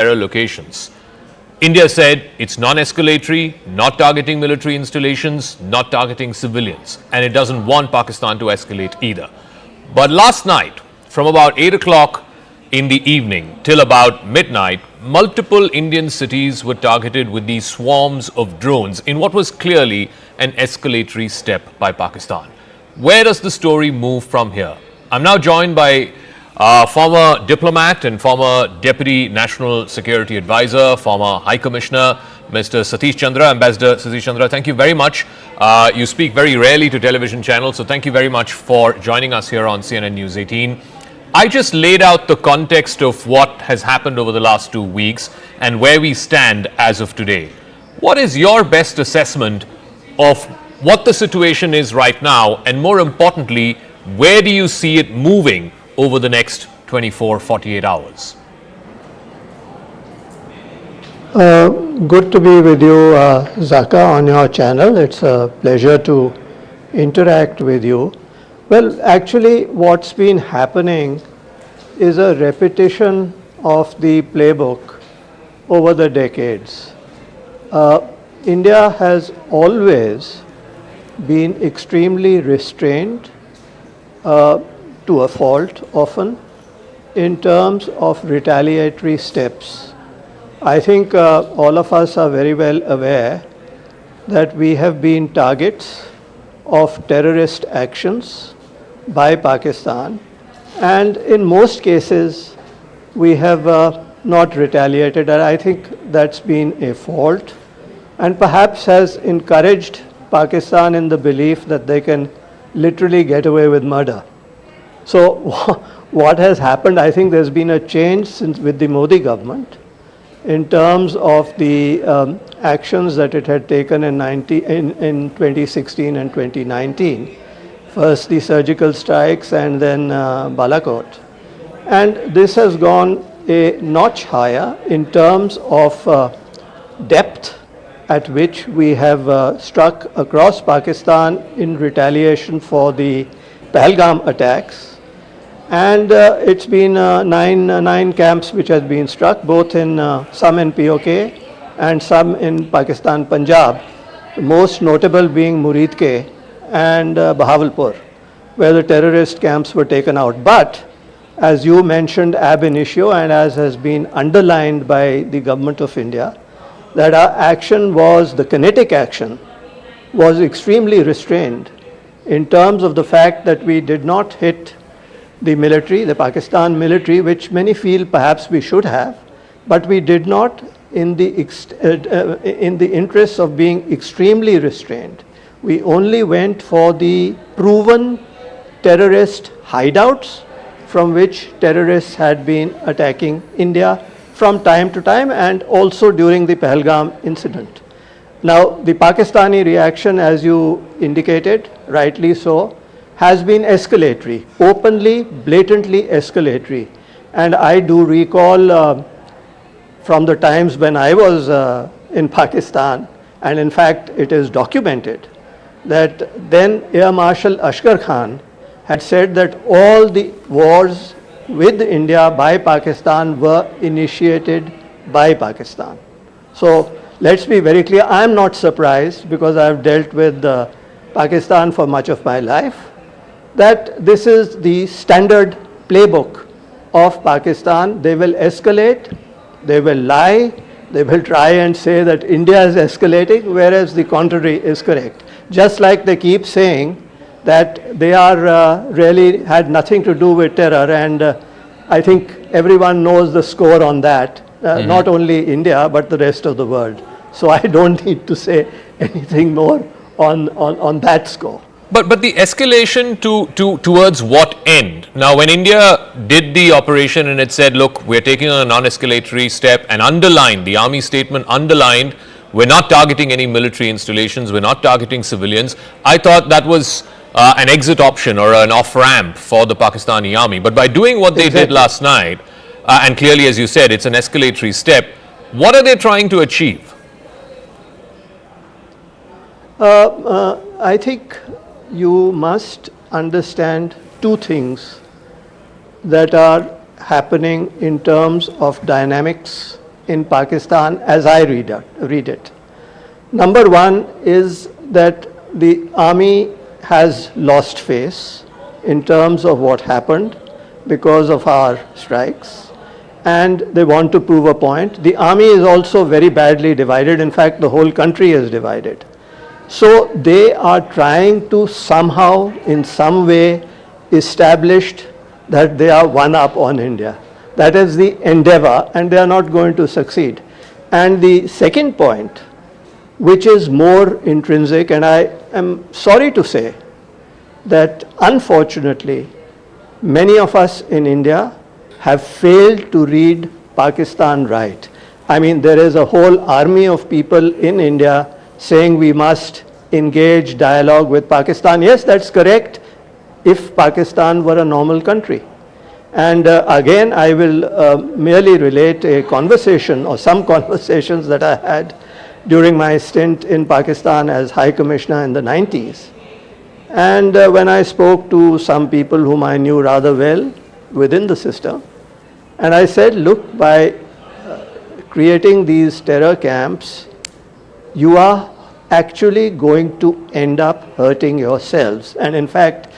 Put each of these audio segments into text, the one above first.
terror locations. India said it's non-escalatory, not targeting military installations, not targeting civilians, and it doesn't want Pakistan to escalate either. But last night, from about 8 o'clock in the evening till about midnight, multiple Indian cities were targeted with these swarms of drones in what was clearly an escalatory step by Pakistan. Where does the story move from here? I'm now joined by former diplomat and former Deputy National Security Advisor, former High Commissioner, Mr. Satish Chandra, Ambassador Satish Chandra. Thank you very much. You speak very rarely to television channels, so thank you very much for joining us here on CNN News 18. I just laid out the context of what has happened over the last 2 weeks and where we stand as of today. What is your best assessment of what the situation is right now, and more importantly, where do you see it moving over the next 24-48 hours? Good to be with you, Zaka, on your channel. It's a pleasure to interact with you. Well, actually, what's been happening is a repetition of the playbook over the decades. India has always been extremely restrained, to a fault often, in terms of retaliatory steps. I think all of us are very well aware that we have been targets of terrorist actions by Pakistan, and in most cases we have not retaliated, and I think that's been a fault and perhaps has encouraged Pakistan in the belief that they can literally get away with murder. So what has happened, I think there's been a change since with the Modi government in terms of the actions that it had taken in 2016 and 2019. First the surgical strikes and then Balakot. And this has gone a notch higher in terms of depth at which we have struck across Pakistan in retaliation for the Pahalgam attacks. And it's been nine camps which has been struck, both in some in POK and some in Pakistan, Punjab, the most notable being Muridke and Bahawalpur, where the terrorist camps were taken out. But as you mentioned ab initio, and as has been underlined by the government of India, that our action was, the kinetic action, was extremely restrained in terms of the fact that we did not hit the military, the Pakistan military, which many feel perhaps we should have, but we did not in the interest of being extremely restrained. We only went for the proven terrorist hideouts from which terrorists had been attacking India from time to time, and also during the Pahalgam incident. Now, the Pakistani reaction, as you indicated, rightly so, has been escalatory, openly, blatantly escalatory. And I do recall from the times when I was in Pakistan, and in fact it is documented, that then Air Marshal Ashgar Khan had said that all the wars with India by Pakistan were initiated by Pakistan. So let's be very clear, I am not surprised, because I have dealt with Pakistan for much of my life, that this is the standard playbook of Pakistan. They will escalate, they will lie, they will try and say that India is escalating, whereas the contrary is correct. Just like they keep saying that they are really had nothing to do with terror, and I think everyone knows the score on that, not only India but the rest of the world. So I don't need to say anything more on that score. But the escalation towards what end? Now, when India did the operation and it said, look, we're taking a non-escalatory step, and underlined, the army statement underlined, we're not targeting any military installations, we're not targeting civilians. I thought that was an exit option or an off-ramp for the Pakistani army. But by doing what they did last night, and clearly, as you said, it's an escalatory step, what are they trying to achieve? I think you must understand two things that are happening in terms of dynamics in Pakistan as I read it. Number one is that the army has lost face in terms of what happened because of our strikes, and they want to prove a point. The army is also very badly divided. In fact, the whole country is divided. So they are trying to somehow, in some way, establish that they are one up on India. That is the endeavor, and they are not going to succeed. And the second point, which is more intrinsic, and I am sorry to say that unfortunately, many of us in India have failed to read Pakistan right. I mean, there is a whole army of people in India saying we must engage dialogue with Pakistan. Yes, that's correct if Pakistan were a normal country. And again, I will merely relate a conversation or some conversations that I had during my stint in Pakistan as High Commissioner in the 90s. And when I spoke to some people whom I knew rather well within the system, and I said, look, by creating these terror camps, you are actually going to end up hurting yourselves. And in fact,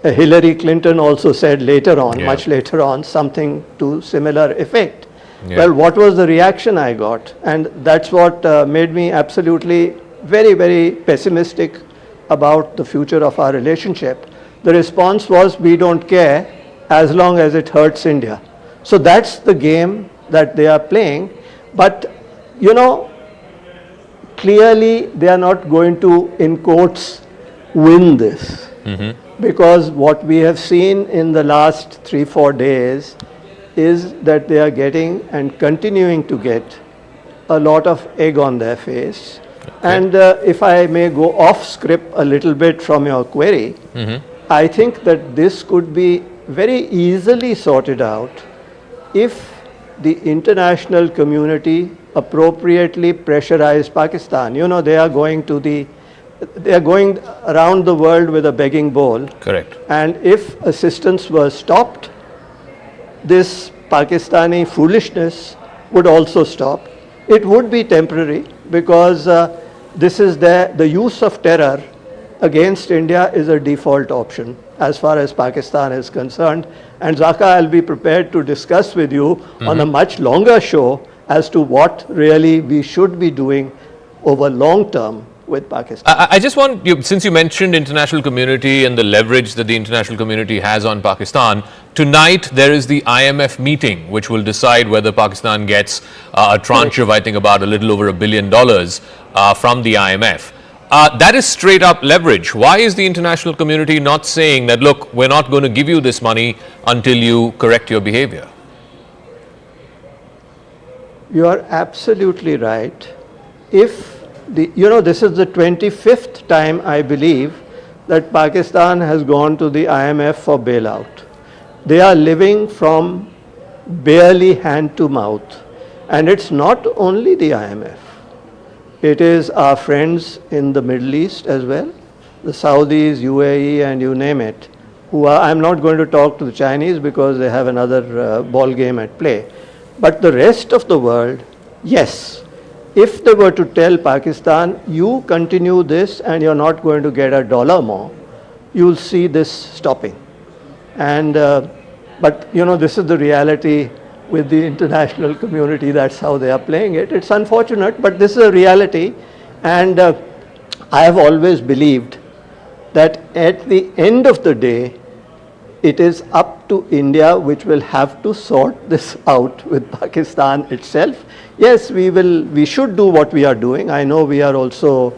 Hillary Clinton also said later on, much later on, something to similar effect. Well, what was the reaction I got? And that's what made me absolutely very, very pessimistic about the future of our relationship. The response was, we don't care as long as it hurts India. So that's the game that they are playing. But, you know, clearly they are not going to, in quotes, win this. Because what we have seen in the last 3-4 days is that they are getting and continuing to get a lot of egg on their face. And if I may go off script a little bit from your query, I think that this could be very easily sorted out if the international community appropriately pressurized Pakistan. You know, they are going around the world with a begging bowl. Correct. And if assistance was stopped, this Pakistani foolishness would also stop. It would be temporary because this is the use of terror against India is a default option as far as Pakistan is concerned. And Zaka, I'll be prepared to discuss with you on a much longer show as to what really we should be doing over long term with Pakistan. I just want you, since you mentioned international community and the leverage that the international community has on Pakistan, tonight there is the IMF meeting which will decide whether Pakistan gets a tranche of, I think, about a little over $1 billion from the IMF. That is straight up leverage. Why is the international community not saying that, look, we're not going to give you this money until you correct your behavior? You are absolutely right. If this is the 25th time, I believe, that Pakistan has gone to the IMF for bailout. They are living from barely hand to mouth. And it's not only the IMF. It is our friends in the Middle East as well, the Saudis, UAE, and you name it, who are, I'm not going to talk to the Chinese because they have another ball game at play. But the rest of the world, yes. If they were to tell Pakistan, you continue this and you're not going to get $1 more, you'll see this stopping. And, but you know, this is the reality with the international community. That's how they are playing it. It's unfortunate, but this is a reality. And I have always believed that at the end of the day, it is up to India which will have to sort this out with Pakistan itself. Yes, we should do what we are doing. I know we are also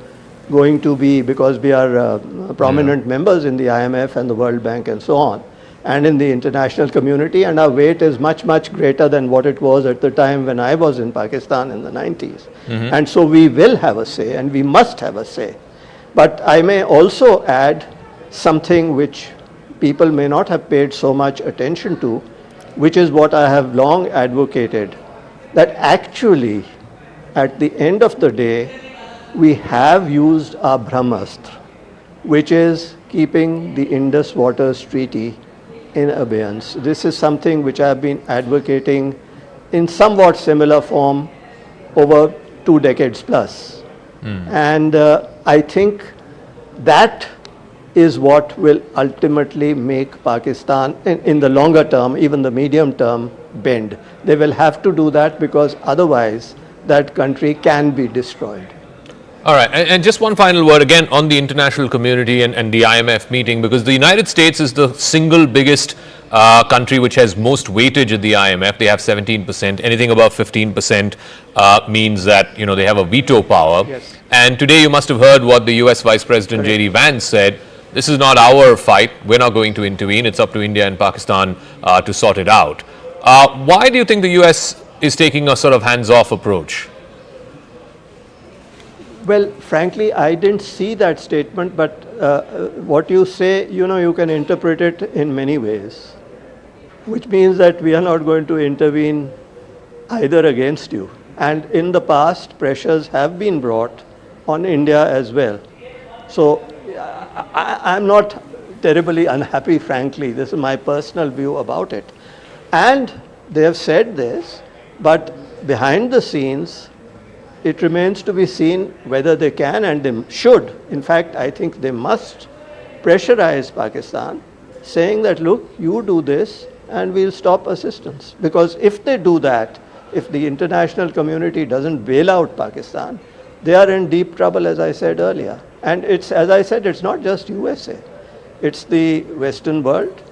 going to be, because we are prominent members in the IMF and the World Bank and so on, and in the international community, and our weight is much, much greater than what it was at the time when I was in Pakistan in the 90s. And so we will have a say, and we must have a say. But I may also add something which people may not have paid so much attention to, which is what I have long advocated, that actually at the end of the day, we have used our Brahmastra, which is keeping the Indus Waters Treaty in abeyance. This is something which I have been advocating in somewhat similar form over 2 decades plus. And I think that is what will ultimately make Pakistan, in the longer term, even the medium term, bend. They will have to do that because otherwise that country can be destroyed. All right, and just one final word again on the international community and the IMF meeting, because the United States is the single biggest country which has most weightage at the IMF. They have 17%. Anything above 15% means that they have a veto power. Yes. And today you must have heard what the US Vice President J.D. Vance said. This is not our fight. We're not going to intervene. It's up to India and Pakistan to sort it out. Why do you think the US is taking a sort of hands-off approach? Well, frankly, I didn't see that statement, but what you say, you can interpret it in many ways, which means that we are not going to intervene either against you. And in the past, pressures have been brought on India as well. So I'm not terribly unhappy, frankly. This is my personal view about it. And they have said this, but behind the scenes, it remains to be seen whether they can and they should. In fact, I think they must pressurize Pakistan, saying that, look, you do this and we'll stop assistance. Because if they do that, if the international community doesn't bail out Pakistan, they are in deep trouble, as I said earlier. And it's, as I said, it's not just USA. It's the Western world.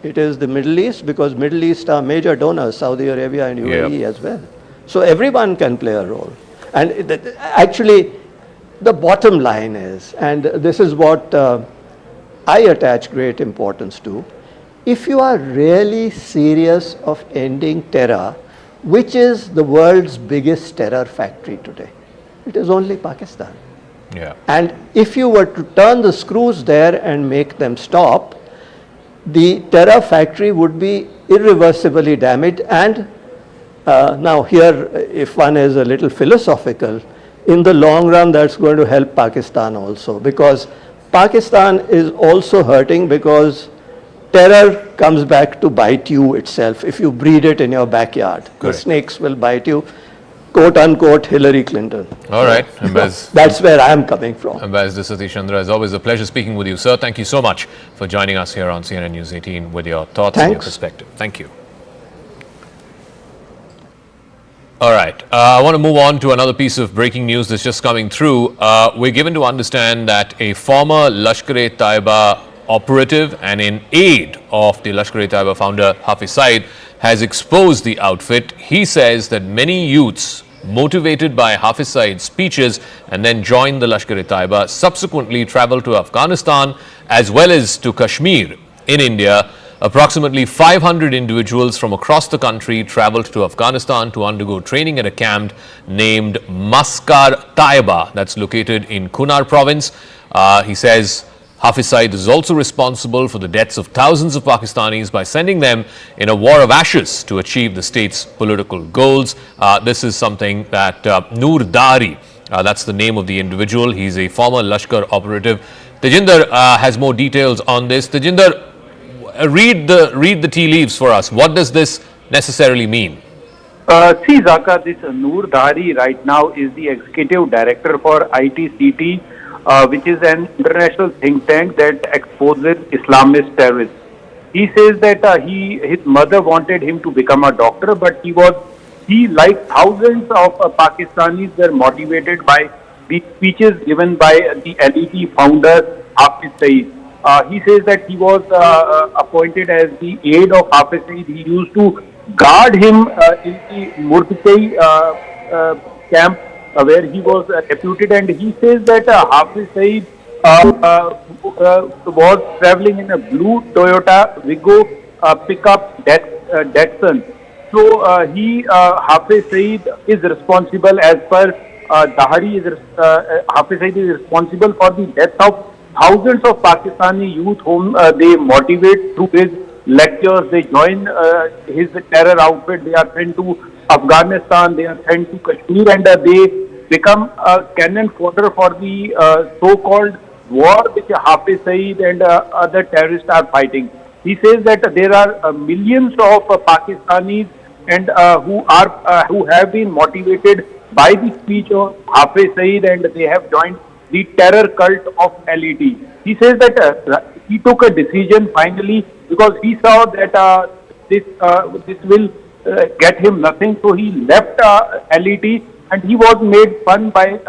It is the Middle East, because Middle East are major donors, Saudi Arabia and UAE as well. So everyone can play a role. And actually, the bottom line is, and this is what I attach great importance to, if you are really serious of ending terror, which is the world's biggest terror factory today? It is only Pakistan. Yeah. And if you were to turn the screws there and make them stop, the terror factory would be irreversibly damaged. And now here, if one is a little philosophical, in the long run that's going to help Pakistan also, because Pakistan is also hurting because terror comes back to bite you itself if you breed it in your backyard. Correct. The snakes will bite you, quote unquote Hillary Clinton. All right. That's where I am coming from. Ambassador Satish Chandra, as always, a pleasure speaking with you, sir. Thank you so much for joining us here on CNN News 18 with your thoughts and your perspective. Thank you. All right. I want to move on to another piece of breaking news that's just coming through. We're given to understand that a former Lashkar-e-Taiba operative and in aid of the Lashkar-e-Taiba founder Hafiz Saeed has exposed the outfit. He says that many youths motivated by Hafiz Saeed's speeches and then joined the Lashkar-e-Taiba subsequently traveled to Afghanistan as well as to Kashmir in India. Approximately 500 individuals from across the country traveled to Afghanistan to undergo training at a camp named Maskar Taiba that's located in Kunar province. He says Hafiz Saeed is also responsible for the deaths of thousands of Pakistanis by sending them in a war of ashes to achieve the state's political goals. This is something that Noor Dari, that's the name of the individual. He's a former Lashkar operative. Tejinder has more details on this. Tejinder, read the tea leaves for us. What does this necessarily mean? See, Zaka, this Noor Dari right now is the executive director for ITCT, which is an international think tank that exposes Islamist terrorists. He says that his mother wanted him to become a doctor, but he like thousands of Pakistanis were motivated by the speeches given by the LET founder Hafiz Saeed. He says that he was appointed as the aide of Hafiz Saeed. He used to guard him in the Murtkai camp where he was deputed, and he says that Hafiz Saeed was traveling in a blue Toyota Wigo pickup Datsun. So Hafiz Saeed is responsible, as per Dahari, Hafiz Saeed is responsible for the death of thousands of Pakistani youth whom they motivate through his lectures. They join his terror outfit. They are sent to Afghanistan. They are sent to Kashmir, and they become a cannon fodder for the so-called war which Hafiz Saeed and other terrorists are fighting. He says that there are millions of Pakistanis and who have been motivated by the speech of Hafiz Saeed, and they have joined the terror cult of LET. He says that he took a decision finally because he saw that this will get him nothing, so he left LET, and he was made fun by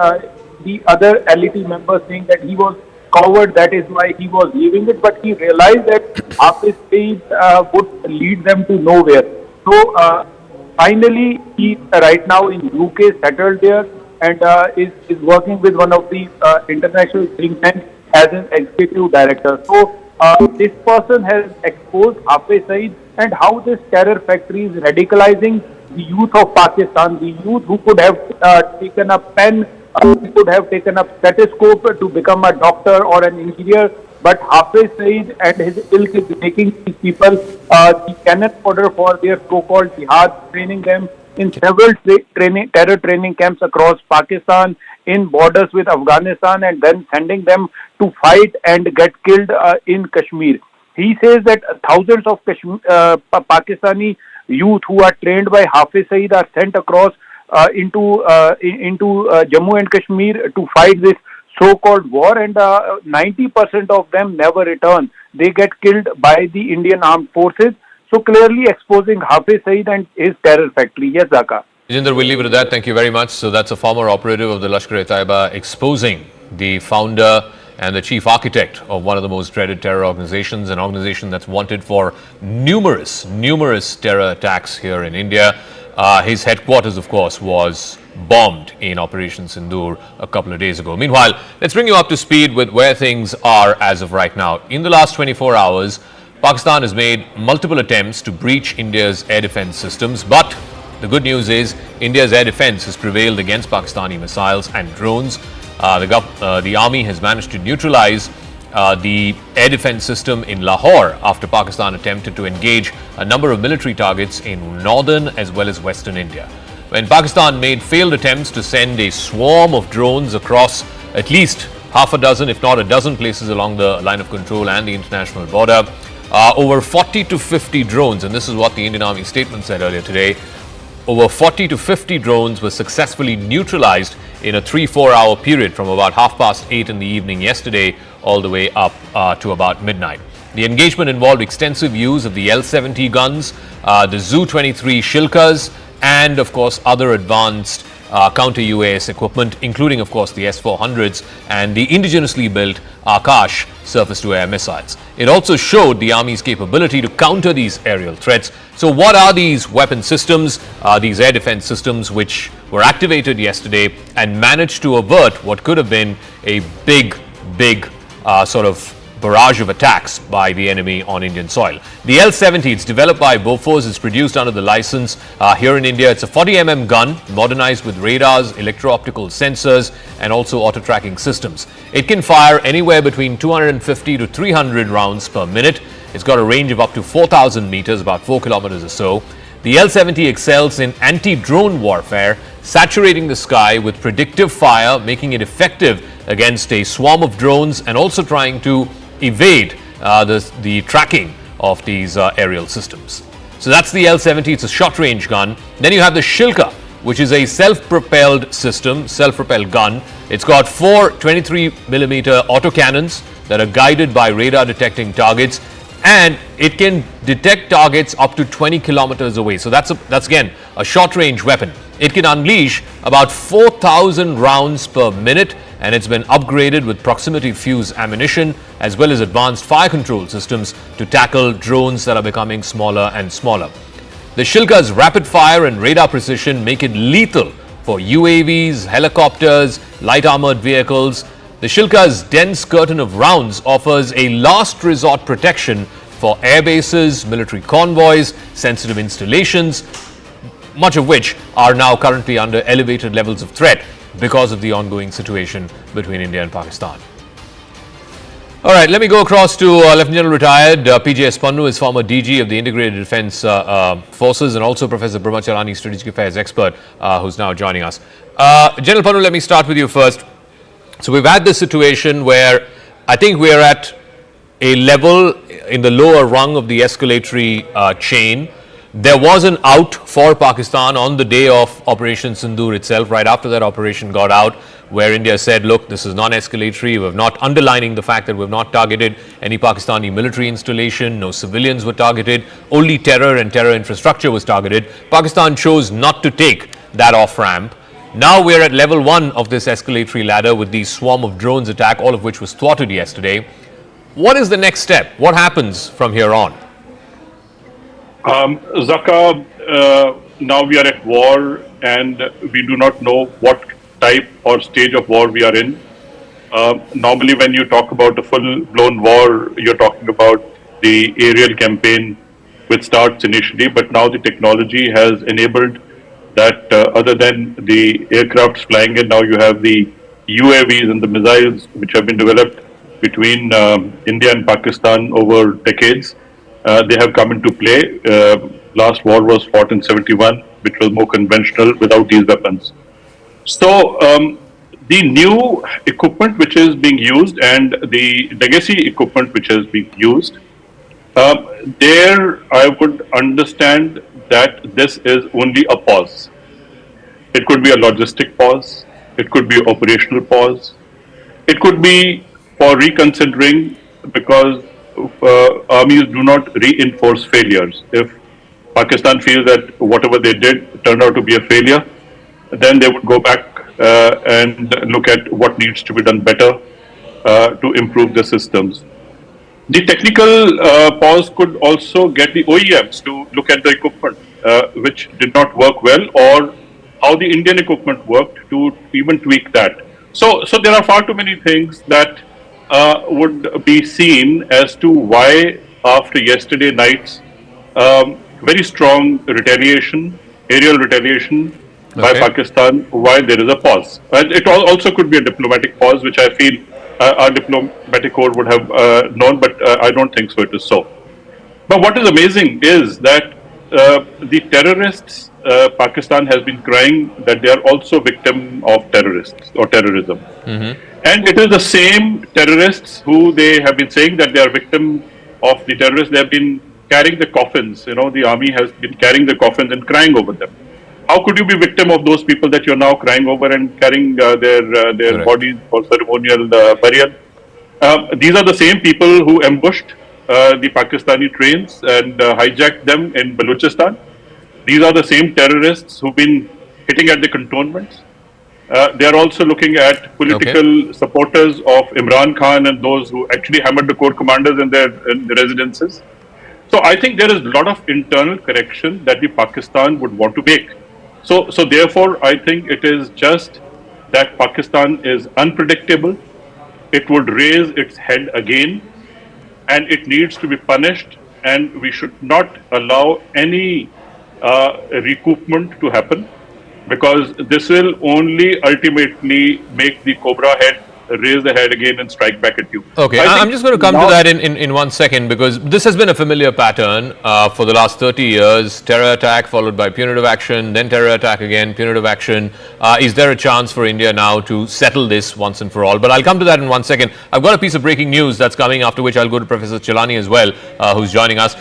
the other LET members, saying that he was coward, that is why he was leaving it, but he realized that Hafiz Saeed would lead them to nowhere. So finally, he right now in UK, settled there, and is working with one of the international think tanks as an executive director. So this person has exposed Hafiz Saeed and how this terror factory is radicalizing the youth of Pakistan, the youth who could have taken a pen, who could have taken up stethoscope to become a doctor or an engineer, but Hafiz Saeed and his ilk is making these people the cannon fodder for their so-called jihad, training them in several terror training camps across Pakistan, in borders with Afghanistan, and then sending them to fight and get killed in Kashmir. He says that thousands of Pakistani youth who are trained by Hafiz Saeed are sent across into Jammu and Kashmir to fight this so-called war, and 90% of them never return. They get killed by the Indian Armed Forces. So clearly exposing Hafiz Saeed and his terror factory. Yes, Zaka. Jinder, we'll leave it at that. Thank you very much. So that's a former operative of the Lashkar-e-Taiba exposing the founder and the chief architect of one of the most dreaded terror organizations, an organization that's wanted for numerous terror attacks here in India. His headquarters, of course, was bombed in Operation Sindoor a couple of days ago. Meanwhile, let's bring you up to speed with where things are as of right now. In the last 24 hours, Pakistan has made multiple attempts to breach India's air defense systems, but the good news is India's air defense has prevailed against Pakistani missiles and drones. The army has managed to neutralize the air defense system in Lahore after Pakistan attempted to engage a number of military targets in northern as well as western India. When Pakistan made failed attempts to send a swarm of drones across at least half a dozen, if not a dozen places along the line of control and the international border, over 40 to 50 drones, and this is what the Indian Army statement said earlier today, over 40 to 50 drones were successfully neutralized in a 3-4 hour period from about 8:30 in the evening yesterday all the way up to about midnight. The engagement involved extensive use of the L-70 guns, the Zu-23 Shilkas, and of course other advanced counter-UAS equipment, including of course the S-400s and the indigenously built Akash surface-to-air missiles. It also showed the Army's capability to counter these aerial threats. So what are these weapon systems, these air defense systems which were activated yesterday and managed to avert what could have been a big sort of barrage of attacks by the enemy on Indian soil? The L-70, it's developed by Bofors, it's produced under the license here in India. It's a 40mm gun, modernized with radars, electro-optical sensors, and also auto-tracking systems. It can fire anywhere between 250 to 300 rounds per minute. It's got a range of up to 4,000 meters, about 4 kilometers or so. The L-70 excels in anti-drone warfare, saturating the sky with predictive fire, making it effective against a swarm of drones and also trying to evade the tracking of these aerial systems. So that's the L-70, it's a short-range gun. Then you have the Shilka, which is a self-propelled system, self-propelled gun. It's got 4 23mm autocannons that are guided by radar detecting targets, and it can detect targets up to 20 kilometers away. So that's again a short-range weapon. It can unleash about 4,000 rounds per minute, and it's been upgraded with proximity fuse ammunition as well as advanced fire control systems to tackle drones that are becoming smaller and smaller. The Shilka's rapid fire and radar precision make it lethal for UAVs, helicopters, light armored vehicles. The Shilka's dense curtain of rounds offers a last resort protection for air bases, military convoys, sensitive installations, much of which are now currently under elevated levels of threat because of the ongoing situation between India and Pakistan. All right, let me go across to Lieutenant General retired P.J.S. Pannu, is former DG of the Integrated Defence Forces, and also Professor Brahmacharani, Strategic Affairs expert, who's now joining us. General Pannu, let me start with you first. So we've had this situation where I think we're at a level in the lower rung of the escalatory chain. There was an out for Pakistan on the day of Operation Sindoor itself, right after that operation got out, where India said, look, this is non-escalatory. We've not, underlining the fact that we've not targeted any Pakistani military installation, no civilians were targeted, only terror and terror infrastructure was targeted. Pakistan chose not to take that off-ramp. Now we're at level 1 of this escalatory ladder with the swarm of drones attack, all of which was thwarted yesterday. What is the next step? What happens from here on? Zaka, now we are at war and we do not know what type or stage of war we are in. Normally when you talk about a full-blown war, you're talking about the aerial campaign which starts initially, but now the technology has enabled that other than the aircrafts flying in, now you have the UAVs and the missiles which have been developed between India and Pakistan over decades. They have come into play. Last war was fought in 71, which was more conventional without these weapons. So the new equipment which is being used and the legacy equipment which is being used, there I would understand that this is only a pause. It could be a logistic pause. It could be operational pause. It could be for reconsidering because armies do not reinforce failures. If Pakistan feels that whatever they did turned out to be a failure, then they would go back and look at what needs to be done better to improve the systems. The technical pause could also get the OEMs to look at the equipment which did not work well, or how the Indian equipment worked, to even tweak that. So there are far too many things that would be seen as to why after yesterday night's very strong retaliation, aerial retaliation by Pakistan, why there is a pause. And it also could be a diplomatic pause, which I feel our diplomatic corps would have known, but I don't think so it is so. But what is amazing is that the terrorists, Pakistan has been crying that they are also victim of terrorists or terrorism. And it is the same terrorists who they have been saying that they are victim of the terrorists. They have been carrying the coffins. The army has been carrying the coffins and crying over them. How could you be victim of those people that you're now crying over and carrying their bodies for ceremonial burial? These are the same people who ambushed the Pakistani trains and hijacked them in Balochistan. These are the same terrorists who've been hitting at the cantonments. They are also looking at political supporters of Imran Khan and those who actually hammered the corps commanders in their residences. So I think there is a lot of internal correction that the Pakistan would want to make. So therefore, I think it is just that Pakistan is unpredictable. It would raise its head again, and it needs to be punished. And we should not allow any recoupment to happen, because this will only ultimately make the Cobra head raise the head again and strike back at you. Okay, I'm just going to come to that in 1 second, because this has been a familiar pattern for the last 30 years. Terror attack followed by punitive action, then terror attack again, punitive action. Is there a chance for India now to settle this once and for all? But I'll come to that in 1 second. I've got a piece of breaking news that's coming, after which I'll go to Professor Chilani as well, who's joining us.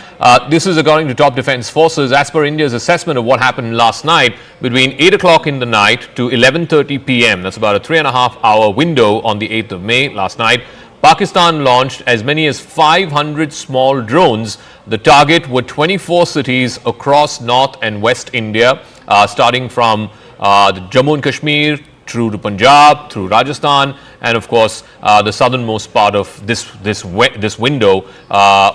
This is according to top defense forces. As per India's assessment of what happened last night, between 8 o'clock in the night to 11:30 p.m., that's about a 3.5 hour window on the 8th of May last night, Pakistan launched as many as 500 small drones. The target were 24 cities across North and West India, starting from the Jammu and Kashmir through to Punjab, through Rajasthan, and of course the southernmost part of this window,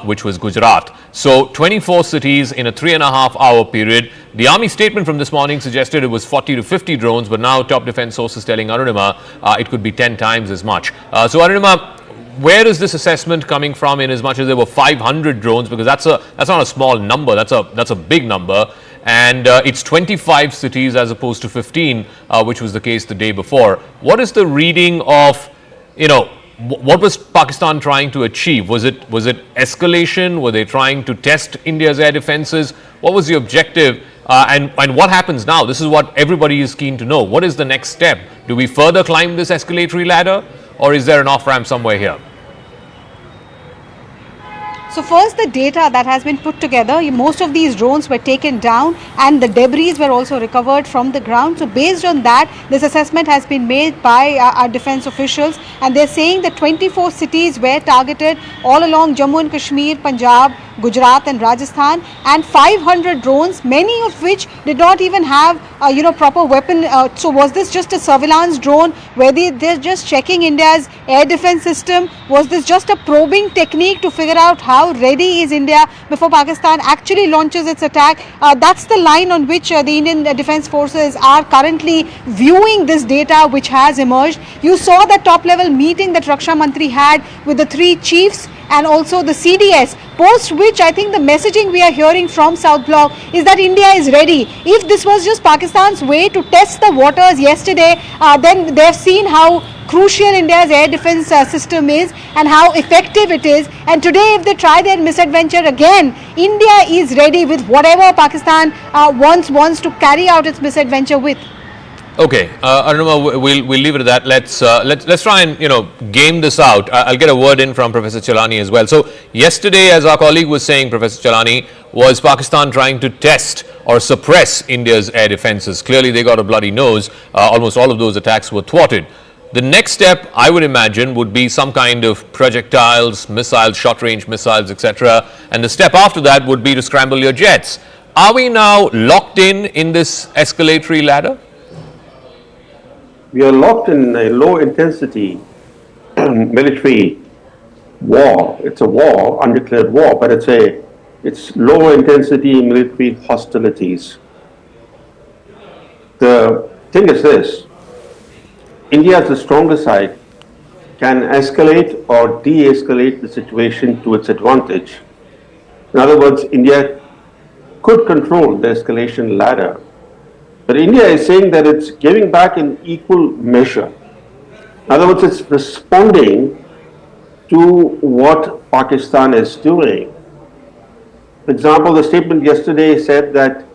which was Gujarat. So 24 cities in a 3.5 hour period. The army statement from this morning suggested it was 40 to 50 drones, but now top defense sources telling Arunima it could be 10 times as much. So Arunima, where is this assessment coming from, in as much as there were 500 drones? Because that's not a small number, that's a big number. And it's 25 cities as opposed to 15, which was the case the day before. What is the reading of, what was Pakistan trying to achieve? Was it escalation? Were they trying to test India's air defenses? What was the objective? And what happens now? This is what everybody is keen to know. What is the next step? Do we further climb this escalatory ladder, or is there an off-ramp somewhere here? So first, the data that has been put together, most of these drones were taken down and the debris were also recovered from the ground. So based on that, this assessment has been made by our defense officials, and they're saying that 24 cities were targeted all along Jammu and Kashmir, Punjab, Gujarat and Rajasthan, and 500 drones, many of which did not even have proper weapon. So was this just a surveillance drone where they're just checking India's air defense system? Was this just a probing technique to figure out how ready is India before Pakistan actually launches its attack? That's the line on which the Indian defense forces are currently viewing this data which has emerged. You saw the top level meeting that Raksha Mantri had with the three chiefs and also the CDS, post which I think the messaging we are hearing from South Block is that India is ready. If this was just Pakistan's way to test the waters yesterday, then they've seen how crucial India's air defense system is and how effective it is. And today, if they try their misadventure again, India is ready with whatever Pakistan wants to carry out its misadventure with. Okay, Arunima, we'll leave it at that. Let's try and game this out. I'll get a word in from Professor Chelani as well. So yesterday, as our colleague was saying, Professor Chelani, was Pakistan trying to test or suppress India's air defenses? Clearly, they got a bloody nose. Almost all of those attacks were thwarted. The next step, I would imagine, would be some kind of projectiles, missiles, short-range missiles, etc. And the step after that would be to scramble your jets. Are we now locked in this escalatory ladder? We are locked in a low-intensity military war. It's a war, undeclared war, but it's low-intensity military hostilities. The thing is this: India, as the stronger side, can escalate or de-escalate the situation to its advantage. In other words, India could control the escalation ladder. But India is saying that it's giving back in equal measure. In other words, it's responding to what Pakistan is doing. For example, the statement yesterday said that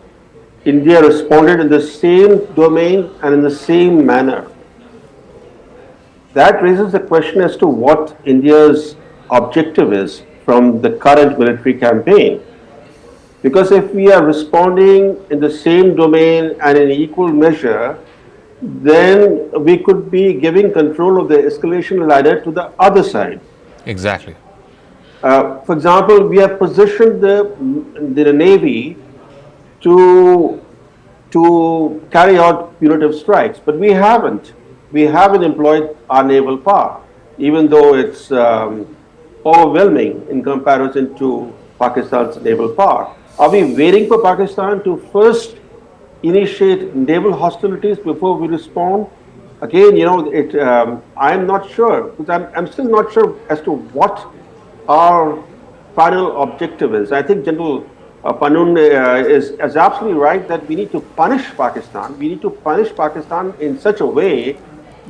India responded in the same domain and in the same manner. That raises the question as to what India's objective is from the current military campaign. Because if we are responding in the same domain and in equal measure, then we could be giving control of the escalation ladder to the other side. Exactly. For example, we have positioned the Navy to carry out punitive strikes, but we haven't. We haven't employed our naval power, even though it's overwhelming in comparison to Pakistan's naval power. Are we waiting for Pakistan to first initiate naval hostilities before we respond? Again, I'm not sure, because I'm still not sure as to what our final objective is. I think General Panun is absolutely right that we need to punish Pakistan. We need to punish Pakistan in such a way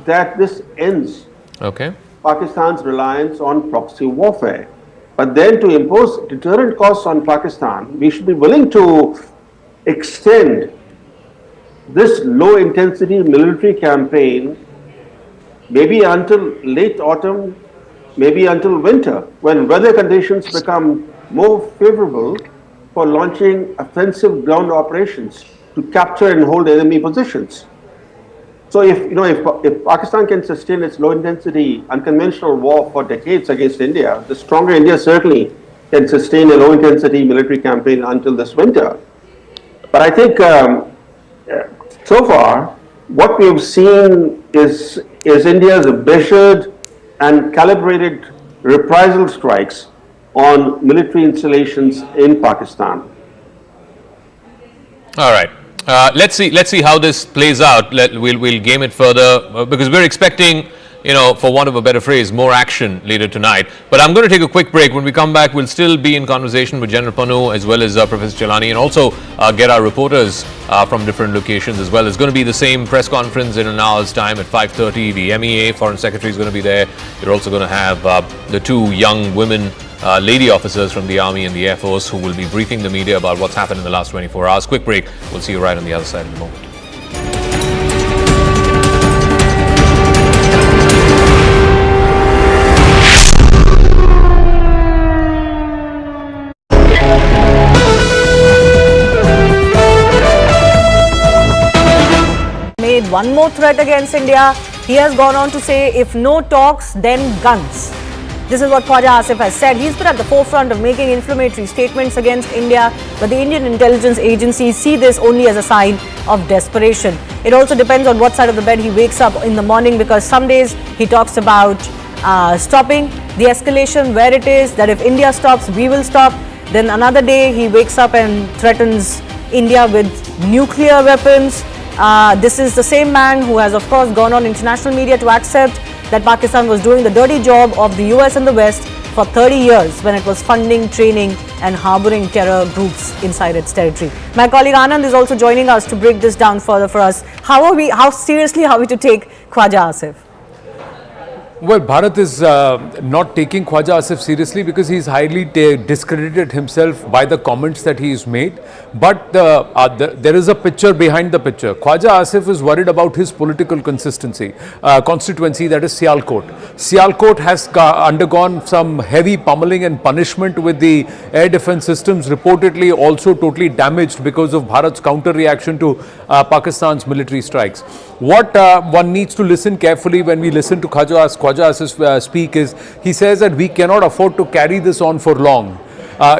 that this ends Pakistan's reliance on proxy warfare. But then to impose deterrent costs on Pakistan, we should be willing to extend this low-intensity military campaign maybe until late autumn, maybe until winter, when weather conditions become more favorable for launching offensive ground operations to capture and hold enemy positions. So if Pakistan can sustain its low-intensity unconventional war for decades against India, the stronger India certainly can sustain a low-intensity military campaign until this winter. But I think so far, what we have seen is India's measured and calibrated reprisal strikes on military installations in Pakistan. All right. Let's see how this plays out. We'll game it further because we're expecting, for want of a better phrase, more action later tonight. But I'm going to take a quick break. When we come back, we'll still be in conversation with General Panu as well as Professor Chelani, and also get our reporters from different locations as well. It's going to be the same press conference in an hour's time at 5:30. The MEA Foreign Secretary is going to be there. You're also going to have the two young women lady officers from the Army and the Air Force who will be briefing the media about what's happened in the last 24 hours. Quick break. We'll see you right on the other side in a moment. one more threat against India. He has gone on to say, if no talks, then guns. This is what Khwaja Asif has said. He's been at the forefront of making inflammatory statements against India, but the Indian intelligence agencies see this only as a sign of desperation. It also depends on what side of the bed he wakes up in the morning, because some days he talks about stopping the escalation where it is, that if India stops, we will stop. Then another day he wakes up and threatens India with nuclear weapons. This is the same man who has, of course, gone on international media to accept that Pakistan was doing the dirty job of the US and the West for 30 years when it was funding, training and harboring terror groups inside its territory. My colleague Anand is also joining us to break this down further for us. How seriously are we to take Khwaja Asif? Well, Bharat is not taking Khwaja Asif seriously because he's highly discredited himself by the comments that he's made. But there is a picture behind the picture. Khwaja Asif is worried about his political constituency, that is Sialkot. Sialkot has undergone some heavy pummeling and punishment with the air defense systems, reportedly also totally damaged because of Bharat's counter reaction to Pakistan's military strikes. What one needs to listen carefully when we listen to Khwaja Asif speak is, he says that we cannot afford to carry this on for long.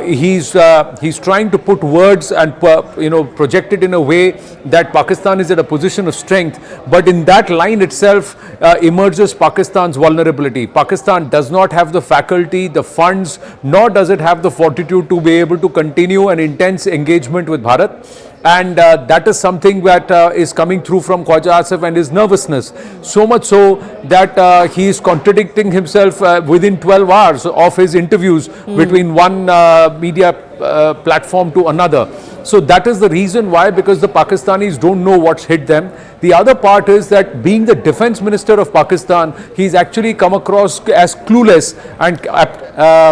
He's trying to put words and project it in a way that Pakistan is at a position of strength, but in that line itself emerges Pakistan's vulnerability. Pakistan does not have the faculty, the funds, nor does it have the fortitude to be able to continue an intense engagement with Bharat. And that is something that is coming through from Khwaja Asif and his nervousness. So much so that he is contradicting himself within 12 hours of his interviews between one media platform to another. So that is the reason why, because the Pakistanis don't know what's hit them. The other part is that being the defense minister of Pakistan, he's actually come across as clueless and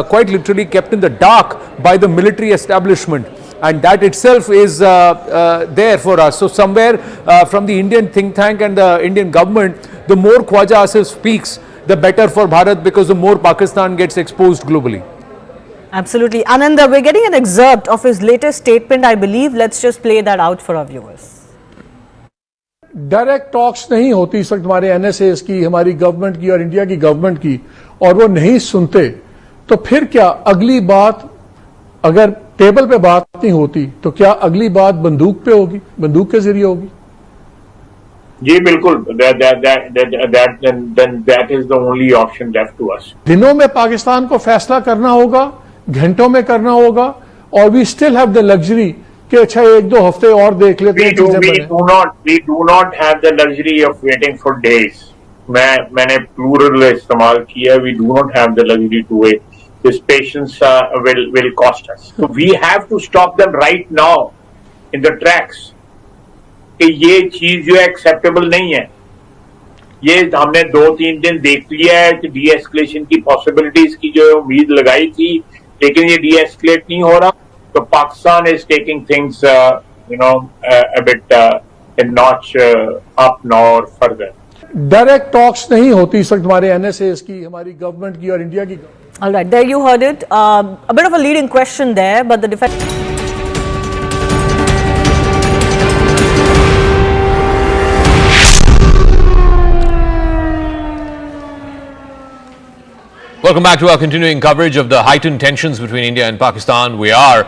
quite literally kept in the dark by the military establishment. And that itself is there for us. So somewhere from the Indian think tank and the Indian government, the more Khwaja Asif speaks, the better for Bharat, because the more Pakistan gets exposed globally. Absolutely. Ananda, we're getting an excerpt of his latest statement, I believe. Let's just play that out for our viewers. Direct talks नहीं होती इस वक्त हमारे NSS की, हमारी government की और India की गवर्नमेंट की, और वो नहीं सुनते, तो फिर क्या अगली बात, अगर टेबल पे बात नहीं होती, तो क्या अगली बात बंदूक पे होगी, बंदूक के जरिए होगी? जी बिल्कुल, that is the only option left to us. दिनों में पाकिस्तान को फैसला करना होगा, घंटों में करना होगा, और we still have the luxury कि अच्छा एक दो हफ्ते और देख लेते हैं चीजें बने. We do not have the luxury of waiting for days. मैंने plural इस्तेमाल किया. We do not have the luxury to wait. This patience will cost us. So we have to stop them right now in the tracks. कि ये चीज जो acceptable नहीं है. ये हमने 2-3 दिन देख लिया है कि de-escalation की possibilities की जो उम्मीद लगाई थी, लेकिन ये de-escalate नहीं हो रहा. So Pakistan is taking things, a bit a notch up now or further. Direct talks नहीं होती इस वक्त हमारे एनएसएस की, हमारी गवर्नमेंट की और इंडिया की. All right, there you heard it. A bit of a leading question there, but the defense. Welcome back to our continuing coverage of the heightened tensions between India and Pakistan. We are,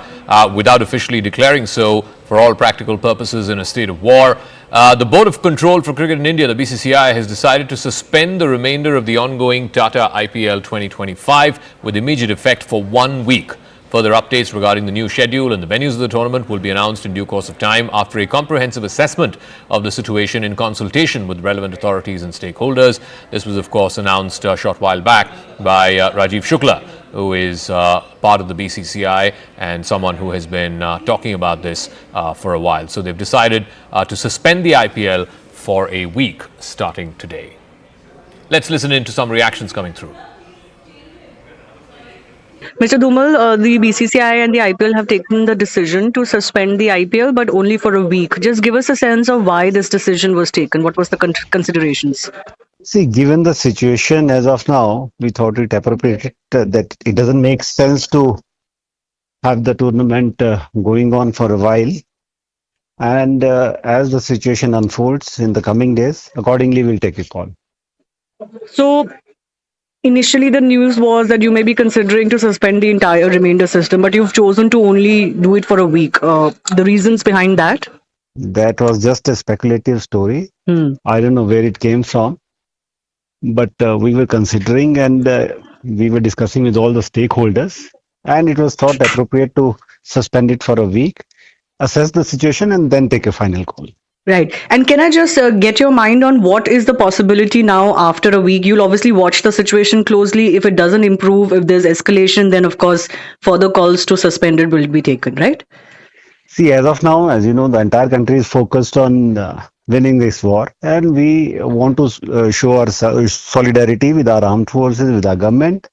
without officially declaring so, for all practical purposes, in a state of war. The Board of Control for Cricket in India, the BCCI, has decided to suspend the remainder of the ongoing Tata IPL 2025 with immediate effect for 1 week. Further updates regarding the new schedule and the venues of the tournament will be announced in due course of time after a comprehensive assessment of the situation in consultation with relevant authorities and stakeholders. This was, of course, announced a short while back by Rajiv Shukla, who is part of the BCCI and someone who has been talking about this for a while. So they've decided to suspend the IPL for a week starting today. Let's listen in to some reactions coming through. Mr. Dhumal, the BCCI and the IPL have taken the decision to suspend the IPL, but only for a week. Just give us a sense of why this decision was taken. What was the considerations? See, given the situation as of now, we thought it appropriate that it doesn't make sense to have the tournament going on for a while. And as the situation unfolds in the coming days, accordingly we'll take a call. So initially the news was that you may be considering to suspend the entire remainder system, but you've chosen to only do it for a week. The reasons behind that? That was just a speculative story. I don't know where it came from, but we were considering and we were discussing with all the stakeholders, and it was thought appropriate to suspend it for a week, assess the situation, and then take a final call. Right. And can I just get your mind on what is the possibility now after a week? You'll obviously watch the situation closely. If it doesn't improve, if there's escalation, then of course further calls to suspend it will be taken, right? See, as of now, as you know, the entire country is focused on winning this war, and we want to show our solidarity with our armed forces, with our government.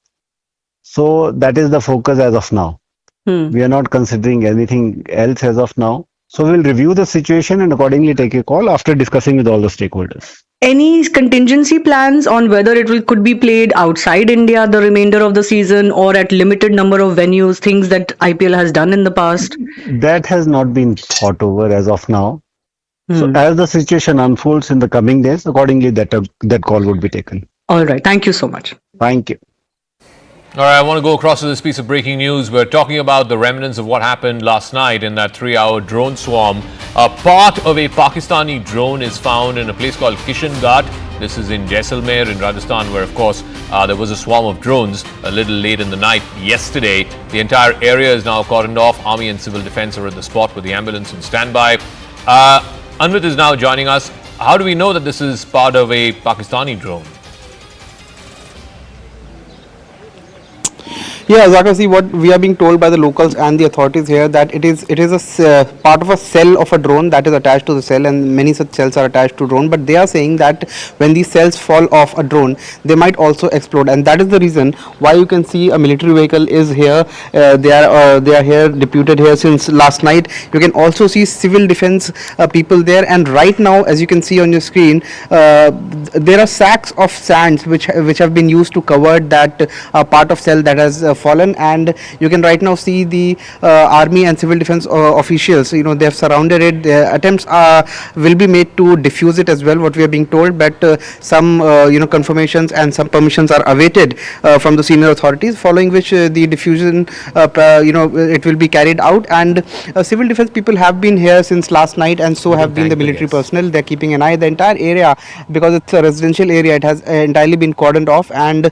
So that is the focus as of now. We are not considering anything else as of now. So we'll review the situation and accordingly take a call after discussing with all the stakeholders. Any contingency plans on whether could be played outside India the remainder of the season or at limited number of venues, things that IPL has done in the past? That has not been thought over as of now. So as the situation unfolds in the coming days, accordingly that call would be taken. All right. Thank you so much. Thank you. All right, I want to go across to this piece of breaking news. We're talking about the remnants of what happened last night in that 3-hour drone swarm. A part of a Pakistani drone is found in a place called Kishangarh. This is in Jaisalmer in Rajasthan, where, of course, there was a swarm of drones a little late in the night yesterday. The entire area is now cordoned off. Army and civil defense are at the spot with the ambulance on standby. Anvit is now joining us. How do we know that this is part of a Pakistani drone? Yeah, Zaka, see what we are being told by the locals and the authorities here that it is a part of a cell of a drone that is attached to the cell, and many such cells are attached to drone. But they are saying that when these cells fall off a drone, they might also explode, and that is the reason why you can see a military vehicle is here. They are here deputed here since last night. You can also see civil defense people there, and right now, as you can see on your screen, there are sacks of sands which have been used to cover that part of cell that has fallen, and you can right now see the army and civil defense officials. You know, they have surrounded it. Attempts will be made to defuse it as well, what we are being told, but some confirmations and some permissions are awaited from the senior authorities, following which the diffusion it will be carried out. And civil defense people have been here since last night, and so have been the military personnel. They're keeping an eye. The entire area, because it's a residential area, it has entirely been cordoned off, and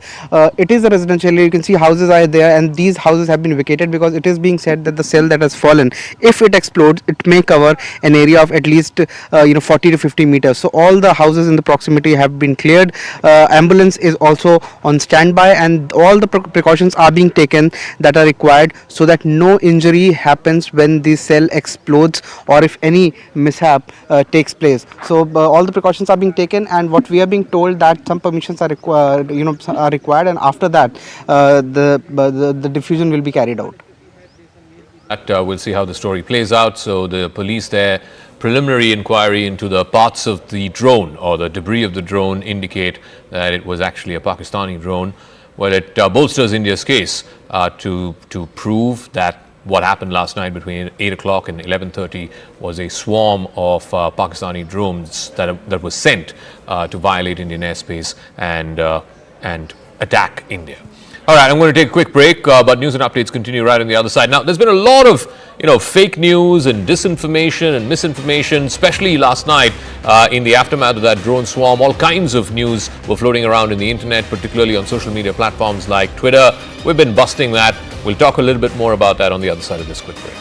it is a residential area. You can see houses are there, and these houses have been vacated because it is being said that the cell that has fallen, if it explodes, it may cover an area of at least 40 to 50 meters. So all the houses in the proximity have been cleared. Ambulance is also on standby, and all the precautions are being taken that are required so that no injury happens when the cell explodes or if any mishap takes place. So all the precautions are being taken, and what we are being told that some permissions are required, and after that the diffusion will be carried out. We'll see how the story plays out. So the police there, preliminary inquiry into the parts of the drone or the debris of the drone indicate that it was actually a Pakistani drone. Well, it bolsters India's case to prove that what happened last night between 8 o'clock and 11:30 was a swarm of Pakistani drones that was sent to violate Indian airspace and attack India. All right, I'm going to take a quick break, but news and updates continue right on the other side. Now, there's been a lot of, fake news and disinformation and misinformation, especially last night in the aftermath of that drone swarm. All kinds of news were floating around in the internet, particularly on social media platforms like Twitter. We've been busting that. We'll talk a little bit more about that on the other side of this quick break.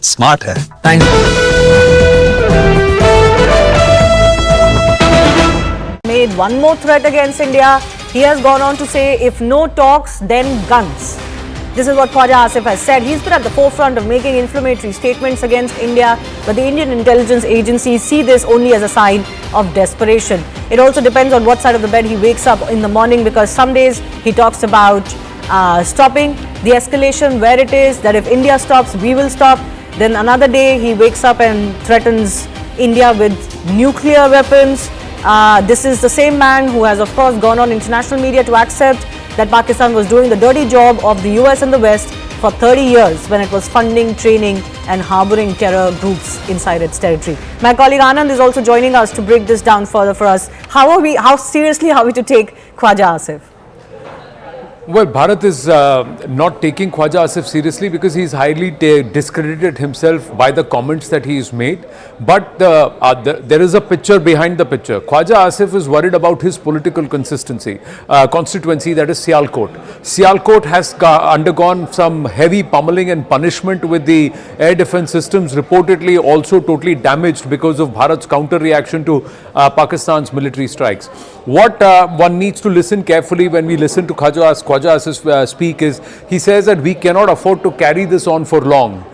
Smart है thank Made one more threat against India. He has gone on to say, if no talks, then guns. This is what Khwaja Asif has said. He's been at the forefront of making inflammatory statements against India, but the Indian intelligence agencies see this only as a sign of desperation. It also depends on what side of the bed he wakes up in the morning, because some days he talks about stopping the escalation where it is, that if India stops, we will stop. Then another day he wakes up and threatens India with nuclear weapons. This is the same man who has, of course, gone on international media to accept that Pakistan was doing the dirty job of the US and the West for 30 years when it was funding, training and harboring terror groups inside its territory. My colleague Anand is also joining us to break this down further for us. How seriously are we to take Khwaja Asif? Well, Bharat is not taking Khwaja Asif seriously because he's highly discredited himself by the comments that he's made. But there is a picture behind the picture. Khwaja Asif is worried about his political constituency, that is Sialkot. Sialkot has undergone some heavy pummeling and punishment with the air defense systems, reportedly also totally damaged because of Bharat's counter reaction to Pakistan's military strikes. What one needs to listen carefully when we listen to Khwaja Asif speak is, he says that we cannot afford to carry this on for long.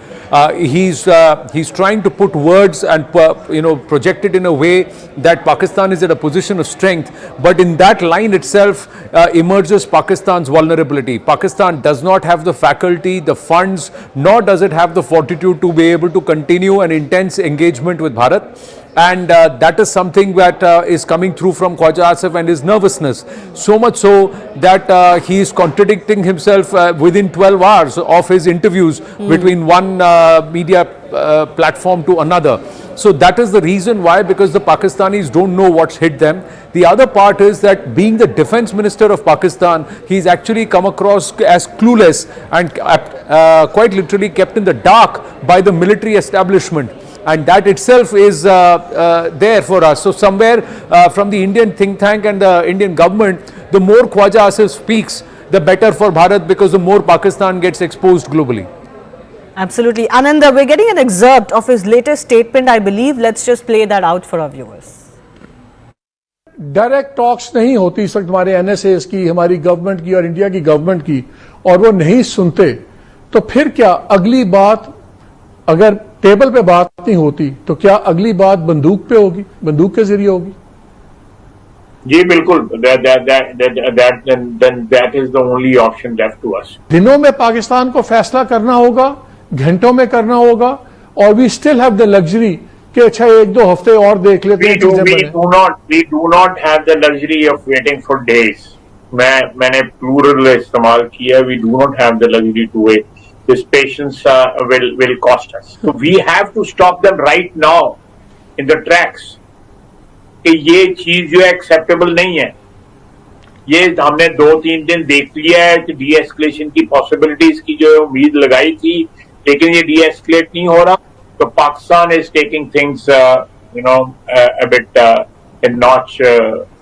He's trying to put words and project it in a way that Pakistan is at a position of strength, but in that line itself emerges Pakistan's vulnerability. Pakistan does not have the faculty, the funds, nor does it have the fortitude to be able to continue an intense engagement with Bharat. And that is something that is coming through from Khwaja Asif and his nervousness. So much so that he is contradicting himself within 12 hours of his interviews between one media platform to another. So that is the reason why, because the Pakistanis don't know what's hit them. The other part is that being the defense minister of Pakistan, he's actually come across as clueless and quite literally kept in the dark by the military establishment. And that itself is there for us. So somewhere from the Indian think tank and the Indian government, the more Khwaja Asif speaks, the better for Bharat, because the more Pakistan gets exposed globally. Absolutely. Ananda, we're getting an excerpt of his latest statement, I believe. Let's just play that out for our viewers. Direct talks नहीं होती इस वक्त हमारे NSS की, हमारी government की और India की गवर्नमेंट की, और वो नहीं सुनते, तो फिर क्या अगली बात, अगर टेबल पे बात नहीं होती, तो क्या अगली बात बंदूक पे होगी, बंदूक के जरिए होगी? जी बिल्कुल, that is the only option left to us. दिनों में पाकिस्तान को फैसला करना होगा, घंटों में करना होगा, और we still have the luxury कि अच्छा एक दो हफ्ते और देख लेते हैं चीजें बने. We do not have the luxury of waiting for days. मैंने plural इस्तेमाल किया. We do not have the luxury to wait. This patience will cost us. So we have to stop them right now in the tracks. कि ये चीज जो acceptable नहीं है. ये हमने 2-3 दिन देख लिया है कि de-escalation की possibilities की जो उम्मीद लगाई थी, लेकिन ये de-escalate नहीं हो रहा. So Pakistan is taking things, a bit a notch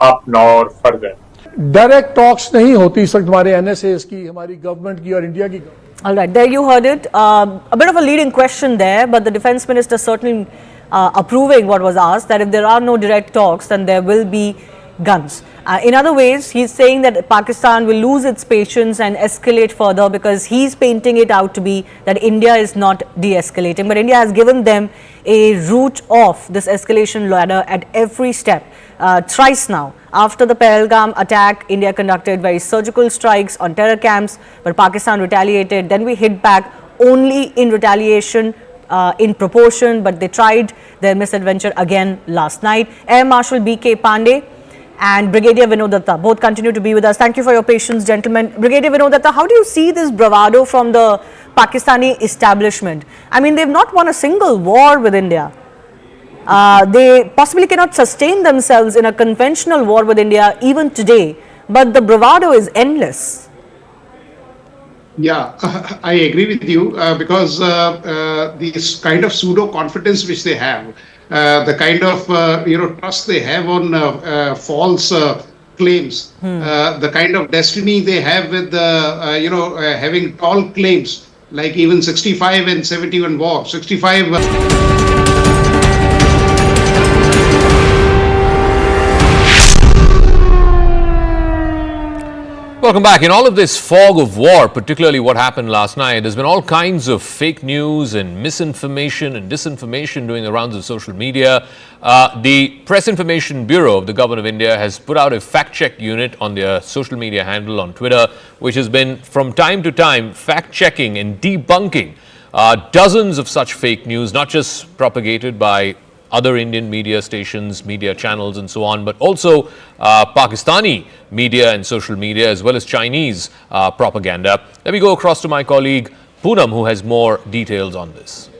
up now or further. Direct talks नहीं होती इस वक्त हमारे एनएसएस की, हमारी गवर्नमेंट की और इंडिया की. All right, there you heard it. A bit of a leading question there, but the defense minister certainly approving what was asked, that if there are no direct talks, then there will be guns. In other ways, he's saying that Pakistan will lose its patience and escalate further, because he's painting it out to be that India is not de-escalating. But India has given them a route off this escalation ladder at every step. Thrice now. After the Pahalgam attack, India conducted very surgical strikes on terror camps, but Pakistan retaliated. Then we hit back only in retaliation, in proportion, but they tried their misadventure again last night. Air Marshal B.K. Pandey and Brigadier Vinod Datta both continue to be with us. Thank you for your patience, gentlemen. Brigadier Vinod Datta, how do you see this bravado from the Pakistani establishment? I mean, they've not won a single war with India. They possibly cannot sustain themselves in a conventional war with India even today, but the bravado is endless. Yeah, I agree with you because this kind of pseudo confidence which they have, the kind of trust they have on false claims, the kind of destiny they have with having tall claims like even 65 and 71 war, 65. Welcome back. In all of this fog of war, particularly what happened last night, there's been all kinds of fake news and misinformation and disinformation doing the rounds of social media. The Press Information Bureau of the Government of India has put out a fact-check unit on their social media handle on Twitter, which has been from time to time fact-checking and debunking dozens of such fake news, not just propagated by other Indian media stations, media channels and so on, but also Pakistani media and social media, as well as Chinese propaganda. Let me go across to my colleague Poonam, who has more details on this.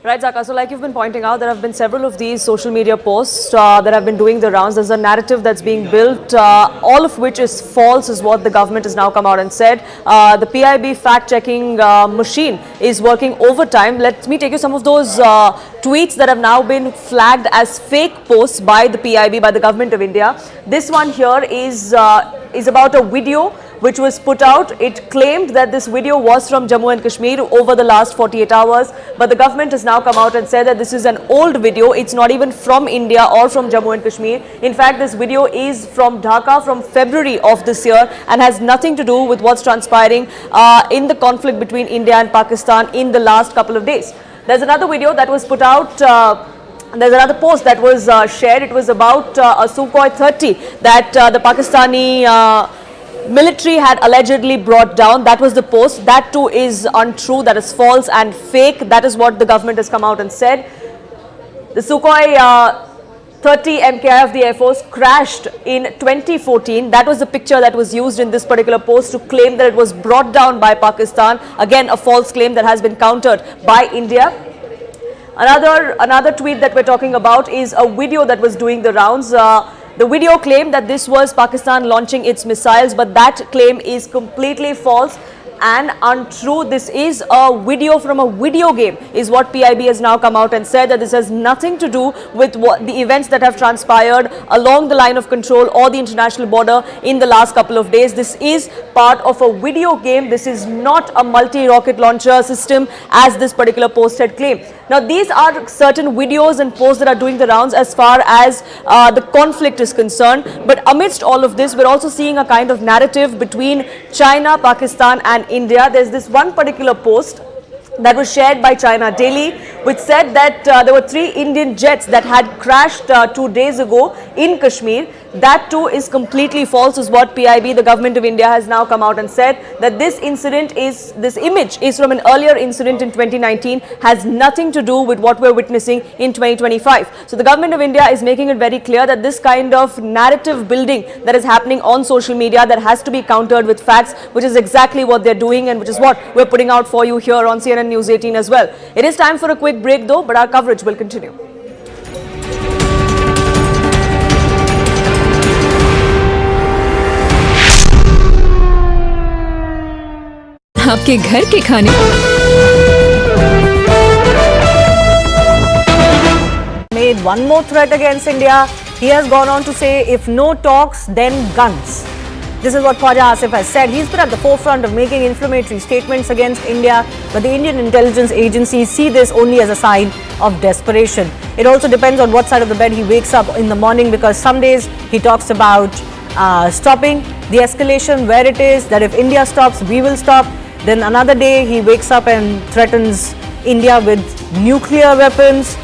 Right, Zaka. So like you've been pointing out, there have been several of these social media posts that have been doing the rounds. There's a narrative that's being built, all of which is false, is what the government has now come out and said. The PIB fact-checking machine is working overtime. Let me take you some of those tweets that have now been flagged as fake posts by the PIB, by the government of India. This one here is about a video which was put out. It claimed that this video was from Jammu and Kashmir over the last 48 hours, but the government has now come out and said that this is an old video. It's not even from India or from Jammu and Kashmir. In fact, this video is from Dhaka from February of this year and has nothing to do with what's transpiring in the conflict between India and Pakistan in the last couple of days. There's another video that was put out. There's another post that was shared. It was about a Sukhoi 30 that the Pakistani military had allegedly brought down. That was the post. That too is untrue. That is false and fake. That is what the government has come out and said. The Sukhoi 30 MKI of the Air Force crashed in 2014. That was the picture that was used in this particular post to claim that it was brought down by Pakistan. Again, a false claim that has been countered by India. Another tweet that we're talking about is a video that was doing the rounds. The video claimed that this was Pakistan launching its missiles, but that claim is completely false and untrue. This is a video from a video game, is what PIB has now come out and said, that this has nothing to do with what the events that have transpired along the line of control or the international border in the last couple of days. This is part of a video game. This is not a multi-rocket launcher system as this particular post had claimed. Now, these are certain videos and posts that are doing the rounds as far as the conflict is concerned. But amidst all of this, we're also seeing a kind of narrative between China, Pakistan and India. There's this one particular post that was shared by China Daily, which said that there were 3 Indian jets that had crashed 2 days ago in Kashmir. That too is completely false, is what PIB, the government of India, has now come out and said, that this image is from an earlier incident in 2019, has nothing to do with what we're witnessing in 2025. So the government of India is making it very clear that this kind of narrative building that is happening on social media, that has to be countered with facts, which is exactly what they're doing and which is what we're putting out for you here on CNN News 18 as well. It is time for a quick break though, but our coverage will continue. आपके घर के खाने made one more threat against India. He has gone on to say, if no talks, then guns. This is what Khwaja Asif has said. He's been at the forefront of making inflammatory statements against India, but the Indian intelligence agencies see this only as a sign of desperation. It also depends on what side of the bed he wakes up in the morning, because some days he talks about stopping the escalation where it is, that if India stops, we will stop. Then another day he wakes up and threatens India with nuclear weapons.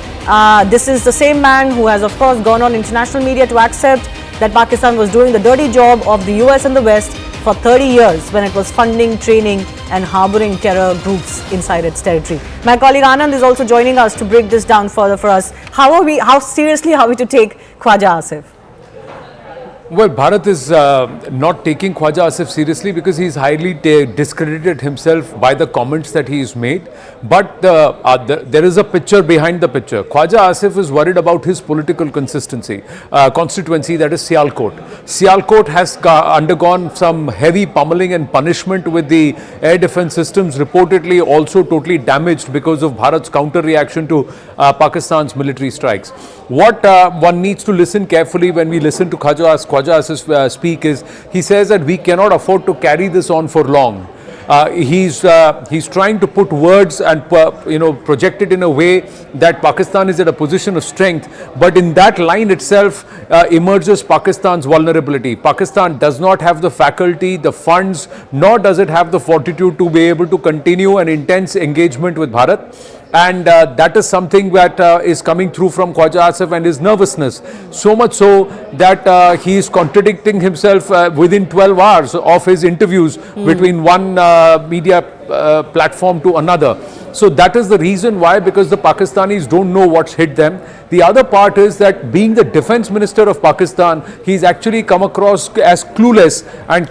This is the same man who has, of course, gone on international media to accept that Pakistan was doing the dirty job of the US and the West for 30 years when it was funding, training and harboring terror groups inside its territory. My colleague Anand is also joining us to break this down further for us. How seriously are we to take Khwaja Asif? Well, Bharat is not taking Khwaja Asif seriously because he's highly discredited himself by the comments that he's made. But there is a picture behind the picture. Khwaja Asif is worried about his political constituency, that is Sialkot. Sialkot has undergone some heavy pummeling and punishment with the air defense systems, reportedly also totally damaged because of Bharat's counter reaction to Pakistan's military strikes. What one needs to listen carefully when we listen to Khwaja Asif speak is, he says that we cannot afford to carry this on for long. He's trying to put words and project it in a way that Pakistan is at a position of strength, but in that line itself emerges Pakistan's vulnerability. Pakistan does not have the faculty, the funds, nor does it have the fortitude to be able to continue an intense engagement with Bharat. And that is something that is coming through from Khwaja Asif and his nervousness. So much so that he is contradicting himself within 12 hours of his interviews between one media platform to another. So that is the reason why, because the Pakistanis don't know what's hit them. The other part is that being the defense minister of Pakistan, he's actually come across as clueless and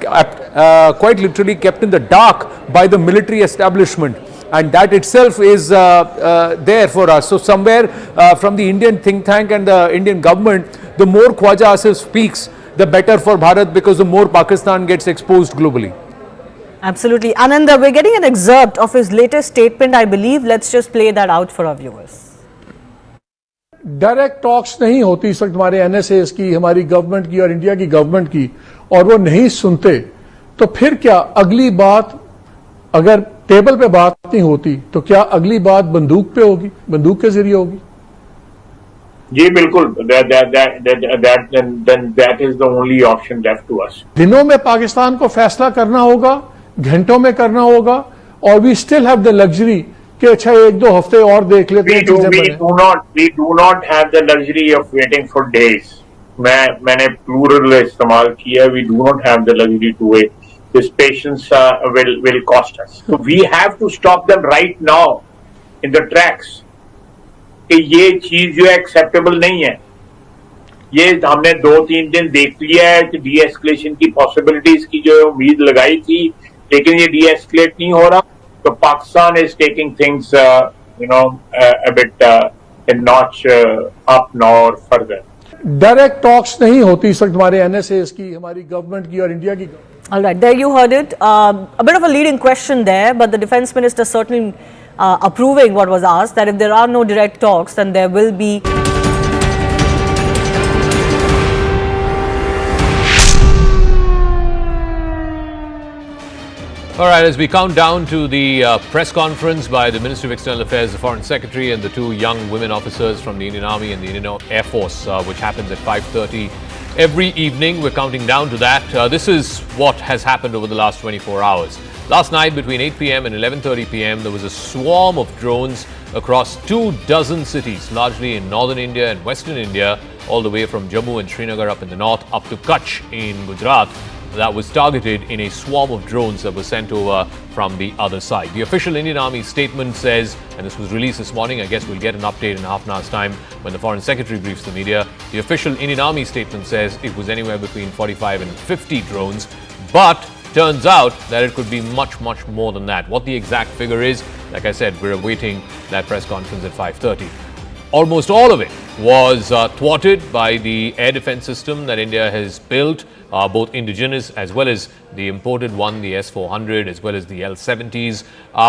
quite literally kept in the dark by the military establishment. And that itself is there for us. So somewhere from the Indian think tank and the Indian government, the more Khwaja Asif speaks, the better for Bharat, because the more Pakistan gets exposed globally. Absolutely. Ananda, we're getting an excerpt of his latest statement, I believe. Let's just play that out for our viewers. Direct talks नहीं होती इस वक्त हमारे NSS की, हमारी government की और India की गवर्नमेंट की, और वो नहीं सुनते, तो फिर क्या अगली बात, अगर टेबल पे बात नहीं होती, तो क्या अगली बात बंदूक पे होगी, बंदूक के जरिए होगी? जी बिल्कुल, that is the only option left to us. दिनों में पाकिस्तान को फैसला करना होगा, घंटों में करना होगा, और we still have the luxury कि अच्छा एक दो हफ्ते और देख लेते हैं चीजें बने. We do not have the luxury of waiting for days. मैंने plural इस्तेमाल किया. We do not have the luxury to wait. This patience will cost us. So we have to stop them right now in the tracks. कि ये चीज जो acceptable नहीं है. ये हमने 2-3 दिन देख लिया है कि डी एस्केलेशन की पॉसिबिलिटीज की जो उम्मीद लगाई थी, लेकिन ये डी एस्केलेट नहीं हो रहा. तो Pakistan is taking things a bit a notch up now or further. Direct talks नहीं होती इस वक्त हमारे एनएसएस की, हमारी गवर्नमेंट की और इंडिया की. All right, there you heard it. A bit of a leading question there, but the defense minister certainly approving what was asked, that if there are no direct talks, then there will be. All right, as we count down to the press conference by the Ministry of External Affairs, the Foreign Secretary, and the two young women officers from the Indian Army and the Indian Air Force, which happens at 5:30 every evening. We're counting down to that. This is what has happened over the last 24 hours. Last night, between 8 p.m. and 11:30 p.m., there was a swarm of drones across 24 cities, largely in northern India and western India, all the way from Jammu and Srinagar up in the north, up to Kutch in Gujarat. That was targeted in a swarm of drones that were sent over from the other side. The official Indian Army statement says, and this was released this morning, I guess we'll get an update in half an hour's time when the Foreign Secretary briefs the media. The official Indian Army statement says it was anywhere between 45 and 50 drones, but turns out that it could be much, much more than that. What the exact figure is, like I said, we're awaiting that press conference at 5:30. Almost all of it was thwarted by the air defense system that India has built, both indigenous as well as the imported one, the S-400, as well as the L-70s.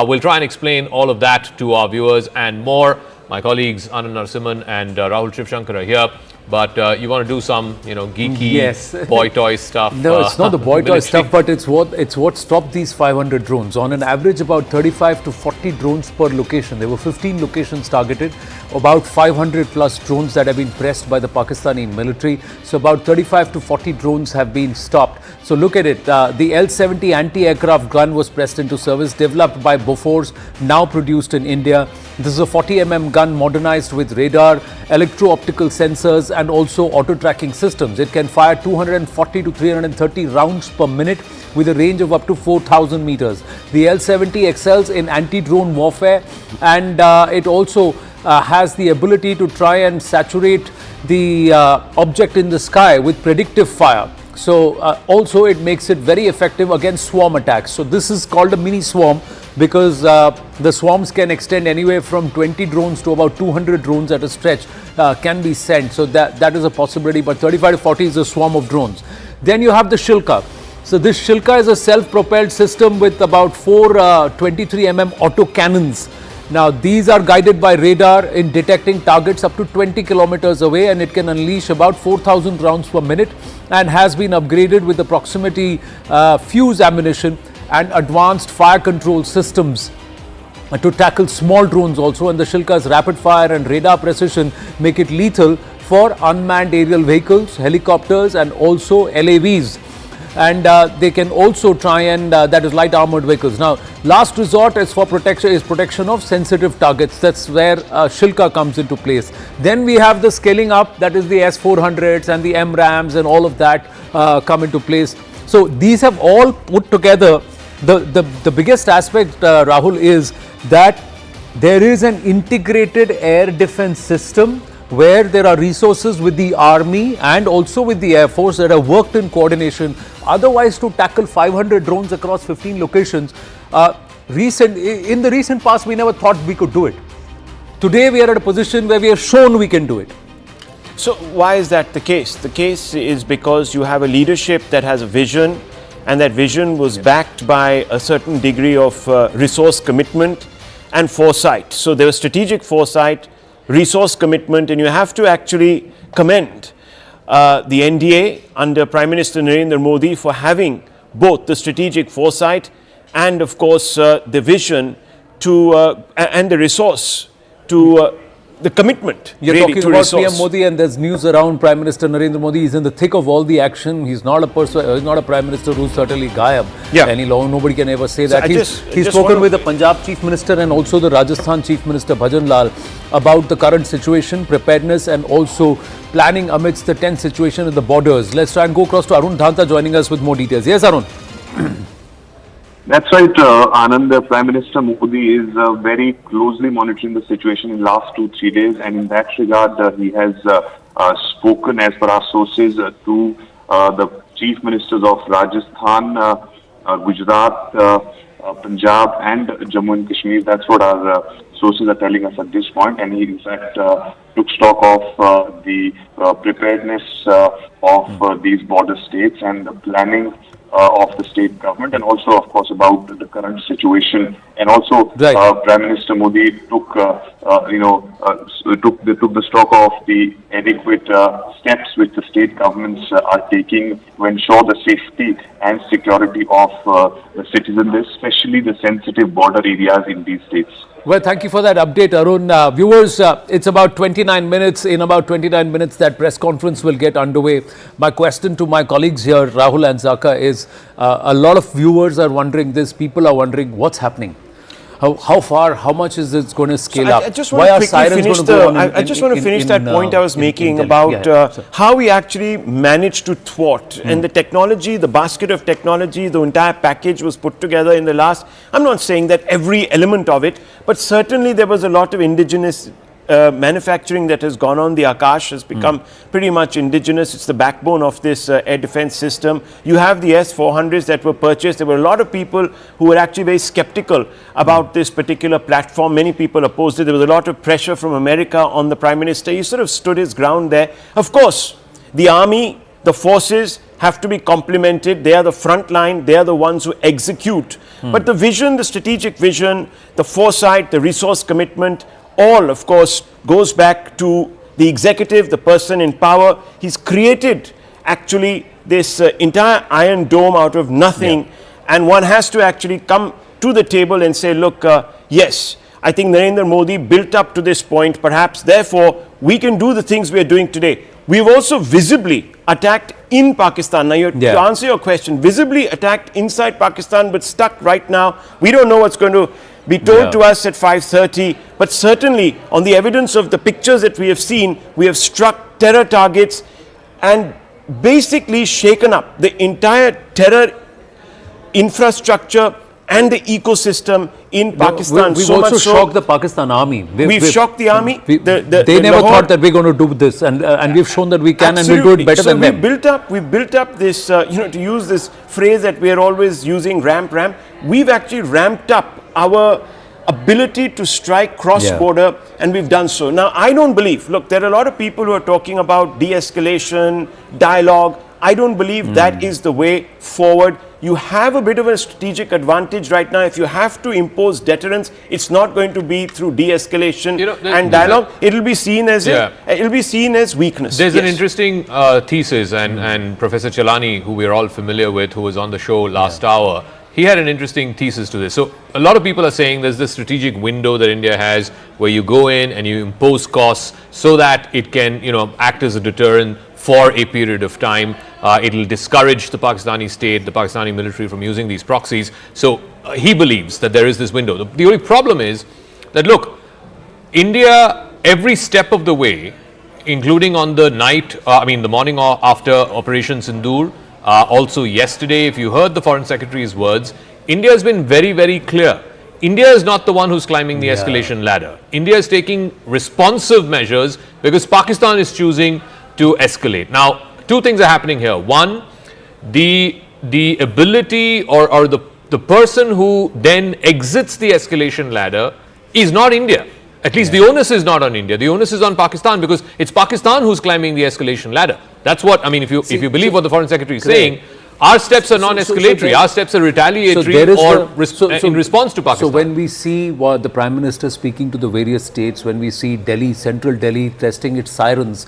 We'll try and explain all of that to our viewers and more. My colleagues Anand Narasimhan and Rahul Shivshankar are here. But you want to do some, geeky boy toy stuff. No, it's not the boy toy stuff, but it's what stopped these 500 drones. On an average, about 35 to 40 drones per location. There were 15 locations targeted, about 500 plus drones that have been pressed by the Pakistani military. So about 35 to 40 drones have been stopped. So look at it. The L-70 anti-aircraft gun was pressed into service, developed by Bofors, now produced in India. This is a 40mm gun modernized with radar, electro-optical sensors, and also auto-tracking systems. It can fire 240 to 330 rounds per minute with a range of up to 4,000 meters. The L-70 excels in anti-drone warfare, and it also has the ability to try and saturate the object in the sky with predictive fire. So also it makes it very effective against swarm attacks. So this is called a mini swarm because the swarms can extend anywhere from 20 drones to about 200 drones at a stretch can be sent. So that is a possibility, but 35 to 40 is a swarm of drones. Then you have the Shilka. So this Shilka is a self-propelled system with about 4 23mm auto cannons. Now these are guided by radar in detecting targets up to 20 kilometers away, and it can unleash about 4,000 rounds per minute and has been upgraded with the proximity fuse ammunition and advanced fire control systems to tackle small drones also. And the Shilka's rapid fire and radar precision make it lethal for unmanned aerial vehicles, helicopters, and also LAVs. and they can also try and that is light armored vehicles. Now, last resort is for protection of sensitive targets. That's where Shilka comes into place. Then we have the scaling up, that is the S-400s and the MRAMs and all of that come into place. So these have all put together. The biggest aspect, Rahul, is that there is an integrated air defense system where there are resources with the army and also with the Air Force that have worked in coordination. Otherwise, to tackle 500 drones across 15 locations, in the recent past, we never thought we could do it. Today, we are at a position where we have shown we can do it. So why is that the case? The case is because you have a leadership that has a vision, and that vision was backed by a certain degree of resource commitment and foresight. So there was strategic foresight, resource commitment, and you have to actually commend the NDA under Prime Minister Narendra Modi for having both the strategic foresight and, of course, the vision to and the resource to the commitment. You're really, talking to about resource. PM Modi, and there's news around Prime Minister Narendra Modi. He's in the thick of all the action. He's not a person. He's not a Prime Minister who's certainly gayab any long. Nobody can ever say that. He's spoken with the Punjab Chief Minister and also the Rajasthan Chief Minister Bhajan Lal about the current situation, preparedness, and also planning amidst the tense situation at the borders. Let's try and go across to Arun Dhanta joining us with more details. Yes, Arun. That's right, Anand. Prime Minister Modi is very closely monitoring the situation in the last 2-3 days, and in that regard, he has spoken, as per our sources, to the chief ministers of Rajasthan, Gujarat, Punjab, and Jammu and Kashmir. That's what our sources are telling us at this point, and he in fact took stock of the preparedness of these border states and the planning of the state government, and also, of course, about the current situation. And also, Prime Minister Modi took, took the stock of the adequate steps which the state governments are taking to ensure the safety and security of the citizens, especially the sensitive border areas in these states. Well, thank you for that update, Arun. Viewers, it's about 29 minutes. In about 29 minutes, that press conference will get underway. My question to my colleagues here, Rahul and Zaka, is a lot of viewers are wondering this. People are wondering what's happening. How far, how much is this going to scale up? I just want to finish that point I was making about how we actually managed to thwart. And the technology, the basket of technology, the entire package was put together in the last, I'm not saying that every element of it, but certainly there was a lot of indigenous manufacturing that has gone on. The Akash has become pretty much indigenous. It's the backbone of this air defense system. You have the S-400s that were purchased. There were a lot of people who were actually very skeptical about this particular platform. Many people opposed it. There was a lot of pressure from America on the Prime Minister. He sort of stood his ground there. Of course, the army, the forces have to be complemented. They are the front line. They are the ones who execute. But the vision, the strategic vision, the foresight, the resource commitment, all, of course, goes back to the executive, the person in power. He's created, actually, this entire Iron Dome out of nothing. And one has to actually come to the table and say, look, yes, I think Narendra Modi built up to this point. Perhaps, therefore, we can do the things we are doing today. We've also visibly attacked in Pakistan. Now, to answer your question, visibly attacked inside Pakistan, but stuck right now. We don't know what's going to be told to us at 5:30, but certainly on the evidence of the pictures that we have seen, we have struck terror targets and basically shaken up the entire terror infrastructure and the ecosystem in Pakistan. We've also shocked the Pakistan army. We've shocked the army. They never thought that we're going to do this, and we've shown that we can, and we'll do it better than them. We built up this, to use this phrase that we are always using, ramp. We've actually ramped up our ability to strike cross-border, and we've done so. Now, I don't believe, look, there are a lot of people who are talking about de-escalation, dialogue. I don't believe that is the way forward. You have a bit of a strategic advantage right now. If you have to impose deterrence, it's not going to be through de-escalation and dialogue. It'll be seen as it'll be seen as weakness. There's an interesting thesis, and Professor Chalani, who we're all familiar with, who was on the show last hour, he had an interesting thesis to this. So a lot of people are saying there's this strategic window that India has where you go in and you impose costs so that it can, act as a deterrent for a period of time. It'll discourage the Pakistani state, the Pakistani military from using these proxies. So he believes that there is this window. The only problem is that, look, India, every step of the way, including on the night, the morning after Operation Sindoor, also yesterday, if you heard the Foreign Secretary's words, India has been very, very clear. India is not the one who's climbing the escalation ladder. India is taking responsive measures because Pakistan is choosing to escalate. Now, two things are happening here. One, the ability or the person who then exits the escalation ladder is not India. At least the onus is not on India. The onus is on Pakistan because it's Pakistan who's climbing the escalation ladder. That's what, if you believe what the Foreign Secretary is saying, our steps are non-escalatory. Our steps are retaliatory in response to Pakistan. So when we see what the Prime Minister speaking to the various states, when we see Delhi, central Delhi testing its sirens,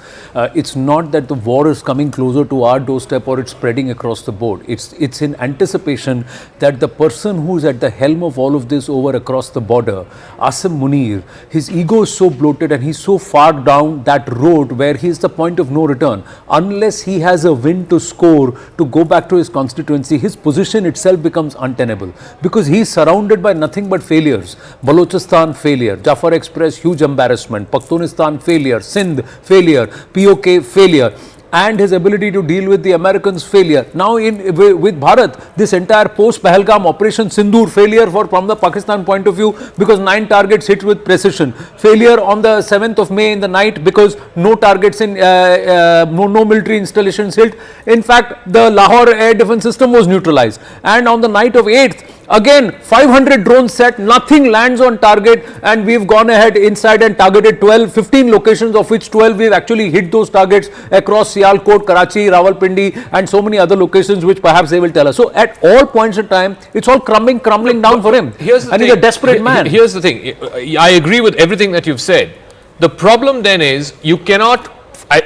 it's not that the war is coming closer to our doorstep or it's spreading across the board. It's in anticipation that the person who's at the helm of all of this over across the border, Asim Munir, his ego is so bloated and he's so far down that road where he's the point of no return. Unless he has a win to score to go back to his constituency, his position itself becomes untenable because he is surrounded by nothing but failures. Balochistan failure, Jafar Express huge embarrassment, Pakhtunistan failure, Sindh failure, POK failure, and his ability to deal with the Americans failure. Now with Bharat, this entire post-Pahalgam Operation Sindoor failure from the Pakistan point of view because 9 targets hit with precision. Failure on the 7th of May in the night because no targets in, no military installations hit. In fact, the Lahore air defense system was neutralized. And on the night of 8th, again 500 drones set, nothing lands on target, and we've gone ahead inside and targeted 15 locations, of which 12 we've actually hit those targets across Sialkot, Karachi, Rawalpindi and so many other locations which perhaps they will tell us. So at all points in time, it's all crumbling down for him. He's a desperate man. Here's the thing. I agree with everything that you've said. The problem then is you cannot,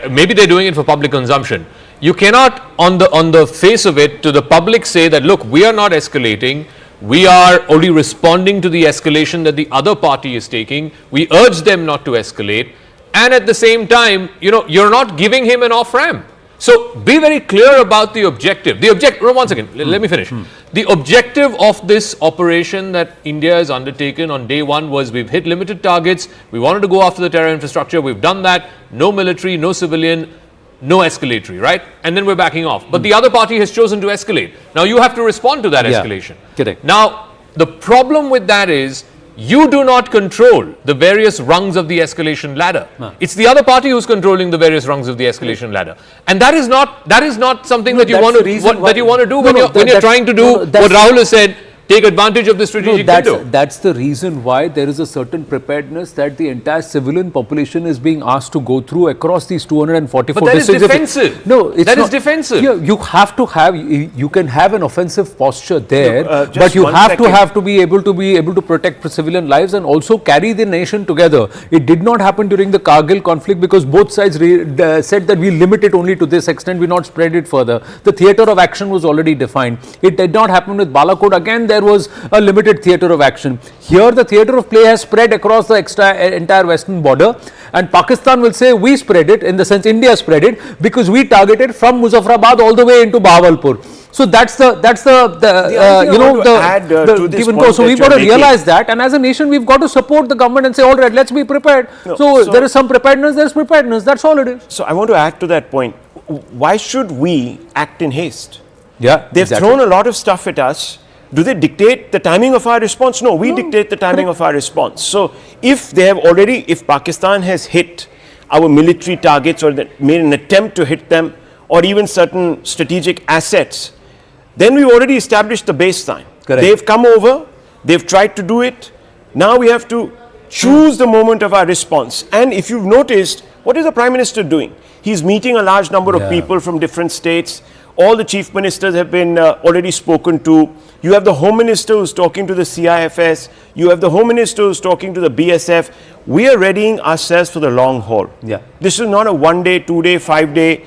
maybe they're doing it for public consumption. You cannot on the face of it to the public say that, look, we are not escalating. We are only responding to the escalation that the other party is taking. We urge them not to escalate. And at the same time, you're not giving him an off-ramp. So be very clear about the objective. Once again, let me finish. The objective of this operation that India has undertaken on day one was we've hit limited targets. We wanted to go after the terror infrastructure. We've done that. No military, no civilian, no escalatory, right? And then we're backing off. But the other party has chosen to escalate. Now you have to respond to that escalation. Correct. Now, the problem with that is you do not control the various rungs of the escalation ladder. It's the other party who's controlling the various rungs of the escalation ladder. And that is not something that you want to do when you're trying to do what Rahul has said. Take advantage of the strategic window. That's the reason why there is a certain preparedness that the entire civilian population is being asked to go through across these 244 But that is defensive. No, it's that not. Is defensive. You have to have. You can have an offensive posture there, but you have to be able to protect civilian lives and also carry the nation together. It did not happen during the Kargil conflict because both sides said that we limit it only to this extent. We not spread it further. The theatre of action was already defined. It did not happen with Balakot. Again, there was a limited theatre of action. Here the theatre of play has spread across the entire western border, and Pakistan will say we spread it, in the sense India spread it, because we targeted from Muzaffarabad all the way into Bahawalpur. So that's the give and go. So we've got to realize that, and as a nation we've got to support the government and say, all right, let's be prepared. So there is some preparedness, there's preparedness, that's all it is. So I want to add to that point. Why should we act in haste? Yeah, they've thrown a lot of stuff at us. Do they dictate the timing of our response? No, we dictate the timing of our response. So if Pakistan has hit our military targets or made an attempt to hit them, or even certain strategic assets, then we've already established the baseline. Correct. They've come over, they've tried to do it. Now we have to choose the moment of our response. And if you've noticed, what is the Prime Minister doing? He's meeting a large number of people from different states. All the chief ministers have been already spoken to. You have the Home Minister who's talking to the CIFS. You have the Home Minister who's talking to the BSF. We are readying ourselves for the long haul. Yeah. This is not a 1 day, 2 day, 5 day,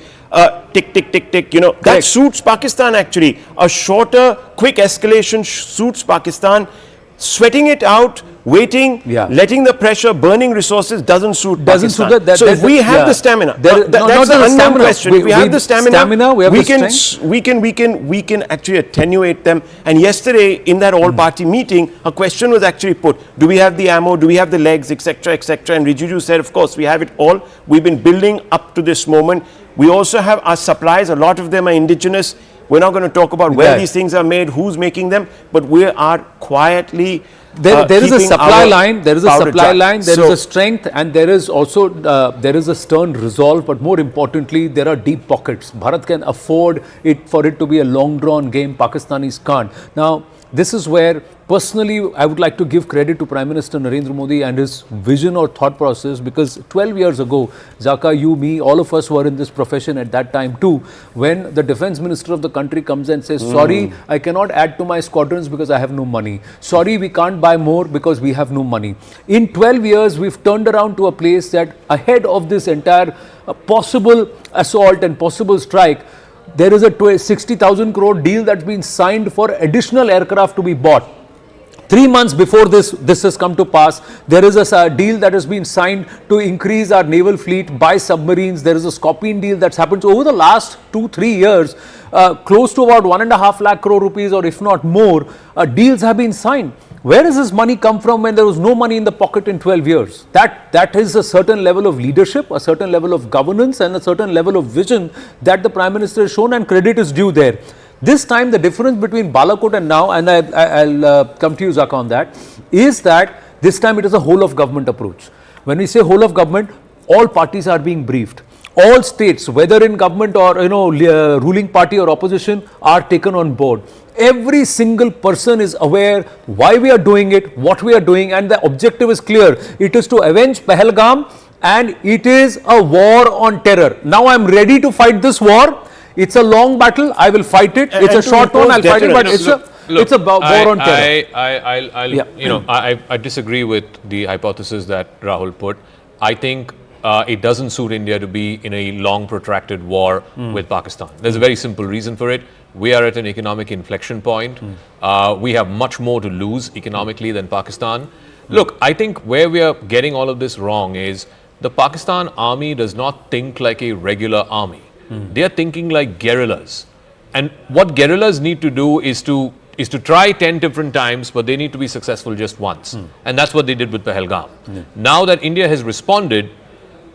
tick, tick, tick, tick. That suits Pakistan actually. A shorter, quick escalation suits Pakistan. Sweating it out waiting, letting the pressure, burning resources doesn't suit Pakistan. So if we have the stamina, that's the unknown question. If we have the stamina, we can actually attenuate them. And yesterday in that all-party meeting, a question was actually put: do we have the ammo? Do we have the legs, etc., etc.? And Rijiju said, of course, we have it all. We've been building up to this moment. We also have our supplies. A lot of them are indigenous. We're not going to talk about where these things are made, who's making them, but we are quietly there is a supply line, there is a supply line, there is a strength, and there is also there is a stern resolve, but more importantly, there are deep pockets. Bharat can afford it for it to be a long drawn game. Pakistanis can't. Now, this is where personally I would like to give credit to Prime Minister Narendra Modi and his vision or thought process, because 12 years ago, Zaka, you, me, all of us were in this profession at that time too, when the defense minister of the country comes and says, sorry, I cannot add to my squadrons because I have no money. Sorry, we can't buy more because we have no money. In 12 years, we've turned around to a place that ahead of this entire possible assault and possible strike, there is a 60,000 crore deal that's been signed for additional aircraft to be bought. 3 months before this has come to pass, there is a deal that has been signed to increase our naval fleet by submarines. There is a Scorpion deal that's happened. So over the last 2-3 years, close to about 1.5 lakh crore rupees, or if not more, deals have been signed. Where does this money come from when there was no money in the pocket in 12 years? That is a certain level of leadership, a certain level of governance, and a certain level of vision that the Prime Minister has shown, and credit is due there. This time, the difference between Balakot and now, and I'll come to you, Zaka, on that, is that this time it is a whole of government approach. When we say whole of government, all parties are being briefed. All states, whether in government or ruling party or opposition, are taken on board. Every single person is aware why we are doing it, what we are doing, and the objective is clear. It is to avenge Pahalgam, and it is a war on terror. Now I am ready to fight this war. It's a long battle. I will fight it. It's a short one. I'll fight it, but it's a war on terror. I disagree with the hypothesis that Rahul put. I think it doesn't suit India to be in a long, protracted war with Pakistan. There's a very simple reason for it. We are at an economic inflection point. We have much more to lose economically than Pakistan. Look, I think where we are getting all of this wrong is the Pakistan army does not think like a regular army. They are thinking like guerrillas. And what guerrillas need to do is to try 10 different times, but they need to be successful just once. And that's what they did with Pahalgam. Now that India has responded,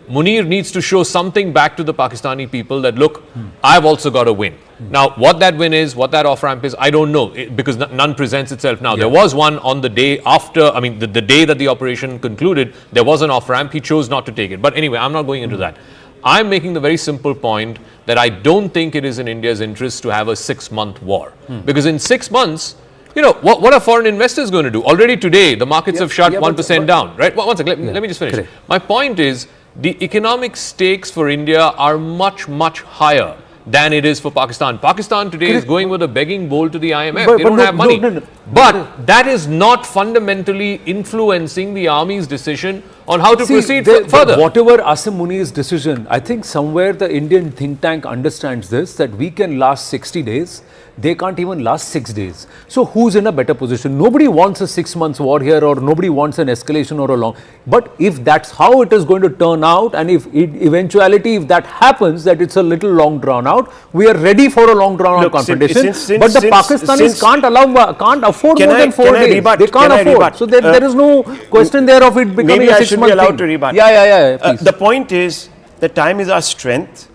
Munir needs to show something back to the Pakistani people that, look, I've also got a win. Now, what that win is, what that off-ramp is, I don't know, because none presents itself now. There was one on the day after, the day that the operation concluded, there was an off-ramp. He chose not to take it. But anyway, I'm not going into that. I'm making the very simple point that I don't think it is in India's interest to have a 6-month war. Because in 6 months, what are foreign investors going to do? Already today, the markets have shut 1% down, right? One second, let me just finish. Correct. My point is, the economic stakes for India are much, much higher than it is for Pakistan. Pakistan today is going with a begging bowl to the IMF. They don't have money. But that is not fundamentally influencing the army's decision on how to proceed further. Whatever Asim Muni's decision, I think somewhere the Indian think tank understands this, that we can last 60 days. They can't even last 6 days. So who's in a better position? Nobody wants a 6 months war here, or nobody wants an escalation or a long. But if that's how it is going to turn out, and if if that happens, that it's a little long drawn out, we are ready for a long drawn out confrontation. But the Pakistanis can't afford more than 4 days. They can't afford. So there is no question there of it becoming a 6 month thing. Maybe I should be allowed to rebut. Yeah. The point is, the time is our strength.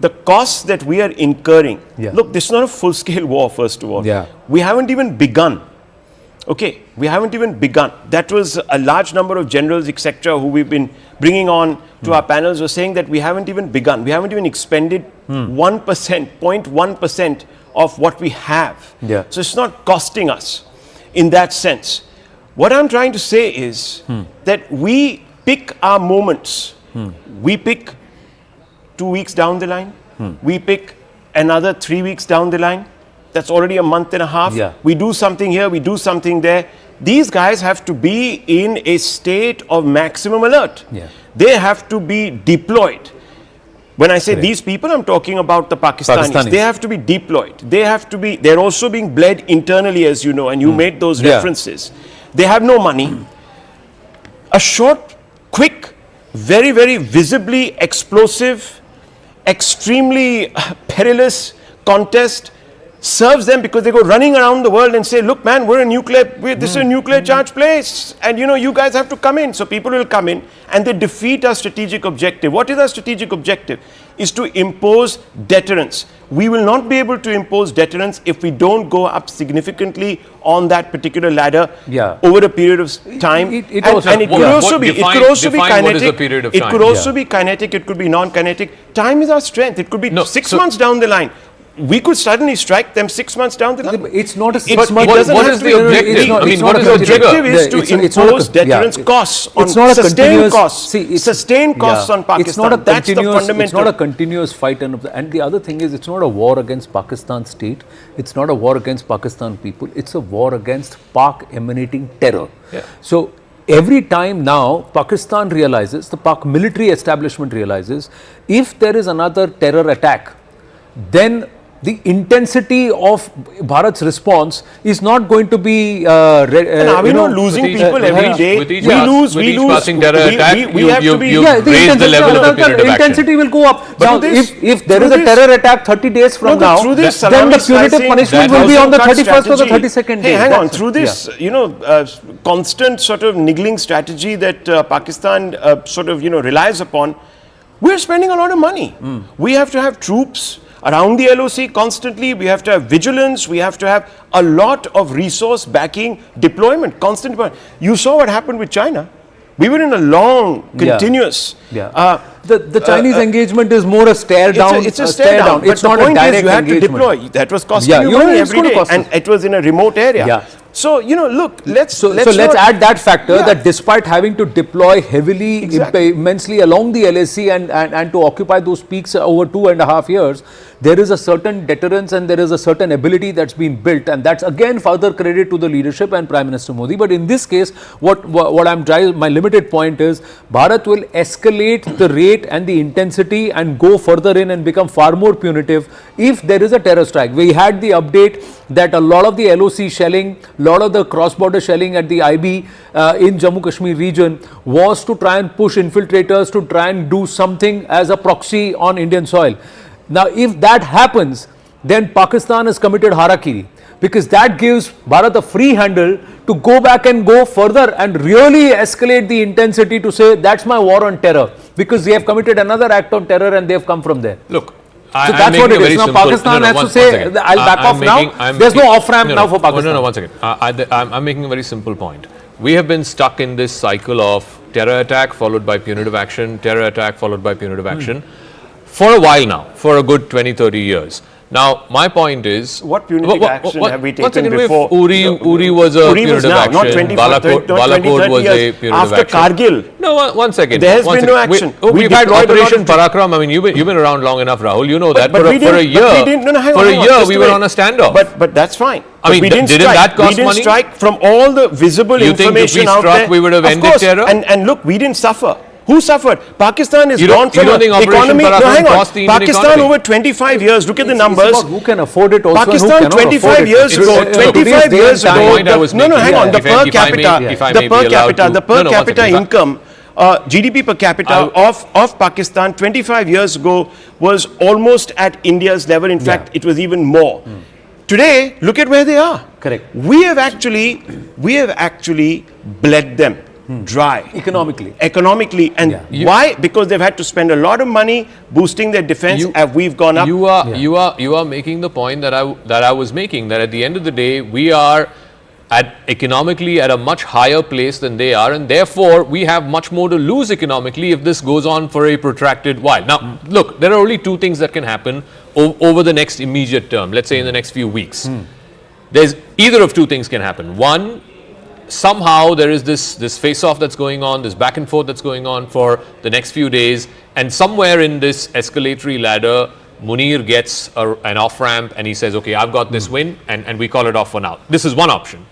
The costs that we are incurring. Look, this is not a full-scale war, first of all. We haven't even begun. Okay, we haven't even begun. That was a large number of generals, etc., who we've been bringing on to our panels, were saying that we haven't even begun. We haven't even expended 1%, 0.1% of what we have. So it's not costing us in that sense. What I'm trying to say is that we pick our moments. We pick 2 weeks down the line, we pick another 3 weeks down the line. That's already a month and a half. We do something here, we do something there. These guys have to be in a state of maximum alert. They have to be deployed. When I say these people, I'm talking about the Pakistanis. They have to be deployed. They're also being bled internally, as you know, and you made those references. They have no money. a short, quick, very, very visibly explosive, extremely perilous contest serves them, because they go running around the world and say, look man, this is a nuclear charged place, and you guys have to come in. So people will come in and they defeat our strategic objective. What is our strategic objective? Is to impose deterrence. We will not be able to impose deterrence if we don't go up significantly on that particular ladder over a period of time. It could also be kinetic. It could also be kinetic. It could be non-kinetic. Time is our strength. It could be 6 months down the line. We could suddenly strike them 6 months down the line. It's not a But what is the objective? I mean, what is the objective? Is to impose deterrence costs on sustained costs. Sustained costs on Pakistan. That's the fundamental. It's not a continuous fight. And the other thing is, it's not a war against Pakistan state. It's not a war against Pakistan people. It's a war against Pak emanating terror. So every time now Pakistan realizes, the Pak military establishment realizes, if there is another terror attack, then the intensity of Bharat's response is not going to be. And are we not losing people every day? We lose. Passing terror attack, we have to be. Raise the level of the punitive intensity will go up. Now, if there is a terror attack 30 days from now, then the punitive punishment will be on the 31st or the 32nd day. Hey, hang on. Through this, constant sort of niggling strategy that Pakistan relies upon, we're spending a lot of money. We have to have troops around the LOC constantly. We have to have vigilance. We have to have a lot of resource backing, deployment, constant deployment. You saw what happened with China. We were in a long, continuous. The Chinese engagement is more a stare down. It's a stare down. It's not a direct engagement. You had to deploy. That was costing you money every day, and it was in a remote area. So, look, let's add that factor, that despite having to deploy heavily, immensely along the LAC and to occupy those peaks over 2.5 years, there is a certain deterrence and there is a certain ability that's been built, and that's again further credit to the leadership and Prime Minister Modi. But in this case, what I'm trying, my limited point is, Bharat will escalate the rate and the intensity and go further in and become far more punitive if there is a terror strike. We had the update that a lot of the LOC shelling, lot of the cross-border shelling at the IB in Jammu Kashmir region was to try and push infiltrators to try and do something as a proxy on Indian soil. Now, if that happens, then Pakistan has committed harakiri, because that gives Bharat a free handle to go back and go further and really escalate the intensity to say, that's my war on terror, because they have committed another act on terror and they have come from there. Look, so that's what it is. Now Pakistan has to say, I'll back off now. There's no off-ramp now for Pakistan. No, 1 second. I'm making a very simple point. We have been stuck in this cycle of terror attack followed by punitive action, terror attack followed by punitive action for a while now, for a good 20-30 years. Now, my point is, what punitive action have we taken before? Uri was a punitive action. Balakot was a punitive after action. Cargill. No, 1 second. There has been no action. We've had Operation Parakram. I mean, you've been around long enough, Rahul. You know that. For a year, we were on a standoff. But that's fine. I mean, didn't that cost money? We didn't strike from all the visible information out there. You think if we struck, we would have ended terror? And look, we didn't suffer. Who suffered? Pakistan is gone from an economy. No, hang on. Pakistan over 25 years. Look at the numbers. Who can afford it also? Pakistan 25 years ago. 25 years ago. No, hang on. The per capita income, GDP per capita of Pakistan 25 years ago was almost at India's level. In fact, it was even more. Today, look at where they are. Correct. We have actually bled them dry economically, and why? Because they've had to spend a lot of money boosting their defense. We've gone up. You are making the point that I was making, that at the end of the day we are economically at a much higher place than they are, and therefore we have much more to lose economically if this goes on for a protracted while. Now, look, there are only two things that can happen over the next immediate term. Let's say in the next few weeks. There's either of two things can happen. One, somehow there is this face-off that's going on, this back and forth that's going on for the next few days, and somewhere in this escalatory ladder, Munir gets an off-ramp and he says, okay, I've got this win, and we call it off for now. This is one option.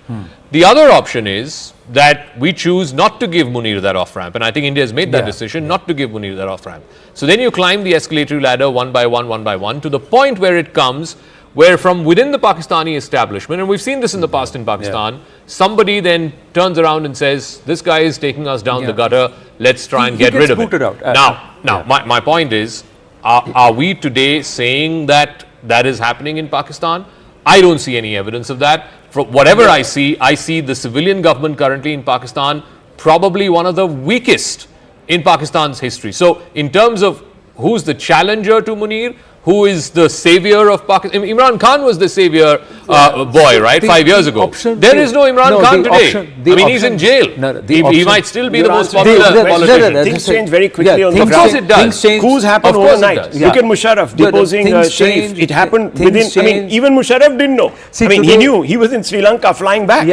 The other option is that we choose not to give Munir that off-ramp, and I think India has made that decision not to give Munir that off-ramp. So then you climb the escalatory ladder one by one to the point where it comes where from within the Pakistani establishment, and we've seen this in the past in Pakistan, somebody then turns around and says, this guy is taking us down the gutter, let's try and get rid of it. Now, my point is, are we today saying that that is happening in Pakistan? I don't see any evidence of that. From whatever I see the civilian government currently in Pakistan probably one of the weakest in Pakistan's history. So in terms of who's the challenger to Munir, who is the savior of Pakistan? Imran Khan was the savior boy, right? 5 years ago. There is no Imran Khan today. He's in jail. He might still be the most popular politician. Things change very quickly on the ground. Of course it does. Coups happen overnight. Look at Musharraf deposing Sharif. It happened within, even Musharraf didn't know. He knew. He was in Sri Lanka flying back.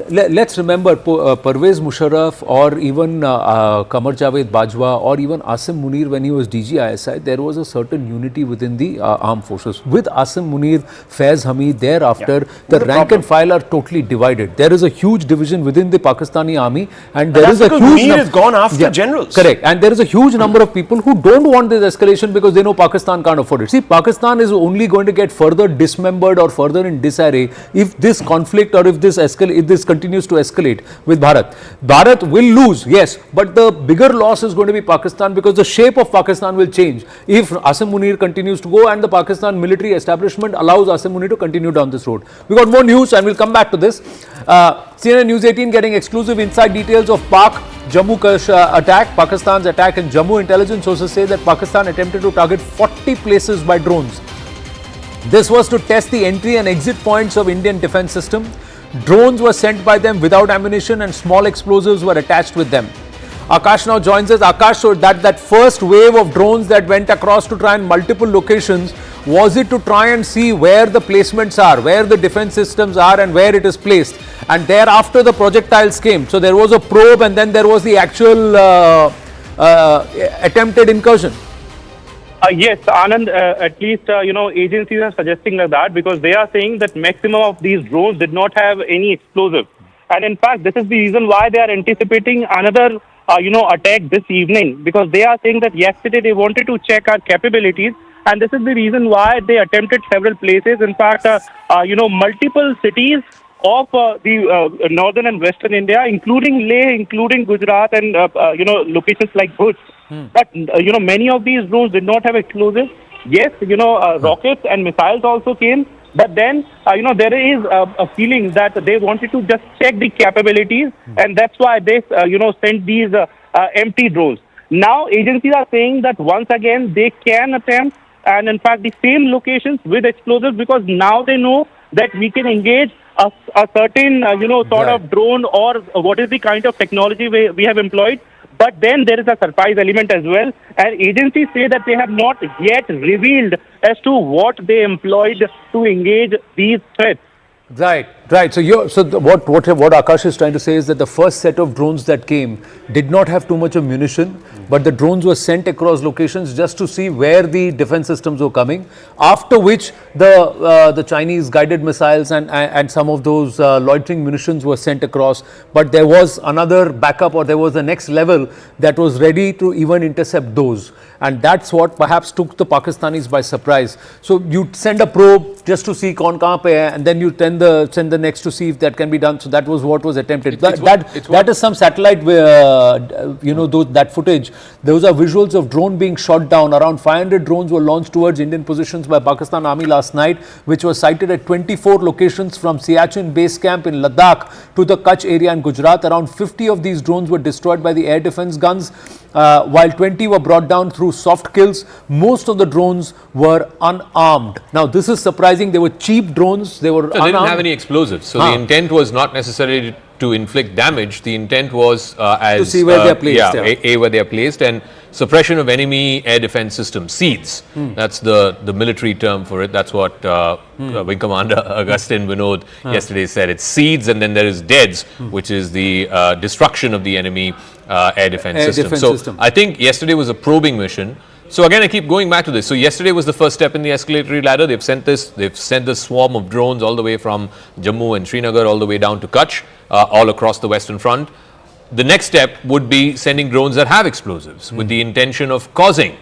Let's remember Pervez Musharraf or even Qamar Javed Bajwa or even Asim Munir when he was DGISI, there was a certain unity within the armed forces. With Asim Munir, Faiz Hamid, thereafter, the rank and file are totally divided. There is a huge division within the Pakistani army, and there is a huge Munir has gone after generals. Correct, and there is a huge number of people who don't want this escalation because they know Pakistan can't afford it. See, Pakistan is only going to get further dismembered or further in disarray if this conflict or if this continues to escalate with Bharat. Bharat will lose, yes, but the bigger loss is going to be Pakistan because the shape of Pakistan will change if Asim Munir continues to go and the Pakistan military establishment allows Asim Munir to continue down this road. We got more news and we'll come back to this. CNN News 18 getting exclusive inside details of Pak Jammu attack, Pakistan's attack in Jammu. Intelligence sources say that Pakistan attempted to target 40 places by drones. This was to test the entry and exit points of Indian defense system. Drones were sent by them without ammunition and small explosives were attached with them. Akash now joins us. Akash, so that first wave of drones that went across to try and multiple locations, was it to try and see where the placements are, where the defense systems are and where it is placed? And thereafter the projectiles came. So there was a probe and then there was the actual attempted incursion. Yes, Anand, at least, agencies are suggesting like that because they are saying that maximum of these drones did not have any explosive. And in fact, this is the reason why they are anticipating another attack this evening, because they are saying that yesterday they wanted to check our capabilities, and this is the reason why they attempted several places. In fact, multiple cities of the northern and western India, including Leh, including Gujarat, and locations like Bhuj. But many of these drones did not have explosives. Yes, rockets and missiles also came. But then, there is a feeling that they wanted to just check the capabilities, and that's why they, sent these empty drones. Now, agencies are saying that once again they can attempt, and in fact, the same locations with explosives, because now they know that we can engage a certain, sort of drone or what is the kind of technology we have employed. But then there is a surprise element as well, and agencies say that they have not yet revealed as to what they employed to engage these threats. Right. So what Akash is trying to say is that the first set of drones that came did not have too much of munition, but the drones were sent across locations just to see where the defense systems were coming. After which the Chinese guided missiles and some of those loitering munitions were sent across. But there was another backup, or there was the next level that was ready to even intercept those. And that's what perhaps took the Pakistanis by surprise. So you send a probe just to see kaun kahan pe hai, and then you send the next to see if that can be done. So that was what was attempted. That is some satellite, that footage. Those are visuals of drone being shot down. Around 500 drones were launched towards Indian positions by Pakistan Army last night, which was sighted at 24 locations from Siachen base camp in Ladakh to the Kutch area in Gujarat. Around 50 of these drones were destroyed by the air defense guns, while 20 were brought down through soft kills. Most of the drones were unarmed. Now, this is surprising. They were cheap drones. They were unarmed. They didn't have any explosives. So the intent was not necessarily to inflict damage. The intent was to see where they are placed. Where they are placed, and suppression of enemy air defense systems, SEADs. That's the military term for it. That's what Wing Commander Augustin Vinod yesterday said. It's SEADs, and then there is DEADS, which is the destruction of the enemy air defense system. I think yesterday was a probing mission. So again, I keep going back to this. So yesterday was the first step in the escalatory ladder. They've sent this swarm of drones all the way from Jammu and Srinagar all the way down to Kutch, all across the Western Front. The next step would be sending drones that have explosives with the intention of causing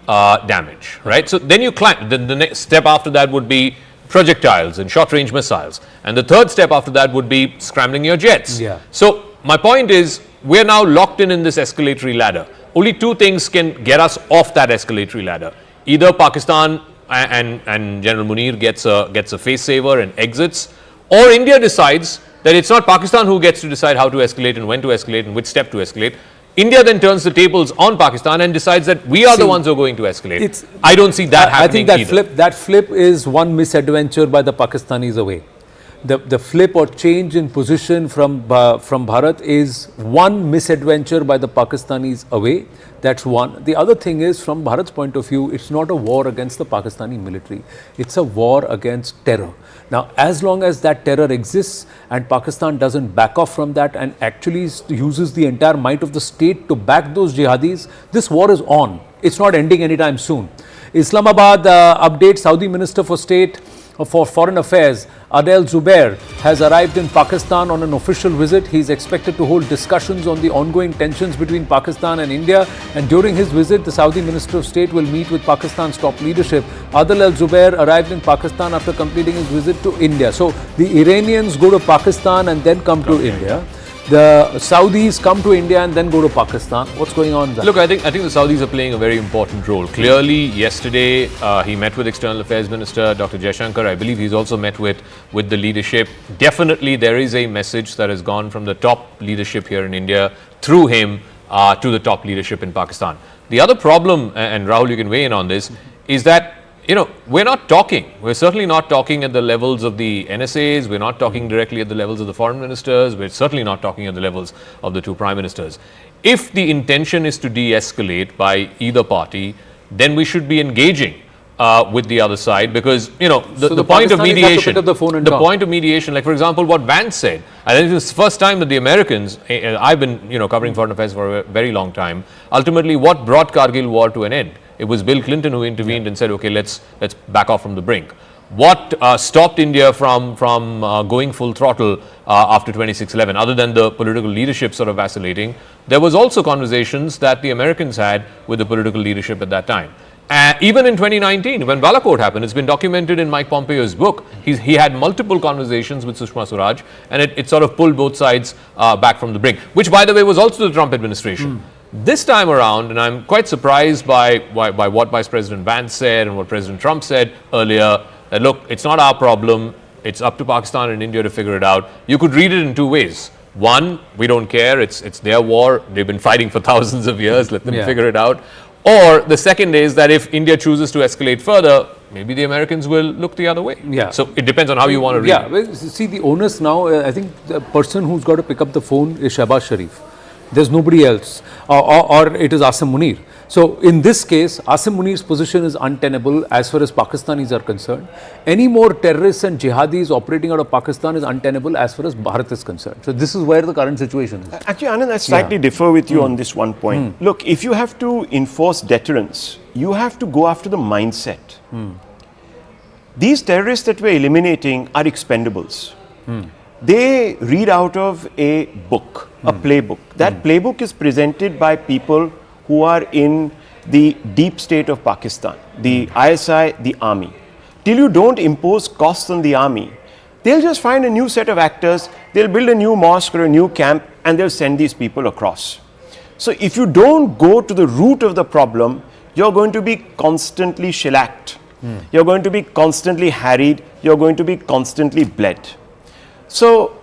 damage, right? So then you climb. The next step after that would be projectiles and short-range missiles. And the third step after that would be scrambling your jets. Yeah. So my point is, we're now locked in this escalatory ladder. Only two things can get us off that escalatory ladder. Either Pakistan and General Munir gets a face saver and exits, or India decides that it's not Pakistan who gets to decide how to escalate and when to escalate and which step to escalate. India then turns the tables on Pakistan and decides that we are the ones who are going to escalate. I don't see that happening I think that flip is one misadventure by the Pakistanis away. The flip or change in position from Bharat is one misadventure by the Pakistanis away. That's one. The other thing is, from Bharat's point of view, it's not a war against the Pakistani military. It's a war against terror. Now, as long as that terror exists and Pakistan doesn't back off from that and actually uses the entire might of the state to back those jihadis, this war is on. It's not ending anytime soon. Islamabad update, Saudi Minister for State for Foreign Affairs, Adel Zubair, has arrived in Pakistan on an official visit. He is expected to hold discussions on the ongoing tensions between Pakistan and India. And during his visit, the Saudi Minister of State will meet with Pakistan's top leadership. Adel Zubair arrived in Pakistan after completing his visit to India. So the Iranians go to Pakistan and then come to India. The Saudis come to India and then go to Pakistan. What's going on there? Look, I think the Saudis are playing a very important role. Clearly, yesterday he met with External Affairs Minister Dr. Jaishankar. I believe he's also met with the leadership. Definitely, there is a message that has gone from the top leadership here in India through him to the top leadership in Pakistan. The other problem, and Rahul, you can weigh in on this, is that we're not talking. We're certainly not talking at the levels of the NSAs. We're not talking directly at the levels of the foreign ministers. We're certainly not talking at the levels of the two prime ministers. If the intention is to de-escalate by either party, then we should be engaging with the other side, because the point of mediation, point of mediation, like for example what Vance said, I think it's the first time that the Americans, I've been covering foreign affairs for a very long time, ultimately what brought Kargil war to an end? It was Bill Clinton who intervened and said, okay, let's back off from the brink. What stopped India from going full throttle after 26/11, other than the political leadership sort of vacillating? There was also conversations that the Americans had with the political leadership at that time. Even in 2019, when Balakot happened, it's been documented in Mike Pompeo's book. He had multiple conversations with Sushma Swaraj, and it sort of pulled both sides back from the brink, which, by the way, was also the Trump administration. This time around, and I'm quite surprised by what Vice President Vance said and what President Trump said earlier, that look, it's not our problem, it's up to Pakistan and India to figure it out. You could read it in two ways. One, we don't care, it's their war, they've been fighting for thousands of years, let them figure it out. Or the second is that if India chooses to escalate further, maybe the Americans will look the other way. So it depends on how you want to read it. Well, see, the onus now, I think the person who's got to pick up the phone is Shehbaz Sharif. There's nobody else, or it is Asim Munir. So in this case, Asim Munir's position is untenable as far as Pakistanis are concerned. Any more terrorists and jihadis operating out of Pakistan is untenable as far as Bharat is concerned. So this is where the current situation is. Actually, Anand, I slightly differ with you on this one point. Look, if you have to enforce deterrence, you have to go after the mindset. These terrorists that we're eliminating are expendables. They read out of a book, a playbook. That playbook is presented by people who are in the deep state of Pakistan, the ISI, the army. Till you don't impose costs on the army, they'll just find a new set of actors, they'll build a new mosque or a new camp, and they'll send these people across. So if you don't go to the root of the problem, you're going to be constantly shellacked. You're going to be constantly harried. You're going to be constantly bled. So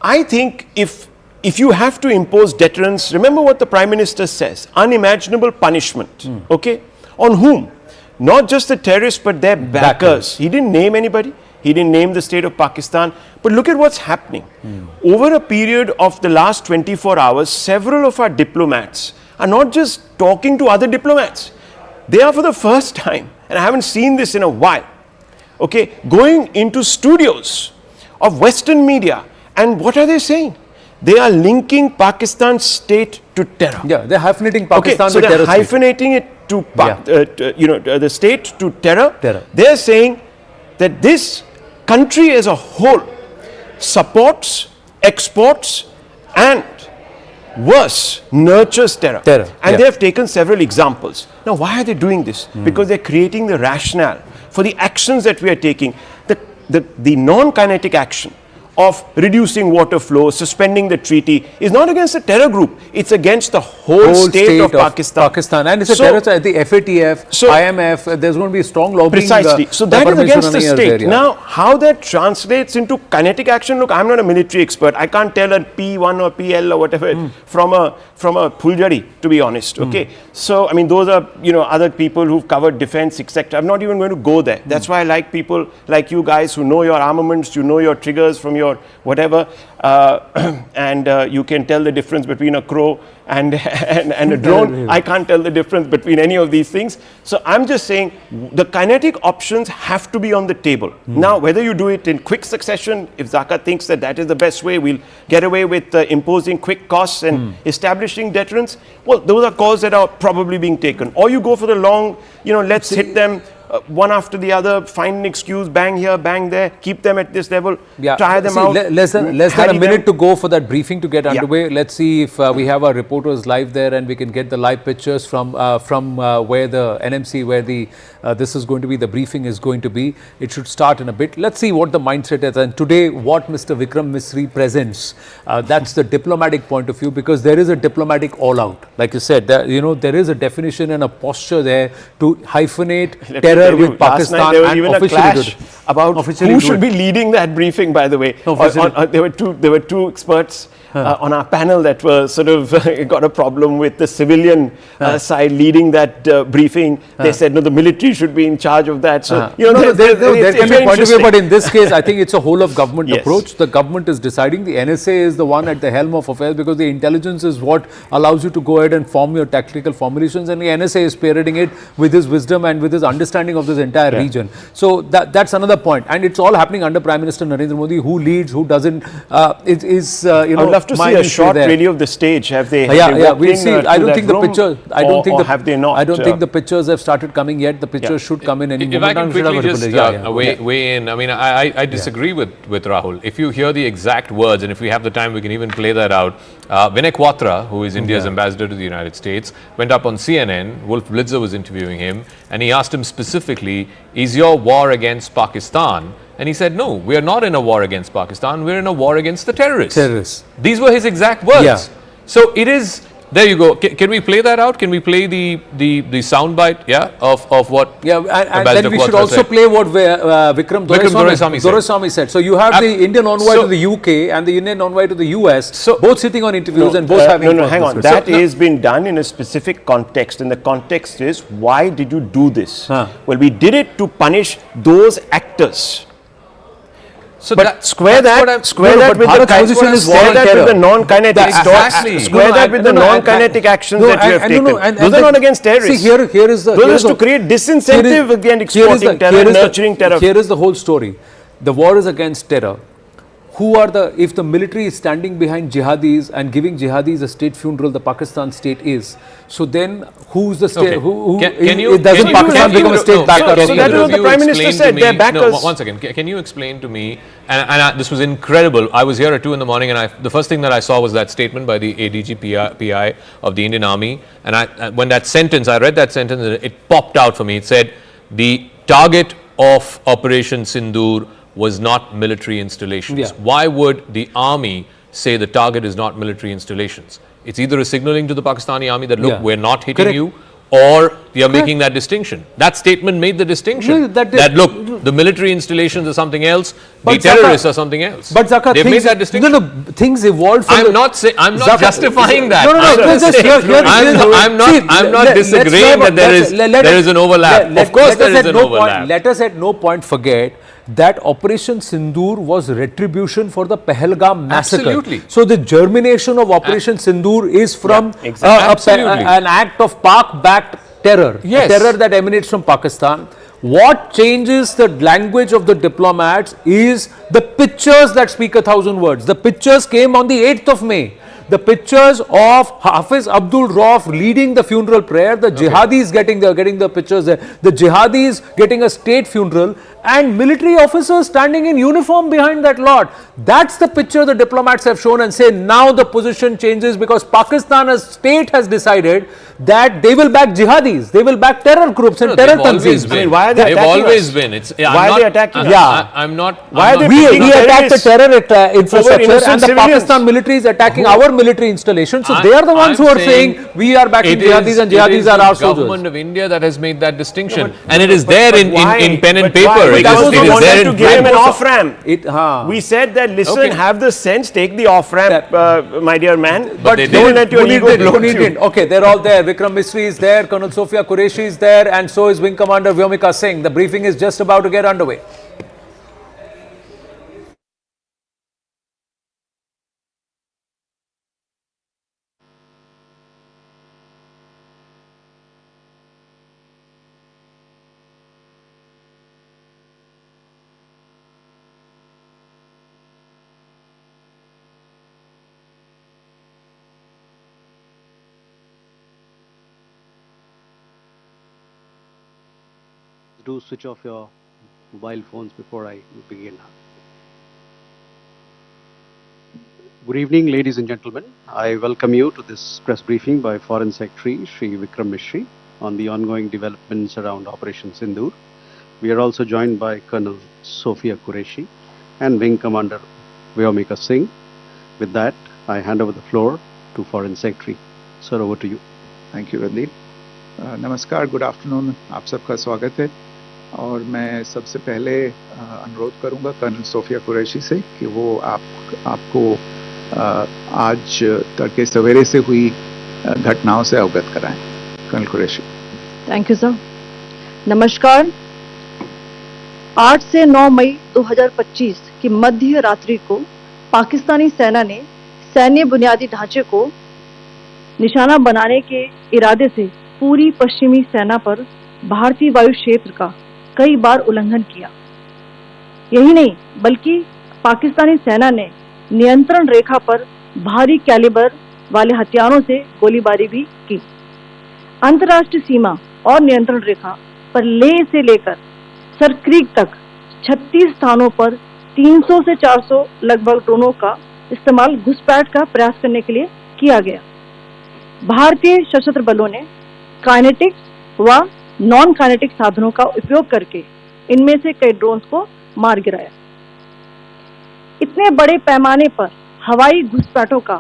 I think if you have to impose deterrence, remember what the Prime Minister says, unimaginable punishment. Okay? On whom? Not just the terrorists, but their backers. He didn't name anybody. He didn't name the state of Pakistan. But look at what's happening. Over a period of the last 24 hours, several of our diplomats are not just talking to other diplomats. They are for the first time, and I haven't seen this in a while, okay, going into studios of Western media. And what are they saying? They are linking Pakistan's state to terror. Yeah, they're hyphenating Pakistan so with terror. They're hyphenating it to, the state to terror. They're saying that this country as a whole supports, exports, and worse, nurtures terror. And they have taken several examples. Now, why are they doing this? Because they're creating the rationale for the actions that we are taking. The the non-kinetic action of reducing water flow, suspending the treaty is not against a terror group. It's against the whole state of Pakistan. And it's a terror, the FATF, IMF, there's going to be a strong lobbying. Precisely. So that is against the state. Now, how that translates into kinetic action, look, I'm not a military expert. I can't tell a P1 or PL or whatever from a Puljari, to be honest. Okay. So, I mean, those are, other people who've covered defense, etc. I'm not even going to go there. That's why I like people like you guys who know your armaments, you know your triggers from your whatever, and you can tell the difference between a crow and a drone. I can't tell the difference between any of these things. So I'm just saying the kinetic options have to be on the table. Now, whether you do it in quick succession, if Zaka thinks that is the best way, we'll get away with imposing quick costs and establishing deterrence. Well, those are calls that are probably being taken. Or you go for the long, let's hit them one after the other, find an excuse, bang here, bang there, keep them at this level, try them out. Less than a minute to go for that briefing to get underway. Let's see if we have our reporters live there and we can get the live pictures from where the NMC, where this is going to be, the briefing is going to be. It should start in a bit. Let's see what the mindset is. And today, what Mr. Vikram Misri presents, that's the diplomatic point of view, because there is a diplomatic all-out. Like you said, there is a definition and a posture there to hyphenate terror with Pakistan. Last night there was even a clash about who should be leading that briefing, by the way. There were two experts on our panel that were sort of got a problem with the civilian side leading that briefing. They said, no, the military should be in charge of that. So, there can be a point of view, but in this case, I think it's a whole of government approach. The government is deciding. The NSA is the one at the helm of affairs, because the intelligence is what allows you to go ahead and form your tactical formulations, and the NSA is spearheading it with his wisdom and with his understanding of this entire region. So that's another point, and it's all happening under Prime Minister Narendra Modi. Who leads, who doesn't, I would love to see a short video of the stage. Have they? We'll see. I don't think the pictures. Have they not? I don't think the pictures have started coming yet. The pictures should come in any moment. If I can quickly just weigh in. I mean, I disagree with Rahul. If you hear the exact words, and if we have the time, we can even play that out. Vinay Quatra, who is India's ambassador to the United States, went up on CNN. Wolf Blitzer was interviewing him, and he asked him specifically, is your war against Pakistan? And he said, no, we are not in a war against Pakistan. We're in a war against the terrorists. These were his exact words. So it is, there you go. Can we play that out? Can we play the soundbite, of what and then we should also play what Vikram Doraiswamy said. So you have the Indian envoy to the UK and the Indian envoy to the US, both sitting on interviews and both having... hang on. That has been done in a specific context, and the context is, why did you do this? Well, we did it to punish those actors. So but square that with the non-kinetic actions that you have taken. Those are not against terrorists. See, here is the... Those are to create disincentive against exporting terror, nurturing terror. Here is the whole story. The war is against terror. If the military is standing behind jihadis and giving jihadis a state funeral, the Pakistan state is. So then, who's the state? Doesn't Pakistan become a state backer? So that is what the Prime Minister said, they're backers. No, one second. Can you explain to me, and this was incredible. I was here at 2 in the morning, and the first thing that I saw was that statement by the ADG PI of the Indian Army. And when that sentence, I read that sentence, it popped out for me. It said, the target of Operation Sindoor was not military installations. Why would the army say the target is not military installations? It's either a signaling to the Pakistani army that, look, we're not hitting you, or you're making that distinction. That statement made the distinction. That look, the military installations are something else, the terrorists are something else. But Zaka, they made that distinction. No, things evolved from I'm not justifying that. I'm not disagreeing that there is an overlap. Of course there is an overlap. Let us at no point forget that Operation Sindoor was retribution for the Pahalgam massacre. Absolutely. So the germination of Operation Sindoor is from an act of Pak-backed terror, terror that emanates from Pakistan. What changes the language of the diplomats is the pictures that speak 1,000 words. The pictures came on the 8th of May. the pictures of Hafiz Abdul Rauf leading the funeral prayer, the jihadis getting the pictures there, the jihadis getting a state funeral, and military officers standing in uniform behind that lot. That's the picture the diplomats have shown, and say now the position changes because Pakistan as state has decided that they will back jihadis, they will back terror groups and terror tanzeems. I mean, why are they they've attacking always us? been. It's, Why are they attacking us? Yeah. I'm not. Why I'm are they not- picking We attack the terrorists terror infrastructure, innocent and the civilians? Pakistan military is attacking our military installations. So they are the ones I'm who are saying we are backing jihadis and jihadis are our It is the government soldiers. of India that has made that distinction, and it is there in pen and But paper. why? It Because is we wanted there to in give him an black. off ramp. We said that listen, Okay. have the sense, take the off ramp, my dear man. But they don't didn't. let your ego bloat you. Didn't. Okay, they're all there. Vikram Misri is there, Colonel Sophia Qureshi is there, and so is Wing Commander Vyomika Singh. The briefing is just about to get underway. Do switch off your mobile phones before I begin. Good evening, ladies and gentlemen. I welcome you to this press briefing by Foreign Secretary Shri Vikram Misri on the ongoing developments around Operation Sindoor. We are also joined by Colonel Sophia Qureshi and Wing Commander Vyomika Singh. With that, I hand over the floor to Foreign Secretary. Sir, over to you. Thank you Randeep. नमस्कार, good afternoon, आप सबका स्वागत है। और मैं सबसे पहले अनुरोध करूंगा कर्नल सोफिया कुरैशी से कि वो आपको आज तड़के सवेरे से हुई घटनाओं से अवगत कराएं। Colonel Qureshi. Thank you sir. नमस्कार। 8 से 9 मई 2025 की मध्य रात्रि को पाकिस्तानी सेना ने सैन्य बुनियादी ढांचे को निशाना बनाने के इरादे से पूरी पश्चिमी सेना पर भारतीय वायु क्षेत्र का कई बार उल्लंघन किया। यही नहीं बल्कि पाकिस्तानी सेना ने नियंत्रण रेखा पर भारी कैलिबर वाले हथियारों से गोलीबारी भी की। अंतर्राष्ट्रीय सीमा और नियंत्रण रेखा पर लेह से लेकर सरक्रीक तक 36 स्थानों पर 300 से 400 लगभग ड्रोनों का इस्तेमाल घुसपैठ का प्रयास करने के लिए किया गया। भारतीय सशस्त्र बलों ने काइनेटिक व नॉन काइनेटिक साधनों का उपयोग करके इनमें से कई ड्रोन्स को मार गिराया। इतने बड़े पैमाने पर हवाई घुसपैठों का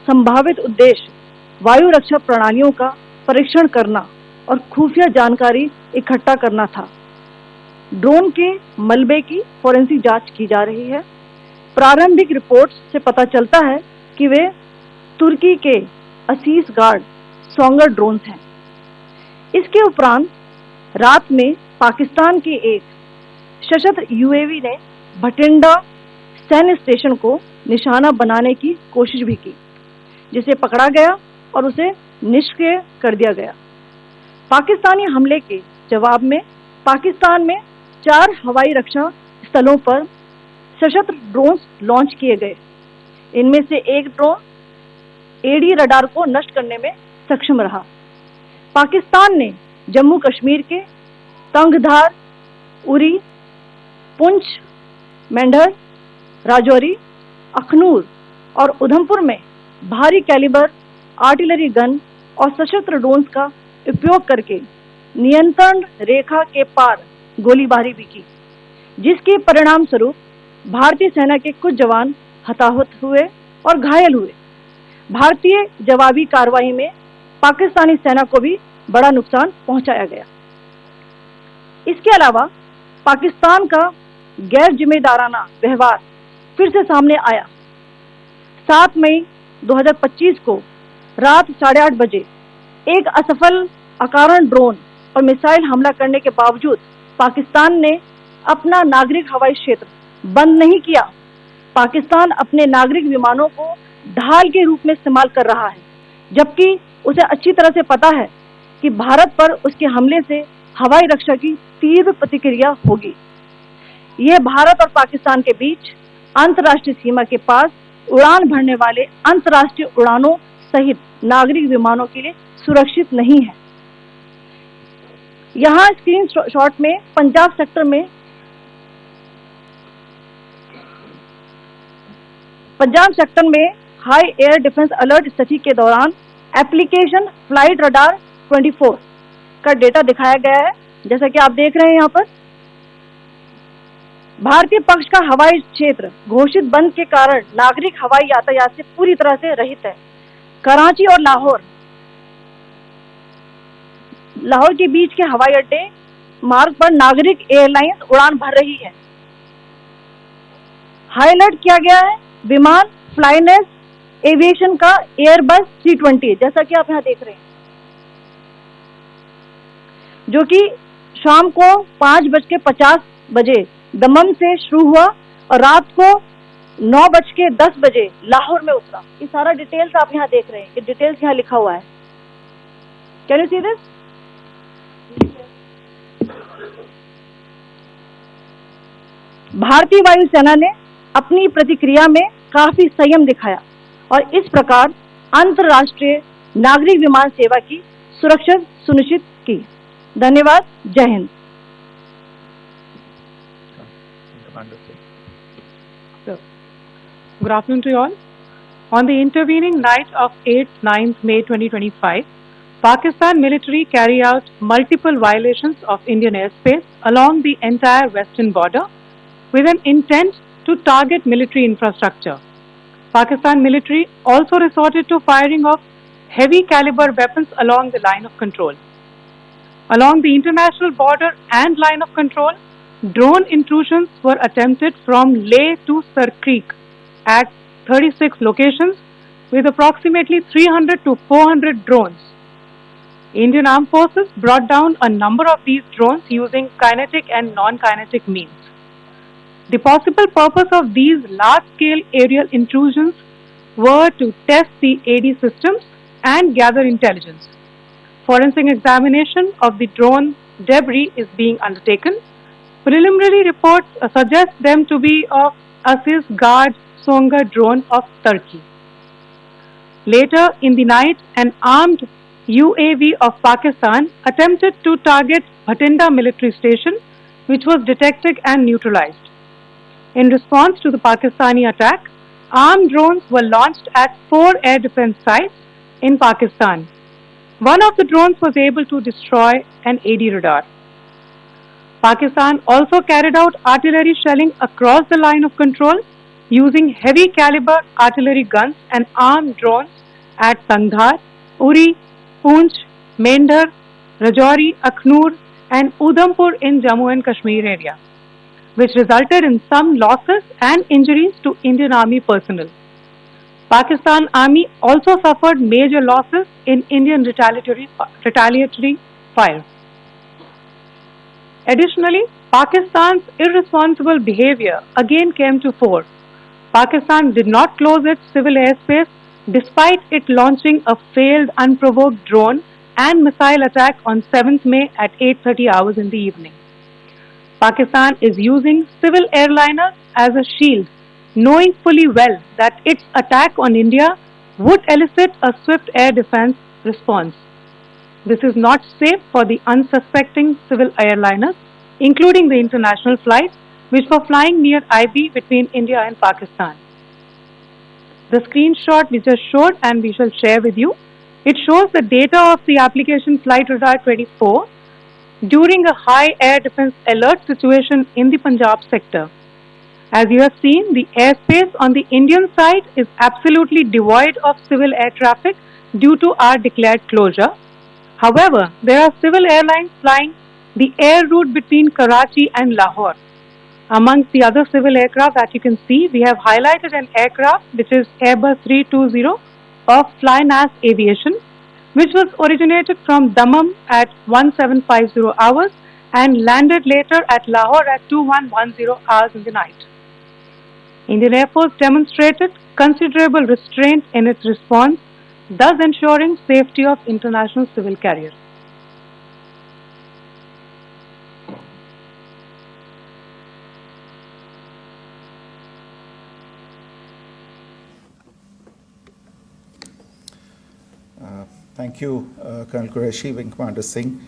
संभावित उद्देश्य वायु रक्षा प्रणालियों का परीक्षण करना और खुफिया जानकारी इकट्ठा करना था। ड्रोन के मलबे की फोरेंसिक जांच की जा रही है। प्रारंभिक रिपोर्ट्स से पता चलता है कि वे तुर्की के असीस गार्ड सोंगर ड्रोन्स हैं। इसके उपरांत रात में पाकिस्तान के एक सशस्त्र यूएवी ने भटिंडा सैन्य स्टेशन को निशाना बनाने की कोशिश भी की, जिसे पकड़ा गया और उसे निष्क्रिय कर दिया गया। पाकिस्तानी हमले के जवाब में पाकिस्तान में 4 हवाई रक्षा स्थलों पर सशस्त्र ड्रोन्स लॉन्च किए गए। इनमें से एक ड्रोन एडी रडार को नष्ट करने में सक्षम रहा। पाकिस्तान ने जम्मू कश्मीर के तंगधार, उरी, पुंछ, मेंढर, राजौरी, अखनूर और उधमपुर में भारी कैलिबर आर्टिलरी गन और सशस्त्र ड्रोन्स का उपयोग करके नियंत्रण रेखा के पार गोलीबारी भी की, जिसके परिणाम स्वरूप भारतीय सेना के कुछ जवान हताहत हुए और घायल हुए। भारतीय जवाबी कार्रवाई में पाकिस्तानी सेना को भी बड़ा नुकसान पहुंचाया गया। इसके अलावा पाकिस्तान का गैर जिम्मेदाराना व्यवहार फिर से सामने आया। 7 मई 2025 को रात 8:30 बजे एक असफल अकारण ड्रोन और मिसाइल हमला करने के बावजूद पाकिस्तान ने अपना नागरिक हवाई क्षेत्र बंद नहीं किया। पाकिस्तान अपने नागरिक विमानों को ढाल के रूप में इस्तेमाल कर रहा है, जबकि उसे अच्छी तरह से पता है कि भारत पर उसके हमले से हवाई रक्षा की तीव्र प्रतिक्रिया होगी। यह भारत और पाकिस्तान के बीच अंतर्राष्ट्रीय सीमा के पास उड़ान भरने वाले अंतर्राष्ट्रीय उड़ानों सहित नागरिक विमानों के लिए सुरक्षित नहीं है। यहाँ स्क्रीन शॉट में पंजाब सेक्टर में हाई एयर डिफेंस अलर्ट स्थिति के दौरान एप्लीकेशन फ्लाइट रडार 24 का डेटा दिखाया गया है। जैसा कि आप देख रहे हैं यहाँ पर भारतीय पक्ष का हवाई क्षेत्र घोषित बंद के कारण नागरिक हवाई यातायात से पूरी तरह से रहित है। कराची और लाहौर के बीच के हवाई अड्डे मार्ग पर नागरिक एयरलाइंस उड़ान भर रही है। हाईलाइट किया गया है विमान फ्लाइनेस एविएशन का एयरबस 320, जैसा कि आप यहाँ देख रहे हैं, जो कि शाम को 5:50 दमम से शुरू हुआ और रात को 9:10 लाहौर में उतरा। ये सारा डिटेल्स आप यहाँ देख रहे हैं, ये डिटेल्स यहाँ लिखा हुआ है। Can you see this? भारतीय वायुसेना ने अपनी प्रतिक्रिया में काफी संयम दिखाया और इस प्रकार अंतर्राष्ट्रीय नागरिक विमान सेवा की सुरक्षा सुनिश्चित की। धन्यवाद। जय Hind. Good afternoon to you all. On the intervening night of 8th 9th May 2025, Pakistan military carry out multiple violations of Indian airspace along the entire western border with an intent to target military infrastructure. Pakistan military also resorted to firing of heavy caliber weapons along the line of control. Along the international border and line of control, drone intrusions were attempted from Leh to Sar Creek at 36 locations with approximately 300 to 400 drones. Indian Armed Forces brought down a number of these drones using kinetic and non-kinetic means. The possible purpose of these large-scale aerial intrusions were to test the AD systems and gather intelligence. Forensic examination of the drone debris is being undertaken. Preliminary reports suggest them to be of Aziz Guard Songa drone of Turkey. Later in the night, an armed UAV of Pakistan attempted to target Bhatinda military station, which was detected and neutralized. In response to the Pakistani attack, armed drones were launched at 4 air defense sites in Pakistan. One of the drones was able to destroy an AD radar. Pakistan also carried out artillery shelling across the line of control using heavy caliber artillery guns and armed drones at Tangdhar, Uri, Poonch, Mendhar, Rajouri, Akhnur and Udhampur in Jammu and Kashmir area, which resulted in some losses and injuries to Indian Army personnel. Pakistan Army also suffered major losses in Indian retaliatory fire. Additionally, Pakistan's irresponsible behavior again came to fore. Pakistan did not close its civil airspace despite it launching a failed unprovoked drone and missile attack on 7th May at 8:30 hours in the evening. Pakistan is using civil airliners as a shield, knowing fully well that its attack on India would elicit a swift air defense response. This is not safe for the unsuspecting civil airliners, including the international flights which were flying near IB between India and Pakistan. The screenshot we just showed and we shall share with you, it shows the data of the application Flight Radar 24 during a high air defense alert situation in the Punjab sector. As you have seen, the airspace on the Indian side is absolutely devoid of civil air traffic due to our declared closure. However, there are civil airlines flying the air route between Karachi and Lahore. Amongst the other civil aircraft that you can see, we have highlighted an aircraft which is Airbus 320 of Flynas Aviation, which was originated from Dammam at 1750 hours and landed later at Lahore at 2110 hours in the night. Indian Air Force demonstrated considerable restraint in its response, thus ensuring safety of international civil carriers. Thank you, Colonel Qureshi, Wing Commander Singh.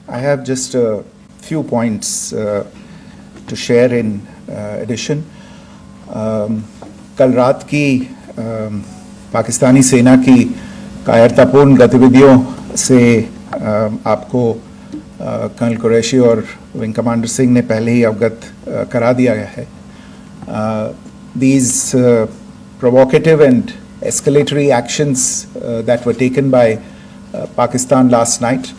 I have just a few points to share in addition. कल रात की पाकिस्तानी सेना की कायरतापूर्ण गतिविधियों से आपको colonel Qureshi और विंग कमांडर सिंह ने पहले ही अवगत करा दिया गया है. These provocative and escalatory actions that were taken by Pakistan last night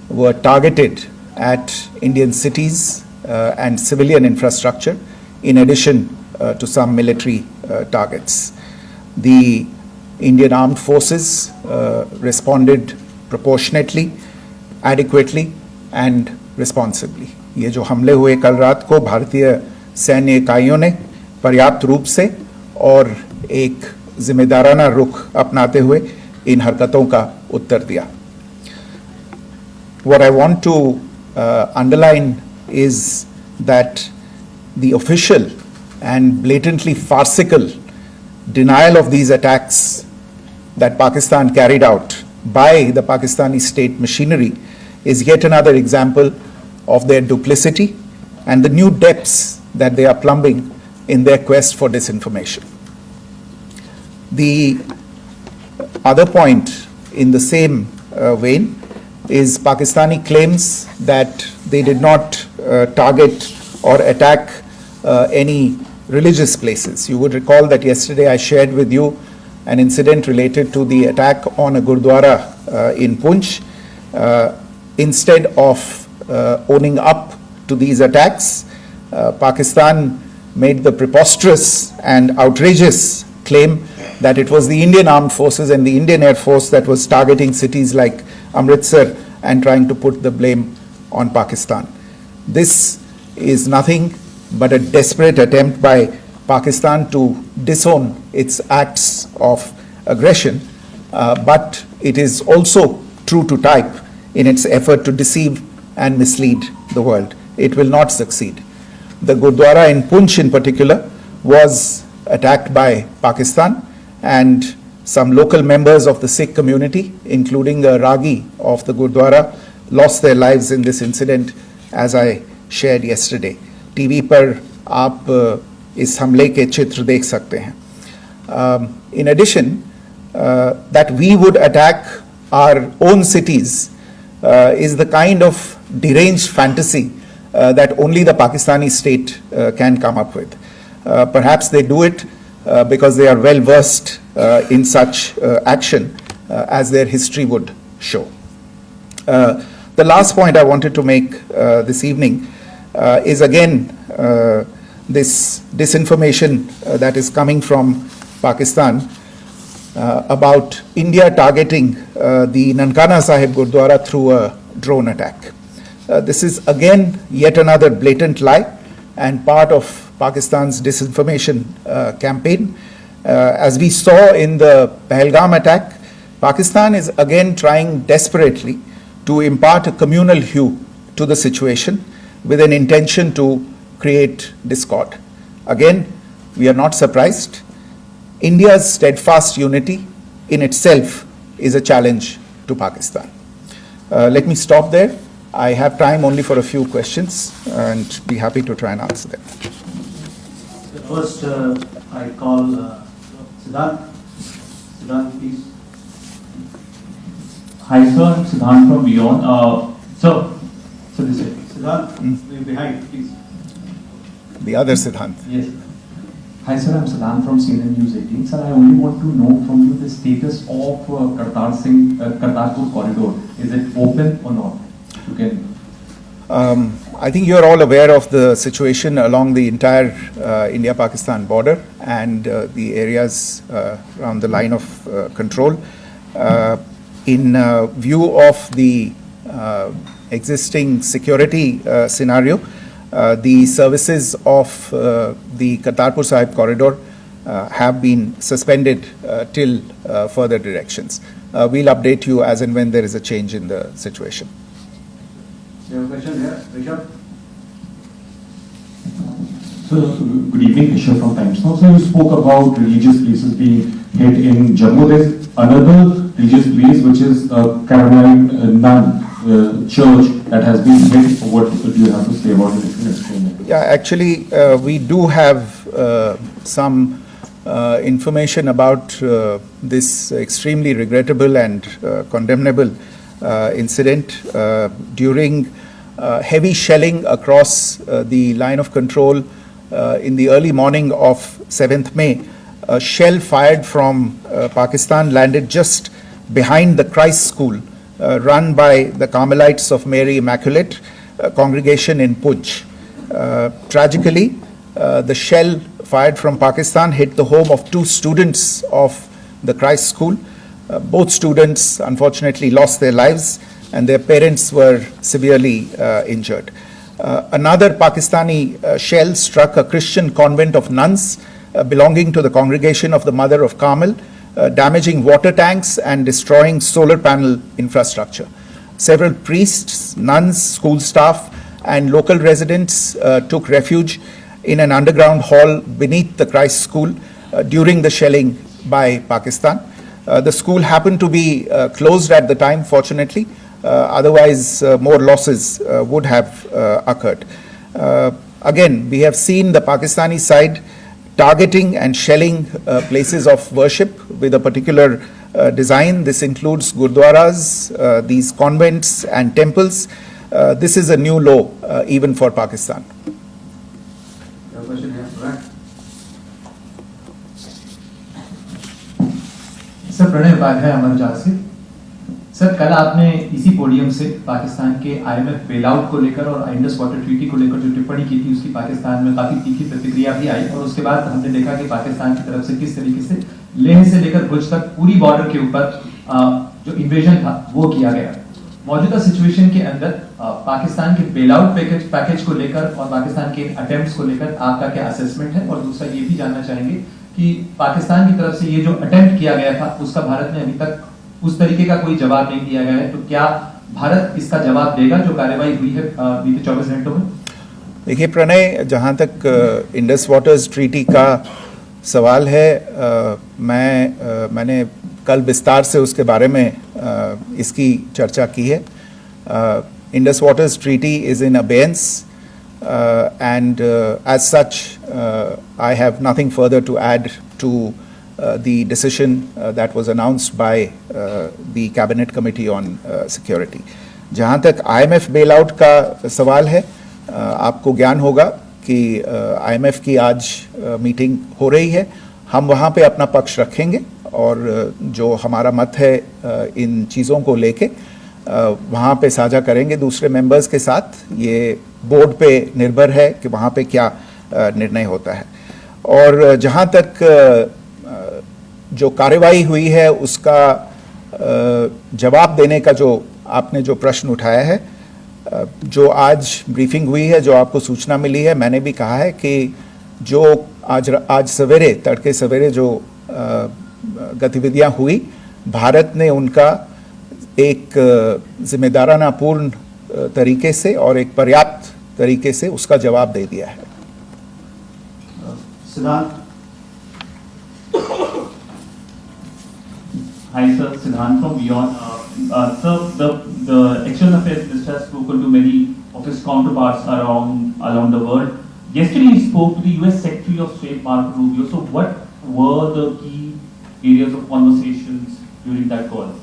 were targeted at Indian cities and civilian infrastructure, in addition to some military targets. The Indian armed forces responded proportionately, adequately and responsibly. ये जो हमले हुए कल रात को भारतीय सैन्य इकाइयों ने पर्याप्त रूप से और एक जिम्मेदाराना रुख अपनाते हुए इन हरकतों का उत्तर दिया. What I want to underline is that the official and blatantly farcical denial of these attacks that Pakistan carried out by the Pakistani state machinery is yet another example of their duplicity and the new depths that they are plumbing in their quest for disinformation. The other point in the same vein is Pakistani claims that they did not target or attack any religious places. You would recall that yesterday I shared with you an incident related to the attack on a Gurdwara in Poonch. Instead of owning up to these attacks, Pakistan made the preposterous and outrageous claim that it was the Indian armed forces and the Indian Air Force that was targeting cities like Amritsar and trying to put the blame on Pakistan. This is nothing but a desperate attempt by Pakistan to disown its acts of aggression, but it is also true to type in its effort to deceive and mislead the world. It will not succeed. The Gurdwara in Poonch in particular was attacked by Pakistan, and some local members of the Sikh community, including a Ragi of the Gurdwara, lost their lives in this incident, as I shared yesterday. TV पर आप इस हमले के चित्र देख सकते हैं. In addition, that we would attack our own cities is the kind of deranged fantasy that only the Pakistani state can come up with. Perhaps they do it because they are well versed in such action, as their history would show. The last point I wanted to make this evening is again this disinformation that is coming from Pakistan about India targeting the Nankana Sahib Gurdwara through a drone attack. This is again yet another blatant lie and part of Pakistan's disinformation campaign. As we saw in the Pahalgam attack, Pakistan is again trying desperately to impart a communal hue to the situation with an intention to create discord. Again, we are not surprised. India's steadfast unity in itself is a challenge to Pakistan. Let me stop there. I have time only for a few questions and be happy to try and answer them. First, I call Siddhant. Siddhant, please. Hi, sir. I'm Siddhant from Beyond. So this is Siddhant, behind, please. The other Siddhant. Yes. Hi, sir. I'm Siddhant from CNN News 18. Sir, I only want to know from you the status of Kartarpur corridor. Is it open or not? You can. I think you're all aware of the situation along the entire India-Pakistan border and the areas around the line of control. In view of the existing security scenario, the services of the Kartarpur Sahib corridor have been suspended till further directions. We'll update you as and when there is a change in the situation. You have a question here, Rishabh? So, good evening, Rishabh from Times Now. So, you spoke about religious places being hit in Jammu. There's another religious place, which is Caroline Nun Church that has been hit. What do you have to say about it? If you can explain it. Yeah, actually, we do have some information about this extremely regrettable and condemnable incident during heavy shelling across the line of control in the early morning of 7th May. A shell fired from Pakistan landed just behind the Christ School run by the Carmelites of Mary Immaculate congregation in Punch. Tragically, the shell fired from Pakistan hit the home of 2 students of the Christ School. Both students unfortunately lost their lives and their parents were severely injured. Another Pakistani shell struck a Christian convent of nuns belonging to the congregation of the Mother of Carmel, damaging water tanks and destroying solar panel infrastructure. Several priests, nuns, school staff, and local residents took refuge in an underground hall beneath the Christ School during the shelling by Pakistan. The school happened to be closed at the time, fortunately. Otherwise, more losses would have occurred. Again, we have seen the Pakistani side targeting and shelling places of worship with a particular design. This includes gurdwaras, these convents and temples. This is a new low even for Pakistan. Sir Pranay Upadhyay Amar Ujala से। Sir कल आपने इसी podium से पाकिस्तान के IMF bailout को लेकर और Indus water treaty को लेकर जो टिप्पणी की थी उसकी पाकिस्तान में काफी तीखी प्रतिक्रिया भी आई और उसके बाद हमने देखा कि पाकिस्तान की तरफ से किस तरीके से लेह से लेकर भुज तक पूरी बॉर्डर के ऊपर जो इन्वेजन था वो किया गया। मौजूदा सिचुएशन के अंदर पाकिस्तान के बेलआउट पैकेज को लेकर और पाकिस्तान के अटेम्प्ट्स को लेकर आपका क्या असेसमेंट है? और दूसरा ये भी जानना चाहेंगे कि पाकिस्तान की तरफ से ये जो अटेम्प्ट किया गया था उसका भारत ने अभी तक उस तरीके का कोई जवाब नहीं दिया गया है, तो क्या भारत इसका जवाब देगा जो कार्रवाई हुई है बीते 24 घंटों में? देखिए प्रणय, जहाँ तक इंडस वाटर्स ट्रीटी का सवाल है, मैंने कल विस्तार से उसके बारे में इसकी चर्चा की है। Indus waters treaty is in abeyance and as such I have nothing further to add to the decision that was announced by the cabinet committee on security. जहाँ तक IMF bailout का सवाल है, आपको ज्ञान होगा कि IMF की आज मीटिंग हो रही है। हम वहाँ पे अपना पक्ष रखेंगे और जो हमारा मत है इन चीज़ों को लेके वहाँ पे साझा करेंगे दूसरे मेंबर्स के साथ। ये बोर्ड पे निर्भर है कि वहाँ पे क्या निर्णय होता है। और जहाँ तक जो कार्रवाई हुई है उसका जवाब देने का जो आपने जो प्रश्न उठाया है, जो आज ब्रीफिंग हुई है, जो आपको सूचना मिली है, मैंने भी कहा है कि जो आज सवेरे तड़के सवेरे जो गतिविधियाँ हुई, भारत ने उनका एक जिम्मेदाराना पूर्ण तरीके से और एक पर्याप्त तरीके से उसका जवाब दे दिया है। Hi sir, Siddhant from Beyond. Sir, the External Affairs Minister has spoken to many of his counterparts around the world. Yesterday he spoke to the US Secretary of State Marco Rubio. So what were the key areas of conversations during that call?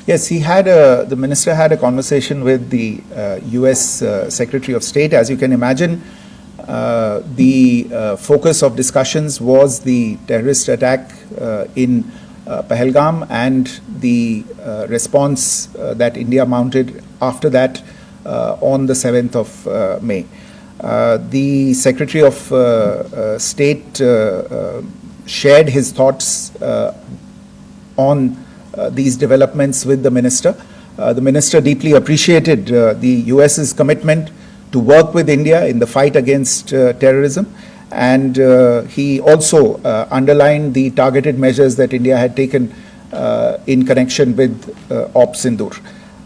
Yes, the minister had a conversation with the US Secretary of State. As you can imagine, the focus of discussions was the terrorist attack in Pahalgam and the response that India mounted after that on the 7th of May. The Secretary of State shared his thoughts on these developments with the minister. The minister deeply appreciated the US's commitment to work with India in the fight against terrorism, and he also underlined the targeted measures that India had taken in connection with Op Sindoor.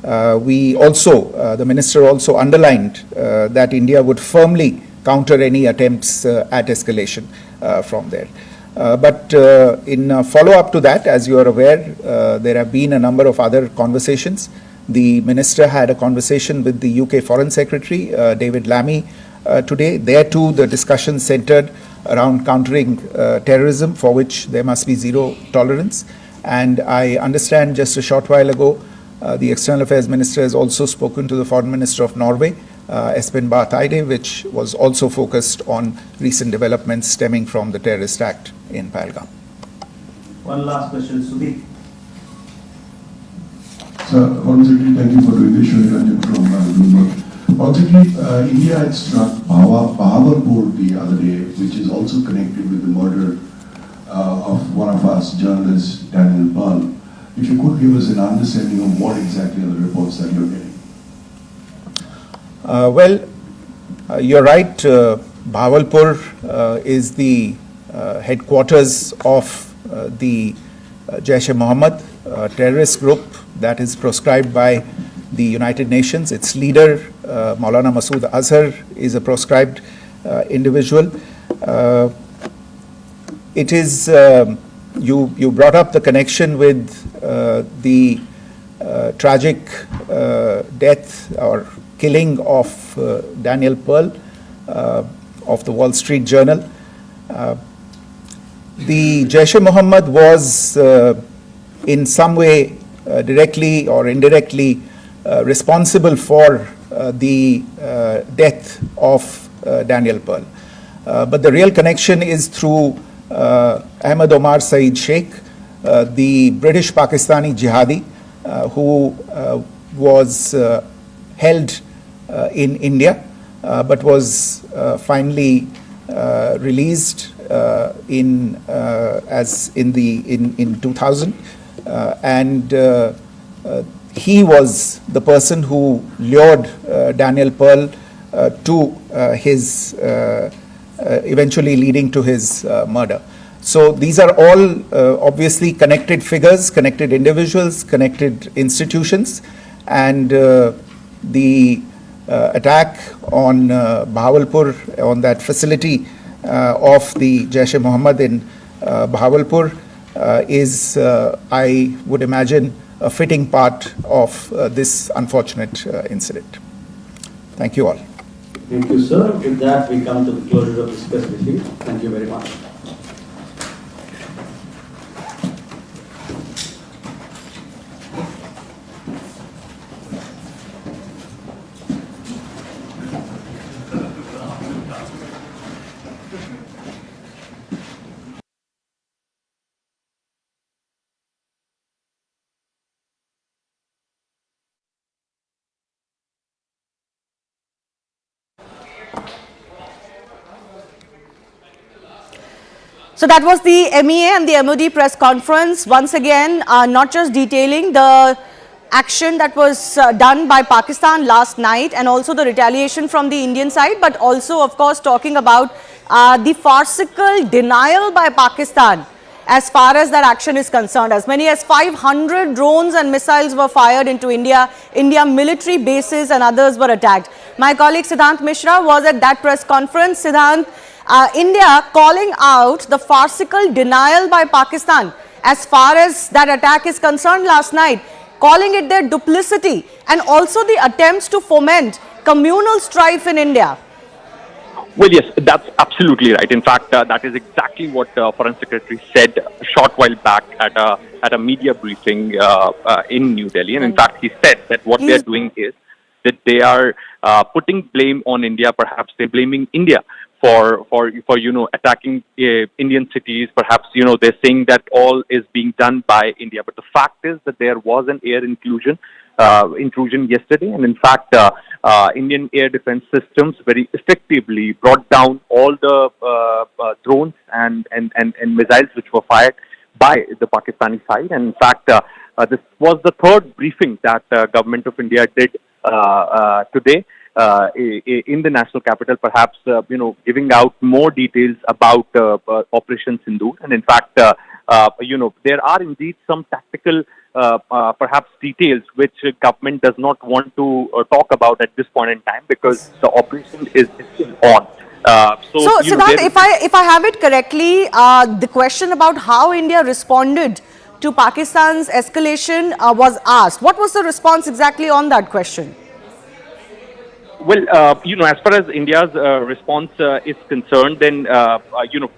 The minister also underlined that India would firmly counter any attempts at escalation from there. But in follow-up to that, as you are aware, there have been a number of other conversations. The Minister had a conversation with the UK Foreign Secretary, David Lammy, today. There too, the discussion centered around countering terrorism, for which there must be zero tolerance. And I understand just a short while ago, the External Affairs Minister has also spoken to the Foreign Minister of Norway, Espen Barth Eide, which was also focused on recent developments stemming from the terrorist act in Pahalgam. One last question, Sudhir. Sir, Foreign Secretary, thank you for doing this. Shri Ranjan from Bloomberg. Foreign Secretary, India had struck Rawalpindi the other day, which is also connected with the murder of one of us journalists, Daniel Pearl. If you could give us an understanding of what exactly are the reports that you're getting. You're right. Rawalpindi is the headquarters of the Jaish-e-Mohammed terrorist group that is proscribed by the United Nations. Its leader, Maulana Masood Azhar, is a proscribed individual. It is, you brought up the connection with the tragic death or killing of Daniel Pearl of the Wall Street Journal. The Jaish-e-Mohammed was in some way directly or indirectly responsible for the death of Daniel Pearl. But the real connection is through Ahmed Omar Saeed Sheikh, the British Pakistani jihadi who was held in India but was finally released in 2000, and he was the person who lured Daniel Pearl to his eventually leading to his murder. So these are all obviously connected figures, connected individuals, connected institutions, and the attack on Bahawalpur, on that facility of the Jaish-e-Mohammed in Bahawalpur is, I would imagine, a fitting part of this unfortunate incident. Thank you all. Thank you, sir. With that, we come to the closure of this press briefing. Thank you very much. So that was the MEA and the MOD press conference, once again not just detailing the action that was done by Pakistan last night and also the retaliation from the Indian side, but also of course talking about the farcical denial by Pakistan as far as that action is concerned. As many as 500 drones and missiles were fired into India military bases and others were attacked. My colleague Siddhant Mishra was at that press conference. Siddhant, India calling out the farcical denial by Pakistan as far as that attack is concerned last night, calling it their duplicity and also the attempts to foment communal strife in India. Well, yes, that's absolutely right. In fact, that is exactly what Foreign Secretary said a short while back at a media briefing in New Delhi. And in fact, he said that what they are doing is that they are putting blame on India. Perhaps they're blaming India for attacking Indian cities. Perhaps they're saying that all is being done by India. But the fact is that there was an air intrusion yesterday, and in fact, Indian air defense systems very effectively brought down all the drones and missiles which were fired by the Pakistani side. And in fact, this was the third briefing that government of India did today in the national capital, perhaps giving out more details about Operation Sindoor. And in fact, there are indeed some tactical perhaps details which government does not want to talk about at this point in time, because the operation is still on. So Siddharth, if I have it correctly, the question about how India responded to Pakistan's escalation was asked. What was the response exactly on that question? Well, as far as India's response is concerned, then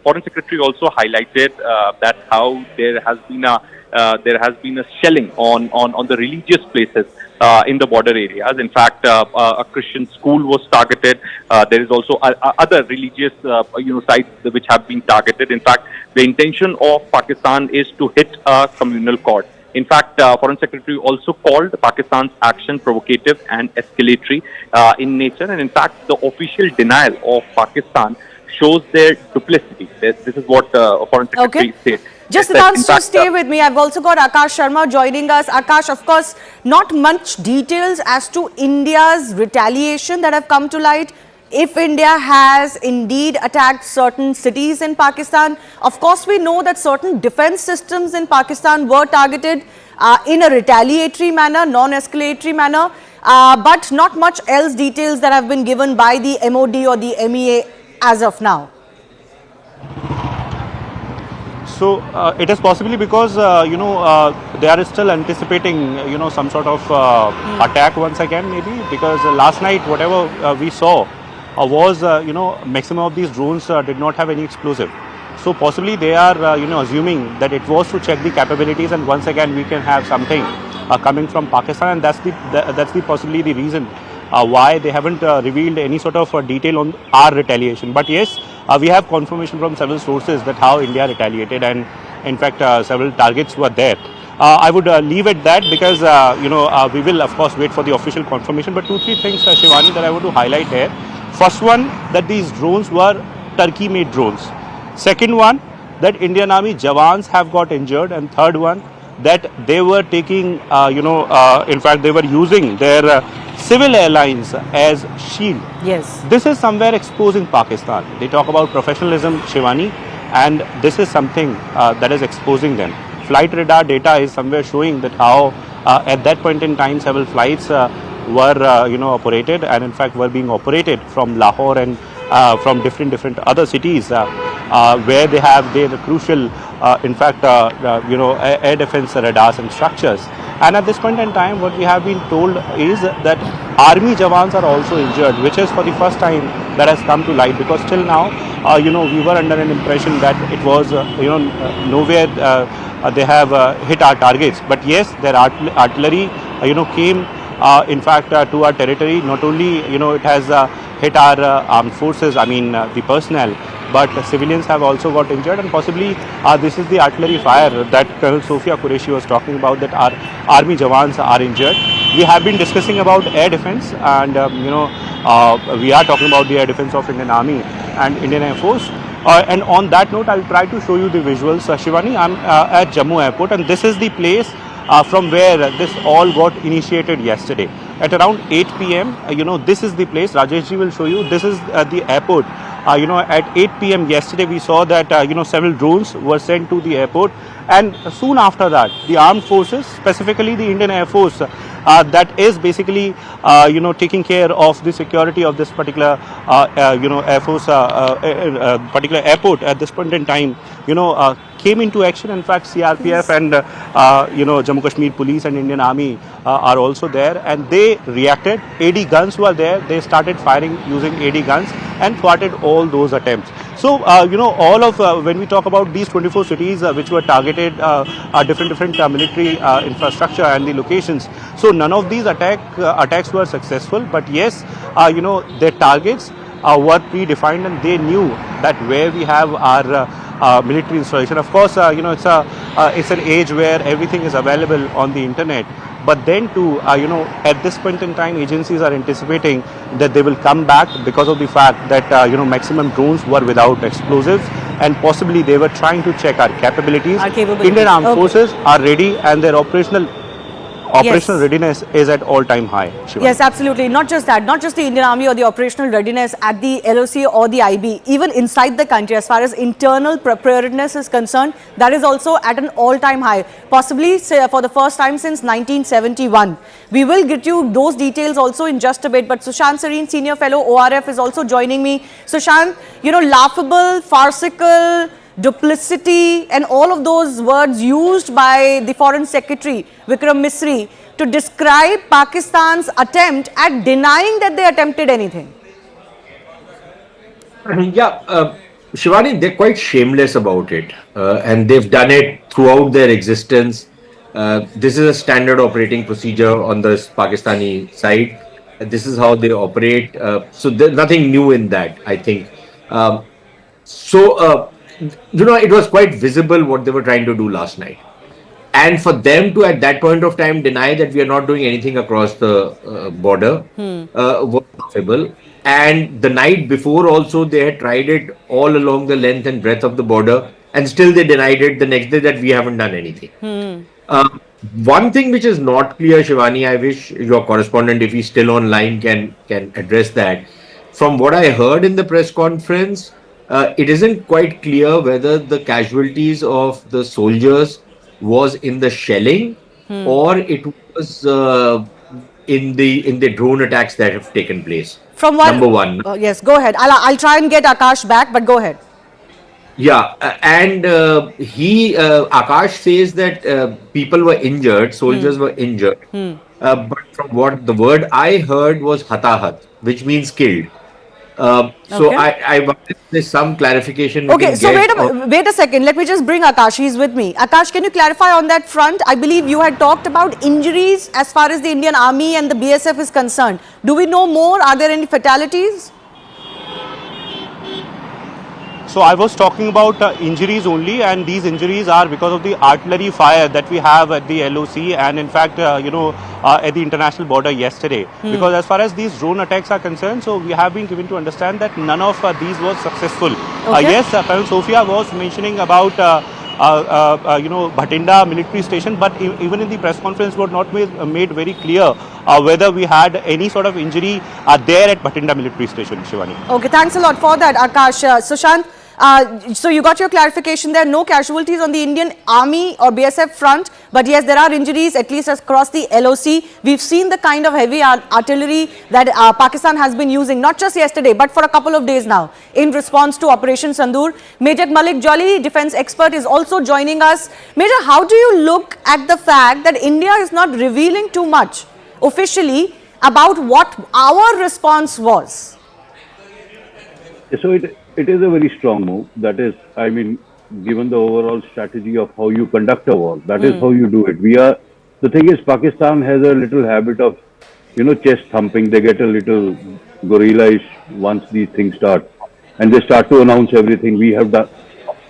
Foreign Secretary also highlighted that how there has been a shelling on the religious places in the border areas. In fact, a Christian school was targeted. There is also other religious sites which have been targeted. In fact, the intention of Pakistan is to hit a communal chord. In fact, Foreign Secretary also called Pakistan's action provocative and escalatory in nature. And in fact, the official denial of Pakistan shows their duplicity. This is what Foreign Secretary said. Just Siddharth, stay with me. I've also got Akash Sharma joining us. Akash, of course, not much details as to India's retaliation that have come to light. If India has indeed attacked certain cities in Pakistan, of course we know that certain defense systems in Pakistan were targeted in a retaliatory manner, non-escalatory manner, but not much else details that have been given by the MOD or the MEA as of now. So it is possibly because they are still anticipating some sort of attack once again, maybe, because last night whatever we saw was maximum of these drones did not have any explosive. So possibly they are assuming that it was to check the capabilities, and once again we can have something coming from Pakistan, and that's the possibly the reason why they haven't revealed any sort of detail on our retaliation. But yes, we have confirmation from several sources that how India retaliated, and in fact several targets were there. I would leave it that, because we will of course wait for the official confirmation. But 2-3 things, Shivani, that I want to highlight here. First one, that these drones were Turkey-made drones. Second one, that Indian Army Jawans have got injured. And third one, that they were taking, in fact, they were using their civil airlines as shield. Yes. This is somewhere exposing Pakistan. They talk about professionalism, Shivani, and this is something that is exposing them. Flight radar data is somewhere showing that how at that point in time several flights were operated, and in fact were being operated from Lahore and from different other cities where they have their crucial air defense radars and structures. And at this point in time what we have been told is that army Jawans are also injured, which is for the first time that has come to light, because till now we were under an impression that it was nowhere they have hit our targets. But yes, their artillery came in fact to our territory. Not only it has hit our armed forces, the personnel, but civilians have also got injured, and possibly this is the artillery fire that Colonel Sophia Qureshi was talking about, that our army Jawans are injured. We have been discussing about air defense, and we are talking about the air defense of Indian Army and Indian Air Force. And on that note, I'll try to show you the visuals. Shivani, I'm at Jammu Airport, and this is the place from where this all got initiated yesterday. At around 8 p.m, this is the place. Rajesh ji will show you. This is the airport. At 8 p.m. yesterday, we saw that several drones were sent to the airport, and soon after that, the armed forces, specifically the Indian Air Force, that is basically taking care of the security of this particular Air Force particular airport at this point in time, came into action. In fact, CRPF and Jammu Kashmir Police and Indian Army are also there, and they reacted. AD guns were there. They started firing using AD guns and thwarted all those attempts. So all of when we talk about these 24 cities which were targeted, different military infrastructure and the locations, so none of these attacks were successful. But yes, their targets were predefined, and they knew that where we have our military installation. Of course, it's an age where everything is available on the internet. But then too, at this point in time, agencies are anticipating that they will come back because of the fact that maximum drones were without explosives, and possibly they were trying to check our capabilities. Indian Armed Forces are ready, and their operational operational readiness is at all-time high. Shivani. Yes, absolutely. Not just that, not just the Indian Army or the operational readiness at the LOC or the IB, even inside the country, as far as internal preparedness is concerned, that is also at an all-time high, possibly for the first time since 1971. We will get you those details also in just a bit, but Sushant Sareen, Senior Fellow, ORF, is also joining me. Sushant, you know, laughable, farcical, duplicity and all of those words used by the Foreign Secretary Vikram Misri to describe Pakistan's attempt at denying that they attempted anything. Yeah, Shivani, they're quite shameless about it, and they've done it throughout their existence. This is a standard operating procedure on the Pakistani side. This is how they operate. So there's nothing new in that, I think. You know, it was quite visible what they were trying to do last night. And for them to, at that point of time, deny that we are not doing anything across the border was possible. And the night before also, they had tried it all along the length and breadth of the border. And still they denied it the next day that we haven't done anything. One thing which is not clear, Shivani, I wish your correspondent, if he's still online, can address that. From what I heard in the press conference, it isn't quite clear whether the casualties of the soldiers was in the shelling or it was in the drone attacks that have taken place. From what? Number one. Yes, go ahead. I'll try and get Akash back, but go ahead. Yeah, and Akash says that people were injured, soldiers were injured. But from what the word I heard was hatahat, which means killed. So I wanted there's some clarification. Okay, so wait a second. Let me just bring Akash. He's with me. Akash, can you clarify on that front? I believe you had talked about injuries as far as the Indian Army and the BSF is concerned. Do we know more? Are there any fatalities? So I was talking about injuries only, and these injuries are because of the artillery fire that we have at the LOC and in fact, at the international border yesterday. Because as far as these drone attacks are concerned, so we have been given to understand that none of these was successful. Yes, Colonel Sophia was mentioning about Bhatinda military station, but even in the press conference was not made very clear whether we had any sort of injury there at Bhatinda military station, Shivani. Okay, thanks a lot for that, Akash. Sushant, so you got your clarification there. No casualties on the Indian Army or BSF front, but yes, there are injuries at least across the LOC. We've seen the kind of heavy artillery that Pakistan has been using, not just yesterday, but for a couple of days now, in response to Operation Sindoor. Major Malik Jolly, defense expert, is also joining us. Major, how do you look at the fact that India is not revealing too much officially about what our response was? So it is a very strong move. That is, I mean, given the overall strategy of how you conduct a war, that is how you do it. The thing is, Pakistan has a little habit of, chest thumping. They get a little gorilla-ish once these things start. And they start to announce everything we have done.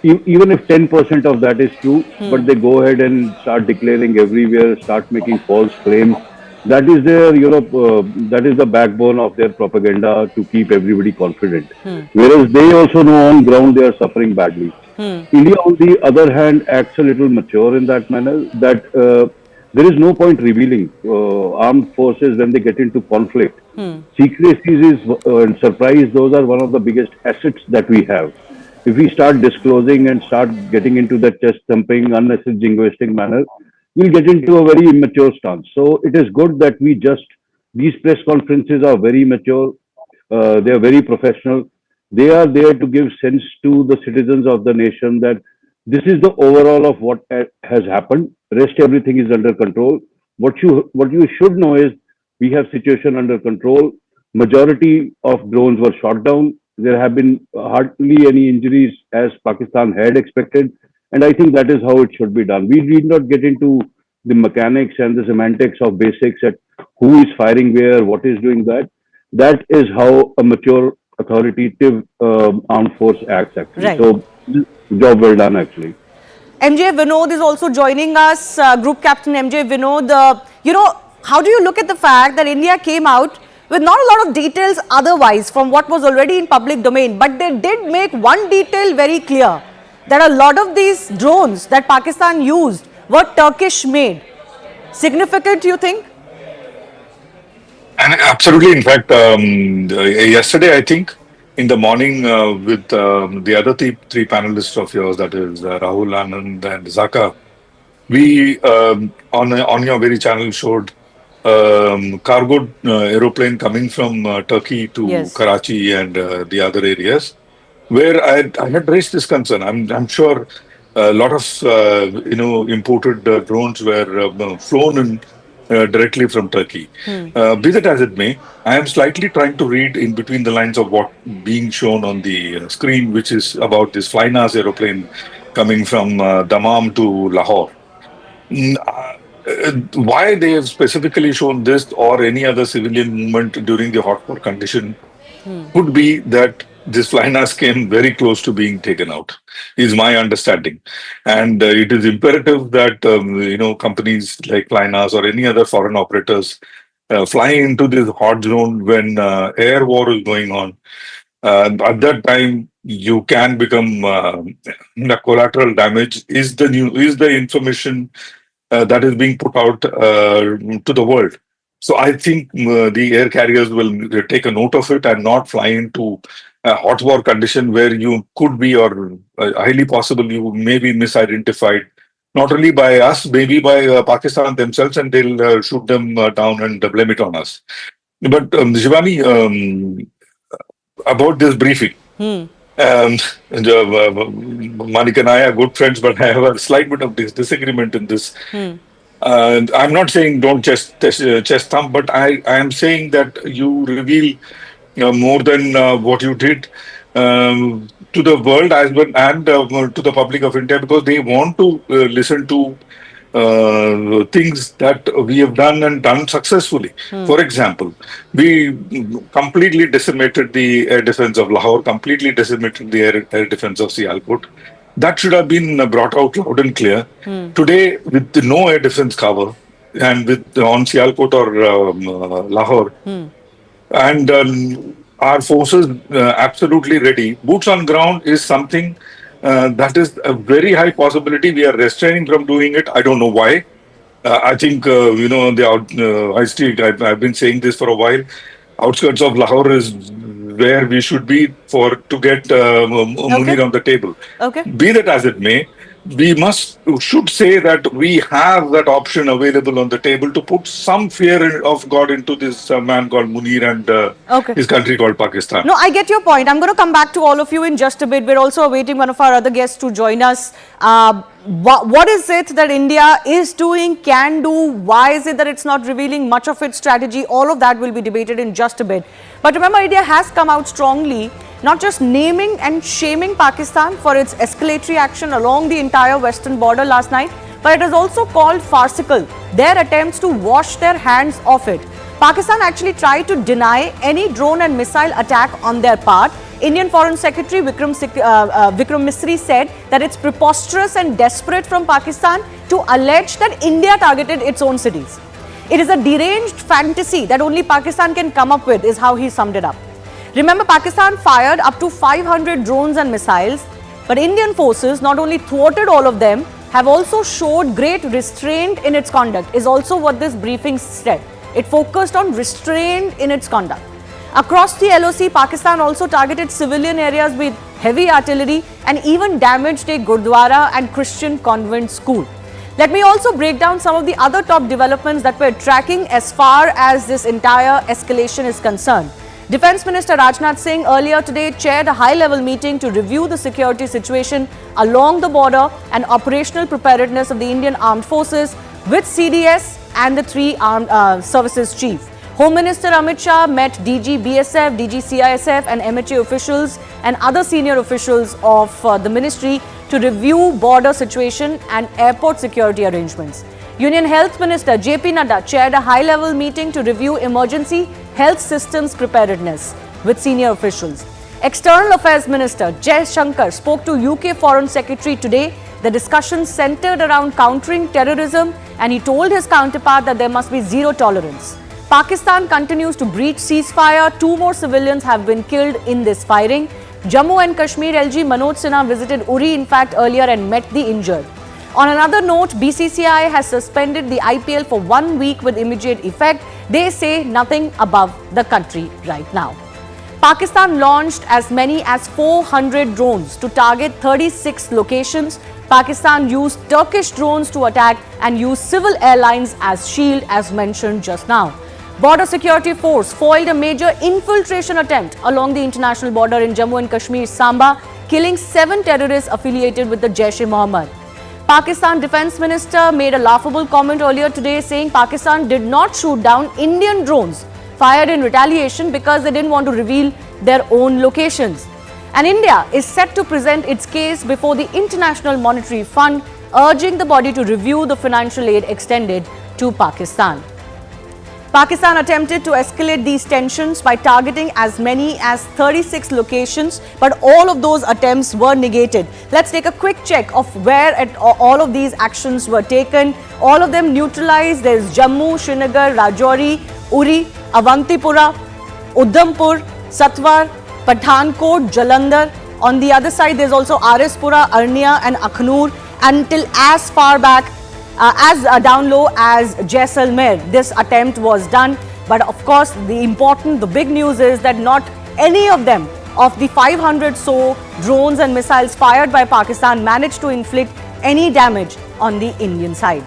Even if 10% of that is true, but they go ahead and start declaring everywhere, start making false claims. That is their, that is the backbone of their propaganda to keep everybody confident. Whereas they also know on ground they are suffering badly. India, on the other hand, acts a little mature in that manner, that there is no point revealing armed forces when they get into conflict. Secrecies and surprise, those are one of the biggest assets that we have. If we start disclosing and start getting into that chest thumping, unnecessary jingoistic manner, we'll get into a very immature stance. So it is good that these press conferences are very mature, they are very professional. They are there to give sense to the citizens of the nation that this is the overall of what has happened. Rest everything is under control. What you should know is we have situation under control. Majority of drones were shot down. There have been hardly any injuries as Pakistan had expected. And I think that is how it should be done. We need not get into the mechanics and the semantics of basics at who is firing where, what is doing that. That is how a mature, authoritative armed force acts, actually. Right. So, job well done, actually. MJ Vinod is also joining us, Group Captain MJ Vinod. How do you look at the fact that India came out with not a lot of details otherwise from what was already in public domain, but they did make one detail very clear, that a lot of these drones that Pakistan used were Turkish made. Significant, you think? And absolutely. In fact, yesterday, I think, in the morning, with the other three panelists of yours, that is Rahul, Anand, and Zaka, we on your very channel showed cargo aeroplane coming from Turkey to Yes. Karachi and the other areas, where I had raised this concern. I'm sure a lot of imported drones were flown in directly from Turkey. Be that as it may, I am slightly trying to read in between the lines of what being shown on the screen, which is about this Flynas aeroplane coming from Dammam to Lahore. Why they have specifically shown this or any other civilian movement during the hot war condition could be that this Flynas came very close to being taken out, is my understanding. And it is imperative that, companies like Flynas or any other foreign operators fly into this hot zone when air war is going on. At that time, you can become the collateral damage is the information that is being put out to the world. So I think the air carriers will take a note of it and not fly into a hot war condition where you could be, or highly possible, you may be misidentified, not only by us, maybe by Pakistan themselves, and they'll shoot them down and blame it on us. But Shivani, about this briefing, Manik and I are good friends, but I have a slight bit of disagreement in this. I'm not saying don't chest thump, but I am saying that you reveal more than what you did to the world as well, and to the public of India, because they want to listen to things that we have done and done successfully. For example, we completely decimated the air defense of Lahore, completely decimated the air defense of Sialkot. That should have been brought out loud and clear. Today, with no air defense cover, and with on Sialkot or Lahore, and our forces absolutely ready. Boots on ground is something that is a very high possibility. We are restraining from doing it. I don't know why. I think, I've been saying this for a while. Outskirts of Lahore is where we should be to get Munir on the table. Okay. Be that as it may, we should say that we have that option available on the table to put some fear of God into this man called Munir and his country called Pakistan. No, I get your point. I'm going to come back to all of you in just a bit. We're also awaiting one of our other guests to join us. What is it that India is doing, can do? Why is it that it's not revealing much of its strategy? All of that will be debated in just a bit. But remember, India has come out strongly, not just naming and shaming Pakistan for its escalatory action along the entire western border last night, but it has also called farcical their attempts to wash their hands off it. Pakistan actually tried to deny any drone and missile attack on their part. Indian Foreign Secretary Vikram Misri said that it's preposterous and desperate from Pakistan to allege that India targeted its own cities. It is a deranged fantasy that only Pakistan can come up with, is how he summed it up. Remember, Pakistan fired up to 500 drones and missiles, but Indian forces not only thwarted all of them, have also showed great restraint in its conduct, is also what this briefing said. It focused on restraint in its conduct. Across the LOC, Pakistan also targeted civilian areas with heavy artillery and even damaged a Gurdwara and Christian convent school. Let me also break down some of the other top developments that we're tracking as far as this entire escalation is concerned. Defence Minister Rajnath Singh earlier today chaired a high-level meeting to review the security situation along the border and operational preparedness of the Indian Armed Forces with CDS and the three armed services chief. Home Minister Amit Shah met DG BSF, DG CISF and MHA officials and other senior officials of the ministry to review border situation and airport security arrangements. Union Health Minister JP Nadda chaired a high-level meeting to review emergency health systems preparedness with senior officials. External Affairs Minister Jai Shankar spoke to UK Foreign Secretary today. The discussion centered around countering terrorism, and he told his counterpart that there must be zero tolerance. Pakistan continues to breach ceasefire. 2 more civilians have been killed in this firing. Jammu and Kashmir LG Manoj Sinha visited Uri, in fact, earlier and met the injured. On another note, BCCI has suspended the IPL for 1 week with immediate effect. They say nothing above the country right now. Pakistan launched as many as 400 drones to target 36 locations. Pakistan used Turkish drones to attack and used civil airlines as shield, as mentioned just now. Border Security Force foiled a major infiltration attempt along the international border in Jammu and Kashmir, Samba, killing 7 terrorists affiliated with the Jaish-e-Mohammed. Pakistan Defence Minister made a laughable comment earlier today saying Pakistan did not shoot down Indian drones fired in retaliation because they didn't want to reveal their own locations. And India is set to present its case before the International Monetary Fund, urging the body to review the financial aid extended to Pakistan. Pakistan attempted to escalate these tensions by targeting as many as 36 locations, but all of those attempts were negated. Let's take a quick check of where all of these actions were taken. All of them neutralized. There's Jammu, Srinagar, Rajouri, Uri, Avantipura, Udhampur, Satwar, Pathankot, Jalandhar. On the other side, there's also Arispura, Arnia and Akhnur, until as far back down low as Jaisalmer. This attempt was done, but of course the big news is that not any of them of the 500 so drones and missiles fired by Pakistan managed to inflict any damage on the Indian side.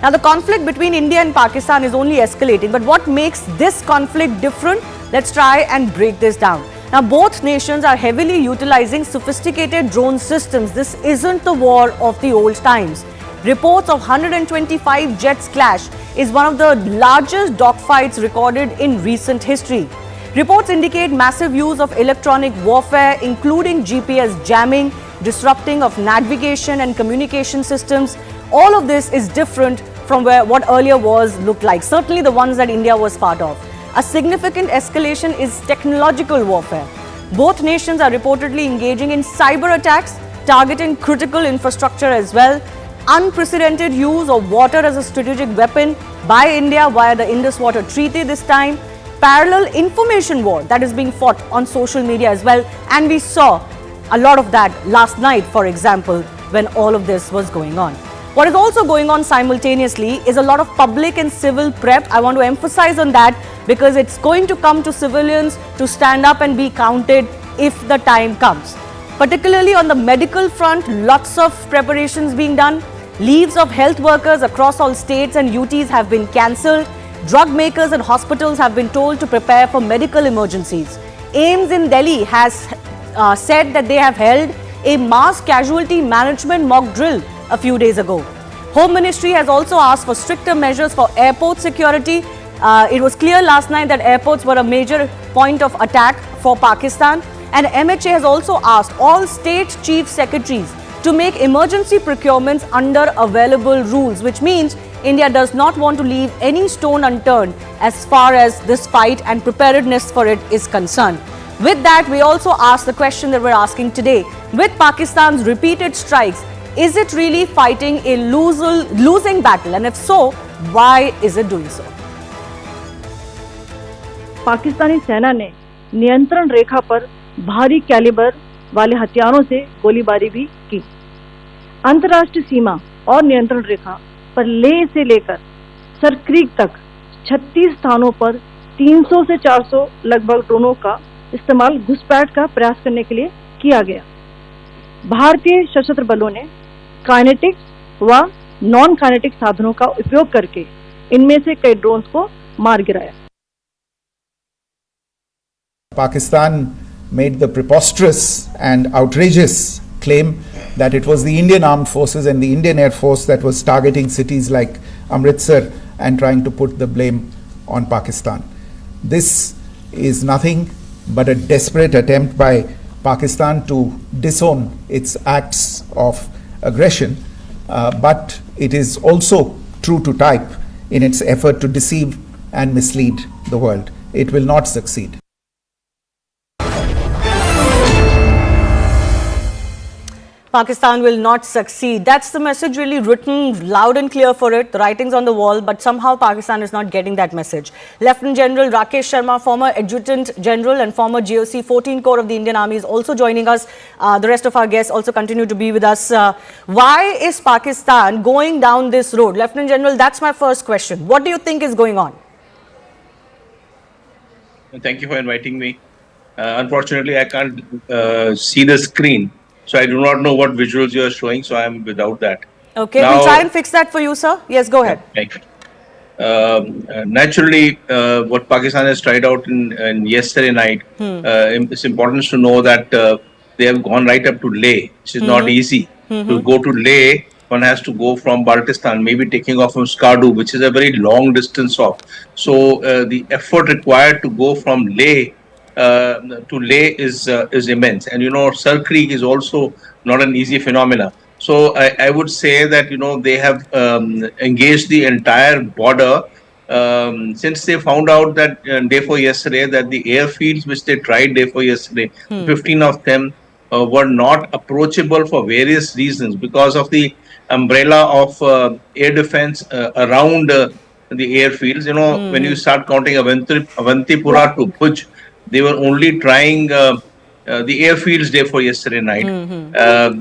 Now the conflict between India and Pakistan is only escalating, but what makes this conflict different? Let's try and break this down. Now both nations are heavily utilizing sophisticated drone systems. This isn't the war of the old times. Reports of 125 jets clash is one of the largest dogfights recorded in recent history. Reports indicate massive use of electronic warfare, including GPS jamming, disrupting of navigation and communication systems. All of this is different from what earlier wars looked like, certainly the ones that India was part of. A significant escalation is technological warfare. Both nations are reportedly engaging in cyber attacks, targeting critical infrastructure as well. Unprecedented use of water as a strategic weapon by India via the Indus Water Treaty this time. Parallel information war that is being fought on social media as well. And we saw a lot of that last night, for example, when all of this was going on. What is also going on simultaneously is a lot of public and civil prep. I want to emphasize on that because it's going to come to civilians to stand up and be counted if the time comes. Particularly on the medical front, lots of preparations being done. Leaves of health workers across all states and UTs have been cancelled. Drug makers and hospitals have been told to prepare for medical emergencies. AIIMS in Delhi has said that they have held a mass casualty management mock drill a few days ago. Home Ministry has also asked for stricter measures for airport security. It was clear last night that airports were a major point of attack for Pakistan. And MHA has also asked all state chief secretaries to make emergency procurements under available rules, which means India does not want to leave any stone unturned as far as this fight and preparedness for it is concerned. With that, we also ask the question that we're asking today. With Pakistan's repeated strikes, is it really fighting a losing battle? And if so, why is it doing so? Pakistani सेना ने नियंत्रण रेखा पर भारी calibre वाले हथियारों से गोलीबारी भी की। अंतर्राष्ट्रीय सीमा और नियंत्रण रेखा पर लेह से लेकर सरक्रीक तक 36 स्थानों पर 300 से 400 लगभग ड्रोनों का इस्तेमाल घुसपैठ का प्रयास करने के लिए किया गया। भारतीय सशस्त्र बलों ने काइनेटिक व नॉन काइनेटिक साधनों का उपयोग करके इनमें से कई ड्रोन्स को मार गिराया। Pakistan made the preposterous and outrageous claim that it was the Indian Armed Forces and the Indian Air Force that was targeting cities like Amritsar and trying to put the blame on Pakistan. This is nothing but a desperate attempt by Pakistan to disown its acts of aggression, but it is also true to type in its effort to deceive and mislead the world. It will not succeed. Pakistan will not succeed. That's the message really written loud and clear for it. The writing's on the wall, but somehow Pakistan is not getting that message. Lieutenant General Rakesh Sharma, former Adjutant General and former GOC 14 Corps of the Indian Army, is also joining us. The rest of our guests also continue to be with us. Why is Pakistan going down this road? Lieutenant General, that's my first question. What do you think is going on? Thank you for inviting me. Unfortunately, I can't see the screen. So I do not know what visuals you are showing, so I am without that. Okay, now, we'll try and fix that for you, sir. Yes, go ahead. Naturally, what Pakistan has tried out in yesterday night, it's important to know that they have gone right up to Leh, which is not easy. To go to Leh, one has to go from Baltistan, maybe taking off from Skardu, which is a very long distance off. So the effort required to go from Leh to Leh is immense, and Sir Creek is also not an easy phenomena. So I would say that they have engaged the entire border since they found out that day before yesterday that the airfields which they tried day before yesterday, 15 of them were not approachable for various reasons because of the umbrella of air defense around the airfields. When you start counting Avantipura to Bhuj, they were only trying the airfields day for yesterday night.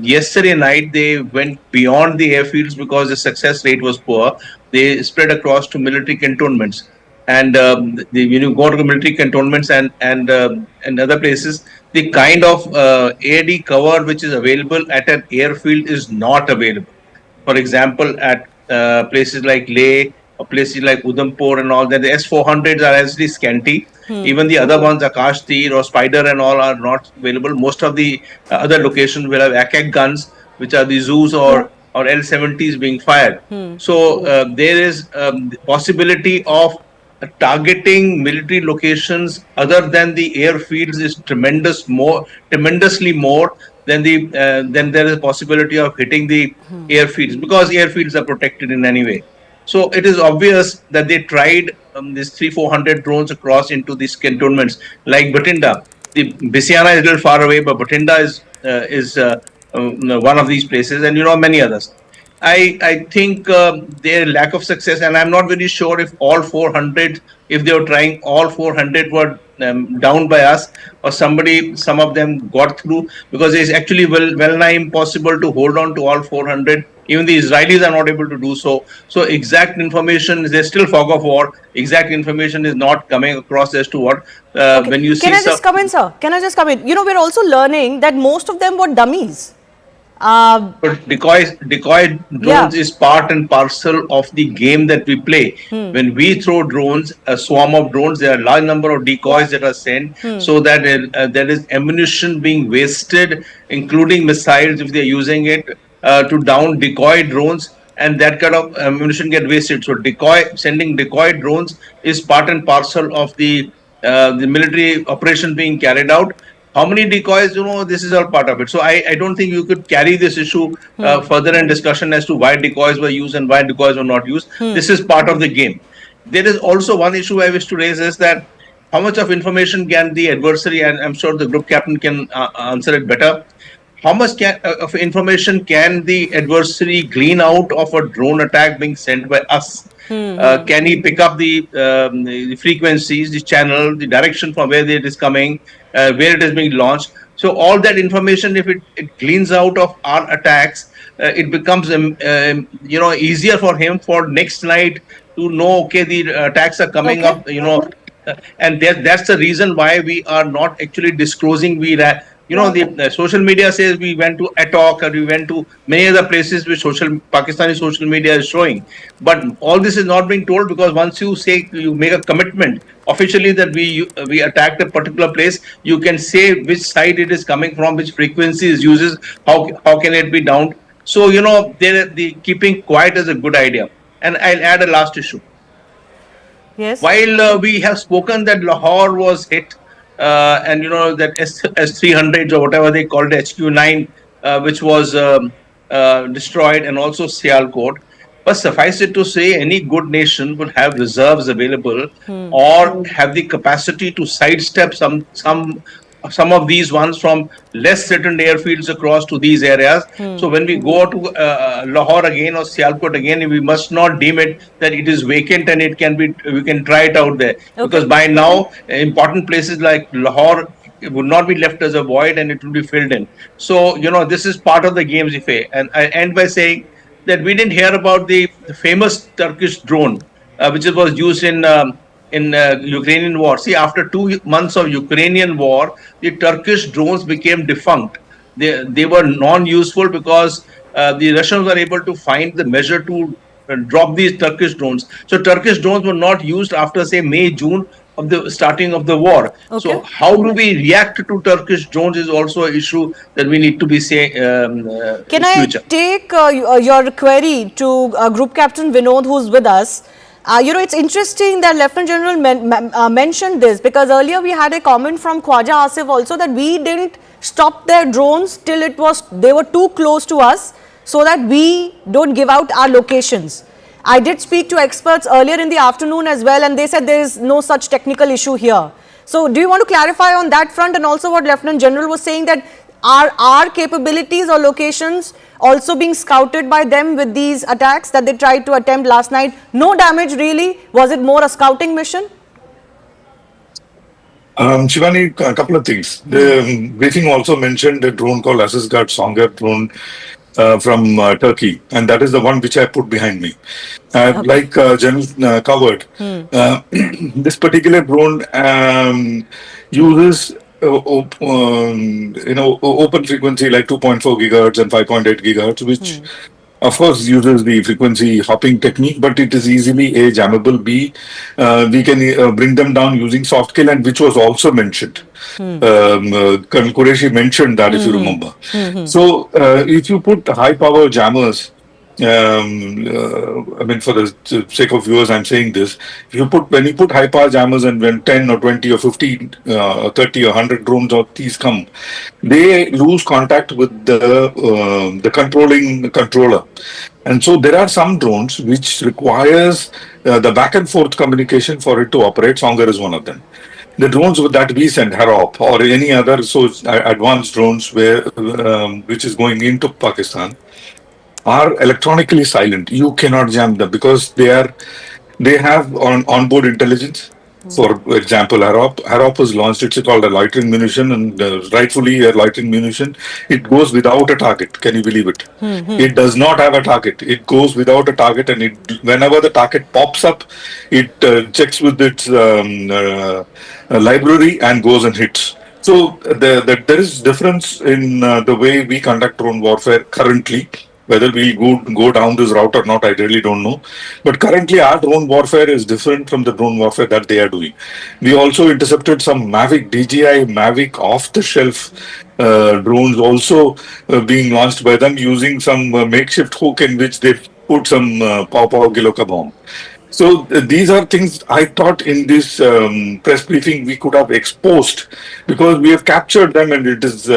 Yesterday night, they went beyond the airfields because the success rate was poor. They spread across to military cantonments. And when you go to the military cantonments and other places, the kind of AD cover which is available at an airfield is not available. For example, at places like Leh, or places like Udhampur and all that, the S-400s are actually scanty. Even the other ones, Akash Tir or Spider and all, are not available. Most of the other locations will have AK guns, which are the Zeus or L-70s being fired. So there is possibility of targeting military locations other than the airfields is tremendously more than then there is a possibility of hitting the airfields, because airfields are protected in any way. So it is obvious that they tried these 300-400 drones across into these cantonments like Bathinda. The Bisiana is a little far away, but Bathinda is one of these places, and many others. I think their lack of success, and I'm not very sure if all 400, if they were trying, all 400 were down by us, or some of them got through, because it's actually well nigh impossible to hold on to all 400. Even the Israelis are not able to do so. So exact information, there's still fog of war. Exact information is not coming across as to what when you see. Can I just come in, sir? Can I just come in? We're also learning that most of them were dummies. But decoy drones is part and parcel of the game that we play. When we throw drones, a swarm of drones, there are a large number of decoys that are sent, so that there is ammunition being wasted, including missiles if they are using it to down decoy drones, and that kind of ammunition get wasted. So sending decoy drones is part and parcel of the military operation being carried out. How many decoys, this is all part of it. So I don't think you could carry this issue further in discussion as to why decoys were used and why decoys were not used. This is part of the game. There is also one issue I wish to raise, is that how much of information can the adversary, and I'm sure the group captain can answer it better, how much of information can the adversary glean out of a drone attack being sent by us? Can he pick up the frequencies, the channel, the direction from where it is coming, where it is being launched? So all that information, if it gleans out of our attacks, it becomes easier for him for next night to know, okay, the attacks are coming up, and that's the reason why we are not actually disclosing. The social media says we went to Attok, or we went to many other places which Pakistani social media is showing. But all this is not being told, because once you make a commitment officially that we attacked a particular place, you can say which side it is coming from, which frequency it uses, how can it be downed. So, the keeping quiet is a good idea. And I'll add a last issue. Yes. While we have spoken that Lahore was hit, and that S-300s or whatever they called HQ-9, which was destroyed, and also Sialkot. But suffice it to say, any good nation would have reserves available, or have the capacity to sidestep some some of these ones from less threatened airfields across to these areas. So when we go to Lahore again or Sialkot again, we must not deem it that it is vacant and we can try it out there. Because by now, important places like Lahore would not be left as a void and it will be filled in. So, this is part of the game's effect. And I end by saying that we didn't hear about the famous Turkish drone, which was used in Ukrainian war. See, after 2 months of Ukrainian war, the Turkish drones became defunct. They were non-useful because the Russians were able to find the measure to drop these Turkish drones. So Turkish drones were not used after, say, May, June of the starting of the war. So how do we react to Turkish drones is also an issue that we need to be saying. Can I take your query to Group Captain Vinod, who's with us? It's interesting that Lieutenant General mentioned this, because earlier we had a comment from Khwaja Asif also that we didn't stop their drones till they were too close to us, so that we don't give out our locations. I did speak to experts earlier in the afternoon as well, and they said there is no such technical issue here. So do you want to clarify on that front, and also what Lieutenant General was saying, that are our capabilities or locations also being scouted by them with these attacks that they tried to attempt last night? No damage really? Was it more a scouting mission? Shivani, a couple of things. The briefing also mentioned a drone called Asisgat Songer drone from Turkey, and that is the one which I put behind me. Like General covered, this particular drone uses open frequency like 2.4 gigahertz and 5.8 gigahertz, which of course uses the frequency hopping technique, but it is easily A, jammable, B, we can bring them down using soft kill, and which was also mentioned. Colonel Qureshi mentioned that, if you remember. So if you put high power jammers, I mean, for the sake of viewers, I'm saying this. When you put high power jammers, and when 10 or 20 or 50 or 30 or 100 drones or these come, they lose contact with the controller. And so there are some drones which requires the back and forth communication for it to operate. Songer is one of them. The drones that we send, Harop or any other advanced drones which is going into Pakistan, are electronically silent. You cannot jam them because they have onboard intelligence. For example, Harop was launched. It's called a loitering munition, and rightfully a loitering munition. It goes without a target. Can you believe it? It does not have a target. It goes without a target, and whenever the target pops up, it checks with its library and goes and hits. So there is difference in the way we conduct drone warfare currently. Whether we go down this route or not, I really don't know. But currently, our drone warfare is different from the drone warfare that they are doing. We also intercepted some Mavic, DJI Mavic off-the-shelf drones also being launched by them using some makeshift hook in which they put some Pow Giloka bomb. So these are things I thought in this press briefing we could have exposed, because we have captured them, and it is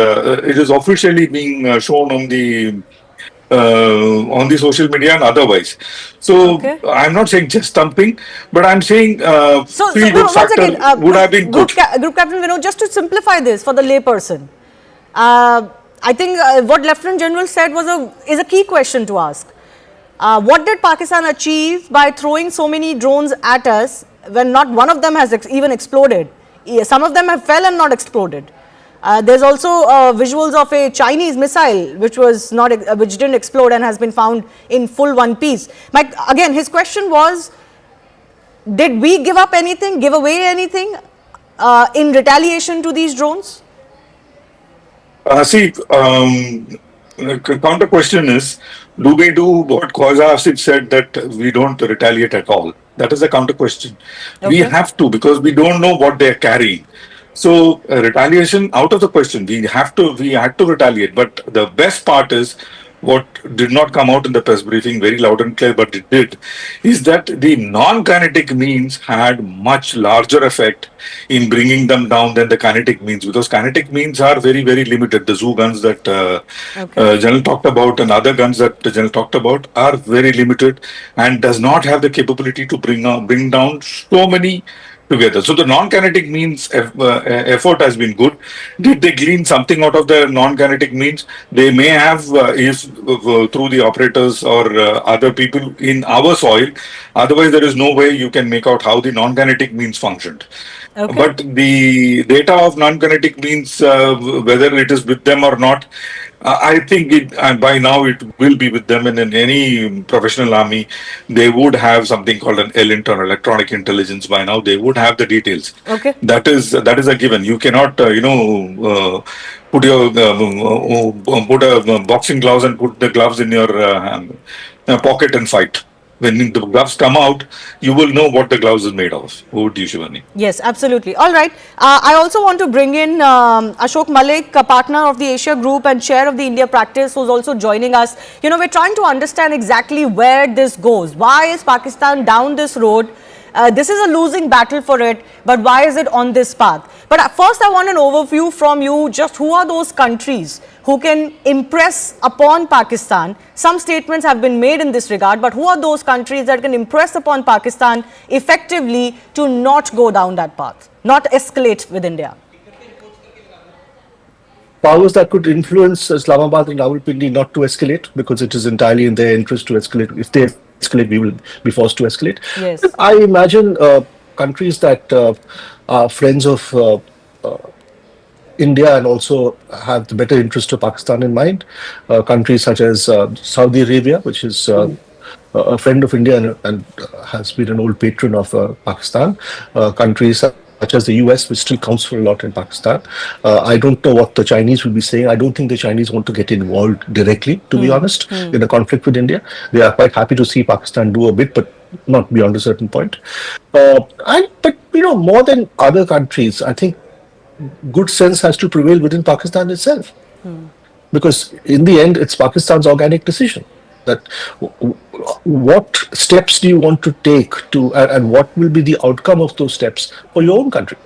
officially being shown on the social media and otherwise. So I'm not saying just thumping, but I'm saying feel good factor would have been good. Group Captain Vinod, just to simplify this for the layperson, I think what Lieutenant General said is a key question to ask. What did Pakistan achieve by throwing so many drones at us when not one of them has even exploded? Some of them have fell and not exploded. There's also visuals of a Chinese missile which didn't explode and has been found in full one piece. Again, his question was, did we give away anything in retaliation to these drones? The counter question is, do we do what Khwaja Asif said, that we don't retaliate at all? That is a counter question. We have to, because we don't know what they're carrying. So retaliation out of the question. We had to retaliate. But the best part is, what did not come out in the press briefing very loud and clear, but it did, is that the non-kinetic means had much larger effect in bringing them down than the kinetic means, because kinetic means are very, very limited. The zoo guns that General talked about and other guns that the General talked about are very limited and does not have the capability to bring down so many together. So the non-kinetic means effort has been good. Did they glean something out of the non-kinetic means? They may have, if through the operators or other people in our soil. Otherwise, there is no way you can make out how the non-kinetic means functioned. Okay. But the data of non-kinetic means, whether it is with them or not, I think by now it will be with them. And in any professional army, they would have something called an ELINT or electronic intelligence by now. They would have the details. Okay. That is a given. You cannot, put your put a boxing gloves and put the gloves in your pocket and fight. When the gloves come out, you will know what the gloves is made of. Over to you, Shivani. Yes, absolutely. All right. I also want to bring in Ashok Malik, a partner of the Asia Group and chair of the India practice, who's also joining us. You know, we're trying to understand exactly where this goes. Why is Pakistan down this road? This is a losing battle for it, but why is it on this path? But first, I want an overview from you. Just who are those countries who can impress upon Pakistan? Some statements have been made in this regard, but who are those countries that can impress upon Pakistan effectively to not go down that path, not escalate with India? Powers that could influence Islamabad and Rawalpindi not to escalate, because it is entirely in their interest to escalate. If they escalate, we will be forced to escalate. Yes. I imagine countries that are friends of India and also have the better interest of Pakistan in mind. Countries such as Saudi Arabia, which is a friend of India and has been an old patron of Pakistan. Countries such as the US, which still counts for a lot in Pakistan. I don't know what the Chinese will be saying. I don't think the Chinese want to get involved directly, to be honest, in a conflict with India. They are quite happy to see Pakistan do a bit, but not beyond a certain point. But more than other countries, I think good sense has to prevail within Pakistan itself. Because in the end, it's Pakistan's organic decision that what steps do you want to take to, and what will be the outcome of those steps for your own country?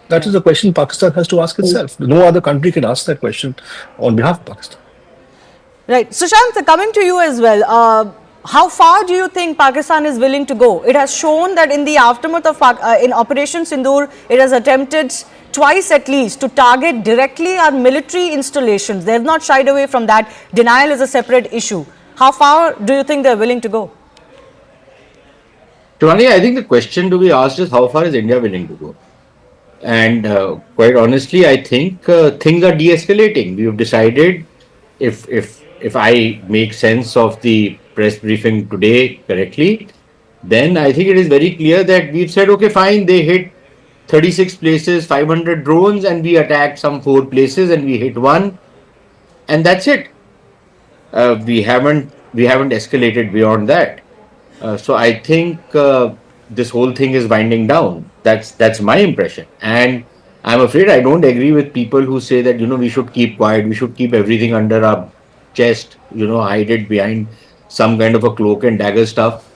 That is the question Pakistan has to ask itself. No other country can ask that question on behalf of Pakistan. Right. Sushant, coming to you as well. How far do you think Pakistan is willing to go? It has shown that in the aftermath of in Operation Sindoor, it has attempted twice at least to target directly our military installations. They have not shied away from that. Denial is a separate issue. How far do you think they're willing to go? Shivani, I think the question to be asked is how far is India willing to go? And quite honestly, I think things are de-escalating. We have decided, if I make sense of the press briefing today correctly, then I think it is very clear that we've said, okay, fine, they hit 36 places, 500 drones, and we attacked some 4 places and we hit 1, and that's it. We haven't escalated beyond that. So I think this whole thing is winding down. That's my impression, and I'm afraid I don't agree with people who say that we should keep quiet, we should keep everything under our chest, hide it behind some kind of a cloak and dagger stuff.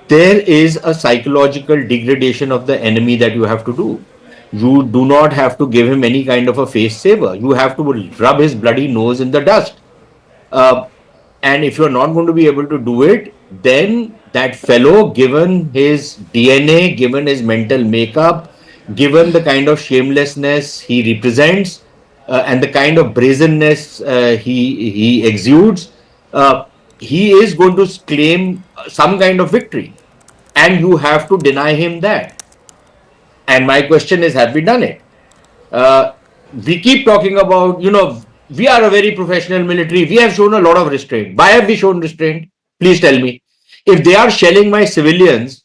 There is a psychological degradation of the enemy that you have to do. You do not have to give him any kind of a face saver. You have to rub his bloody nose in the dust. And if you're not going to be able to do it, then that fellow, given his DNA, given his mental makeup, given the kind of shamelessness he represents, and the kind of brazenness he exudes, he is going to claim some kind of victory. And you have to deny him that. And my question is, have we done it? We keep talking about, we are a very professional military. We have shown a lot of restraint. Why have we shown restraint? Please tell me. If they are shelling my civilians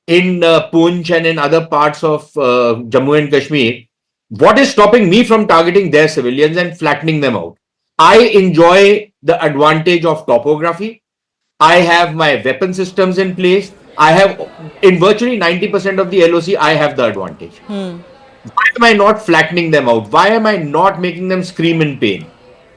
in Poonch and in other parts of Jammu and Kashmir, what is stopping me from targeting their civilians and flattening them out? I enjoy the advantage of topography. I have my weapon systems in place. I have, in virtually 90% of the LOC, I have the advantage. Why am I not flattening them out? Why am I not making them scream in pain?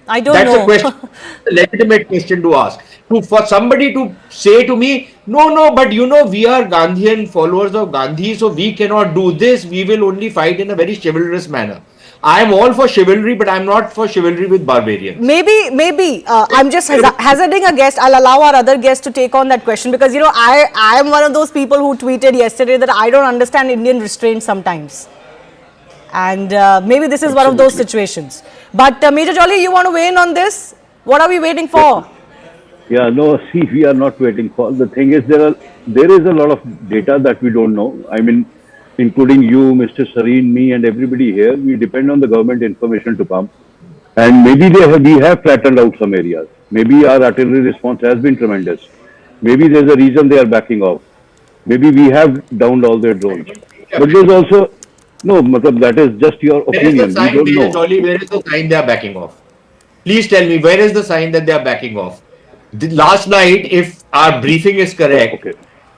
I don't know. That's a question, a legitimate question to ask. For somebody to say to me, no, but we are Gandhian followers of Gandhi, so we cannot do this. We will only fight in a very chivalrous manner. I'm all for chivalry, but I'm not for chivalry with barbarians. Maybe. I'm just hazarding a guess. I'll allow our other guests to take on that question because, I am one of those people who tweeted yesterday that I don't understand Indian restraint sometimes. And maybe this is one of those situations. But Major Jolly, you want to weigh in on this? What are we waiting for? Yeah, no, see, we are not waiting for. The thing is, there is a lot of data that we don't know. I mean, including you, Mr. Sareen, me, and everybody here, we depend on the government information to come. And maybe we have flattened out some areas. Maybe our artillery response has been tremendous. Maybe there's a reason they are backing off. Maybe we have downed all their drones. But there's also, no, that is just your opinion. Where is the sign, Major Jolly, where is the sign they are backing off? Please tell me, where is the sign that they are backing off? Last night, if our briefing is correct,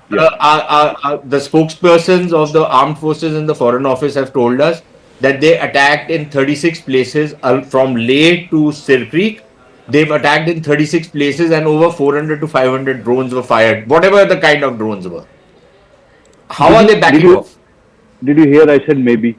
the spokespersons of the armed forces and the foreign office have told us that they attacked in 36 places from Leh to Sir Creek. They've attacked in 36 places and over 400 to 500 drones were fired, whatever the kind of drones were. How are they backing off? Did you hear I said maybe?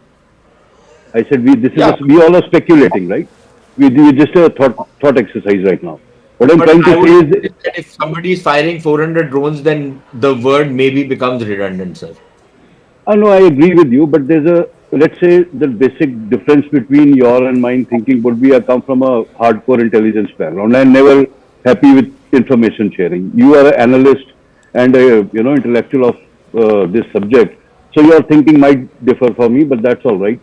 I said we all are speculating, right? We just a thought exercise right now. What I'm trying to say is that if somebody is firing 400 drones, then the word maybe becomes redundant, sir. I know, I agree with you, but there's let's say the basic difference between your and mine thinking would be I come from a hardcore intelligence background. I'm never happy with information sharing. You are an analyst and a intellectual of this subject, so your thinking might differ for me, but that's all right.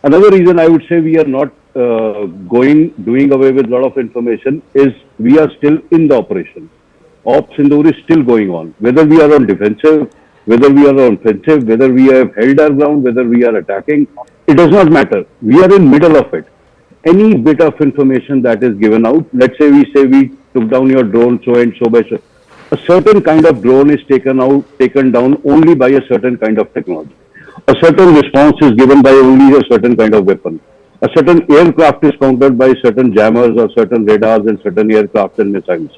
Another reason I would say we are not doing away with a lot of information is we are still in the operation. Sindoor is still going on. Whether we are on defensive, whether we are on offensive, whether we have held our ground, whether we are attacking, it does not matter. We are in middle of it. Any bit of information that is given out, let's say we took down your drone so and so by so. A certain kind of drone is taken down only by a certain kind of technology. A certain response is given by only a certain kind of weapon. A certain aircraft is countered by certain jammers or certain radars and certain aircraft and missiles.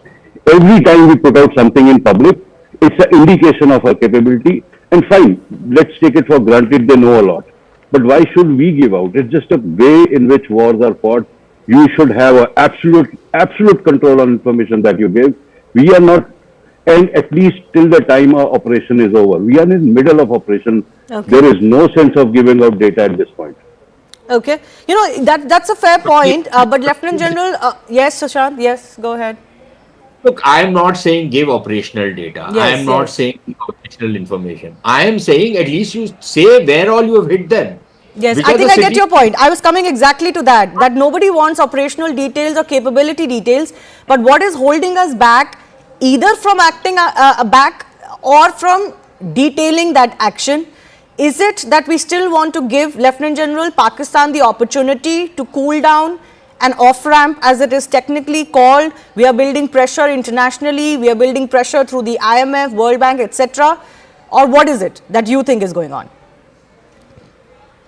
Every time we put out something in public, it's an indication of our capability. And fine, let's take it for granted they know a lot. But why should we give out? It's just a way in which wars are fought. You should have an absolute control on information that you give. We are not, and at least till the time our operation is over. We are in the middle of operation. Okay. There is no sense of giving out data at this point. Okay. That's a fair point. But Lieutenant General, yes, Sushant, yes, go ahead. Look, I am not saying give operational data. Yes, I am not saying give operational information. I am saying at least you say where all you have hit them. Yes, I think I get your point. I was coming exactly to that nobody wants operational details or capability details, but what is holding us back either from acting back or from detailing that action? Is it that we still want to give Lieutenant General Pakistan the opportunity to cool down, an off-ramp as it is technically called? We are building pressure internationally, we are building pressure through the IMF, World Bank, etc. Or what is it that you think is going on?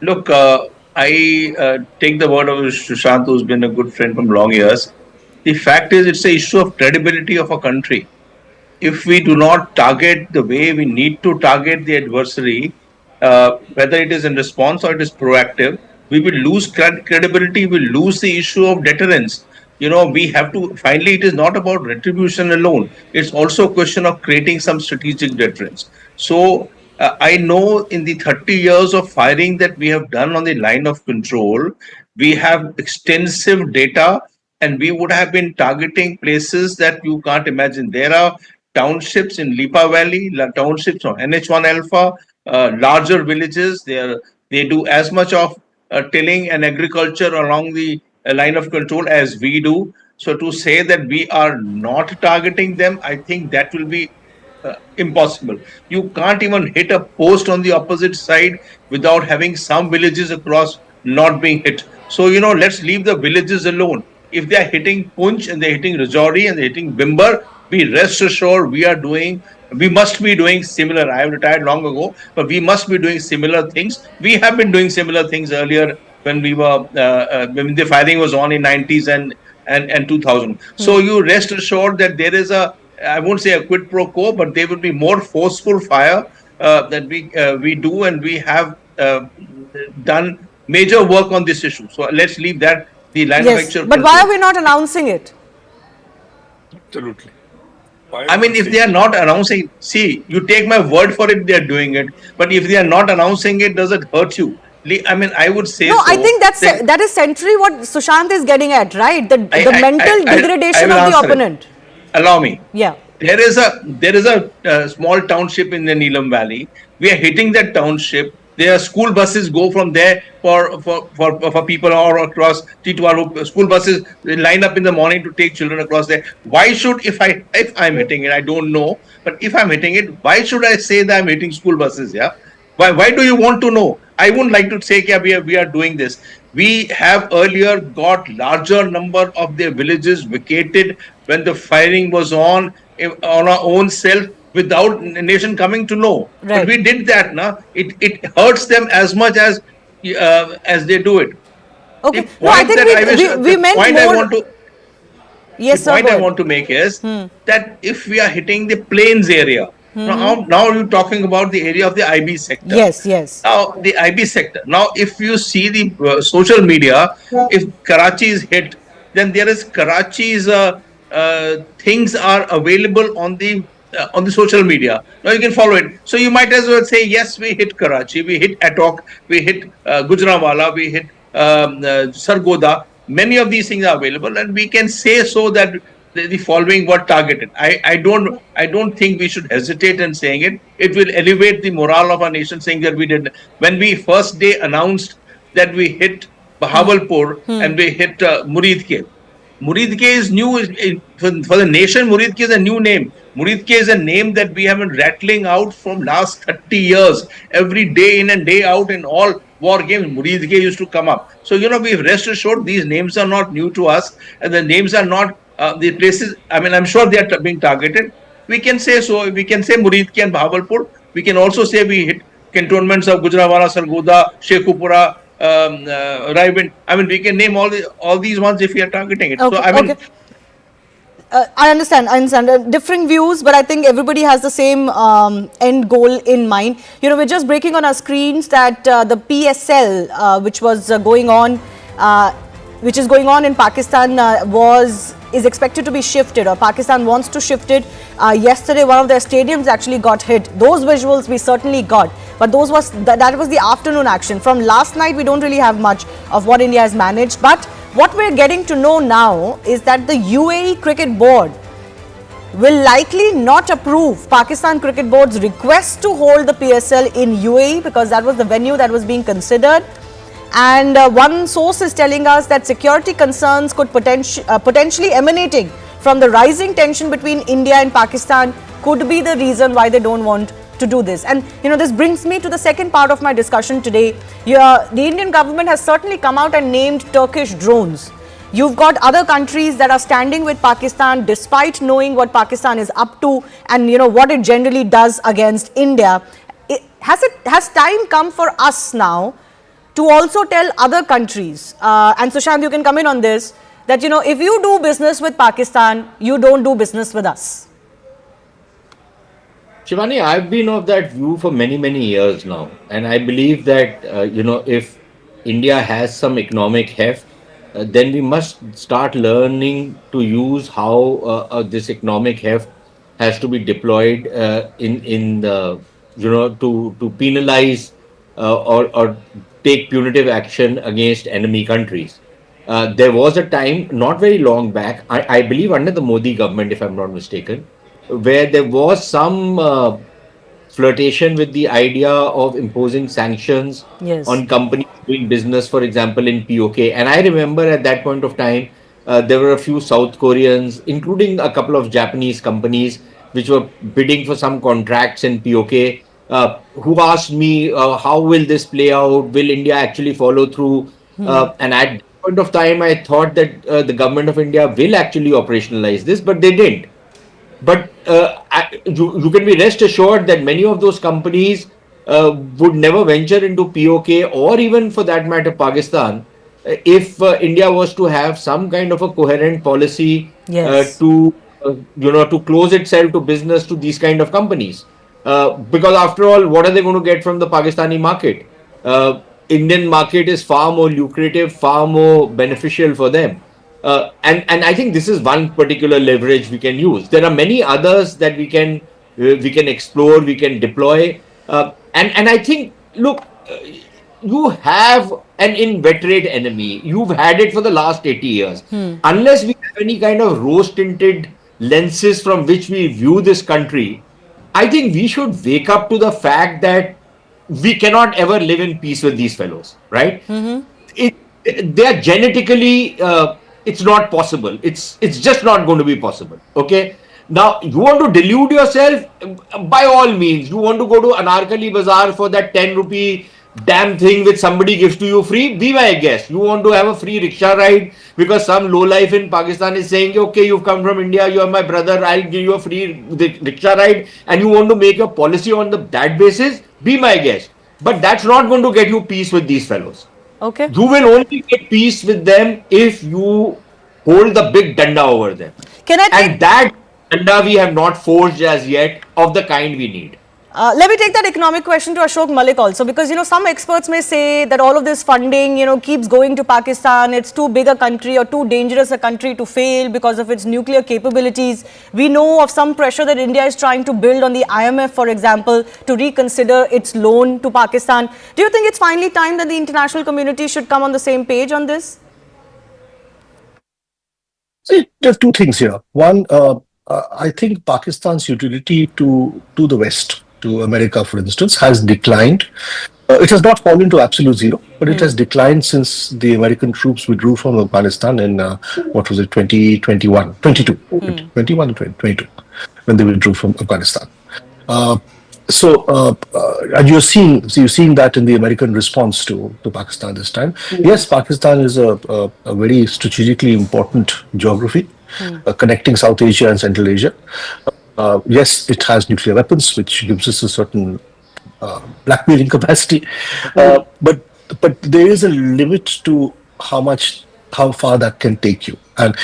Look, I take the word of Sushant, who's been a good friend from long years. The fact is, it's an issue of credibility of a country. If we do not target the way we need to target the adversary, whether it is in response or it is proactive, we will lose credibility, we will lose the issue of deterrence. We have to, finally, it is not about retribution alone. It's also a question of creating some strategic deterrence. So, I know in the 30 years of firing that we have done on the line of control, we have extensive data and we would have been targeting places that you can't imagine. There are townships in Lipa Valley, townships on NH1 Alpha, larger villages. They do as much of tilling and agriculture along the line of control as we do. So to say that we are not targeting them, I think that will be impossible. You can't even hit a post on the opposite side without having some villages across not being hit. So, let's leave the villages alone. If they are hitting Punch and they're hitting Rajouri and they're hitting Bimbar, be rest assured we must be doing similar. I have retired long ago, but we must be doing similar things. We have been doing similar things earlier when we were, when the firing was on in 90s and 2000. So you rest assured that there is I won't say a quid pro quo, but there will be more forceful fire that we do, and we have done major work on this issue. So let's leave that the line of Yes, actual. but why are we not announcing it? Absolutely. I mean, if they are not announcing, see, you take my word for it, they are doing it. But if they are not announcing it, does it hurt you? I mean, I would say No, so. I think that is centrally what Sushant is getting at, right? The mental degradation of the opponent. Allow me. Yeah. There is a small township in the Neelam Valley. We are hitting that township. There are school buses go from there for people or across T2R. School buses line up in the morning to take children across there. Why should if I'm hitting it? I don't know, but if I'm hitting it, why should I say that I'm hitting school buses? Yeah. Why do you want to know? I wouldn't like to say, yeah, we are doing this. We have earlier got larger number of their villages vacated when the firing was on our own self without nation coming to know. Right. But we did that now. It hurts them as much as they do it. Okay. No, I think we meant more. Yes, the point I want to make is that if we are hitting the plains area, now you're talking about the area of the IB sector. Yes, yes. Now, the IB sector. Now, if you see the social media, if Karachi is hit, then there is Karachi's things are available on the social media. Now you can follow it. So you might as well say, yes, we hit Karachi, we hit Attock, we hit Gujranwala, we hit Sargodha. Many of these things are available, and we can say so that the following were targeted. I don't think we should hesitate in saying it. It will elevate the morale of our nation, saying that we did. When we first day announced that we hit Bahawalpur and we hit Muridke. Muridke is new for the nation. Muridke is a new name. Muridke is a name that we have been rattling out from last 30 years. Every day in and day out in all war games, Muridke used to come up. So, we rest assured these names are not new to us, and the names are not the places. I mean, I'm sure they are being targeted. We can say so. We can say Muridke and Bahawalpur. We can also say we hit cantonments of Gujranwala, Sargodha, Shekhupura, Rawalpindi. I mean, we can name all these ones if we are targeting it. Okay, So, I mean, I understand. Differing views, but I think everybody has the same end goal in mind. We're just breaking on our screens that the PSL, which was going on, which is going on in Pakistan, is expected to be shifted, or Pakistan wants to shift it. Yesterday, one of their stadiums actually got hit. Those visuals we certainly got, but that was the afternoon action. From last night, we don't really have much of what India has managed, but what we're getting to know now is that the UAE Cricket Board will likely not approve Pakistan Cricket Board's request to hold the PSL in UAE, because that was the venue that was being considered. And one source is telling us that security concerns could potentially emanating from the rising tension between India and Pakistan could be the reason why they don't want to do this. And this brings me to the second part of my discussion today. The Indian government has certainly come out and named Turkish drones. You've got other countries that are standing with Pakistan despite knowing what Pakistan is up to and what it generally does against India. Has time come for us now to also tell other countries, and Sushant, you can come in on this, that if you do business with Pakistan, you don't do business with us? Shivani, I've been of that view for many, many years now. And I believe that, if India has some economic heft, then we must start learning to use how this economic heft has to be deployed to penalize or take punitive action against enemy countries. There was a time, not very long back, I believe under the Modi government, if I'm not mistaken, where there was some flirtation with the idea of imposing sanctions on companies doing business, for example, in POK. And I remember at that point of time, there were a few South Koreans, including a couple of Japanese companies, which were bidding for some contracts in POK, who asked me, how will this play out? Will India actually follow through? And at that point of time, I thought that the government of India will actually operationalize this, but they didn't. But you can be rest assured that many of those companies would never venture into POK or even for that matter Pakistan if India was to have some kind of a coherent policy to close itself to business to these kind of companies. Because after all, what are they going to get from the Pakistani market? Indian market is far more lucrative, far more beneficial for them. And I think this is one particular leverage we can use. There are many others that we can explore, we can deploy. And I think, look, you have an inveterate enemy. You've had it for the last 80 years. Unless we have any kind of rose-tinted lenses from which we view this country, I think we should wake up to the fact that we cannot ever live in peace with these fellows, right? They are genetically, it's not possible. It's just not going to be possible. Okay. Now, you want to delude yourself? By all means. You want to go to Anarkali Bazaar for that 10 rupee damn thing which somebody gives to you free? Be my guest. You want to have a free rickshaw ride because some lowlife in Pakistan is saying, okay, you've come from India, you are my brother, I'll give you a free rickshaw ride, and you want to make your policy on that basis? Be my guest. But that's not going to get you peace with these fellows. Okay. You will only get peace with them if you hold the big danda over them. And that danda we have not forged as yet of the kind we need. Let me take that economic question to Ashok Malik also, because, some experts may say that all of this funding, keeps going to Pakistan. It's too big a country or too dangerous a country to fail because of its nuclear capabilities. We know of some pressure that India is trying to build on the IMF, for example, to reconsider its loan to Pakistan. Do you think it's finally time that the international community should come on the same page on this? See, there are two things here. One, I think Pakistan's utility to the West, to America, for instance, has declined. It has not fallen to absolute zero, but it has declined since the American troops withdrew from Afghanistan in, 2021, 22, 21 and 22, when they withdrew from Afghanistan. And you're seeing that in the American response to Pakistan this time. Yes, Pakistan is a very strategically important geography, connecting South Asia and Central Asia. Yes, it has nuclear weapons, which gives us a certain blackmailing capacity. But there is a limit to how far that can take you. And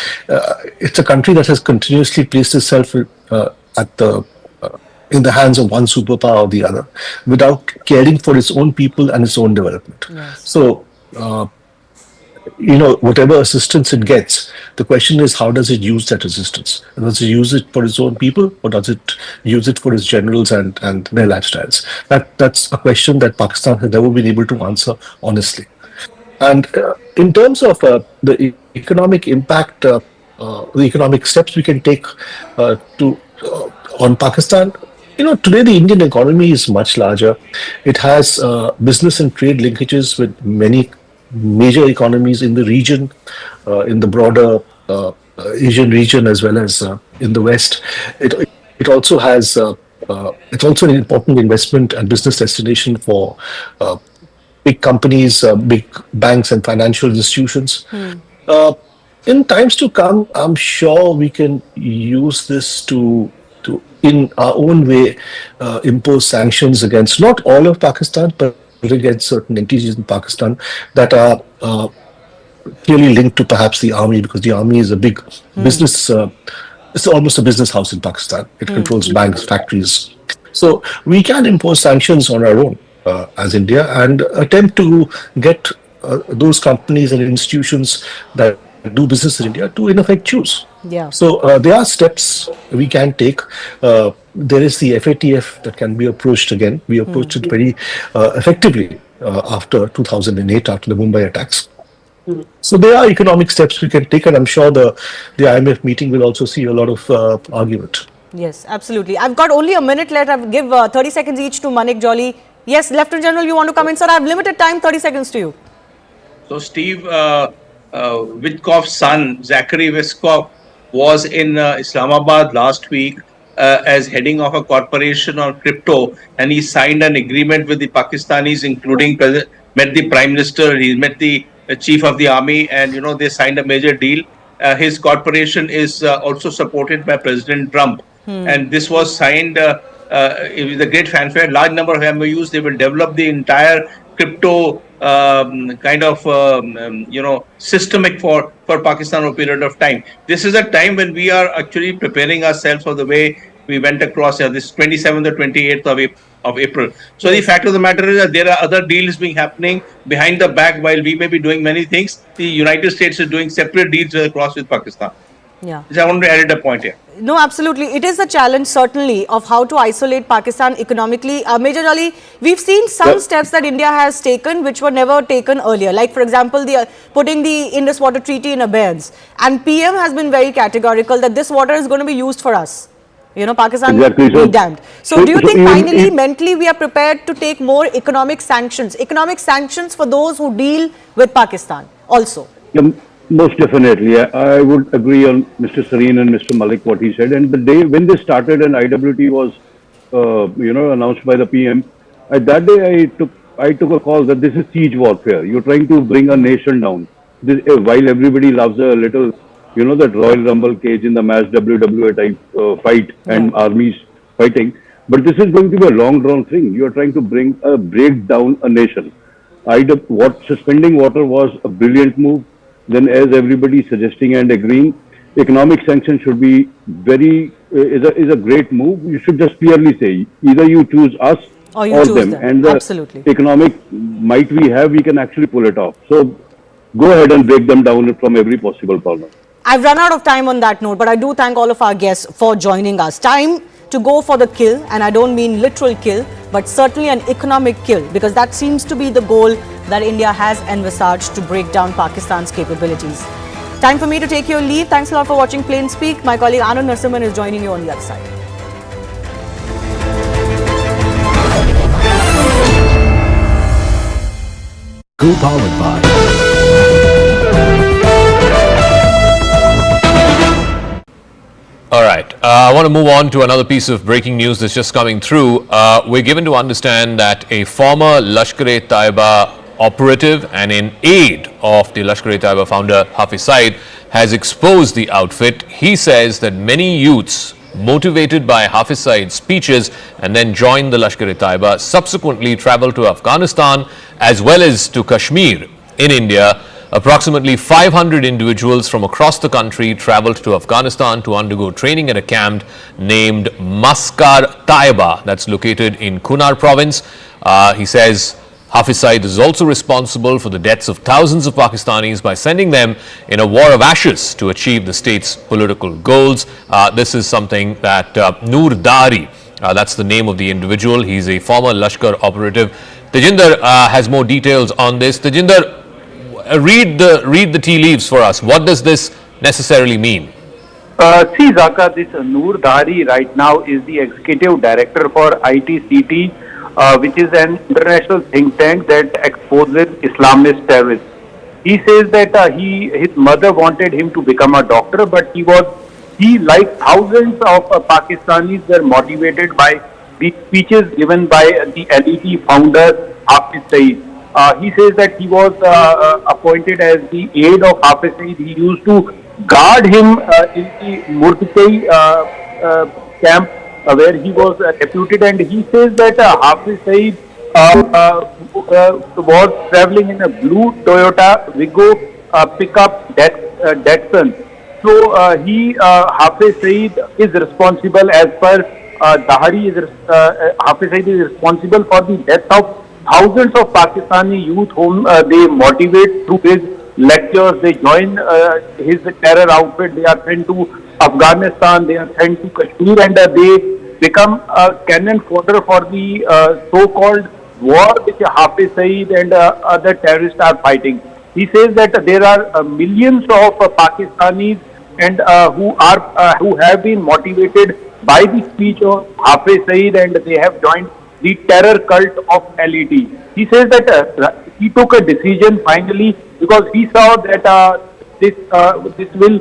it's a country that has continuously placed itself in the hands of one superpower or the other, without caring for its own people and its own development. Yes. So, whatever assistance it gets, the question is, how does it use that assistance? Does it use it for its own people, or does it use it for its generals and their lifestyles? That's a question that Pakistan has never been able to answer honestly. And in terms of the economic impact, the economic steps we can take on Pakistan, today the Indian economy is much larger. It has business and trade linkages with many major economies in the region, in the broader Asian region, as well as in the West. It also has, it's also an important investment and business destination for big companies, big banks and financial institutions. In times to come, I'm sure we can use this to in our own way, impose sanctions against not all of Pakistan, but against certain entities in Pakistan that are clearly linked to perhaps the army, because the army is a big business, it's almost a business house in Pakistan. It controls banks, factories. So we can impose sanctions on our own as India and attempt to get those companies and institutions that do business in India to in effect choose. Yeah. So there are steps we can take. There is the FATF that can be approached again. We approached it very effectively after 2008, after the Mumbai attacks. So there are economic steps we can take, and I'm sure the IMF meeting will also see a lot of argument. Yes, absolutely. I've got only a minute left. I'll give 30 seconds each to Manik Jolly. Yes, Lieutenant General, you want to come in, sir? I have limited time, 30 seconds to you. So, Steve, Witkoff's son, Zachary Witkoff, was in Islamabad last week as heading of a corporation on crypto, and he signed an agreement with the Pakistanis, including met the Prime Minister, he met the Chief of the Army, and they signed a major deal. His corporation is also supported by President Trump, and this was signed with a great fanfare. Large number of MOUs. They will develop the entire crypto systemic for Pakistan over a period of time. This is a time when we are actually preparing ourselves for the way we went across this 27th or 28th of April. So the fact of the matter is that there are other deals being happening behind the back. While we may be doing many things, the United States is doing separate deals across with Pakistan. Yeah. So I want to add a point here. No, absolutely. It is a challenge, certainly, of how to isolate Pakistan economically. Major Ali, we've seen some steps that India has taken which were never taken earlier. Like, for example, putting the Indus Water Treaty in abeyance. And PM has been very categorical that this water is going to be used for us. You know, Pakistan Exactly. be damned. So do you think finally, mentally, we are prepared to take more economic sanctions for those who deal with Pakistan also? Yeah, most definitely. I would agree on Mr. Sareen and Mr. Malik what he said. And the day when they started and IWT was, announced by the PM, that day I took a call that this is siege warfare. You're trying to bring a nation down. While everybody loves a little, that Royal Rumble cage in the match WWE type fight and armies fighting, but this is going to be a long drawn thing. You are trying to break down a nation. Suspending water was a brilliant move. Then, as everybody is suggesting and agreeing, economic sanctions should be is a great move. You should just clearly say either you choose us or them. And the economic might we have, we can actually pull it off. So go ahead and break them down from every possible corner. I've run out of time on that note, but I do thank all of our guests for joining us. Time to go for the kill, and I don't mean literal kill, but certainly an economic kill, because that seems to be the goal that India has envisaged to break down Pakistan's capabilities. Time for me to take your leave. Thanks a lot for watching Plain Speak. My colleague Anand Narasimhan is joining you on the other side. Co-powered by All right. I want to move on to another piece of breaking news that's just coming through. We're given to understand that a former Lashkar-e-Taiba operative and in aid of the Lashkar-e-Taiba founder Hafiz Saeed has exposed the outfit. He says that many youths motivated by Hafiz Saeed's speeches and then joined the Lashkar-e-Taiba subsequently traveled to Afghanistan as well as to Kashmir in India. Approximately 500 individuals from across the country traveled to Afghanistan to undergo training at a camp named Maskar Taiba that's located in Kunar province. He says Hafiz Saeed is also responsible for the deaths of thousands of Pakistanis by sending them in a war of ashes to achieve the state's political goals. This is something that Noor Dari, that's the name of the individual. He's a former Lashkar operative. Tejinder has more details on this. Tejinder, read the tea leaves for us. What does this necessarily mean? See, Zaka, this Noor Dari right now is the executive director for ITCT, which is an international think tank that exposes Islamist terrorists. He says that his mother wanted him to become a doctor, but he like thousands of Pakistanis were motivated by the speeches given by the LET founder Hafiz Saeed. He says that he was appointed as the aide of Hafiz Saeed. He used to guard him in the Murtkai camp where he was deputed, and he says that Hafiz Saeed was traveling in a blue Toyota Wigo pickup Datsun. So Hafiz Saeed is responsible, as per Dahari, Hafiz Saeed is responsible for the death of thousands of Pakistani youth whom they motivate through his lectures. They join his terror outfit. They are sent to Afghanistan. They are sent to Kashmir, and they become a cannon fodder for the so-called war which Hafiz Saeed and other terrorists are fighting. He says that there are millions of Pakistanis and who have been motivated by the speech of Hafiz Saeed, and they have joined the terror cult of LET. He says that he took a decision finally because he saw that this will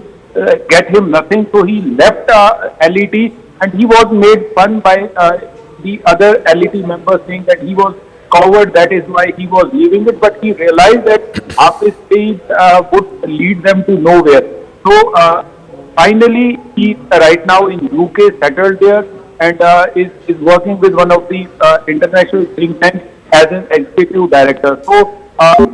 get him nothing, so he left LET, and he was made fun by the other LET members, saying that he was coward, that is why he was leaving it, but he realized that Hafiz Saeed would lead them to nowhere. So finally he right now in UK, settled there, and is working with one of the international think tanks as an executive director. So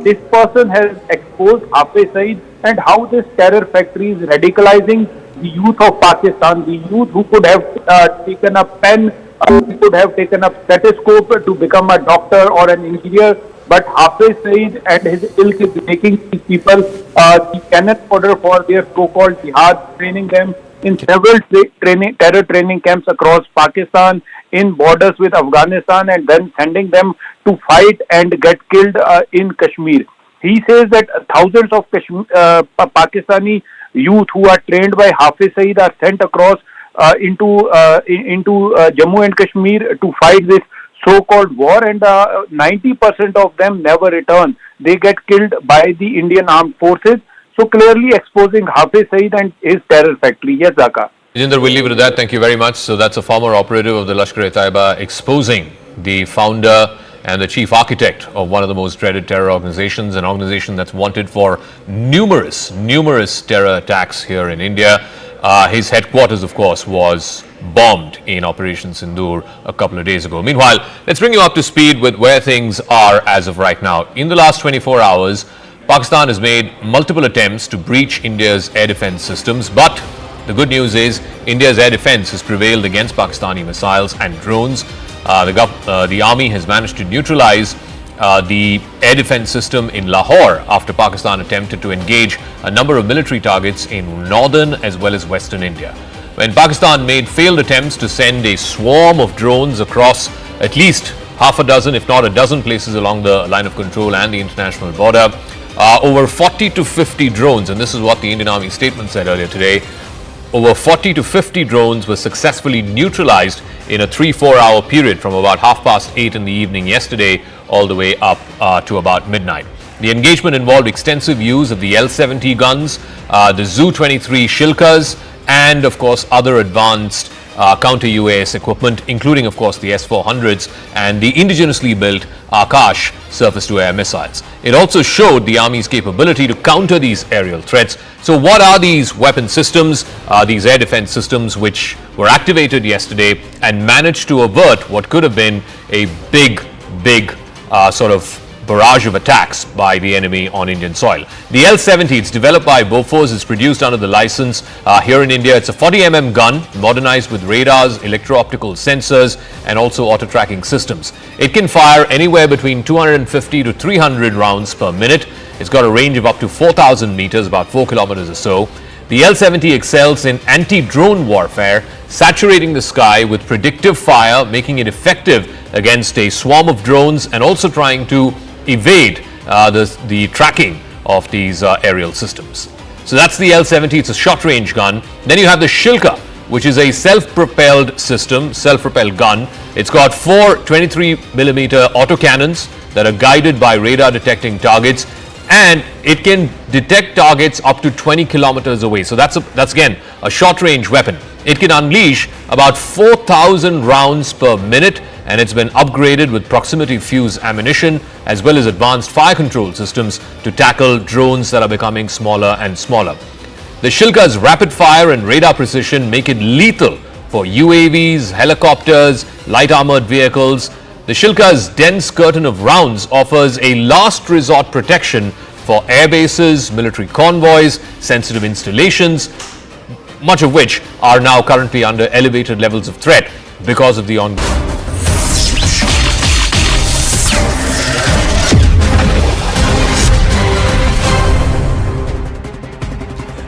this person has exposed Hafiz Saeed and how this terror factory is radicalizing the youth of Pakistan, the youth who could have taken a pen he could have taken up stethoscope to become a doctor or an engineer. But Hafiz Saeed and his ilk is making these people the cannon fodder for their so-called jihad, training them in several terror training camps across Pakistan, in borders with Afghanistan, and then sending them to fight and get killed in Kashmir. He says that thousands of Pakistani youth who are trained by Hafiz Saeed are sent across into Jammu and Kashmir to fight this so-called war, and 90% of them never return. They get killed by the Indian armed forces. So clearly exposing Hafiz Saeed and his terror factory. Yes, Zaka. Jinder, we'll leave it at that. Thank you very much. So that's a former operative of the Lashkar-e-Taiba exposing the founder and the chief architect of one of the most dreaded terror organizations, an organization that's wanted for numerous terror attacks here in India. His headquarters, of course, was bombed in Operation Sindoor a couple of days ago. Meanwhile, let's bring you up to speed with where things are as of right now. In the last 24 hours, Pakistan has made multiple attempts to breach India's air defense systems, but the good news is India's air defense has prevailed against Pakistani missiles and drones. The army has managed to neutralize the air defense system in Lahore after Pakistan attempted to engage a number of military targets in northern as well as western India. When Pakistan made failed attempts to send a swarm of drones across at least half a dozen, if not a dozen places along the line of control and the international border, over 40 to 50 drones, and this is what the Indian Army statement said earlier today, over 40 to 50 drones were successfully neutralized in a 3-4 hour period from about 8:30 in the evening yesterday all the way up to about midnight. The engagement involved extensive use of the L-70 guns, the Zu-23 Shilkas, and of course other advanced counter-UAS equipment, including of course the S-400s and the indigenously built Akash surface-to-air missiles. It also showed the Army's capability to counter these aerial threats. So what are these weapon systems, these air defense systems which were activated yesterday and managed to avert what could have been a big sort of barrage of attacks by the enemy on Indian soil? The L-70, it's developed by Bofors, is produced under the license here in India. It's a 40mm gun, modernized with radars, electro-optical sensors, and also auto-tracking systems. It can fire anywhere between 250 to 300 rounds per minute. It's got a range of up to 4,000 meters, about 4 kilometers or so. The L-70 excels in anti-drone warfare, saturating the sky with predictive fire, making it effective against a swarm of drones and also trying to evade the tracking of these aerial systems. So that's the L-70, it's a short-range gun. Then you have the Shilka, which is a self-propelled system, self-propelled gun. It's got 4 23mm autocannons that are guided by radar detecting targets, and it can detect targets up to 20 kilometers away. So that's again a short-range weapon. It can unleash about 4,000 rounds per minute, and it's been upgraded with proximity fuse ammunition as well as advanced fire control systems to tackle drones that are becoming smaller and smaller. The Shilka's rapid fire and radar precision make it lethal for UAVs, helicopters, light armored vehicles. The Shilka's dense curtain of rounds offers a last resort protection for air bases, military convoys, sensitive installations, much of which are now currently under elevated levels of threat because of the ongoing.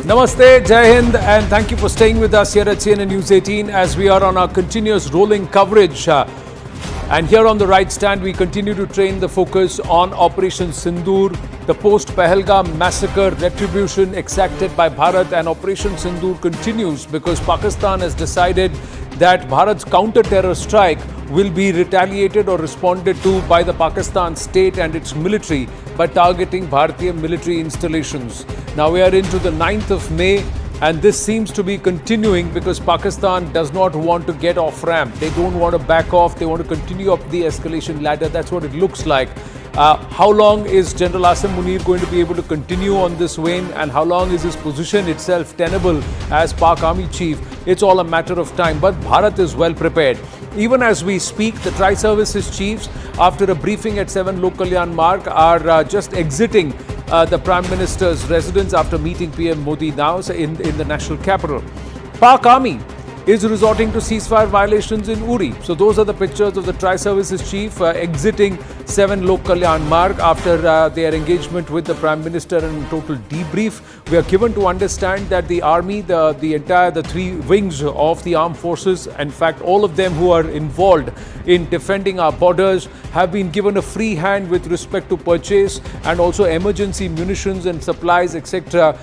Namaste, Jai Hind, and thank you for staying with us here at CNN News 18 as we are on our continuous rolling coverage. And here on the right stand, we continue to train the focus on Operation Sindoor, the post-Pahalgam massacre retribution exacted by Bharat, and Operation Sindoor continues because Pakistan has decided that Bharat's counter-terror strike will be retaliated or responded to by the Pakistan state and its military by targeting Bharatiya military installations. Now we are into the 9th of May. And this seems to be continuing because Pakistan does not want to get off ramp. They don't want to back off. They want to continue up the escalation ladder. That's what it looks like. How long is General Asim Munir going to be able to continue on this vein, and how long is his position itself tenable as Pak Army Chief? It's all a matter of time. But Bharat is well prepared. Even as we speak, the Tri-Services Chiefs, after a briefing at 7 Lok Kalyan Marg, are just exiting the Prime Minister's residence after meeting PM Modi now in the national capital. Pak Army is resorting to ceasefire violations in Uri. So those are the pictures of the Tri-Services Chief exiting 7 Lok Kalyan Marg after their engagement with the Prime Minister and total debrief. We are given to understand that the army, the 3 wings of the armed forces, in fact all of them who are involved in defending our borders, have been given a free hand with respect to purchase and also emergency munitions and supplies, etc.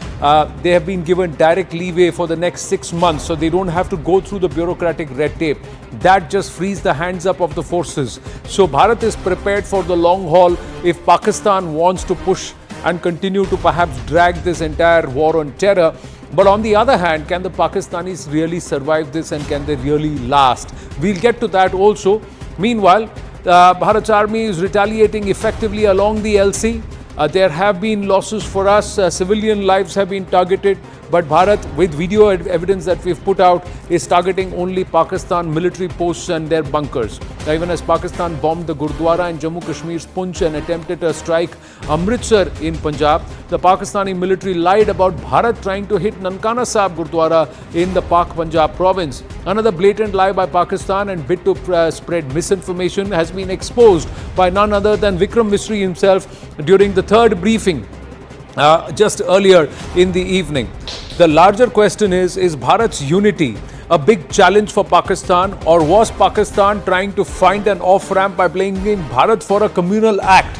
They have been given direct leeway for the next 6 months, so they don't have to go through the bureaucratic red tape. That just frees the hands up of the forces. So Bharat is prepared for the long haul if Pakistan wants to push and continue to perhaps drag this entire war on terror. But on the other hand, can the Pakistanis really survive this and can they really last? We'll get to that also. Meanwhile, Bharat's army is retaliating effectively along the LC. There have been losses for us, civilian lives have been targeted, but Bharat, with video evidence that we've put out, is targeting only Pakistan military posts and their bunkers. Even as Pakistan bombed the Gurdwara in Jammu Kashmir's Poonch and attempted to strike Amritsar in Punjab, the Pakistani military lied about Bharat trying to hit Nankana Sahib Gurdwara in the Pak Punjab province. Another blatant lie by Pakistan and bid to spread misinformation has been exposed by none other than Vikram Misri himself during the 3rd briefing just earlier in the evening. The larger question is Bharat's unity a big challenge for Pakistan, or was Pakistan trying to find an off-ramp by blaming Bharat for a communal act?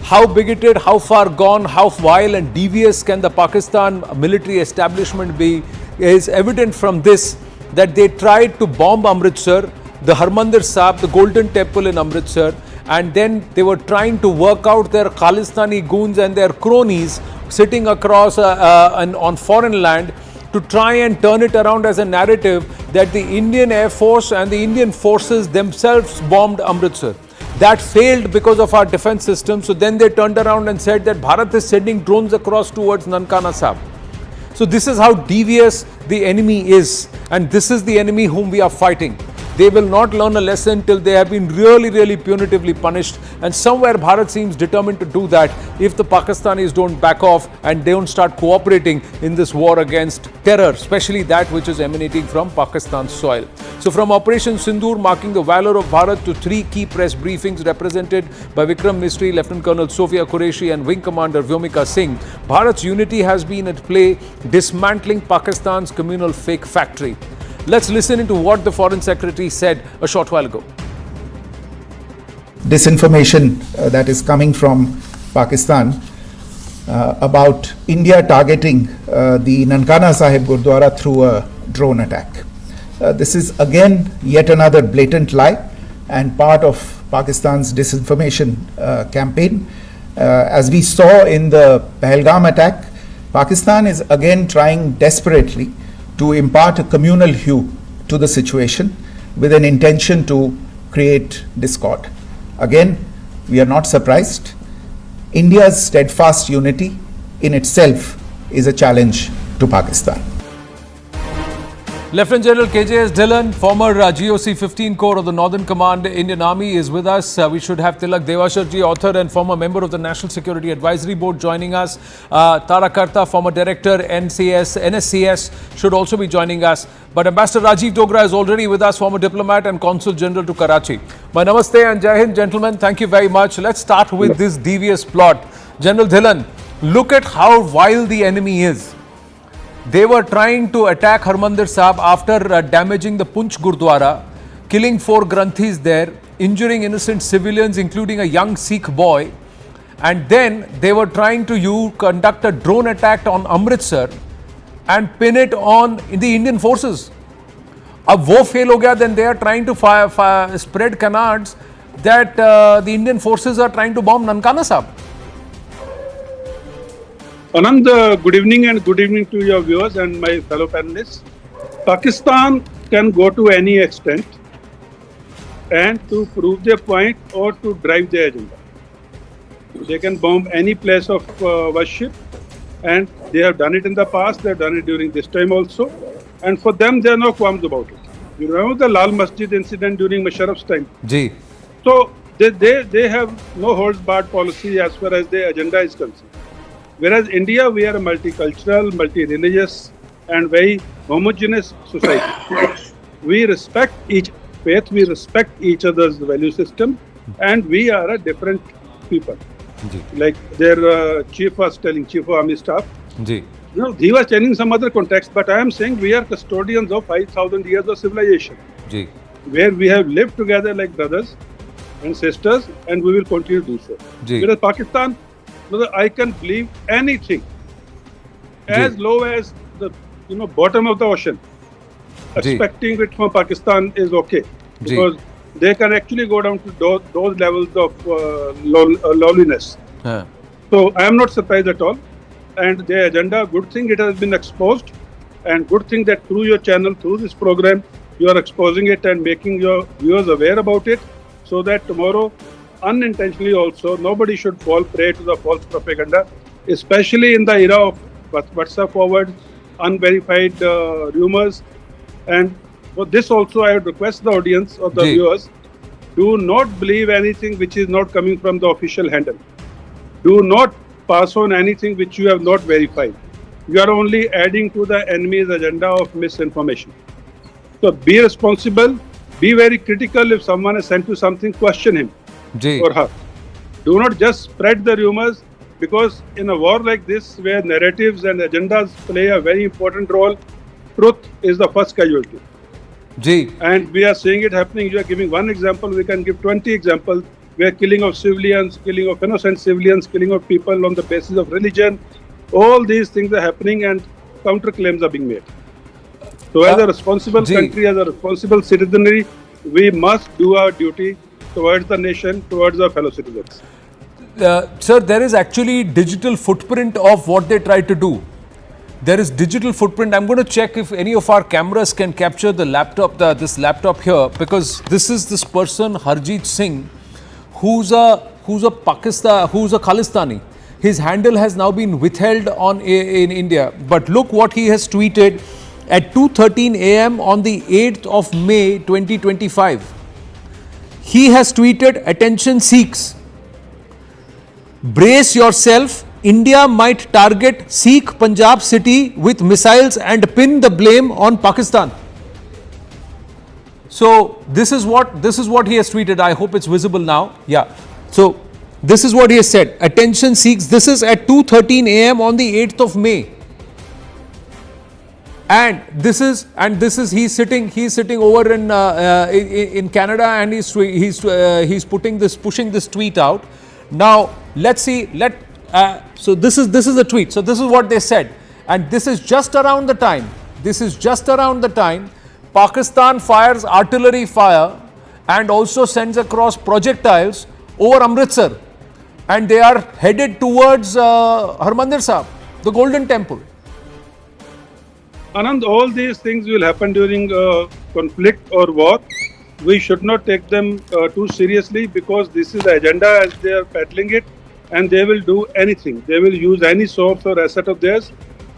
How bigoted, how far gone, how vile and devious can the Pakistan military establishment be is evident from this, that they tried to bomb Amritsar, the Harmandir Sahib, the Golden Temple in Amritsar, and then they were trying to work out their Khalistani goons and their cronies sitting across on foreign land to try and turn it around as a narrative that the Indian Air Force and the Indian forces themselves bombed Amritsar. That failed because of our defense system. So then they turned around and said that Bharat is sending drones across towards Nankana Sahib. So this is how devious the enemy is, and this is the enemy whom we are fighting. They will not learn a lesson till they have been really, really punitively punished. And somewhere Bharat seems determined to do that if the Pakistanis don't back off and they don't start cooperating in this war against terror, especially that which is emanating from Pakistan's soil. So from Operation Sindoor, marking the valor of Bharat, to 3 key press briefings represented by Vikram Misri, Lieutenant Colonel Sophia Qureshi and Wing Commander Vyomika Singh, Bharat's unity has been at play, dismantling Pakistan's communal fake factory. Let's listen into what the Foreign Secretary said a short while ago. Disinformation that is coming from Pakistan about India targeting the Nankana Sahib Gurdwara through a drone attack. This is again yet another blatant lie and part of Pakistan's disinformation campaign. As we saw in the Pahalgam attack, Pakistan is again trying desperately to impart a communal hue to the situation with an intention to create discord. Again, we are not surprised. India's steadfast unity in itself is a challenge to Pakistan. Lieutenant General KJS Dhillon, former GOC 15 Corps of the Northern Command Indian Army, is with us. We should have Tilak Devasharji, author and former member of the National Security Advisory Board, joining us. Tara Karta, former director NSCS, should also be joining us. But Ambassador Rajiv Dogra is already with us, former diplomat and Consul General to Karachi. My namaste and Jai Hind, gentlemen. Thank you very much. Let's start with this devious plot. General Dhillon, look at how vile the enemy is. They were trying to attack Harmandir Sahib after damaging the Poonch Gurdwara, killing 4 Granthis there, injuring innocent civilians, including a young Sikh boy. And then they were trying to conduct a drone attack on Amritsar and pin it on the Indian forces. Ab wo fail ho gaya, then they are trying to spread canards that the Indian forces are trying to bomb Nankana Sahib. Anand, good evening and good evening to your viewers and my fellow panelists. Pakistan can go to any extent and to prove their point or to drive their agenda. They can bomb any place of worship, and they have done it in the past, they have done it during this time also, and for them there are no qualms about it. You remember the Lal Masjid incident during Musharraf's time? Ji. So they have no holds barred policy as far as their agenda is concerned. Whereas India, we are a multicultural, multi-religious and very homogeneous society. we respect each faith, we respect each other's value system, and we are a different people. Like their chief was telling, Chief of Army Staff, he was telling some other context, but I am saying we are custodians of 5,000 years of civilization, where we have lived together like brothers and sisters, and we will continue to do so. Whereas Pakistan, I can believe anything as low as the bottom of the ocean. Expecting it from Pakistan is okay, because they can actually go down to those levels of lowliness. So I am not surprised at all. And the agenda, good thing it has been exposed, and good thing that through your channel, through this program, you are exposing it and making your viewers aware about it, so that tomorrow, unintentionally also, nobody should fall prey to the false propaganda, especially in the era of WhatsApp forward, unverified rumors. And for this also, I would request the audience or the viewers, do not believe anything which is not coming from the official handle. Do not pass on anything which you have not verified. You are only adding to the enemy's agenda of misinformation. So be responsible, be very critical. If someone has sent you something, question him or her. Do not just spread the rumors, because in a war like this, where narratives and agendas play a very important role, truth is the first casualty. And we are seeing it happening. You are giving one example, we can give 20 examples, where killing of civilians, killing of innocent civilians, killing of people on the basis of religion, all these things are happening and counterclaims are being made. So as a responsible country, as a responsible citizenry, we must do our duty towards the nation, towards our fellow citizens. Sir, there is actually digital footprint of what they try to do. There is digital footprint. I'm going to check if any of our cameras can capture the laptop, this laptop here, because this is this person, Harjeet Singh, who's a Khalistani. His handle has now been withheld in India. But look what he has tweeted at 2:13 a.m. on the 8th of May 2025. He has tweeted, "Attention Sikhs, brace yourself. India might target Sikh Punjab city with missiles and pin the blame on Pakistan." So this is what he has tweeted. I hope it's visible now. Yeah. So this is what he has said. "Attention Sikhs." This is at 2:13 a.m. on the 8th of May. And this is he's sitting over in Canada, and he's pushing this tweet out. Now let's see. So this is the tweet. So this is what they said, and this is just around the time. Pakistan fires artillery fire and also sends across projectiles over Amritsar, and they are headed towards Harmandir Sahib, the Golden Temple. Anand, all these things will happen during conflict or war. We should not take them too seriously, because this is the agenda as they are peddling it, and they will do anything. They will use any source or asset of theirs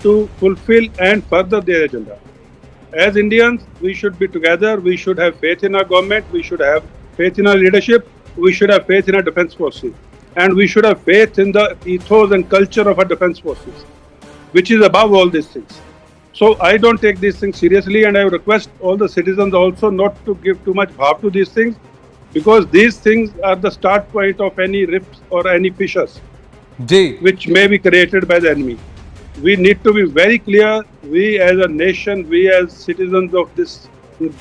to fulfill and further their agenda. As Indians, we should be together. We should have faith in our government. We should have faith in our leadership. We should have faith in our defense forces. And we should have faith in the ethos and culture of our defense forces, which is above all these things. So I don't take these things seriously, and I request all the citizens also not to give too much bhav to these things, because these things are the start point of any rifts or any fissures which may be created by the enemy. We need to be very clear. We as a nation, we as citizens of this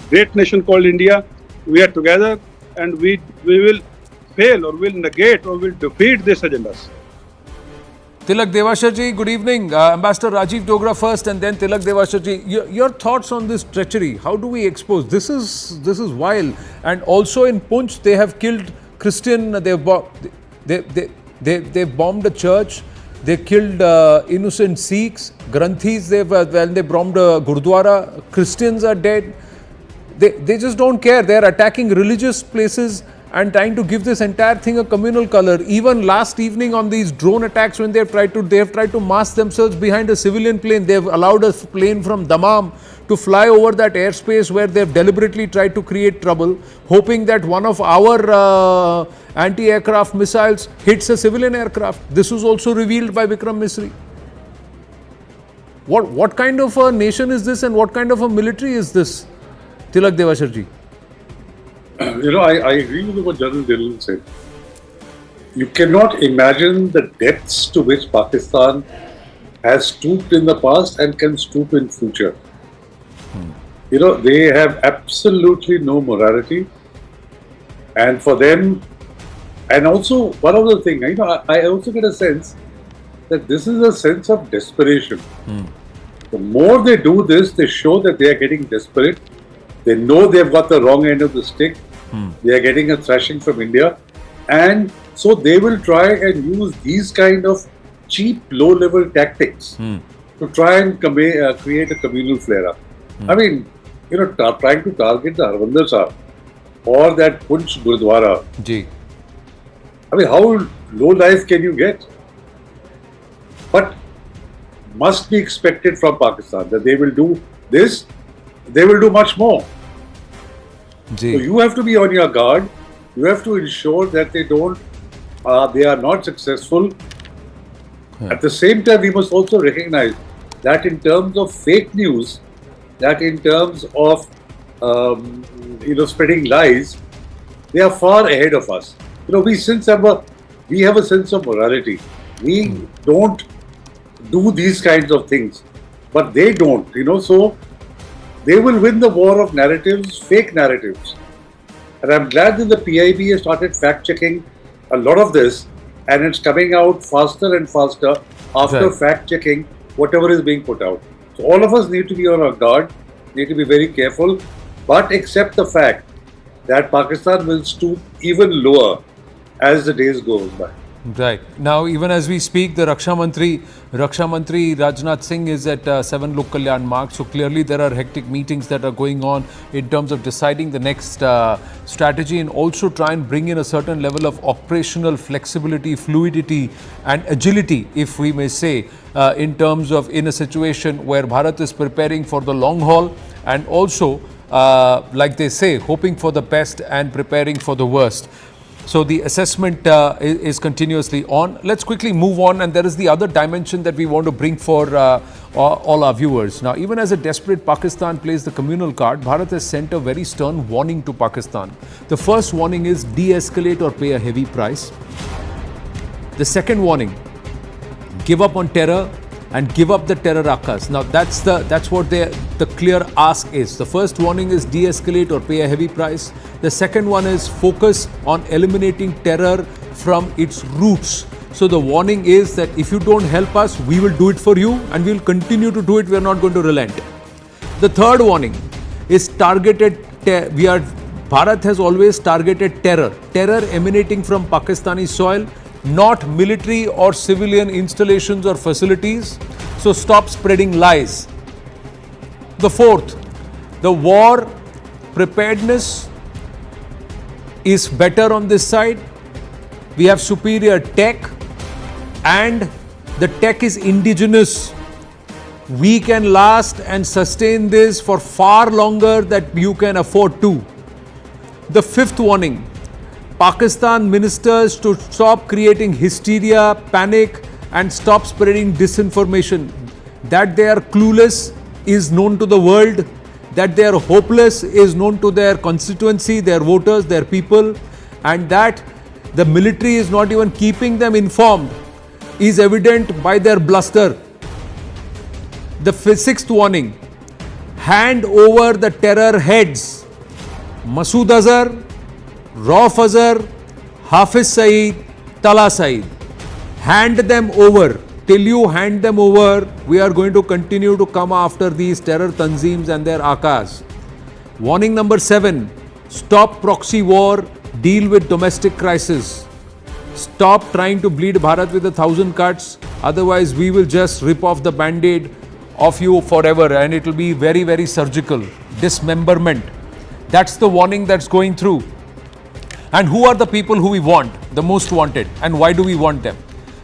great nation called India, we are together, and we will fail or will negate or will defeat these agendas. Tilak Devashar ji, good evening. Ambassador Rajiv Dogra first, and then Tilak Devashar ji. Your thoughts on this treachery? How do we expose? This is wild. And also in Punch, they have killed Christian. They've bombed a church. They killed innocent Sikhs, Granthis. They bombed a Gurdwara. Christians are dead. They just don't care. They are attacking religious places and trying to give this entire thing a communal color. Even last evening on these drone attacks, when they have tried to mask themselves behind a civilian plane, they have allowed a plane from Dammam to fly over that airspace where they have deliberately tried to create trouble, hoping that one of our anti-aircraft missiles hits a civilian aircraft. This was also revealed by Vikram Misri. What kind of a nation is this, and what kind of a military is this? Tilak Devasharji. I agree with what General Dillon said. You cannot imagine the depths to which Pakistan has stooped in the past and can stoop in future. They have absolutely no morality, and for them, and also one other thing, I also get a sense that this is a sense of desperation. The more they do this, they show that they are getting desperate. They know they've got the wrong end of the stick. They are getting a thrashing from India, and so they will try and use these kind of cheap, low-level tactics to try and create a communal flare-up. I mean, trying to target the Harmandir Sahib or that Punch Gurdwara. I mean, how low life can you get? But must be expected from Pakistan that they will do this, they will do much more. So you have to be on your guard. You have to ensure that they are not successful. At the same time, we must also recognize that in terms of fake news, that in terms of spreading lies, they are far ahead of us. We have a sense of morality. We don't do these kinds of things, but they don't. So they will win the war of narratives, fake narratives. And I'm glad that the PIB has started fact-checking a lot of this, and it's coming out faster and faster after fact-checking whatever is being put out. So all of us need to be on our guard, need to be very careful, but accept the fact that Pakistan will stoop even lower as the days go by. Right. Now, even as we speak, the Raksha Mantri Rajnath Singh is at 7 Lok Kalyan Marg. So clearly there are hectic meetings that are going on in terms of deciding the next strategy, and also try and bring in a certain level of operational flexibility, fluidity and agility, if we may say, in terms of in a situation where Bharat is preparing for the long haul, and also, like they say, hoping for the best and preparing for the worst. So the assessment is continuously on. Let's quickly move on, and there is the other dimension that we want to bring for all our viewers. Now, even as a desperate Pakistan plays the communal card, Bharat has sent a very stern warning to Pakistan. The first warning is de-escalate or pay a heavy price. The second warning, give up on terror and give up the terror akas. Now that's what the clear ask is. The first warning is de-escalate or pay a heavy price. The second one is focus on eliminating terror from its roots. So the warning is that if you don't help us, we will do it for you, and we will continue to do it. We are not going to relent. The third warning is targeted. Bharat has always targeted terror emanating from Pakistani soil, not military or civilian installations or facilities. So stop spreading lies. The fourth, the war preparedness is better on this side. We have superior tech, and the tech is indigenous. We can last and sustain this for far longer than you can afford to. The fifth warning, Pakistan ministers to stop creating hysteria, panic, and stop spreading disinformation. That they are clueless is known to the world. That they are hopeless is known to their constituency, their voters, their people. And that the military is not even keeping them informed is evident by their bluster. The sixth warning, hand over the terror heads. Masood Azhar, Rauf Azhar, Hafiz Saeed, Tala Saeed. Hand them over. Till you hand them over, we are going to continue to come after these terror tanzeems and their akas. Warning number 7, stop proxy war, deal with domestic crisis. Stop trying to bleed Bharat with 1,000 cuts, otherwise we will just rip off the band-aid of you forever, and it will be very, very surgical. Dismemberment. That's the warning that's going through. And who are the people who we want, the most wanted, and why do we want them?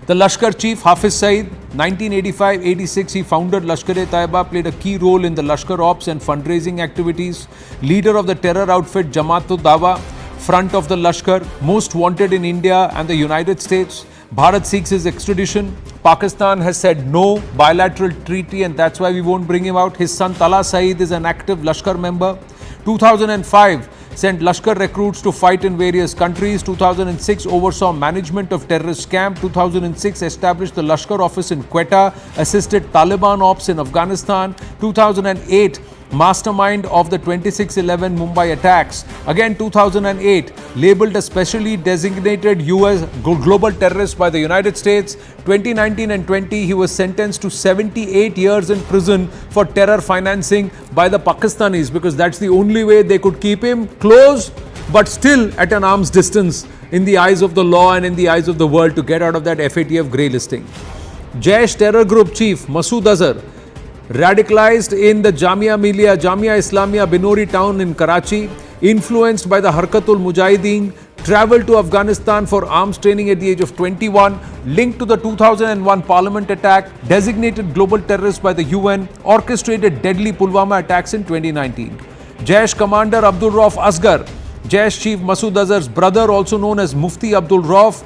The Lashkar Chief Hafiz Saeed, 1985-86, he founded Lashkar-e-Taiba, played a key role in the Lashkar Ops and fundraising activities. Leader of the terror outfit Jamaat-ud-Dawa, front of the Lashkar, most wanted in India and the United States. Bharat seeks his extradition. Pakistan has said no bilateral treaty, and that's why we won't bring him out. His son Tala Saeed is an active Lashkar member. 2005, sent Lashkar recruits to fight in various countries. 2006, oversaw management of terrorist camp. 2006, established the Lashkar office in Quetta, assisted Taliban ops in Afghanistan. 2008, mastermind of the 26/11 Mumbai attacks. Again 2008, labelled a specially designated US global terrorist by the United States. 2019 and 20, he was sentenced to 78 years in prison for terror financing by the Pakistanis, because that's the only way they could keep him close but still at an arm's distance in the eyes of the law and in the eyes of the world, to get out of that FATF grey listing. Jaish terror group chief Masood Azhar, radicalized in the Jamia Islamia Binori town in Karachi, influenced by the Harkatul Mujahideen, travelled to Afghanistan for arms training at the age of 21, linked to the 2001 parliament attack, designated global terrorist by the UN, orchestrated deadly Pulwama attacks in 2019. Jaish commander Abdul Rauf Asgar, Jaish chief Masood Azhar's brother, also known as Mufti Abdul Rauf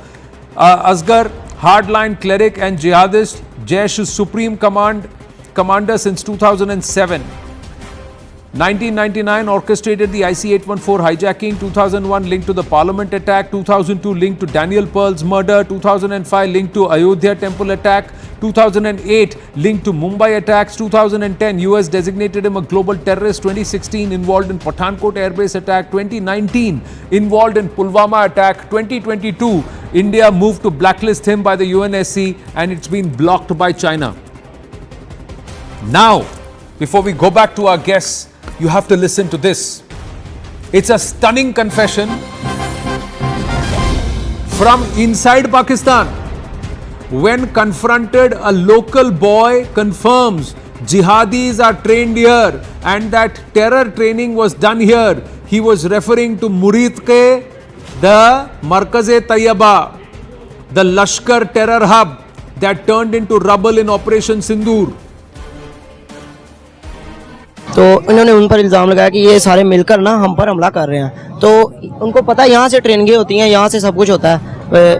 Asgar, hardline cleric and jihadist, Jaish's supreme commander since 2007. 1999, orchestrated the IC-814 hijacking. 2001, linked to the parliament attack. 2002, linked to Daniel Pearl's murder. 2005, linked to Ayodhya temple attack. 2008, linked to Mumbai attacks. 2010, US designated him a global terrorist. 2016, involved in Pathankot airbase attack. 2019, involved in Pulwama attack. 2022, India moved to blacklist him by the UNSC, and it's been blocked by China. Now, before we go back to our guests, you have to listen to this. It's a stunning confession from inside Pakistan. When confronted, a local boy confirms jihadis are trained here and that terror training was done here. He was referring to Muridke, the Markaz-e-Tayyaba, the Lashkar terror hub that turned into rubble in Operation Sindoor. तो इन्होंने उन पर इल्ज़ाम लगाया कि ये सारे मिलकर ना हम पर हमला कर रहे हैं। तो उनको पता है यहाँ से ट्रेनिंगें होती हैं, यहाँ से सब कुछ होता है,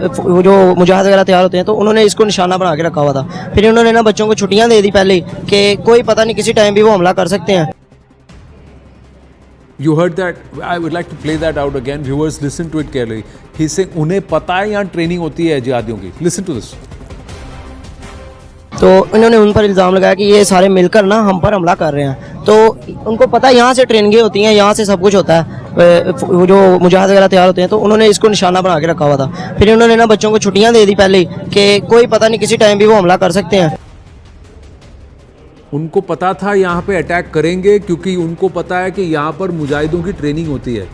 वो जो मुजाहिद वगैरह तैयार होते हैं, तो उन्होंने इसको निशाना बना के रखा हुआ था। फिर उन्होंने ना बच्चों को छुट्टियाँ दे दी पहले कि कोई पता नहीं किसी टाइम भी वो हमला कर सकते हैं। You heard that? I would like to play that out again. Viewers, listen to it carefully. He's saying उन्हें पता है यहाँ ट्रेनिंग होती है जिहादियों की. Listen to this. तो इन्होंने उन पर इल्ज़ाम लगाया कि ये सारे मिलकर ना हम पर हमला कर रहे हैं। तो उनको पता है यहाँ से ट्रेनिंगें होती हैं, यहाँ से सब कुछ होता है, वो जो मुजाहिद वगैरह तैयार होते हैं, तो उन्होंने इसको निशाना बना के रखा हुआ था। फिर उन्होंने ना बच्चों को छुट्टियाँ दे दी पहले कि कोई पता नहीं किसी टाइम भी वो हमला कर सकते हैं। उनको पता था यहाँ पे अटैक करेंगे क्योंकि उनको पता है कि यहाँ पर मुजाहिदों की ट्रेनिंग होती है.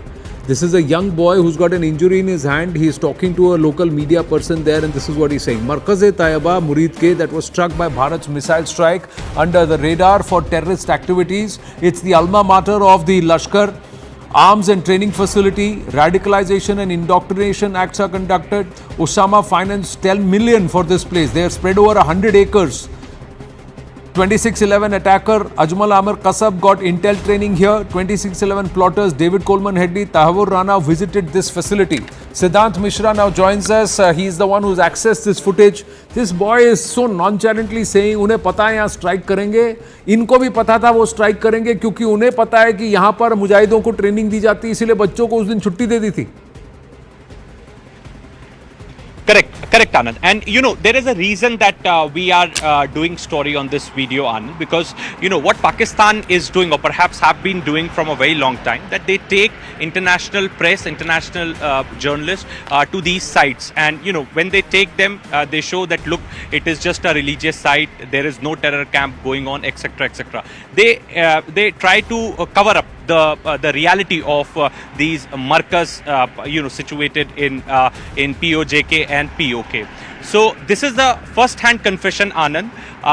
This is a young boy who's got an injury in his hand. He is talking to a local media person there, and this is what he's saying. Markaz-e-Tayyaba, Muridke, that was struck by Bharat's missile strike under the radar for terrorist activities. It's the alma mater of the Lashkar. Arms and training facility, radicalization and indoctrination acts are conducted. Osama financed 10 million for this place. They are spread over 100 acres. 26/11 attacker Ajmal Amir Kasab got intel training here. 26/11 plotters David Coleman Heddy, Tahavur Rana visited this facility. Siddhant Mishra now joins us. He is the one who's accessed this footage. This boy is so nonchalantly saying उन्हें पता है यहाँ strike करेंगे. इनको भी पता था वो स्ट्राइक करेंगे क्योंकि उन्हें पता है कि यहाँ पर मुजाहिदों को ट्रेनिंग दी जाती है, इसीलिए बच्चों को उस दिन छुट्टी दे दी थी. Correct, Anand. And you know, there is a reason that we are doing story on this video, Anand, because you know what Pakistan is doing, or perhaps have been doing from a very long time, that they take international press, international journalists to these sites, and you know, when they take them, they show that look, it is just a religious site, there is no terror camp going on, etc., etc. They try to cover up the reality of these markers, you know, situated in POJK and POK. So this is the first-hand confession, Anand.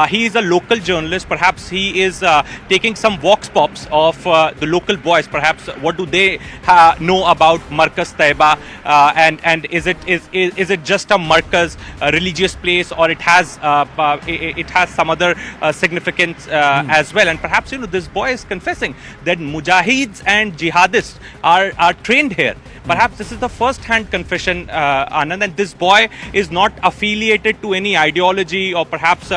He is a local journalist. Perhaps he is taking some vox pops of the local boys. Perhaps what do they know about Markaz Taiba, and is it just a Markaz religious place, or it has some other significance as well? And perhaps you know this boy is confessing that mujahids and jihadists are trained here. Perhaps this is the first-hand confession, Anand, and this boy is not afraid affiliated to any ideology, or perhaps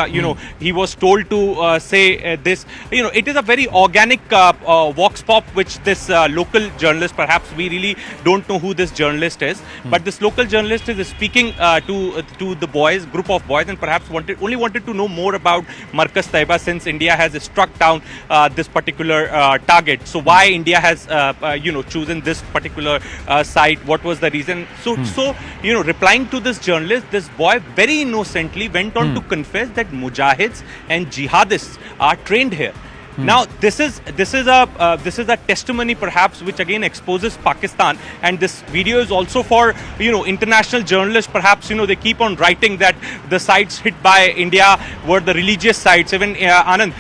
he was told to say this. It is a very organic vox pop which this local journalist, perhaps we really don't know who this journalist is, but this local journalist is speaking to the group of boys, and perhaps only wanted to know more about Markaz Taiba, since India has struck down this particular target. So why India has chosen this particular site? What was the reason? So replying to this journalist, this boy very innocently went on to confess that mujahids and jihadists are trained here. Now this is a testimony perhaps which again exposes Pakistan, and this video is also for international journalists. Perhaps they keep on writing that the sites hit by India were the religious sites. Even Anand,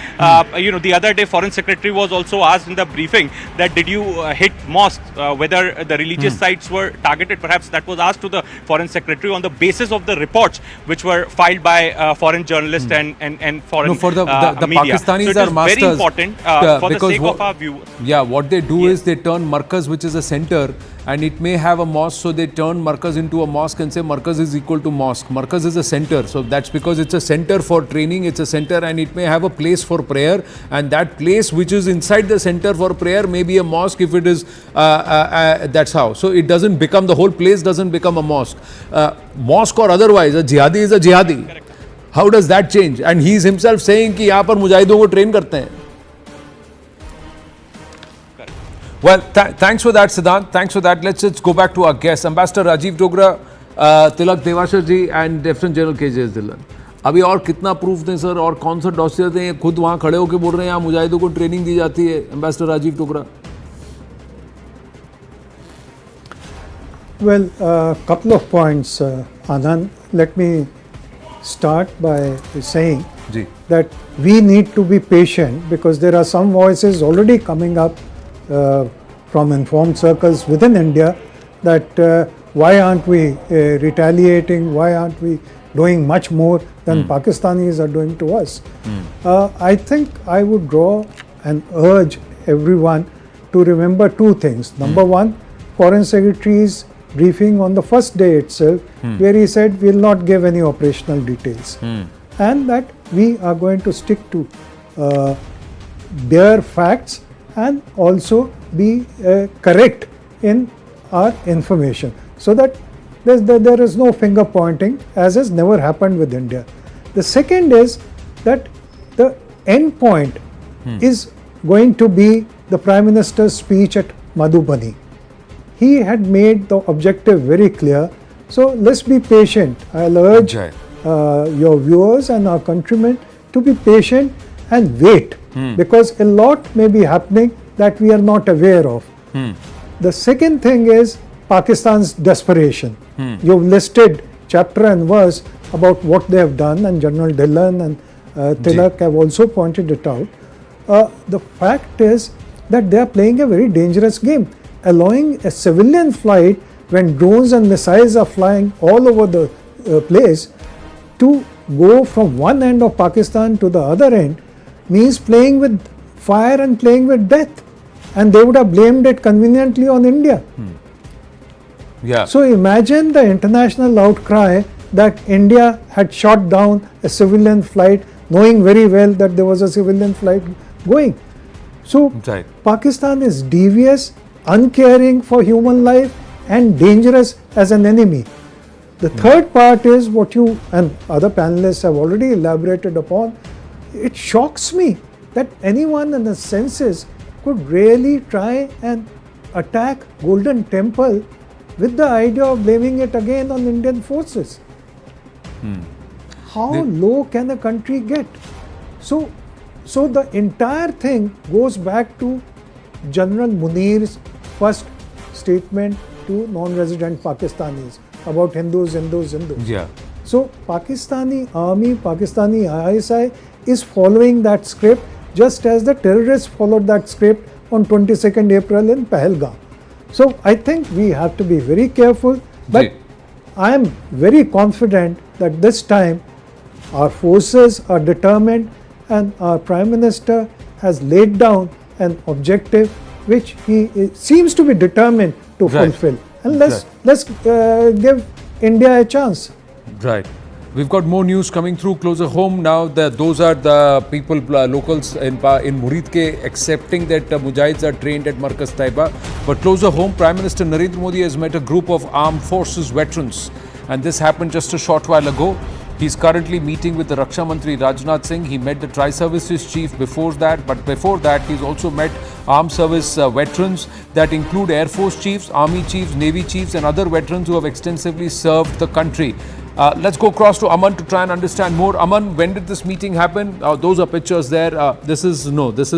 the other day Foreign Secretary was also asked in the briefing that did you hit mosques, whether the religious sites were targeted. Perhaps that was asked to the Foreign Secretary on the basis of the reports which were filed by foreign journalists and foreign for the media. Pakistanis so are masters. For the sake of our viewers. Yeah, what they do is they turn Markaz, which is a center, and it may have a mosque, so they turn Markaz into a mosque and say Markaz is equal to mosque. Markaz is a center, so that's because it's a center for training, it's a center, and it may have a place for prayer, and that place which is inside the center for prayer may be a mosque if it is, that's how. So it doesn't become, the whole place doesn't become a mosque. Mosque or otherwise, a jihadi is a jihadi. Correct. How does that change? And he is himself saying कि यहाँ पर मुजाहिदों को train करते हैं. Well, thanks for that, Siddhant. Thanks for that. Let's just go back to our guests. Ambassador Rajiv Dogra, Tilak Devashar ji, and Lieutenant General KJS Dhillon. अभी और कितना proof दें सर, और कौन सा डॉसियर दें? खुद वहाँ खड़े होकर बोल रहे हैं यहाँ मुजाहिदों को ट्रेनिंग दी जाती है. Ambassador Rajiv Dogra. Well, a couple of points, Anand. Let me start by saying that we need to be patient, because there are some voices already coming up from informed circles within India that why aren't we retaliating, why aren't we doing much more than Pakistanis are doing to us. I think I would draw and urge everyone to remember two things. Number one, Foreign Secretary's briefing on the first day itself, where he said we will not give any operational details, and that we are going to stick to bare facts and also be correct in our information, so that there is no finger pointing, as has never happened with India. The second is that the end point is going to be the Prime Minister's speech at Madhubani. He had made the objective very clear, so let's be patient. I'll urge your viewers and our countrymen to be patient and wait, because a lot may be happening that we are not aware of. The second thing is Pakistan's desperation. You've listed chapter and verse about what they have done, and General Dhillon and Tilak have also pointed it out. The fact is that they are playing a very dangerous game, allowing a civilian flight when drones and missiles are flying all over the place to go from one end of Pakistan to the other end means playing with fire and playing with death, and they would have blamed it conveniently on India. So imagine the international outcry that India had shot down a civilian flight, knowing very well that there was a civilian flight going. So Pakistan is devious, uncaring for human life, and dangerous as an enemy. The third part is what you and other panelists have already elaborated upon. It shocks me that anyone in the senses could really try and attack Golden Temple with the idea of blaming it again on Indian forces. How low can a country get? So the entire thing goes back to General Munir's first statement to non-resident Pakistanis about Hindus. So Pakistani army, Pakistani ISI is following that script, just as the terrorists followed that script on 22nd April in Pahalgam. So I think we have to be very careful, but I am very confident that this time our forces are determined, and our Prime Minister has laid down an objective which he seems to be determined to fulfill. And let's give India a chance. Right. We've got more news coming through closer home now. Those are the people, locals in Muridke, accepting that Mujahids are trained at Markaz Taiba. But closer home, Prime Minister Narendra Modi has met a group of armed forces veterans. And this happened just a short while ago. He's currently meeting with the Raksha Mantri Rajnath Singh. He met the Tri-Services Chief before that. But before that, he's also met armed service veterans that include Air Force Chiefs, Army Chiefs, Navy Chiefs and other veterans who have extensively served the country. Let's go across to Aman to try and understand more. Aman, when did this meeting happen? Those are pictures there. This is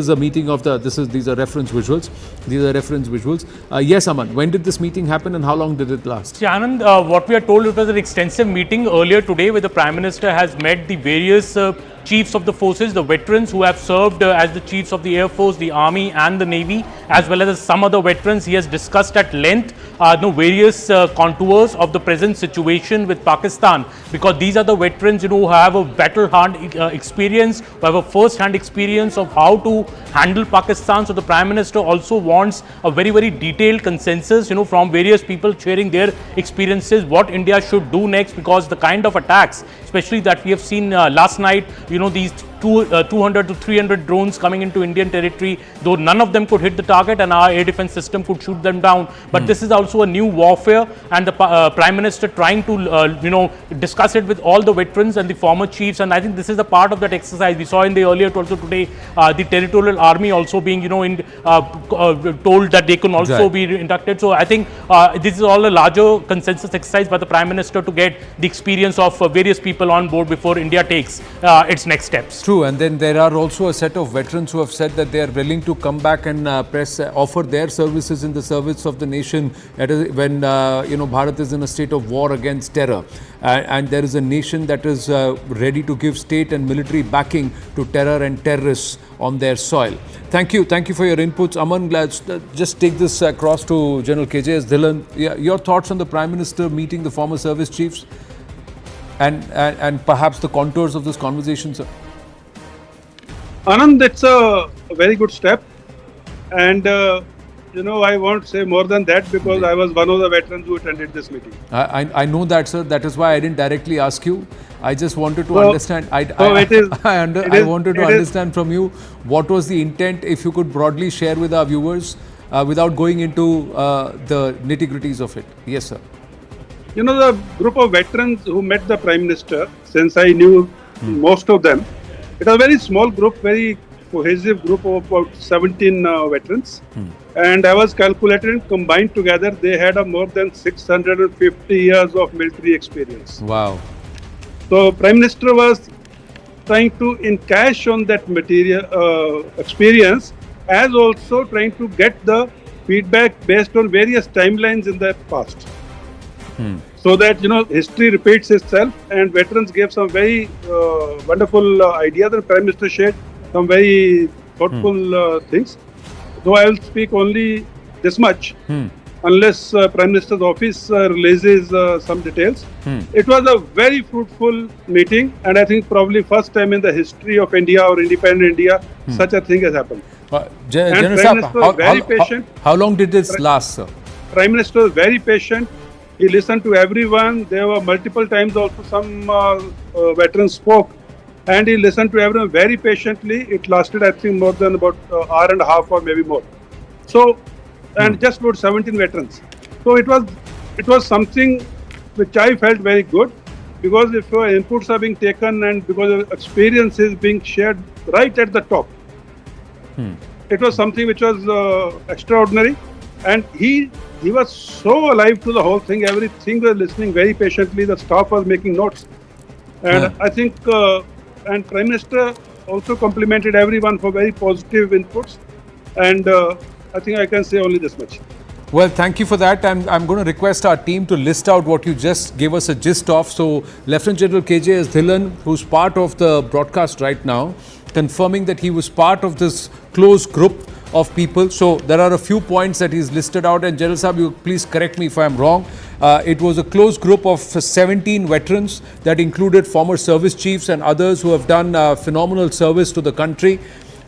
a meeting of these are reference visuals. These are reference visuals. Yes, Aman, when did this meeting happen and how long did it last? See, Anand, what we are told, it was an extensive meeting earlier today where the Prime Minister has met the various chiefs of the forces, the veterans who have served as the chiefs of the Air Force, the Army and the Navy, as well as some other veterans. He has discussed at length various contours of the present situation with Pakistan, because these are the veterans who have a battle-hand experience, who have a first-hand experience of how to handle Pakistan. So the Prime Minister also wants a very, very detailed consensus from various people sharing their experiences, what India should do next, because the kind of attacks, especially that we have seen last night, these 200 to 300 drones coming into Indian territory, though none of them could hit the target and our air defense system could shoot them down. But this is also a new warfare, and the Prime Minister trying to discuss it with all the veterans and the former chiefs, and I think this is a part of that exercise. We saw in the earlier also today the territorial army also being told that they can also be inducted. So I think this is all a larger consensus exercise by the Prime Minister to get the experience of various people on board before India takes its next steps. True, and then there are also a set of veterans who have said that they are willing to come back and offer their services in the service of the nation when Bharat is in a state of war against terror, and there is a nation that is ready to give state and military backing to terror and terrorists on their soil. Thank you for your inputs, Aman. Let's just take this across to General KJS Dhillon. Your thoughts on the Prime Minister meeting the former service chiefs and perhaps the contours of this conversation, sir? Anand, it's a very good step, and I won't say more than that because I was one of the veterans who attended this meeting. I know that, sir. That is why I didn't directly ask you. I just wanted to understand. I wanted to understand from you what was the intent. If you could broadly share with our viewers, without going into the nitty-gritties of it. Yes, sir. The group of veterans who met the Prime Minister, since I knew most of them, it was a very small group, very cohesive group of about 17 veterans. And I was calculating, combined together, they had more than 650 years of military experience. Wow. So Prime Minister was trying to encash on that material experience, as also trying to get the feedback based on various timelines in the past. So that history repeats itself, and veterans gave some very wonderful ideas. The Prime Minister shared some very thoughtful things. Though I will speak only this much, unless Prime Minister's office releases some details. It was a very fruitful meeting, and I think probably first time in the history of India or independent India such a thing has happened. General Saab, how long did this last, sir? Prime Minister was very patient. He listened to everyone. There were multiple times also some veterans spoke, and he listened to everyone very patiently. It lasted, I think, more than about an hour and a half or maybe more. So, and just about 17 veterans. So it was something which I felt very good, because if your inputs are being taken and because of experience is being shared right at the top, it was something which was extraordinary. And he was so alive to the whole thing. Everything was listening very patiently. The staff was making notes, and I think and Prime Minister also complimented everyone for very positive inputs. And I think I can say only this much. Well, thank you for that. I'm going to request our team to list out what you just gave us a gist of. So, Lieutenant General KJS Dhillon, who's part of the broadcast right now, confirming that he was part of this close group of people. So there are a few points that he's listed out, and General Saab, you please correct me if I'm wrong. It was a close group of 17 veterans that included former service chiefs and others who have done phenomenal service to the country.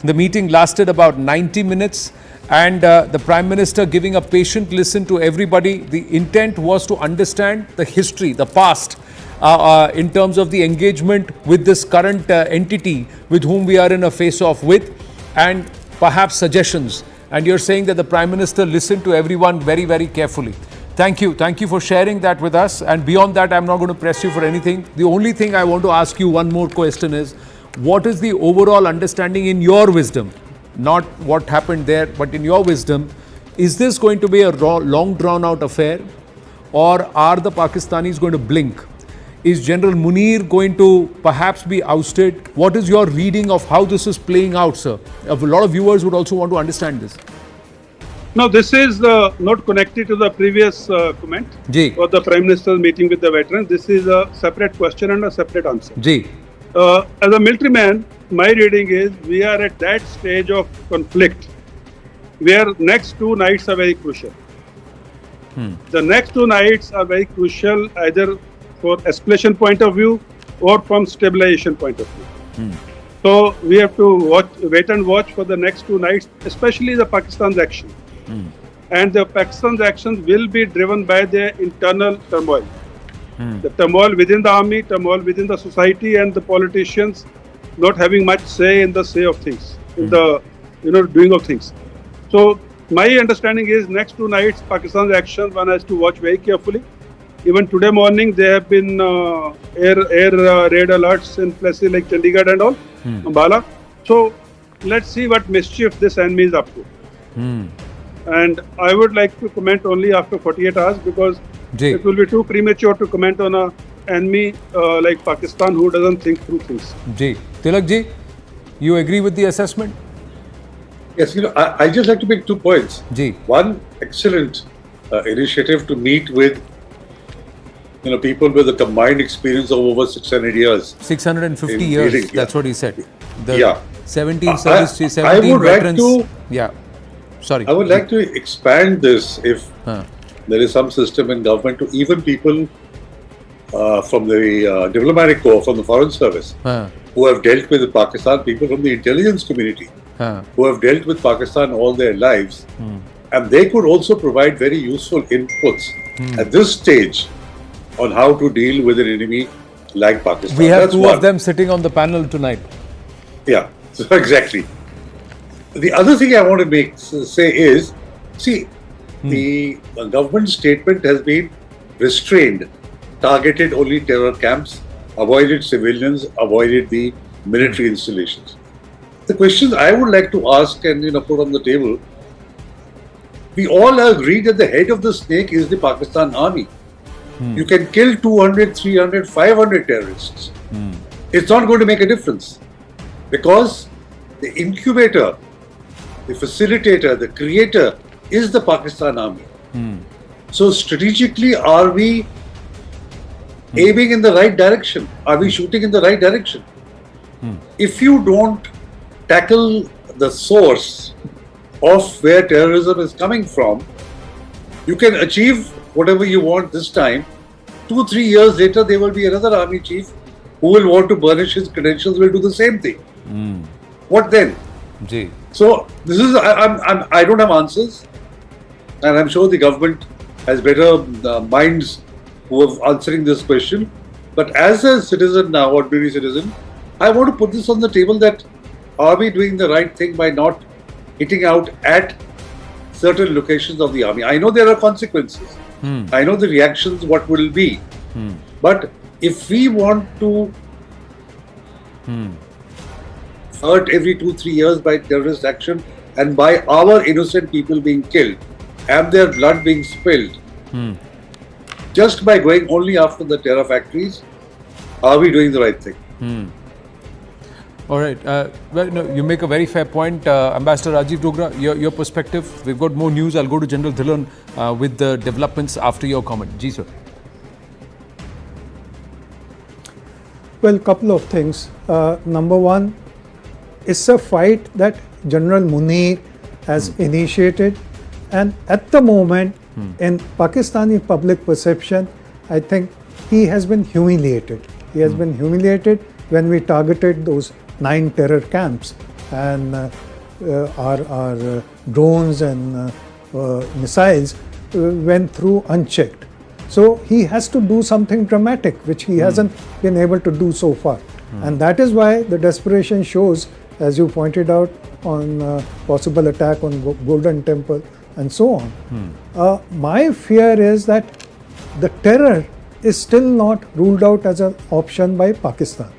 The meeting lasted about 90 minutes, and the Prime Minister giving a patient listen to everybody. The intent was to understand the history, the past, in terms of the engagement with this current entity with whom we are in a face-off with, and perhaps suggestions. And you're saying that the Prime Minister listened to everyone very, very carefully. Thank you. Thank you for sharing that with us. And beyond that, I'm not going to press you for anything. The only thing I want to ask you one more question is, what is the overall understanding in your wisdom? Not what happened there, but in your wisdom, is this going to be a long drawn out affair, or are the Pakistanis going to blink? Is General Munir going to perhaps be ousted? What is your reading of how this is playing out, sir? A lot of viewers would also want to understand this. No, this is not connected to the previous comment or the Prime Minister's meeting with the veterans. This is a separate question and a separate answer. As a military man, my reading is we are at that stage of conflict where next 2 nights are very crucial. The next 2 nights are very crucial either for escalation point of view or from stabilization point of view. So we have to wait and watch for the next 2 nights, especially the Pakistan's action. And the Pakistan's actions will be driven by their internal turmoil. The turmoil within the army, turmoil within the society, and the politicians not having much say in the say of things, in the doing of things. So my understanding is next 2 nights Pakistan's actions one has to watch very carefully. Even today morning there have been air raid alerts in places like Chandigarh and all, Ambala. So let's see what mischief this enemy is up to. And I would like to comment only after 48 hours because it will be too premature to comment on an enemy like Pakistan who doesn't think through things. Tilak ji, you agree with the assessment? Yes, I just like to make 2 points. One, excellent initiative to meet with people with a combined experience of over 600 years. 650 years, dealing, that's what he said. The Yeah. 17 service, 17 I would veterans. like to, yeah, sorry. I would like to expand this if there is some system in government to even people from the diplomatic corps, from the foreign service, who have dealt with Pakistan, people from the intelligence community, who have dealt with Pakistan all their lives, and they could also provide very useful inputs at this stage on how to deal with an enemy like Pakistan. We have 2 of them sitting on the panel tonight. Yeah, so exactly. The other thing I want to say is, see, the government statement has been restrained, targeted only terror camps, avoided civilians, avoided the military installations. The questions I would like to ask and put on the table, we all agree that the head of the snake is the Pakistan army. You can kill 200, 300, 500 terrorists. It's not going to make a difference because the incubator, the facilitator, the creator is the Pakistan army. So strategically, are we aiming in the right direction? Are we shooting in the right direction? If you don't tackle the source of where terrorism is coming from, you can achieve whatever you want this time. 2-3 years later, there will be another army chief who will want to burnish his credentials, will do the same thing. What then? So this is, I don't have answers, and I'm sure the government has better minds who are answering this question. But as a citizen now, ordinary citizen, I want to put this on the table that are we doing the right thing by not hitting out at certain locations of the army? I know there are consequences. I know the reactions, what will be. But if we want to hurt every 2-3 years by terrorist action and by our innocent people being killed and their blood being spilled, just by going only after the terror factories, are we doing the right thing? All right. Well, no, you make a very fair point. Ambassador Rajiv Dogra, your perspective. We've got more news. I'll go to General Dhillon with the developments after your comment. Ji, sir. Well, couple of things. Number one, it's a fight that General Munir has initiated, and at the moment, in Pakistani public perception, I think he has been humiliated. He has been humiliated when we targeted those 9 terror camps, and our drones and missiles went through unchecked. So he has to do something dramatic, which he hasn't been able to do so far. And that is why the desperation shows, as you pointed out, on possible attack on Golden Temple and so on. My fear is that the terror is still not ruled out as an option by Pakistan.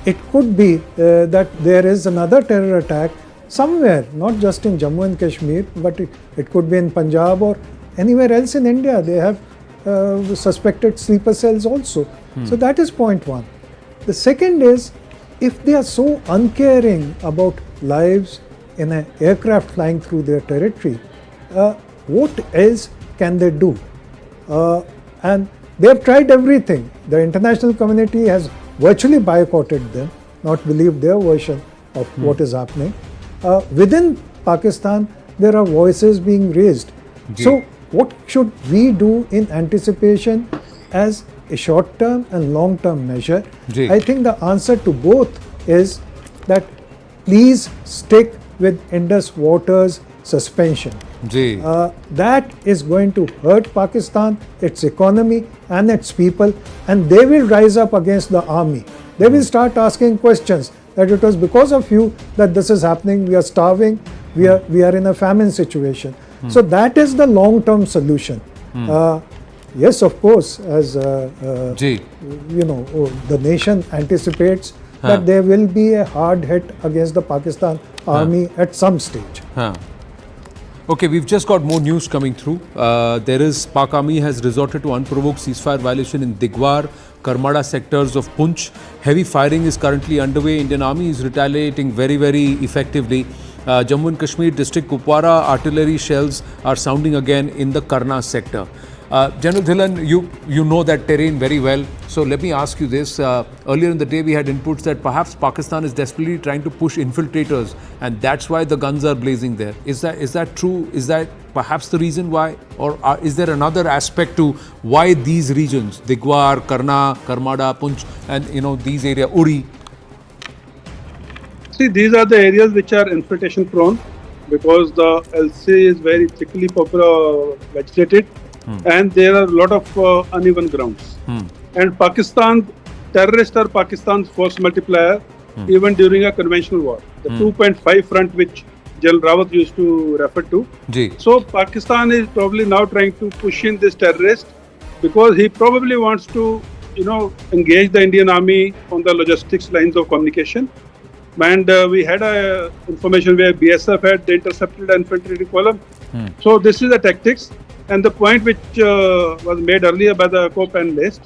It could be that there is another terror attack somewhere, not just in Jammu and Kashmir, but it could be in Punjab or anywhere else in India. They have suspected sleeper cells also. So that is point one. The second is, if they are so uncaring about lives in an aircraft flying through their territory, what else can they do? And they have tried everything. The international community has virtually boycotted them, not believed their version of what is happening. Within Pakistan, there are voices being raised. So what should we do in anticipation as a short-term and long-term measure? I think the answer to both is that please stick with Indus Water's suspension. That is going to hurt Pakistan, its economy and its people, and they will rise up against the army. They will start asking questions that it was because of you that this is happening, we are starving, we are in a famine situation. So that is the long-term solution. Yes, of course, as the nation anticipates that there will be a hard hit against the Pakistan army at some stage. Okay, we've just got more news coming through. Pak Army has resorted to unprovoked ceasefire violation in Digwar, Karmada sectors of Punch. Heavy firing is currently underway. Indian Army is retaliating very, very effectively. Jammu and Kashmir district Kupwara artillery shells are sounding again in the Karna sector. General Dhillon, you know that terrain very well. So let me ask you this. Earlier in the day, we had inputs that perhaps Pakistan is desperately trying to push infiltrators, and that's why the guns are blazing there. Is that true? Is that perhaps the reason why? Or is there another aspect to why these regions, Digwar, Karna, Karmada, Punch, and these areas, Uri? See, these are the areas which are infiltration prone because the LC is very thickly vegetated. And there are a lot of uneven grounds. And Pakistan, terrorists are Pakistan's force multiplier even during a conventional war. The 2.5 front which General Rawat used to refer to. So Pakistan is probably now trying to push in this terrorist because he probably wants to, engage the Indian Army on the logistics lines of communication. And we had information where BSF had intercepted an infantry column. So this is the tactics. And the point which was made earlier by the co-panelist,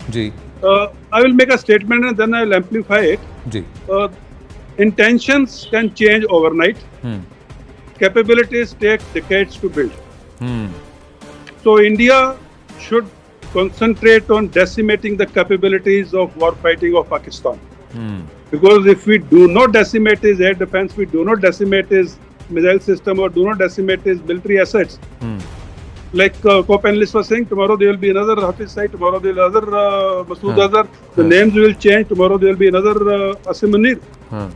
I will make a statement and then I will amplify it. Intentions can change overnight. Capabilities take decades to build. So India should concentrate on decimating the capabilities of war fighting of Pakistan. Because if we do not decimate his air defense, we do not decimate his missile system or do not decimate his military assets, like co-panelists were saying, tomorrow there will be another Hafiz site, tomorrow there will be another Masood Azhar, the names will change, tomorrow there will be another Asim Munir.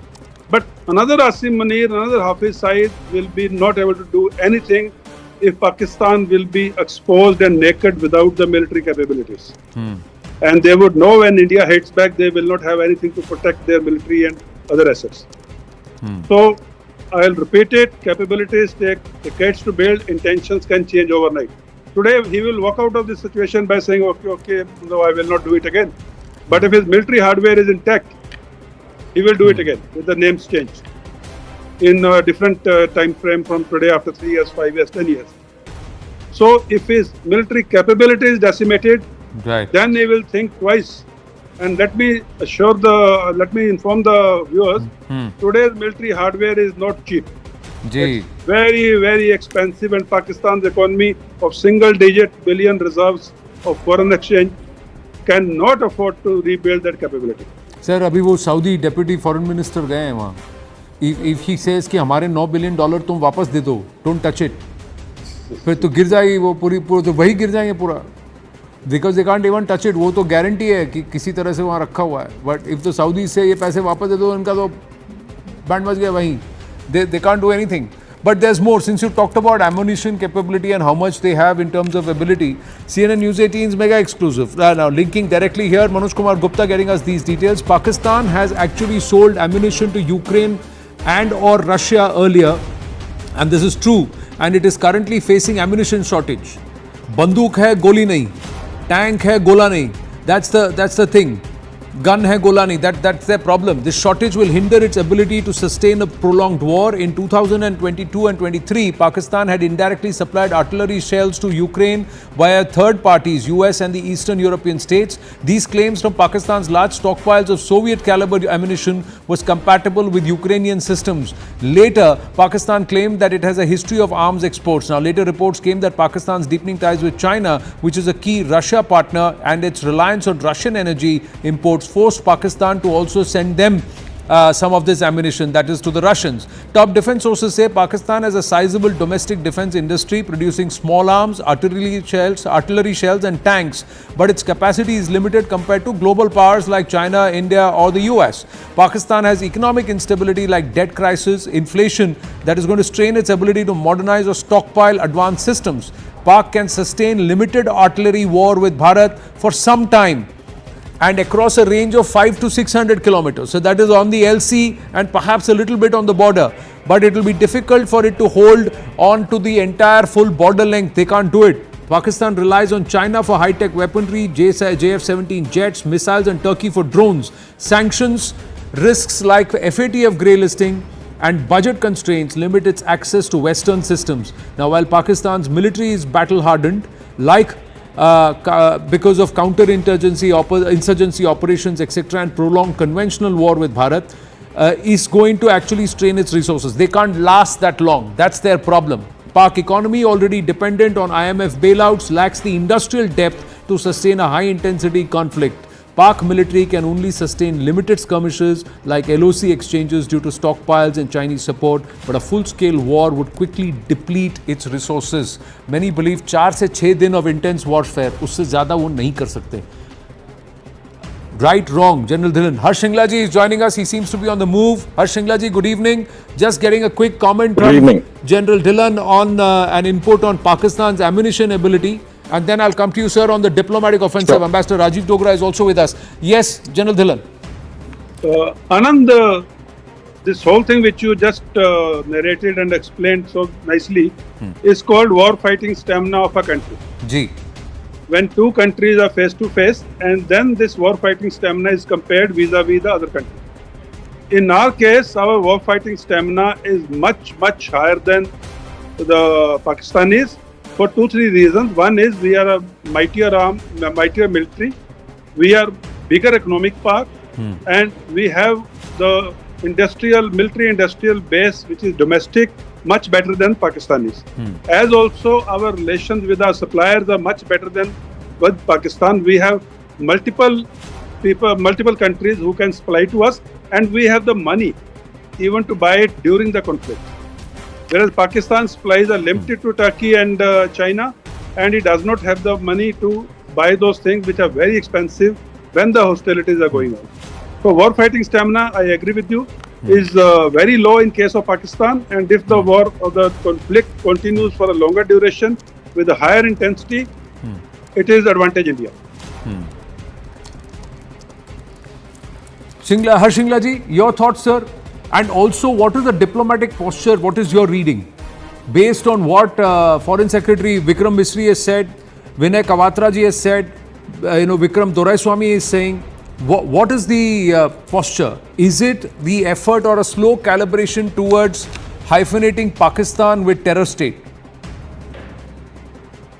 But another Asim Munir, another Hafiz site will be not able to do anything if Pakistan will be exposed and naked without the military capabilities. And they would know when India hits back, they will not have anything to protect their military and other assets. So, I'll repeat it, capabilities take decades to build, intentions can change overnight. Today, he will walk out of this situation by saying, okay, no, I will not do it again. But if his military hardware is intact, he will do it again with the names changed in a different time frame from today after 3 years, 5 years, 10 years. So, if his military capability is decimated, then he will think twice. And let me inform the viewers, today's military hardware is not cheap. It's very, very expensive, and Pakistan's economy of single-digit billion reserves of foreign exchange cannot afford to rebuild that capability. Sir, अभी वो Saudi deputy foreign minister गए हैं वहाँ. If he says कि हमारे $9 billion तुम वापस दे दो, don't touch it, फिर तो गिर जाएगी वो पूरी तो वही गिर जाएंगे पूरा. Because they can't even touch it. वो तो गारंटी है कि किसी तरह से वहाँ रखा हुआ है. But if the Saudis से ये पैसे वापस दे दो, इनका तो बैंड बज गया वहीं. They can't do anything. But there's more. Since you talked about ammunition capability and how much they have in terms of ability, CNN News 18's mega exclusive. Now linking directly here, Manoj Kumar Gupta getting us these details. Pakistan has actually sold ammunition to Ukraine and or Russia earlier, and this is true, and it is currently facing ammunition shortage. Banduk hai, goli nahi. Tank hai, gola nahi. That's the thing. Gun hai, gola nahi. That's their problem. This shortage will hinder its ability to sustain a prolonged war. In 2022 and 23, Pakistan had indirectly supplied artillery shells to Ukraine via third parties, US and the Eastern European states. These claims from Pakistan's large stockpiles of Soviet caliber ammunition was compatible with Ukrainian systems. Later, Pakistan claimed that it has a history of arms exports. Now, later reports came that Pakistan's deepening ties with China, which is a key Russia partner, and its reliance on Russian energy imports forced Pakistan to also send them some of this ammunition, that is to the Russians. Top defense sources say Pakistan has a sizable domestic defense industry producing small arms, artillery shells and tanks, but its capacity is limited compared to global powers like China, India or the US. Pakistan has economic instability like debt crisis, inflation that is going to strain its ability to modernize or stockpile advanced systems. Pak can sustain limited artillery war with Bharat for some time and across a range of 500 to 600 kilometers. So that is on the LC and perhaps a little bit on the border. But it will be difficult for it to hold on to the entire full border length. They can't do it. Pakistan relies on China for high-tech weaponry, JF-17 jets, missiles and Turkey for drones. Sanctions, risks like FATF grey listing and budget constraints limit its access to Western systems. Now, while Pakistan's military is battle-hardened, because of insurgency operations, etc., and prolonged conventional war with Bharat, is going to actually strain its resources. They can't last that long. That's their problem. Pak economy, already dependent on IMF bailouts, lacks the industrial depth to sustain a high-intensity conflict. Pak military can only sustain limited skirmishes like LOC exchanges due to stockpiles and Chinese support, but a full-scale war would quickly deplete its resources. Many believe 4 से 6 दिन of intense warfare, उससे ज़्यादा वो नहीं कर सकते. Right, wrong, General Dhillon. Harsh Shingla ji is joining us. He seems to be on the move. Harsh Shingla ji, good evening. Just getting a quick comment from General Dhillon on an input on Pakistan's ammunition ability. And then I'll come to you, sir, on the diplomatic offensive. Sure. Ambassador Rajiv Dogra is also with us. Yes, General Dhillon. Anand, this whole thing which you just narrated and explained so nicely is called war fighting stamina of a country. Ji. When two countries are face to face, and then this war fighting stamina is compared vis-a-vis the other country. In our case, our war fighting stamina is much higher than the Pakistanis. For 2-3 reasons. One is we are a mightier military, we are bigger economic park, and we have the military industrial base which is domestic much better than Pakistanis. As also our relations with our suppliers are much better than with Pakistan. We have multiple countries who can supply to us, and we have the money even to buy it during the conflict. Whereas Pakistan's supplies are limited to Turkey and China, and it does not have the money to buy those things which are very expensive when the hostilities are going on. So war fighting stamina, I agree with you, is very low in case of Pakistan, and if the war or the conflict continues for a longer duration with a higher intensity, it is advantage India. Harsh Shingla ji, your thoughts, sir? And also, what is the diplomatic posture? What is your reading? Based on what Foreign Secretary Vikram Misri has said, Vinay Kawatra ji has said, Vikram Doraiswamy is saying, what is the posture? Is it the effort or a slow calibration towards hyphenating Pakistan with terror state?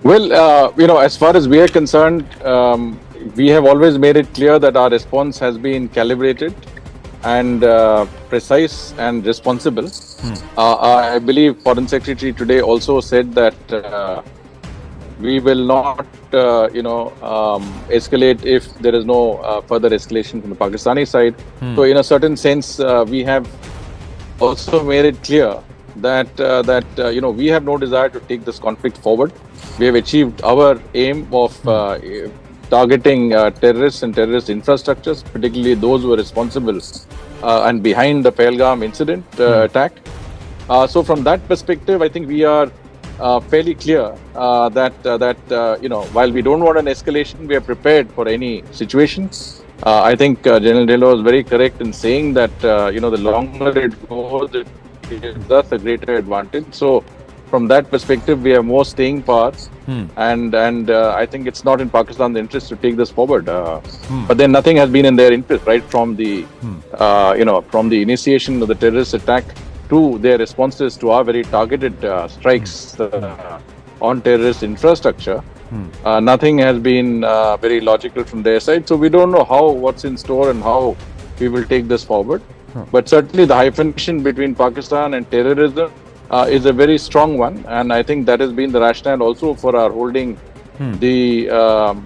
Well, as far as we are concerned, we have always made it clear that our response has been calibrated and precise and responsible. I believe Foreign Secretary today also said that we will not, escalate if there is no further escalation from the Pakistani side. So, in a certain sense, we have also made it clear that we have no desire to take this conflict forward. We have achieved our aim of targeting terrorists and terrorist infrastructures, particularly those who are responsible and behind the Pahalgam incident attack. So from that perspective, I think we are fairly clear that while we don't want an escalation, we are prepared for any situation. I think General Dhillon was very correct in saying that the longer it goes, it gives us a greater advantage. So from that perspective, we have more staying power, and I think it's not in Pakistan's interest to take this forward. But then nothing has been in their interest, right? From the from the initiation of the terrorist attack to their responses to our very targeted strikes on terrorist infrastructure. Nothing has been very logical from their side. So we don't know what's in store and how we will take this forward. But certainly the hyphenation between Pakistan and terrorism is a very strong one. And I think that has been the rationale also for our holding the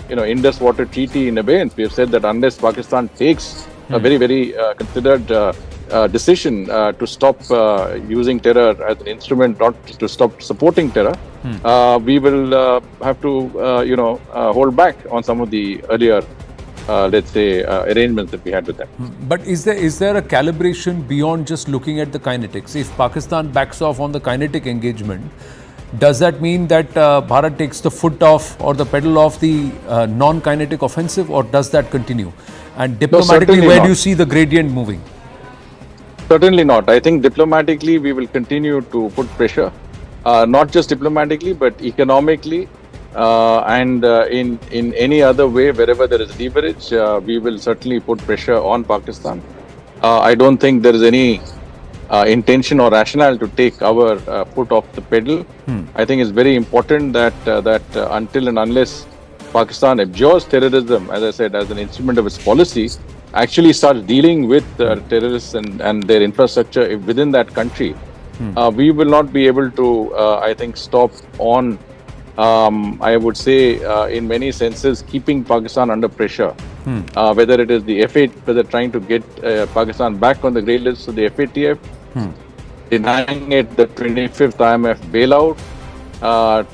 Indus Water Treaty in abeyance. We have said that unless Pakistan takes a very, very considered decision to stop using terror as an instrument, not to stop supporting terror, we will have to hold back on some of the earlier let's say arrangements that we had with them. But is there a calibration beyond just looking at the kinetics? If Pakistan backs off on the kinetic engagement, does that mean that Bharat takes the foot off or the pedal off the non-kinetic offensive, or does that continue? And diplomatically, where do you see the gradient moving? Certainly not. I think diplomatically we will continue to put pressure, not just diplomatically but economically, and in any other way wherever there is leverage, we will certainly put pressure on Pakistan. I don't think there is any intention or rationale to take our foot off the pedal. I think it's very important that until and unless Pakistan abjures terrorism, as I said, as an instrument of its policy, actually starts dealing with terrorists and their infrastructure within that country, we will not be able to, I think, stop on, I would say, in many senses, keeping Pakistan under pressure. Whether it is the whether trying to get Pakistan back on the grey list of the FATF, denying it the 25th IMF bailout,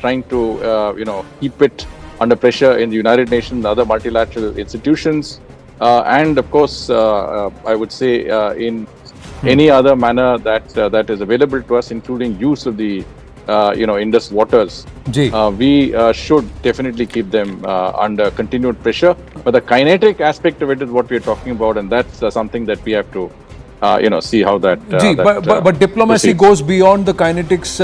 trying to, keep it under pressure in the United Nations and other multilateral institutions. And of course, I would say in any other manner that is available to us, including use of the Indus waters, we should definitely keep them under continued pressure. But the kinetic aspect of it is what we are talking about, and that's something that we have to see how that. But diplomacy goes beyond the kinetics,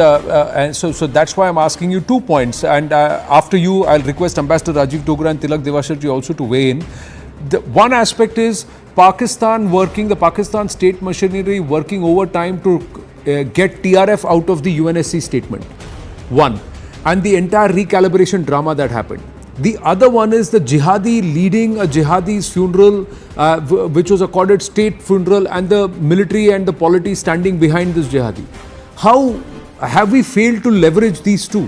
and so that's why I'm asking you 2 points. And after you, I'll request Ambassador Rajiv Dogra and Tilak Devasharji also to weigh in. The one aspect is the Pakistan state machinery working overtime to get TRF out of the UNSC statement. One, and the entire recalibration drama that happened. The other one is the jihadi leading a jihadi's funeral, which was accorded state funeral, and the military and the polity standing behind this jihadi. How have we failed to leverage these two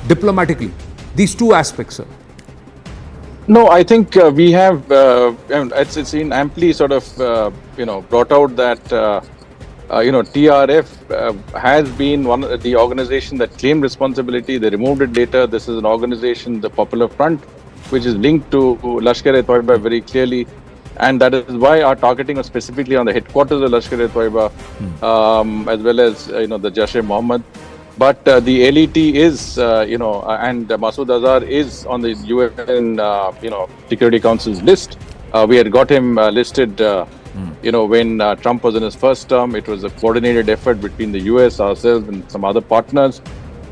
diplomatically? These two aspects, sir. No, I think we have, it's been amply sort of, brought out that, TRF has been the organization that claimed responsibility. They removed it later. This is an organization, the Popular Front, which is linked to Lashkar-e-Toiba very clearly. And that is why our targeting was specifically on the headquarters of Lashkar-e-Toiba, as well as, the Jaish-e-Mohammed. But the LET is, and Masood Azhar is on the UN, Security Council's list. We had got him listed, when Trump was in his first term. It was a coordinated effort between the US, ourselves, and some other partners.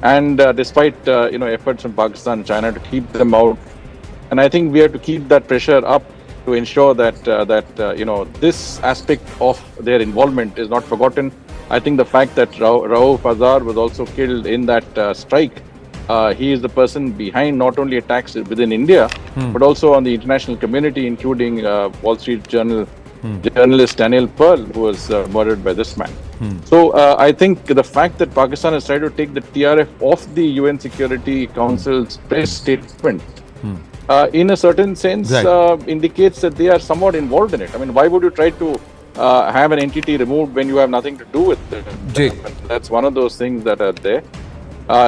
And despite, efforts from Pakistan and China to keep them out, and I think we have to keep that pressure up to ensure that this aspect of their involvement is not forgotten. I think the fact that Rauf Azhar was also killed in that strike, he is the person behind not only attacks within India, but also on the international community, including Wall Street Journal journalist Daniel Pearl, who was murdered by this man. So I think the fact that Pakistan has tried to take the TRF off the UN Security Council's press statement, in a certain sense, indicates that they are somewhat involved in it. I mean, why would you try to have an entity removed when you have nothing to do with it? That's one of those things that are there.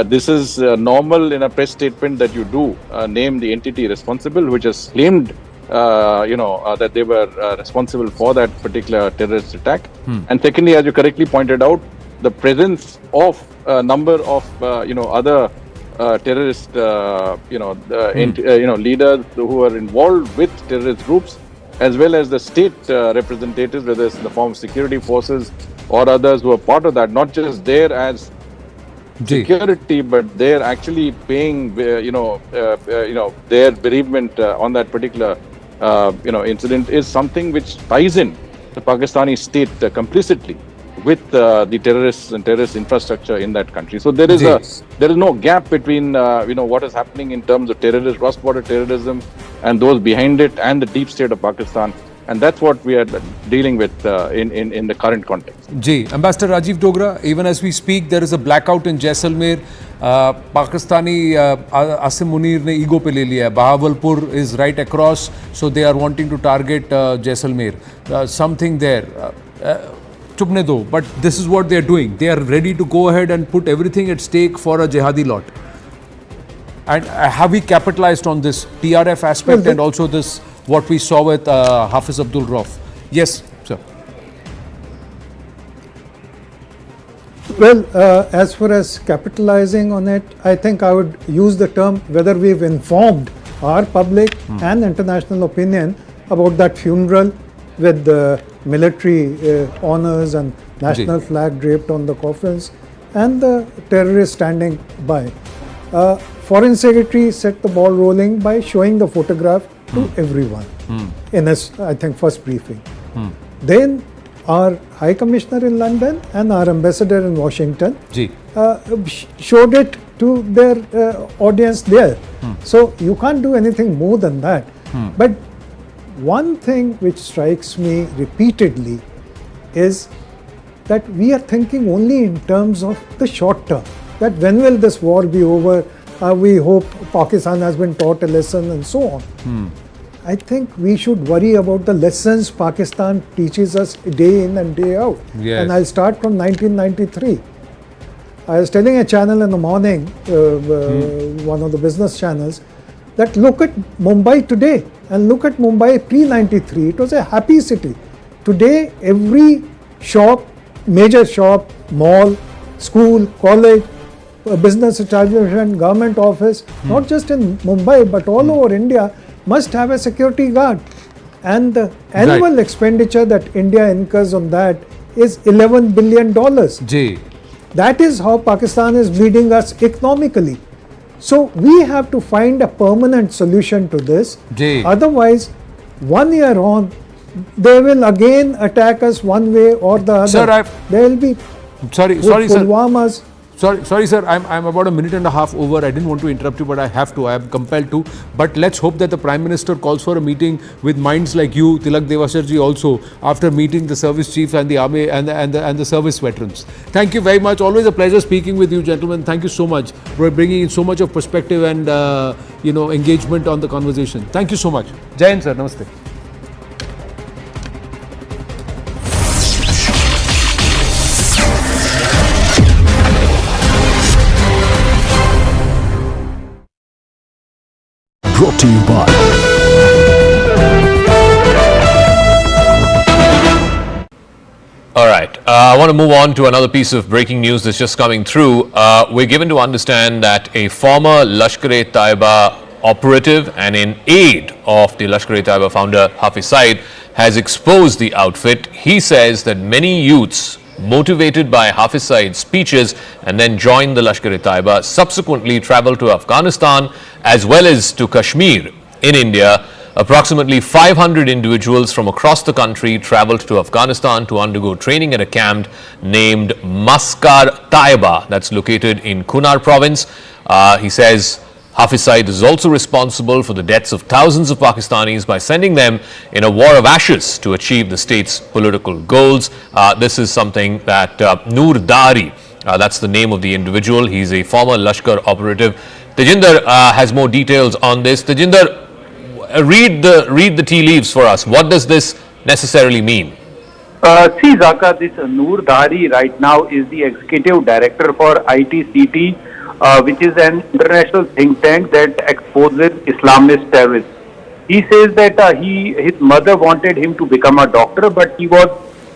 This is normal in a press statement that you do name the entity responsible, which has claimed that they were responsible for that particular terrorist attack. And secondly, as you correctly pointed out, the presence of a number of other terrorist leaders who are involved with terrorist groups, as well as the state representatives, whether it's in the form of security forces or others who are part of that, not just there as security, but they're actually paying their bereavement on that particular incident, is something which ties in the Pakistani state complicitly with the terrorists and terrorist infrastructure in that country. So there is no gap between what is happening in terms of terrorism, cross-border terrorism, and those behind it, and the deep state of Pakistan. And that's what we are dealing with in the current context. Ambassador Rajiv Dogra, even as we speak, there is a blackout in Jaisalmer. Pakistani Asim Munir ne ego pe le liya. Bahawalpur is right across, so they are wanting to target Jaisalmer. Something there. Chupne do, but this is what they are doing. They are ready to go ahead and put everything at stake for a jihadi lot. And have we capitalized on this TRF aspect and also this what we saw with Hafiz Abdul Rauf? Yes, sir. Well, as far as capitalizing on it, I think I would use the term whether we've informed our public and international opinion about that funeral with the military honors and national flag draped on the coffins and the terrorists standing by. Foreign Secretary set the ball rolling by showing the photograph to everyone in his, I think, first briefing. Then our High Commissioner in London and our Ambassador in Washington showed it to their audience there. So you can't do anything more than that. But one thing which strikes me repeatedly is that we are thinking only in terms of the short term. That when will this war be over? We hope Pakistan has been taught a lesson and so on. I think we should worry about the lessons Pakistan teaches us day in and day out. And I'll start from 1993. I was telling a channel in the morning, one of the business channels, that look at Mumbai today and look at Mumbai pre-93. It was a happy city. Today, every shop, major shop, mall, school, college, business establishment, government office, not just in Mumbai but all over India, must have a security guard. And the annual expenditure that India incurs on that is $11 billion. That is how Pakistan is bleeding us economically. So we have to find a permanent solution to this. Otherwise, 1 year on, they will again attack us one way or the other. Sir, there will be sorry, Pulwamas. Sorry, sir. I'm about a minute and a half over. I didn't want to interrupt you, but I have to. I am compelled to. But let's hope that the Prime Minister calls for a meeting with minds like you, Tilak Devasarji, also after meeting the service chiefs and the army and the service veterans. Thank you very much. Always a pleasure speaking with you, gentlemen. Thank you so much for bringing in so much of perspective and engagement on the conversation. Thank you so much. Jai Hind, sir. Namaste. Brought to you by All right. I want to move on to another piece of breaking news that's just coming through. We're given to understand that a former Lashkar-e-Taiba operative and in aid of the Lashkar-e-Taiba founder Hafiz Saeed has exposed the outfit. He says that many youths motivated by Hafiz Saeed's speeches and then joined the Lashkar-e-Taiba subsequently traveled to Afghanistan as well as to Kashmir in India. Approximately 500 individuals from across the country traveled to Afghanistan to undergo training at a camp named Maskar Taiba that's located in Kunar province. He says Hafiz Saeed is also responsible for the deaths of thousands of Pakistanis by sending them in a war of ashes to achieve the state's political goals. This is something that Noor Dari, that's the name of the individual. He's a former Lashkar operative. Tejinder has more details on this. Tejinder, read the tea leaves for us. What does this necessarily mean? See, Zaka, this Noor Dari right now is the executive director for ITCT, which is an international think tank that exposes Islamist terrorists. He says that his mother wanted him to become a doctor, but he was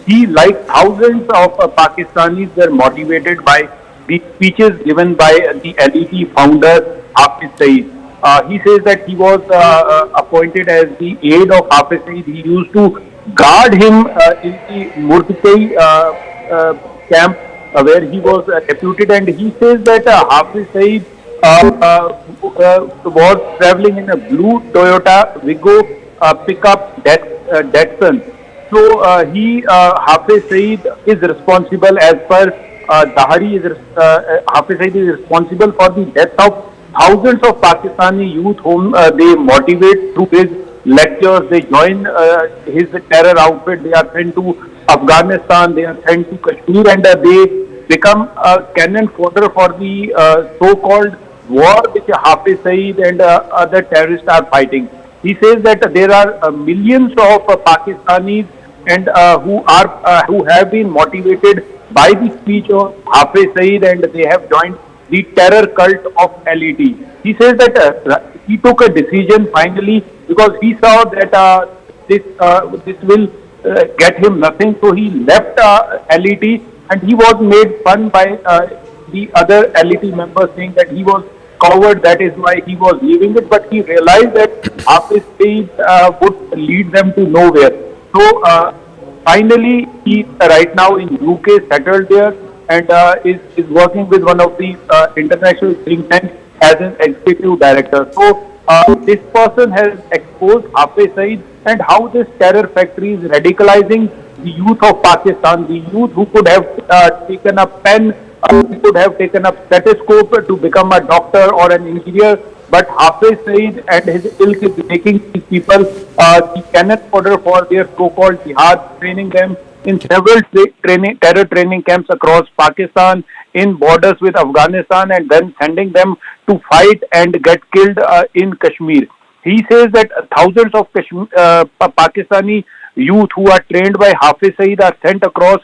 he, like thousands of Pakistanis, were motivated by the speeches given by the LET founder Hafiz Saeed. He says that he was appointed as the aide of Hafiz Saeed. He used to guard him in the Murtazai camp where he was deputed, and he says that Hafiz Saeed was traveling in a blue Toyota Wigo pickup Datsun. So Hafiz Saeed is responsible, as per Hafiz Saeed is responsible for the death of thousands of Pakistani youth whom they motivate through his lectures. They join his terror outfit. They are sent to Afghanistan. They are sent to Kashmir, and they become a cannon fodder for the so-called war which Hafiz Saeed and other terrorists are fighting. He says that there are millions of Pakistanis and who have been motivated by the speech of Hafiz Saeed, and they have joined the terror cult of LET. He says that he took a decision finally because he saw that this will get him nothing, so he left LET, and he was made fun by the other LET members, saying that he was coward, that is why he was leaving it, but he realized that Hafiz Saeed would lead them to nowhere. So finally he right now in UK, settled there, and is working with one of the international think tanks as an executive director. So this person has exposed Hafiz Saeed and how this terror factory is radicalizing the youth of Pakistan, the youth who could have taken a pen, who could have taken a stethoscope to become a doctor or an engineer, but Hafiz Saeed and his ilk is making these people the cannon fodder for their so-called jihad, training them in several terror training camps across Pakistan, in borders with Afghanistan, and then sending them to fight and get killed in Kashmir. He says that thousands of Pakistani youth who are trained by Hafiz Saeed are sent across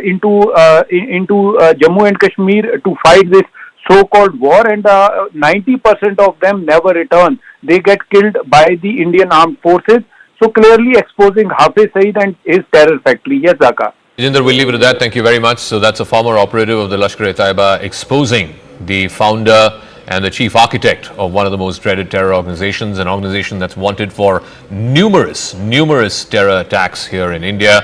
into Jammu and Kashmir to fight this so-called war, and 90% of them never return. They get killed by the Indian Armed Forces. So clearly exposing Hafiz Saeed and his terror factory. Yes, Zaka. Jinder, we'll leave it at that. Thank you very much. So that's a former operative of the Lashkar-e-Taiba exposing the founder and the chief architect of one of the most dreaded terror organizations, an organization that's wanted for numerous terror attacks here in India.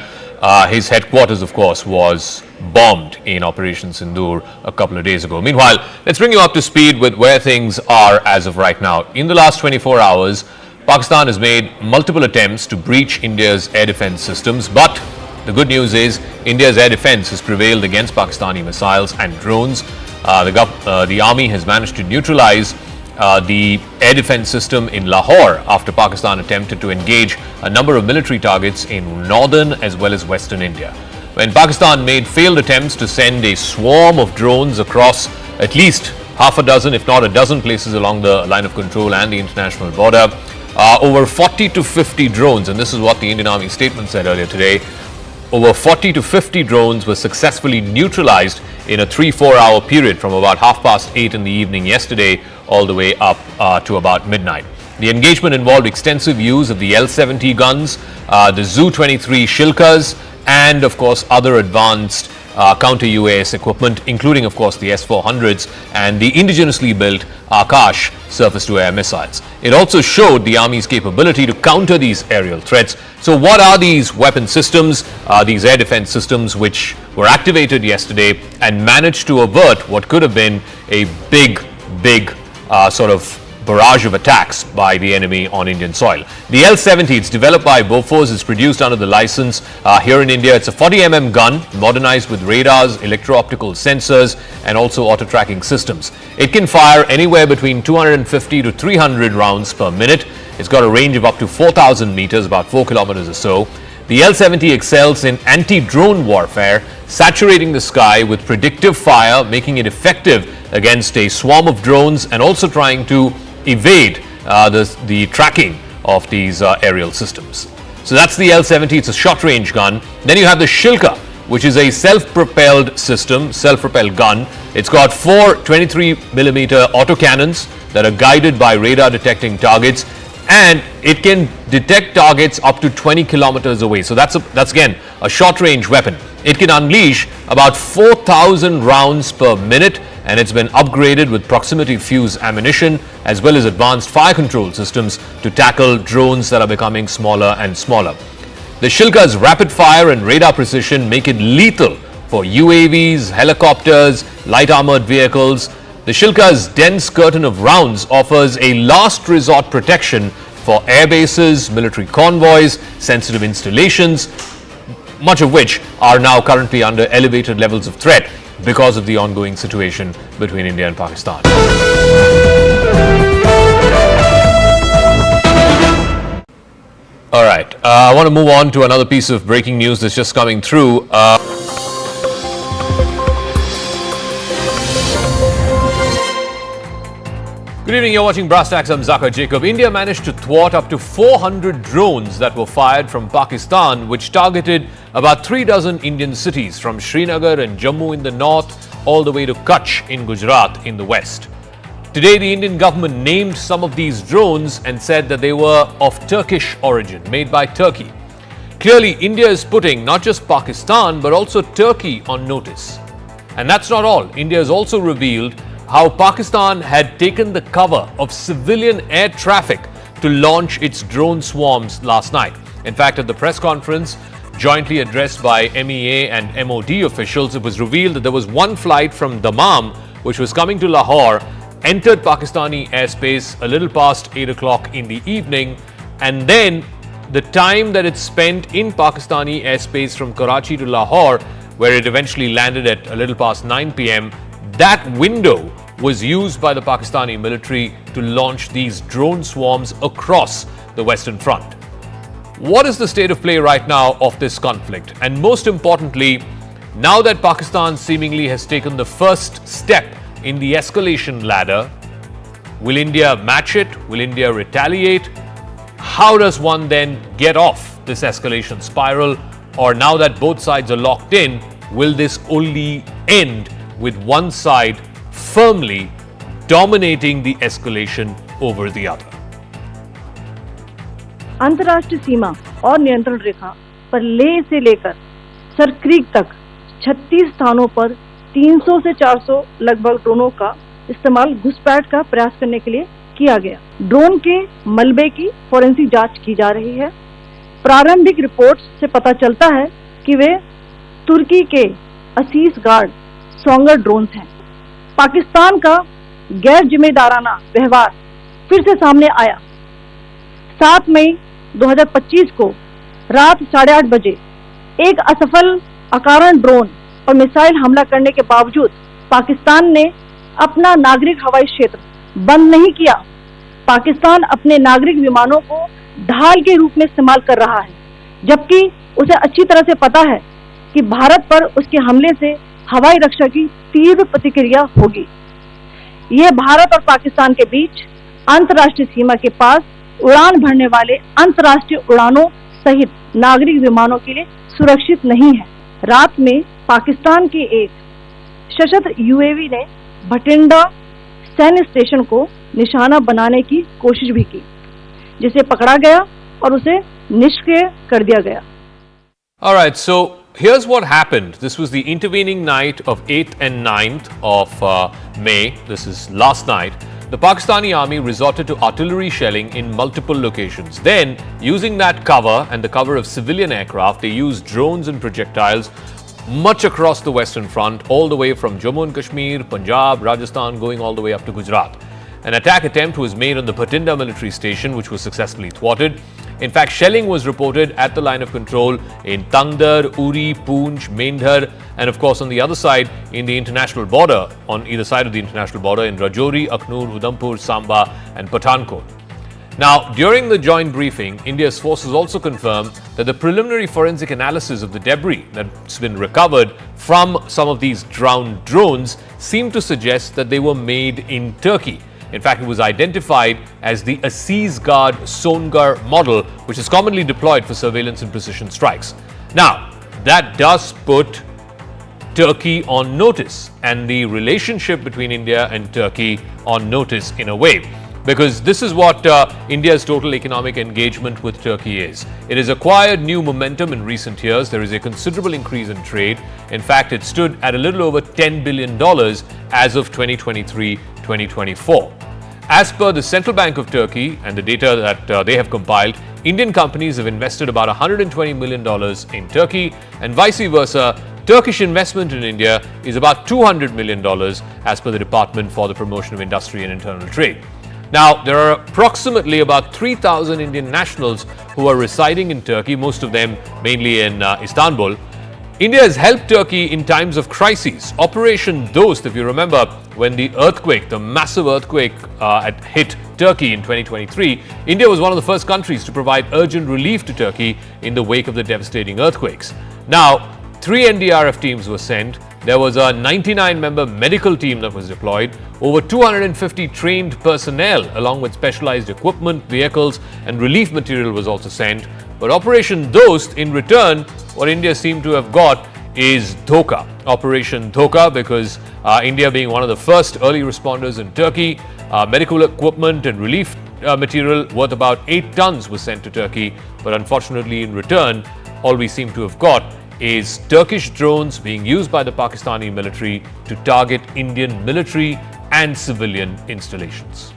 His headquarters, of course, was bombed in Operation Sindoor a couple of days ago. Meanwhile, let's bring you up to speed with where things are as of right now. In the last 24 hours, Pakistan has made multiple attempts to breach India's air defense systems, but the good news is India's air defense has prevailed against Pakistani missiles and drones. The army has managed to neutralize the air defense system in Lahore after Pakistan attempted to engage a number of military targets in northern as well as western India. When Pakistan made failed attempts to send a swarm of drones across at least half a dozen, if not a dozen places along the line of control and the international border, over 40 to 50 drones, and this is what the Indian Army statement said earlier today, over 40 to 50 drones were successfully neutralized in a 3-4 hour period from about 8:30 in the evening yesterday all the way up to about midnight. The engagement involved extensive use of the L-70 guns, the Zu-23 Shilkas, and of course other advanced counter-UAS equipment, including of course the S-400s and the indigenously built Akash surface-to-air missiles. It also showed the Army's capability to counter these aerial threats. So what are these weapon systems, these air defense systems which were activated yesterday and managed to avert what could have been a big sort of barrage of attacks by the enemy on Indian soil? The L-70, it's developed by Bofors, is produced under the license here in India. It's a 40mm gun, modernized with radars, electro-optical sensors, and also auto-tracking systems. It can fire anywhere between 250 to 300 rounds per minute. It's got a range of up to 4,000 meters, about 4 kilometers or so. The L-70 excels in anti-drone warfare, saturating the sky with predictive fire, making it effective against a swarm of drones and also trying to evade the tracking of these aerial systems. So that's the L-70, it's a short-range gun. Then you have the Shilka, which is a self-propelled system, self-propelled gun. It's got 4 23mm autocannons that are guided by radar detecting targets. and it can detect targets up to 20 kilometers away. So that's again a short-range weapon. It can unleash about 4,000 rounds per minute, and it's been upgraded with proximity fuse ammunition as well as advanced fire control systems to tackle drones that are becoming smaller and smaller. The Shilka's rapid fire and radar precision make it lethal for UAVs, helicopters, light armored vehicles. The Shilka's dense curtain of rounds offers a last resort protection for air bases, military convoys, sensitive installations, much of which are now currently under elevated levels of threat because of the ongoing situation between India and Pakistan. All right, I want to move on to another piece of breaking news that's just coming through. Good evening, you're watching Brass Tacks. I'm Zakir Jacob. India managed to thwart up to 400 drones that were fired from Pakistan, which targeted about 3 dozen Indian cities from Srinagar and Jammu in the north all the way to Kutch in Gujarat in the west. Today, the Indian government named some of these drones and said that they were of Turkish origin, made by Turkey. Clearly, India is putting not just Pakistan but also Turkey on notice. And that's not all. India has also revealed how Pakistan had taken the cover of civilian air traffic to launch its drone swarms last night. In fact, at the press conference jointly addressed by MEA and MOD officials, it was revealed that there was one flight from Dammam which was coming to Lahore, entered Pakistani airspace a little past 8 o'clock in the evening, and then the time that it spent in Pakistani airspace from Karachi to Lahore, where it eventually landed at a little past 9 p.m., that window was used by the Pakistani military to launch these drone swarms across the Western Front. What is the state of play right now of this conflict? And most importantly, now that Pakistan seemingly has taken the first step in the escalation ladder, will India match it? Will India retaliate? How does one then get off this escalation spiral? Or now that both sides are locked in, will this only end with one side firmly dominating the escalation over the other? अंतर्राष्ट्रीय सीमा और नियंत्रण रेखा पर लेह से लेकर Sir Creek तक 36 स्थानों पर 300 से 400 लगभग ड्रोनों का इस्तेमाल घुसपैठ का प्रयास करने के लिए किया गया। ड्रोन के मलबे की फोरेंसिक जांच की जा रही है। प्रारंभिक रिपोर्ट्स से पता चलता है कि वे तुर्की के असीस गार्ड सोंगर ड्रोन्स हैं। पाकिस्तान का गैर जिम्मेदाराना व्यवहार फिर से सामने आया। 7 मई 2025 को रात 8:30 बजे एक असफल अकारण ड्रोन और मिसाइल हमला करने के बावजूद पाकिस्तान ने अपना नागरिक हवाई क्षेत्र बंद नहीं किया। पाकिस्तान अपने नागरिक विमानों को ढाल के रूप में इस्तेमाल कर रहा है, जबकि उसे अच्छी तरह से पता है कि भारत पर उसके हमले से हवाई रक्षा की तीव्र प्रतिक्रिया होगी। यह भारत और पाकिस्तान के बीच अंतर्राष्ट्रीय सीमा के पास उड़ान भरने वाले अंतर्राष्ट्रीय उड़ानों सहित नागरिक विमानों के लिए सुरक्षित नहीं है। रात में पाकिस्तान के एक सशस्त्र यूएवी ने भटिंडा सैन्य स्टेशन को निशाना बनाने की कोशिश भी की, जिसे पकड़ा गया और उसे निष्क्रिय कर दिया गया। All right, so here's what happened. This was the intervening night of 8th and 9th of May. This is last night. The Pakistani army resorted to artillery shelling in multiple locations. Then, using that cover and the cover of civilian aircraft, they used drones and projectiles much across the Western Front, all the way from Jammu and Kashmir, Punjab, Rajasthan, going all the way up to Gujarat. An attack attempt was made on the Bhatinda military station, which was successfully thwarted. In fact, shelling was reported at the line of control in Tangdar, Uri, Poonch, Mendhar, and of course on the other side in the international border, on either side of the international border in Rajouri, Aknoor, Udhampur, Samba and Pathankot. Now, during the joint briefing, India's forces also confirmed that the preliminary forensic analysis of the debris that's been recovered from some of these drowned drones seemed to suggest that they were made in Turkey. In fact, it was identified as the Aziz Guard Songar model, which is commonly deployed for surveillance and precision strikes. Now, that does put Turkey on notice and the relationship between India and Turkey on notice in a way. because this is what India's total economic engagement with Turkey is. It has acquired new momentum in recent years. There is a considerable increase in trade. In fact, it stood at a little over $10 billion as of 2023-2024. As per the Central Bank of Turkey and the data that they have compiled, Indian companies have invested about $120 million in Turkey, and vice versa. Turkish investment in India is about $200 million as per the Department for the Promotion of Industry and Internal Trade. Now, there are approximately about 3,000 Indian nationals who are residing in Turkey, most of them mainly in Istanbul. India has helped Turkey in times of crises. Operation Dost, if you remember, when the earthquake, the massive earthquake had hit Turkey in 2023, India was one of the first countries to provide urgent relief to Turkey in the wake of the devastating earthquakes. Now, 3 NDRF teams were sent. There was a 99-member medical team that was deployed, over 250 trained personnel along with specialized equipment, vehicles and relief material was also sent. But Operation Dost, in return, what India seemed to have got is Dhoka. Operation Dhoka, because India being one of the first early responders in Turkey, medical equipment and relief material worth about 8 tons was sent to Turkey. But unfortunately, in return, all we seem to have got is Turkish drones being used by the Pakistani military to target Indian military and civilian installations.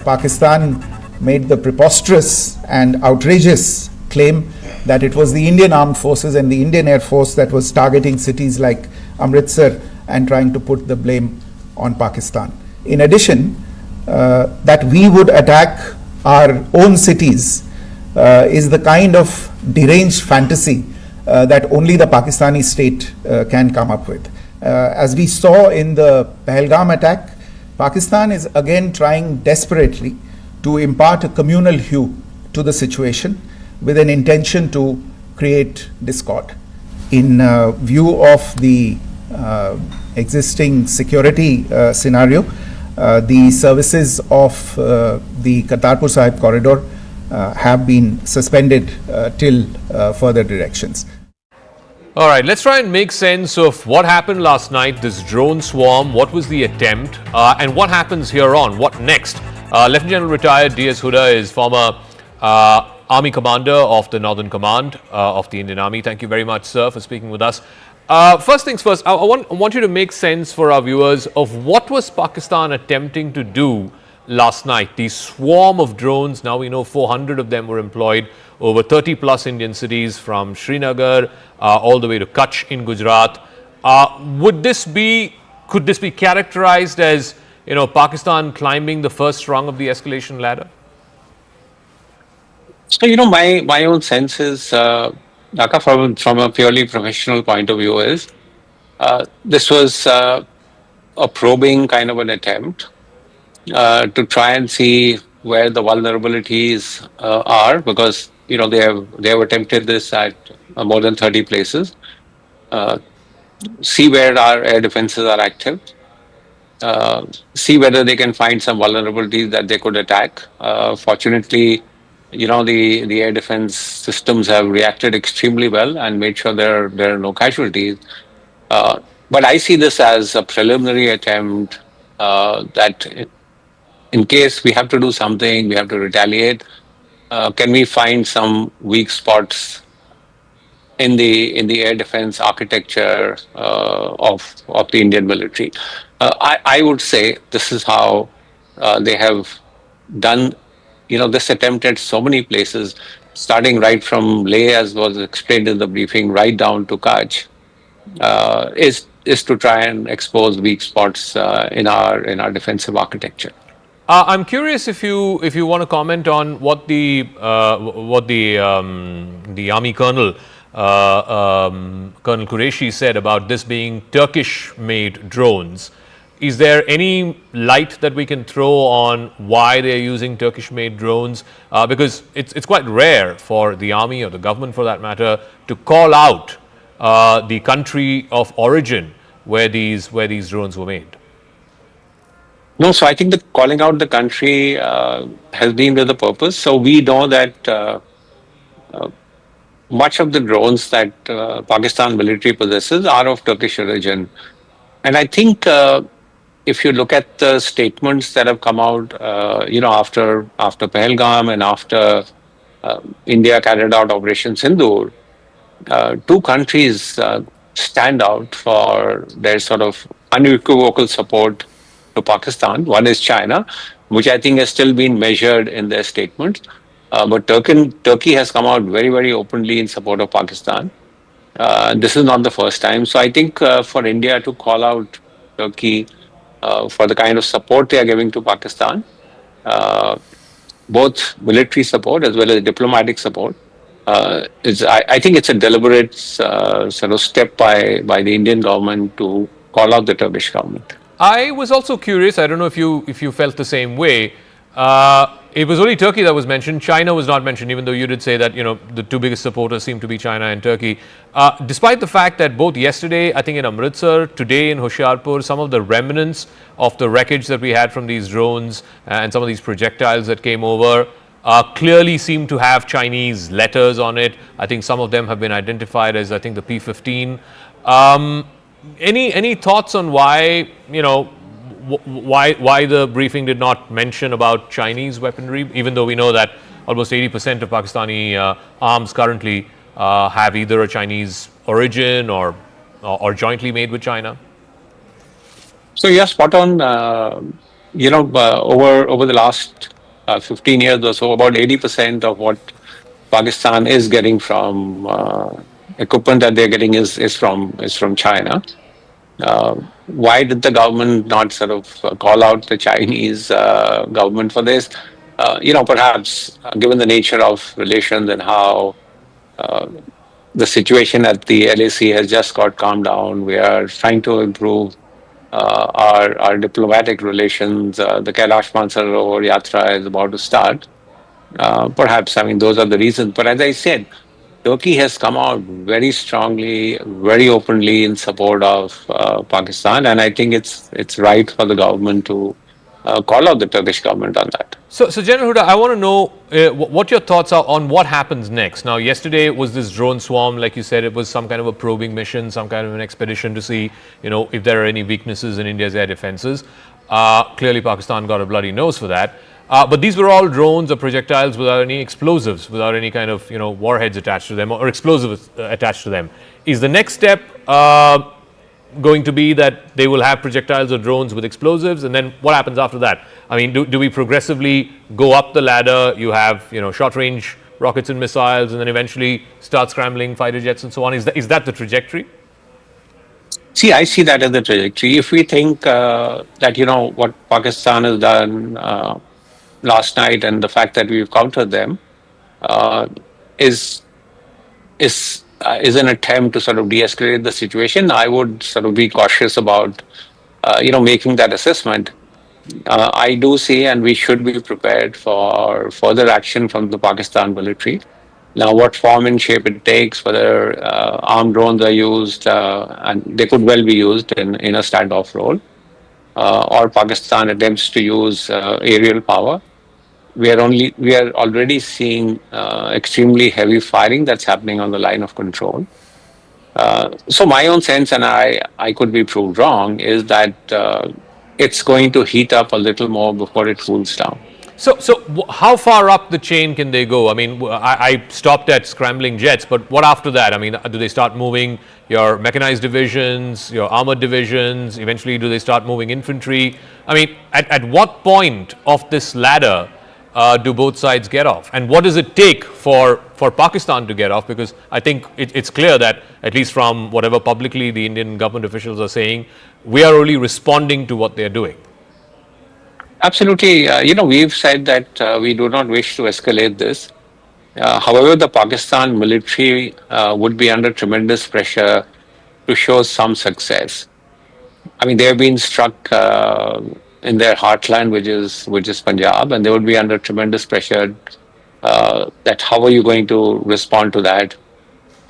Pakistan made the preposterous and outrageous claim that it was the Indian Armed Forces and the Indian Air Force that was targeting cities like Amritsar and trying to put the blame on Pakistan. In addition, that we would attack our own cities is the kind of deranged fantasy that only the Pakistani state can come up with. As we saw in the Pahalgam attack, Pakistan is again trying desperately to impart a communal hue to the situation with an intention to create discord. In view of the existing security scenario, the services of the Kartarpur Sahib corridor have been suspended till further directions. All right, let's try and make sense of what happened last night, this drone swarm, what was the attempt, and what happens here on, what next? Lieutenant General retired D.S. Huda is former Army Commander of the Northern Command of the Indian Army. Thank you very much, sir, for speaking with us. First things first, I want you to make sense for our viewers of what was Pakistan attempting to do last night. The swarm of drones, now we know 400 of them were employed over 30 plus Indian cities from Srinagar all the way to Kutch in Gujarat. Could this be characterized as, Pakistan climbing the first rung of the escalation ladder? So, my own sense is, Dhaka, from a purely professional point of view is, this was a probing kind of an attempt to try and see where the vulnerabilities are, because they have attempted this at more than 30 places. See where our air defenses are active. See whether they can find some vulnerabilities that they could attack. Fortunately, the air defense systems have reacted extremely well and made sure there are no casualties. But I see this as a preliminary attempt that in case we have to do something, we have to retaliate, can we find some weak spots in the air defense architecture of the Indian military? I would say this is how they have done, this attempt at so many places, starting right from Leh, as was explained in the briefing, right down to Kutch, is to try and expose weak spots in our defensive architecture. I'm curious if you want to comment on what the Army Colonel Colonel Qureshi said about this being Turkish-made drones. Is there any light that we can throw on why they're using Turkish-made drones? Because it's quite rare for the army or the government, for that matter, to call out the country of origin where these drones were made. No, so I think that calling out the country has been with a purpose. So we know that much of the drones that Pakistan military possesses are of Turkish origin. And I think if you look at the statements that have come out, after Pahalgam and after India carried out Operation Sindoor, two countries stand out for their sort of unequivocal support to Pakistan. One is China, which I think has still been measured in their statements. But Turkey has come out very, very openly in support of Pakistan. This is not the first time. So I think for India to call out Turkey for the kind of support they are giving to Pakistan, both military support as well as diplomatic support, I think it's a deliberate sort of step by the Indian government to call out the Turkish government. I was also curious. I don't know if you felt the same way. It was only Turkey that was mentioned. China was not mentioned, even though you did say that the two biggest supporters seem to be China and Turkey. Despite the fact that both yesterday, I think in Amritsar, today in Hoshiarpur, some of the remnants of the wreckage that we had from these drones and some of these projectiles that came over clearly seem to have Chinese letters on it. I think some of them have been identified as, I think, the P-15. Any thoughts on why the briefing did not mention about Chinese weaponry, even though we know that almost 80% of Pakistani arms currently have either a Chinese origin or jointly made with China? So yeah, spot on. Over the last 15 years or so, about 80% of what Pakistan is getting from equipment that they're getting is from China. Why did the government not sort of call out the Chinese government for this? Perhaps given the nature of relations and how the situation at the LAC has just got calmed down, we are trying to improve our diplomatic relations. The Kailash Mansarovar Yatra is about to start. Perhaps, those are the reasons. But as I said, Turkey has come out very strongly, very openly in support of Pakistan, and I think it's right for the government to call out the Turkish government on that. So General Huda, I want to know what your thoughts are on what happens next. Now, yesterday was this drone swarm, like you said, it was some kind of a probing mission, some kind of an expedition to see, if there are any weaknesses in India's air defenses. Clearly, Pakistan got a bloody nose for that. But these were all drones or projectiles without any explosives, without any kind of warheads attached to them or explosives attached to them. Is the next step going to be that they will have projectiles or drones with explosives, and then what happens after that? Do we progressively go up the ladder? You have short-range rockets and missiles, and then eventually start scrambling fighter jets and so on. Is that the trajectory? See, I see that as the trajectory. If we think that what Pakistan has done last night and the fact that we've countered them is an attempt to sort of de-escalate the situation, I would sort of be cautious about making that assessment. I do see, and we should be prepared for further action from the Pakistan military. Now, what form and shape it takes, whether armed drones are used, and they could well be used in a standoff role, or Pakistan attempts to use aerial power. We are already seeing extremely heavy firing that's happening on the line of control. So my own sense, and I could be proved wrong, is that it's going to heat up a little more before it cools down. So how far up the chain can they go? I stopped at scrambling jets, but what after that? Do they start moving your mechanized divisions, your armored divisions? Eventually, do they start moving infantry? At what point of this ladder do both sides get off? And what does it take for Pakistan to get off? Because I think it's clear that, at least from whatever publicly the Indian government officials are saying, we are only responding to what they're doing. Absolutely. We've said that we do not wish to escalate this. However, the Pakistan military would be under tremendous pressure to show some success. They have been struck in their heartland, which is Punjab, and they would be under tremendous pressure that how are you going to respond to that?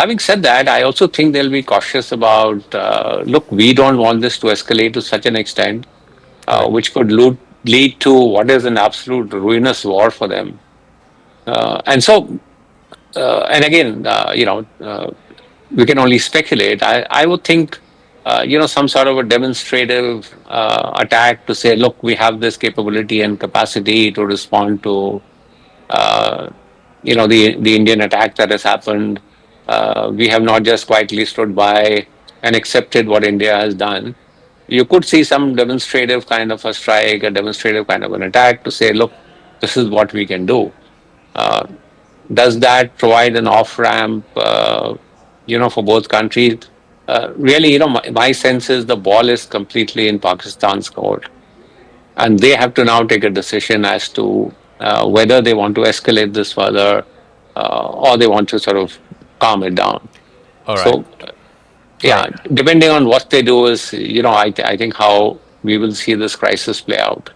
Having said that, I also think they'll be cautious about, look, we don't want this to escalate to such an extent, which could lead to what is an absolute ruinous war for them. And again, we can only speculate. I would think some sort of a demonstrative attack to say, look, we have this capability and capacity to respond to, the Indian attack that has happened. We have not just quietly stood by and accepted what India has done. You could see some demonstrative kind of a strike, a demonstrative kind of an attack to say, look, this is what we can do. Does that provide an off-ramp, for both countries? Really, my sense is the ball is completely in Pakistan's court. And they have to now take a decision as to whether they want to escalate this further or they want to sort of calm it down. All right. So, depending on what they do is, I think how we will see this crisis play out.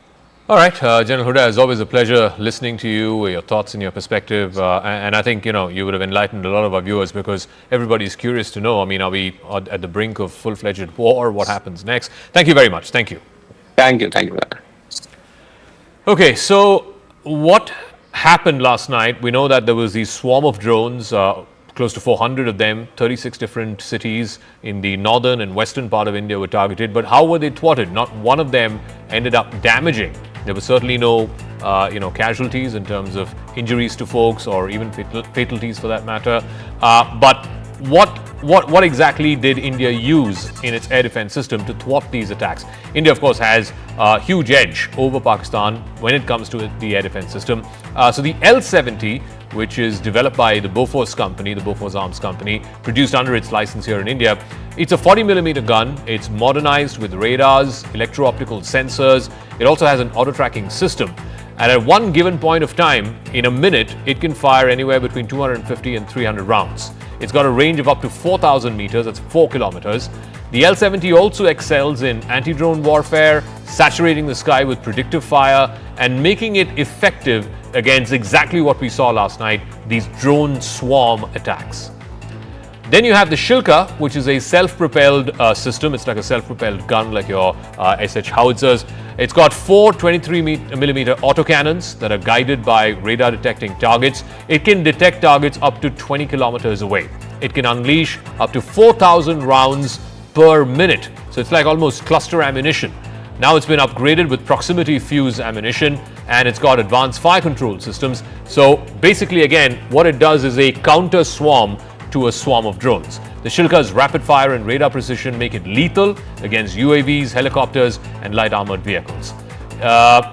All right, General Huda, it's always a pleasure listening to you, your thoughts and your perspective. And I think, you would have enlightened a lot of our viewers because everybody's curious to know, are we at the brink of full-fledged war? What happens next? Thank you very much. Thank you. Thank you. Okay, so what happened last night? We know that there was this swarm of drones, close to 400 of them, 36 different cities in the northern and western part of India were targeted. But how were they thwarted? Not one of them ended up damaging. There were certainly no, casualties in terms of injuries to folks or even fatalities for that matter. But what exactly did India use in its air defense system to thwart these attacks? India, of course, has a huge edge over Pakistan when it comes to the air defense system. So the L-70, which is developed by the Bofors company, the Bofors Arms company, produced under its license here in India. It's a 40mm gun. It's modernized with radars, electro-optical sensors. It also has an auto-tracking system. And at one given point of time, in a minute, it can fire anywhere between 250 and 300 rounds. It's got a range of up to 4,000 meters, that's 4 kilometers. The L-70 also excels in anti-drone warfare, saturating the sky with predictive fire and making it effective against exactly what we saw last night, these drone swarm attacks. Then you have the Shilka, which is a self-propelled system. It's like a self-propelled gun, like your SH howitzers. It's got 4 23mm autocannons that are guided by radar detecting targets. It can detect targets up to 20 kilometers away. It can unleash up to 4,000 rounds per minute. So it's like almost cluster ammunition. Now it's been upgraded with proximity fuse ammunition and it's got advanced fire control systems. So basically, again, what it does is a counter swarm to a swarm of drones. The Shilka's rapid fire and radar precision make it lethal against UAVs, helicopters, and light armored vehicles.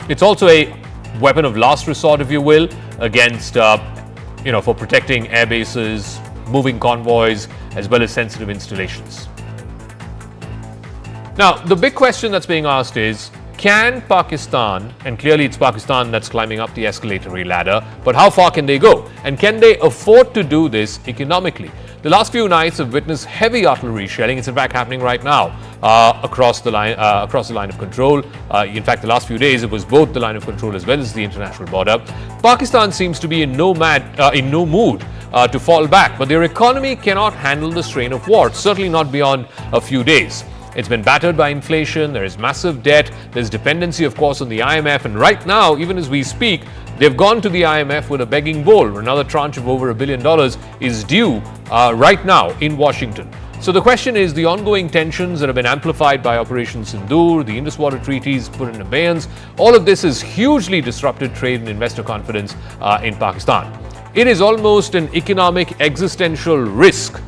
It's also a weapon of last resort, if you will, against, for protecting air bases, moving convoys, as well as sensitive installations. Now, the big question that's being asked is, can Pakistan, and clearly it's Pakistan that's climbing up the escalatory ladder, but how far can they go? And can they afford to do this economically? The last few nights have witnessed heavy artillery shelling. It's in fact happening right now across the line of control. In fact, the last few days it was both the line of control as well as the international border. Pakistan seems to be in no mood to fall back, but their economy cannot handle the strain of war, certainly not beyond a few days. It's been battered by inflation, there is massive debt, there's dependency, of course, on the IMF, and right now, even as we speak, they've gone to the IMF with a begging bowl. Another tranche of over $1 billion is due right now in Washington. So the question is, the ongoing tensions that have been amplified by Operation Sindoor, the Indus Water Treaties put in abeyance, all of this has hugely disrupted trade and investor confidence in Pakistan. It is almost an economic existential risk.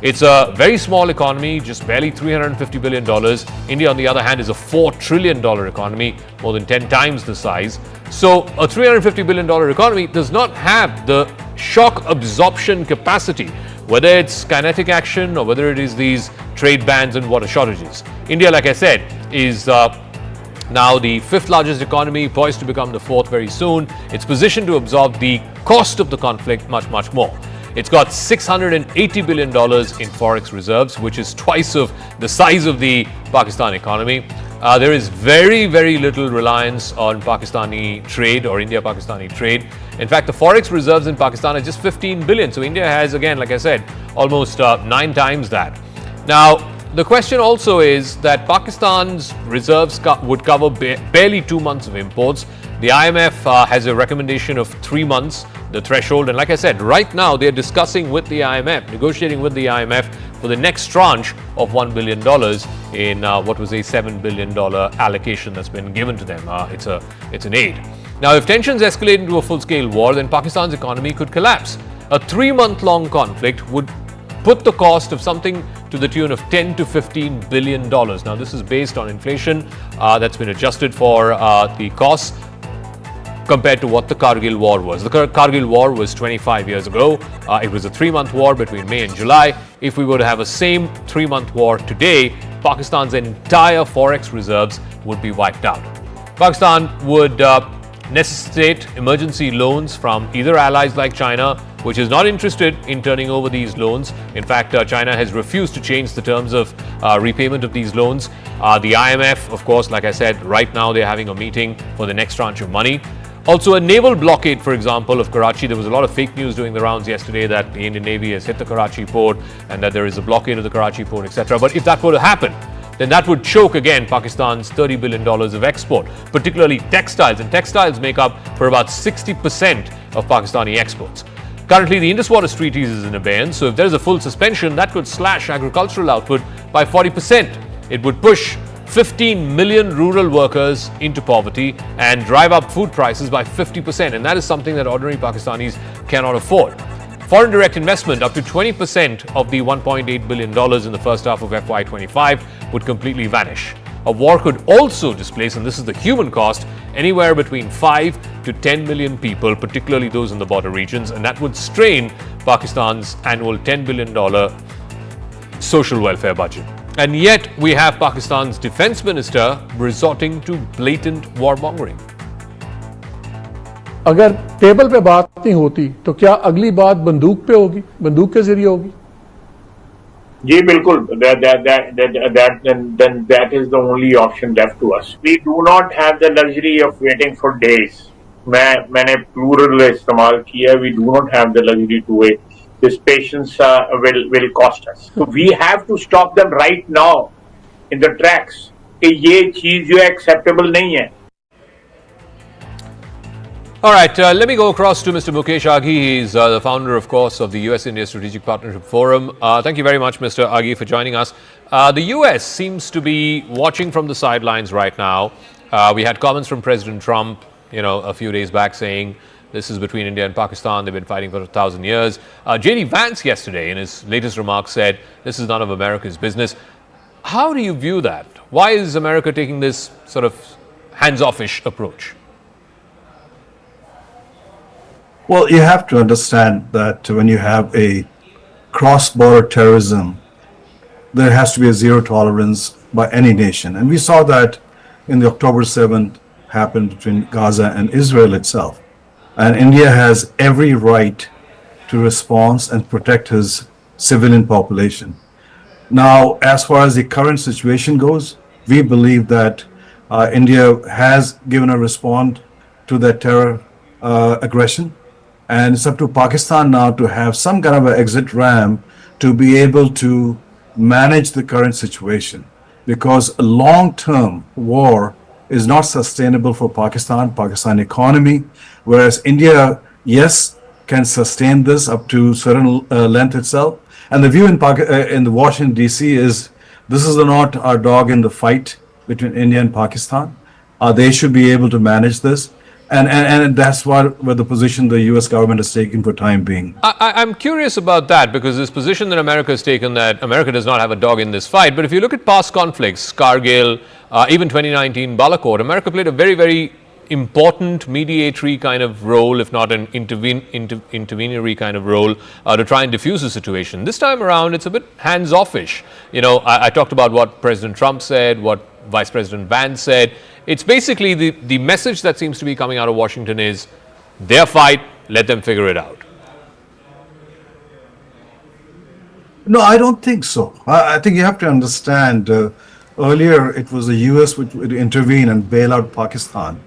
It's a very small economy, just barely $350 billion. India, on the other hand, is a $4 trillion economy, more than 10 times the size. So a $350 billion economy does not have the shock absorption capacity, whether it's kinetic action or whether it is these trade bans and water shortages. India, like I said, is now the 5th largest economy, poised to become the 4th very soon. It's positioned to absorb the cost of the conflict much, much more. It's got $680 billion in forex reserves, which is twice of the size of the Pakistan economy. There is very, very little reliance on Pakistani trade or India-Pakistani trade. In fact, the forex reserves in Pakistan are just 15 billion. So India has, again, like I said, almost 9 times that. Now, the question also is that Pakistan's reserves would cover barely 2 months of imports. The IMF has a recommendation of 3 months, the threshold. And like I said, right now they're discussing with the IMF, negotiating with the IMF for the next tranche of $1 billion in what was a $7 billion allocation that's been given to them. It's an aid. Now, if tensions escalate into a full-scale war, then Pakistan's economy could collapse. A 3-month-long conflict would put the cost of something to the tune of $10 to $15 billion. Now, this is based on inflation that's been adjusted for the costs compared to what the Kargil war was. The Kargil war was 25 years ago. It was a 3-month war between May and July. If we were to have a same 3-month war today, Pakistan's entire forex reserves would be wiped out. Pakistan would necessitate emergency loans from either allies like China, which is not interested in turning over these loans. In fact, China has refused to change the terms of repayment of these loans. The IMF, of course, like I said, right now they're having a meeting for the next tranche of money. Also, a naval blockade, for example, of Karachi. There was a lot of fake news doing the rounds yesterday that the Indian Navy has hit the Karachi port and that there is a blockade of the Karachi port, etc. But if that were to happen, then that would choke again Pakistan's $30 billion of export, particularly textiles. And textiles make up for about 60% of Pakistani exports. Currently, the Indus Waters Treaty is in abeyance, so if there is a full suspension, that could slash agricultural output by 40%. It would push 15 million rural workers into poverty and drive up food prices by 50%. And that is something that ordinary Pakistanis cannot afford. Foreign direct investment, up to 20% of the $1.8 billion in the first half of FY25 would completely vanish. A war could also displace, and this is the human cost, anywhere between 5 to 10 million people, particularly those in the border regions, and that would strain Pakistan's annual $10 billion social welfare budget. And yet, we have Pakistan's defense minister resorting to blatant warmongering. अगर table पे बात नहीं होती तो क्या अगली बात बंदूक पे होगी, बंदूक के जरिए होगी? जी बिल्कुल, then that is the only option left to us. We do not have the luxury of waiting for days. मैंने plural इस्तेमाल किया. We do not have the luxury to wait. This patience will cost us. So we have to stop them right now in the tracks. कि ये चीज जो acceptable नहीं है. All right, let me go across to Mr. Mukesh Aghi. He's the founder, of course, of the US-India Strategic Partnership Forum. Thank you very much, Mr. Aghi, for joining us. The US seems to be watching from the sidelines right now. We had comments from President Trump, a few days back saying this is between India and Pakistan. They've been fighting for 1,000 years. J.D. Vance yesterday, in his latest remarks, said this is none of America's business. How do you view that? Why is America taking this sort of hands-off-ish approach? Well, you have to understand that when you have a cross-border terrorism, there has to be a zero tolerance by any nation. And we saw that in the October 7th happened between Gaza and Israel itself. And India has every right to respond and protect his civilian population. Now, as far as the current situation goes, we believe that India has given a response to that terror aggression. And it's up to Pakistan now to have some kind of an exit ramp to be able to manage the current situation. Because a long-term war is not sustainable for Pakistan economy, whereas India, yes, can sustain this up to certain length itself. And the view in the Washington, D.C. is this is not our dog in the fight between India and Pakistan. They should be able to manage this. And that's where the position the U.S. government has taken for time being. I'm curious about that because this position that America has taken that America does not have a dog in this fight. But if you look at past conflicts, Kargil, even 2019 Balakot, America played a very, very important mediatory kind of role, if not an intervenery kind of role, to try and diffuse the situation. This time around, it's a bit hands-off-ish. I talked about what President Trump said, what Vice President Vance said. It's basically the message that seems to be coming out of Washington is their fight, let them figure it out. No, I don't think so. I think you have to understand, earlier it was the US which would intervene and bail out Pakistan.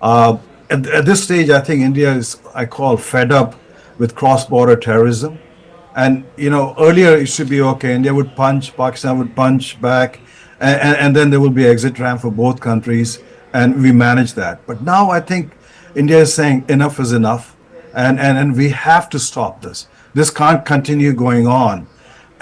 At this stage, I think India is, I call, fed up with cross-border terrorism. And, earlier it should be okay. India would punch, Pakistan would punch back. And then there will be exit ramp for both countries, and we manage that. But now I think India is saying enough is enough, and we have to stop this. This can't continue going on.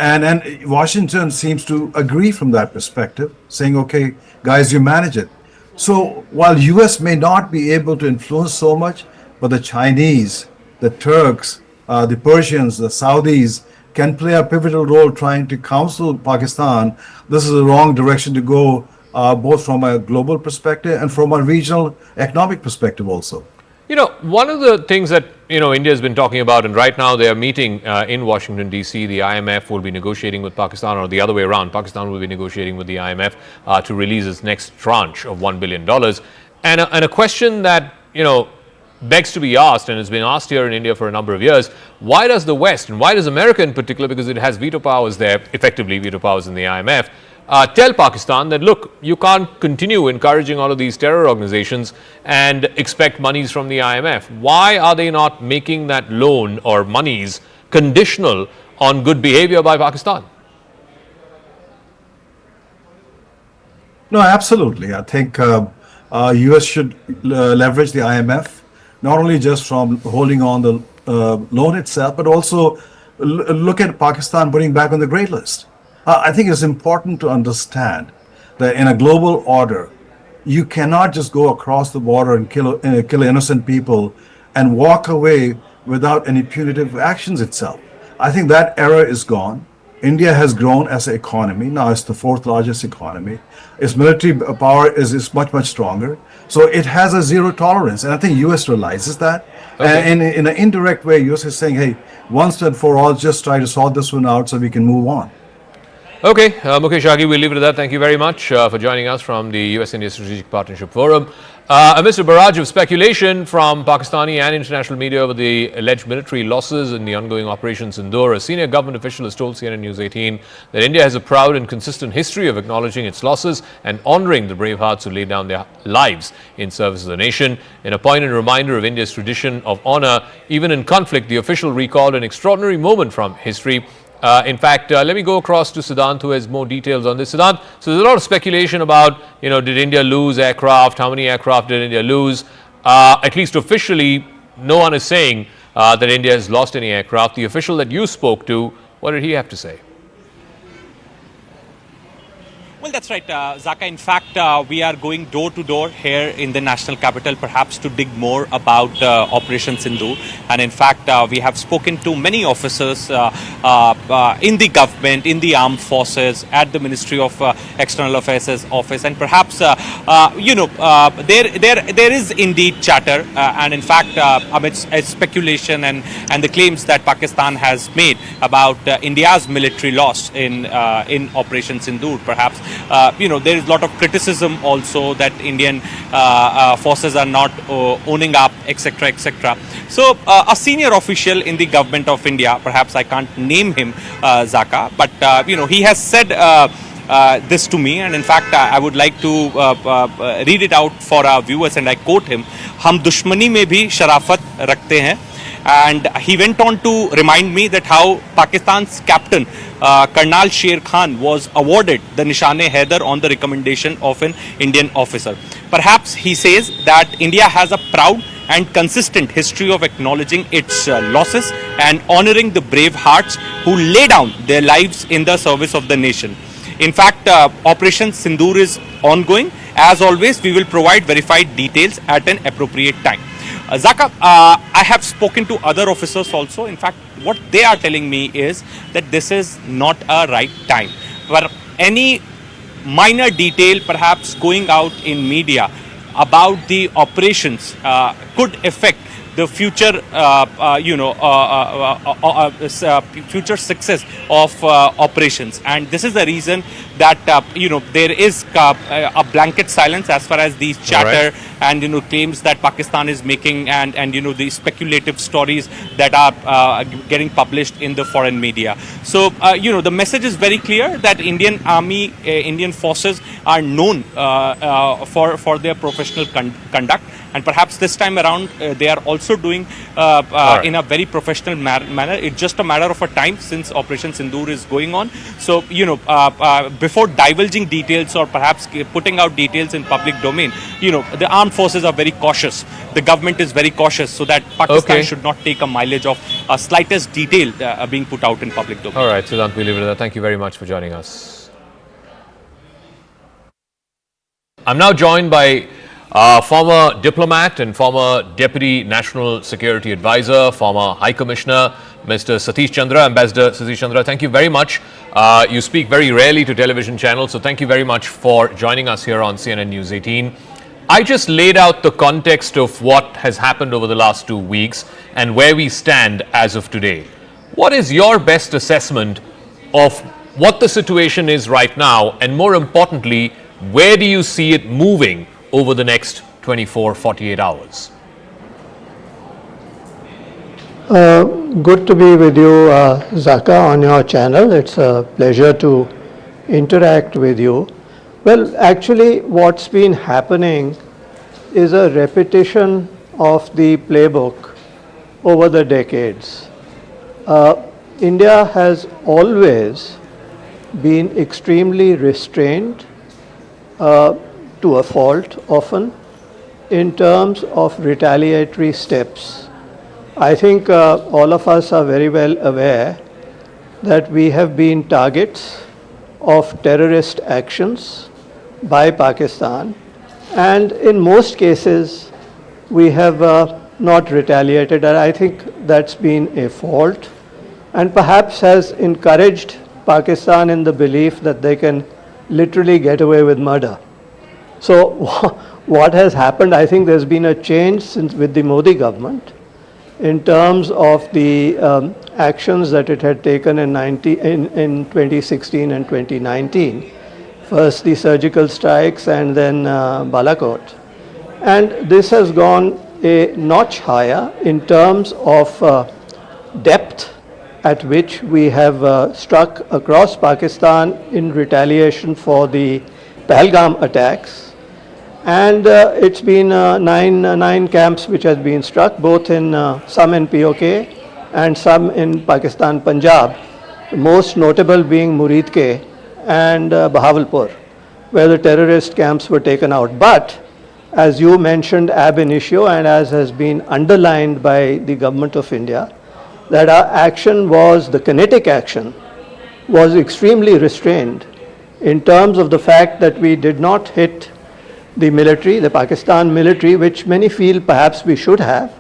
And Washington seems to agree from that perspective, saying, okay, guys, you manage it. So while US may not be able to influence so much, but the Chinese, the Turks, the Persians, the Saudis can play a pivotal role trying to counsel Pakistan. This is the wrong direction to go, both from a global perspective and from a regional economic perspective also. You know, one of the things that, India has been talking about, and right now they are meeting in Washington, D.C., the IMF will be negotiating with Pakistan, or the other way around, Pakistan will be negotiating with the IMF to release its next tranche of $1 billion. And a question that, begs to be asked, and has been asked here in India for a number of years, why does the West, and why does America in particular, because it has veto powers there, effectively veto powers in the IMF, tell Pakistan that, look, you can't continue encouraging all of these terror organizations and expect monies from the IMF. Why are they not making that loan or monies conditional on good behavior by Pakistan? No, absolutely. I think US should leverage the IMF, not only just from holding on the loan itself, but also look at Pakistan putting back on the grey list. I think it's important to understand that in a global order, you cannot just go across the border and kill innocent people and walk away without any punitive actions itself. I think that era is gone. India has grown as an economy. Now it's the fourth largest economy. Its military power is much, much stronger. So it has a zero tolerance. And I think US realizes that. Okay. And in an indirect way, US is saying, hey, once and for all, just try to sort this one out so we can move on. Okay, Mukesh Aghi, we'll leave it at that. Thank you very much for joining us from the US-India Strategic Partnership Forum. Amidst a barrage of speculation from Pakistani and international media over the alleged military losses in the ongoing Operation Sindoor, a senior government official has told CNN News 18 that India has a proud and consistent history of acknowledging its losses and honouring the brave hearts who laid down their lives in service of the nation. In a poignant reminder of India's tradition of honour, even in conflict, the official recalled an extraordinary moment from history. In fact, let me go across to Siddhant, who has more details on this. Siddhant, so there's a lot of speculation about, did India lose aircraft? How many aircraft did India lose? At least officially, no one is saying that India has lost any aircraft. The official that you spoke to, what did he have to say? Well, that's right, Zaka. In fact, we are going door to door here in the national capital, perhaps to dig more about Operation Sindoor. And in fact, we have spoken to many officers in the government, in the armed forces, at the Ministry of External Affairs office. And perhaps, there is indeed chatter. And in fact, amidst speculation and the claims that Pakistan has made about India's military loss in Operation Sindoor, perhaps, there is a lot of criticism also that Indian forces are not owning up, etc., etc. So a senior official in the government of India, perhaps I can't name him, Zaka, but he has said this to me, and in fact I would like to read it out for our viewers, and I quote him: "हम दुश्मनी में भी शराफत रखते हैं." And he went on to remind me that how Pakistan's captain Karnal Sher Khan was awarded the Nishan-e-Haider on the recommendation of an Indian officer. Perhaps he says that India has a proud and consistent history of acknowledging its losses and honouring the brave hearts who lay down their lives in the service of the nation. In fact, Operation Sindoor is ongoing. As always, we will provide verified details at an appropriate time. Zaka, I have spoken to other officers also. In fact, what they are telling me is that this is not a right time. For any minor detail perhaps going out in media about the operations could affect the future, future success of operations, and this is the reason that there is a blanket silence as far as these chatter and claims that Pakistan is making, and the speculative stories that are getting published in the foreign media. So the message is very clear that Indian Army, Indian forces are known for their professional conduct. And perhaps this time around, they are also doing in a very professional manner. It's just a matter of a time since Operation Sindoor is going on. So, before divulging details or perhaps putting out details in public domain, the armed armed forces are very cautious. The government is very cautious, so that Pakistan should not take a mileage of slightest detail being put out in public domain. All right, Siddhant, we leave it at that. Thank you very much for joining us. I'm now joined by former diplomat and former Deputy National Security Advisor, former High Commissioner, Mr. Satish Chandra, Ambassador Satish Chandra. Thank you very much. You speak very rarely to television channels, so thank you very much for joining us here on CNN News 18. I just laid out the context of what has happened over the last 2 weeks and where we stand as of today. What is your best assessment of what the situation is right now, and more importantly, where do you see it moving over the next 24, 48 hours? Good to be with you, Zaka, on your channel. It's a pleasure to interact with you. Well, actually, what's been happening is a repetition of the playbook over the decades. India has always been extremely restrained, to a fault often, in terms of retaliatory steps. I think all of us are very well aware that we have been targets of terrorist actions by Pakistan, and in most cases we have not retaliated, and I think that's been a fault and perhaps has encouraged Pakistan in the belief that they can literally get away with murder. So what has happened, I think there's been a change since with the Modi government in terms of the actions that it had taken in 2016 and 2019. First the surgical strikes and then Balakot. And this has gone a notch higher in terms of depth at which we have struck across Pakistan in retaliation for the Pahalgam attacks. And it's been nine camps which has been struck, both in some in POK and some in Pakistan Punjab, most notable being Muridke and Bahawalpur, where the terrorist camps were taken out. But as you mentioned ab initio, and as has been underlined by the Government of India, that our action was, the kinetic action, was extremely restrained in terms of the fact that we did not hit the military, the Pakistan military, which many feel perhaps we should have.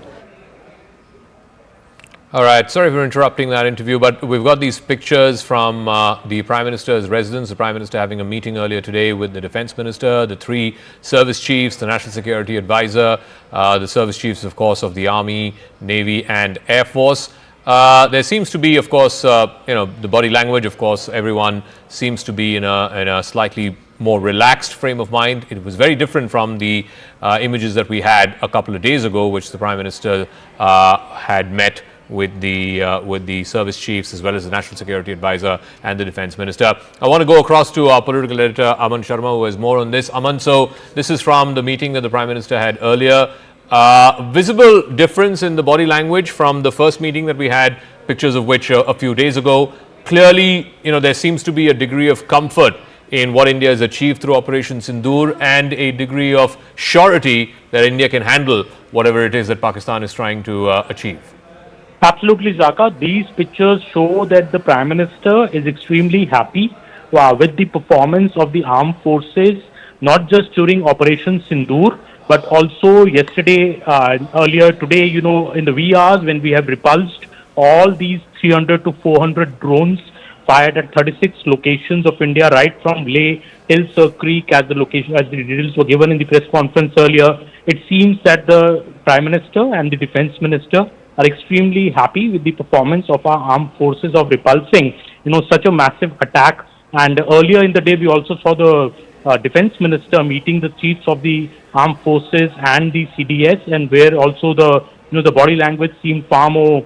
All right, sorry for interrupting that interview, but we've got these pictures from the Prime Minister's residence, the Prime Minister having a meeting earlier today with the Defence Minister, the 3 service chiefs, the National Security Advisor, the service chiefs, of course, of the Army, Navy and Air Force. There seems to be, of course, the body language, of course, everyone seems to be in a slightly more relaxed frame of mind. It was very different from the images that we had a couple of days ago, which the Prime Minister had met with the service chiefs as well as the National Security Advisor and the Defence Minister. I want to go across to our political editor Aman Sharma, who has more on this. Aman, so this is from the meeting that the Prime Minister had earlier. Visible difference in the body language from the first meeting that we had, pictures of which a few days ago. Clearly, there seems to be a degree of comfort in what India has achieved through Operation Sindoor and a degree of surety that India can handle whatever it is that Pakistan is trying to achieve. Absolutely, Zaka. These pictures show that the Prime Minister is extremely happy with the performance of the armed forces, not just during Operation Sindoor, but also yesterday, earlier today, in the wee hours when we have repulsed all these 300 to 400 drones fired at 36 locations of India, right from Leh till Sir Creek, as the details were given in the press conference earlier. It seems that the Prime Minister and the Defence Minister are extremely happy with the performance of our armed forces of repulsing, such a massive attack. And earlier in the day, we also saw the Defence Minister meeting the chiefs of the armed forces and the CDS, and where also the body language seemed far more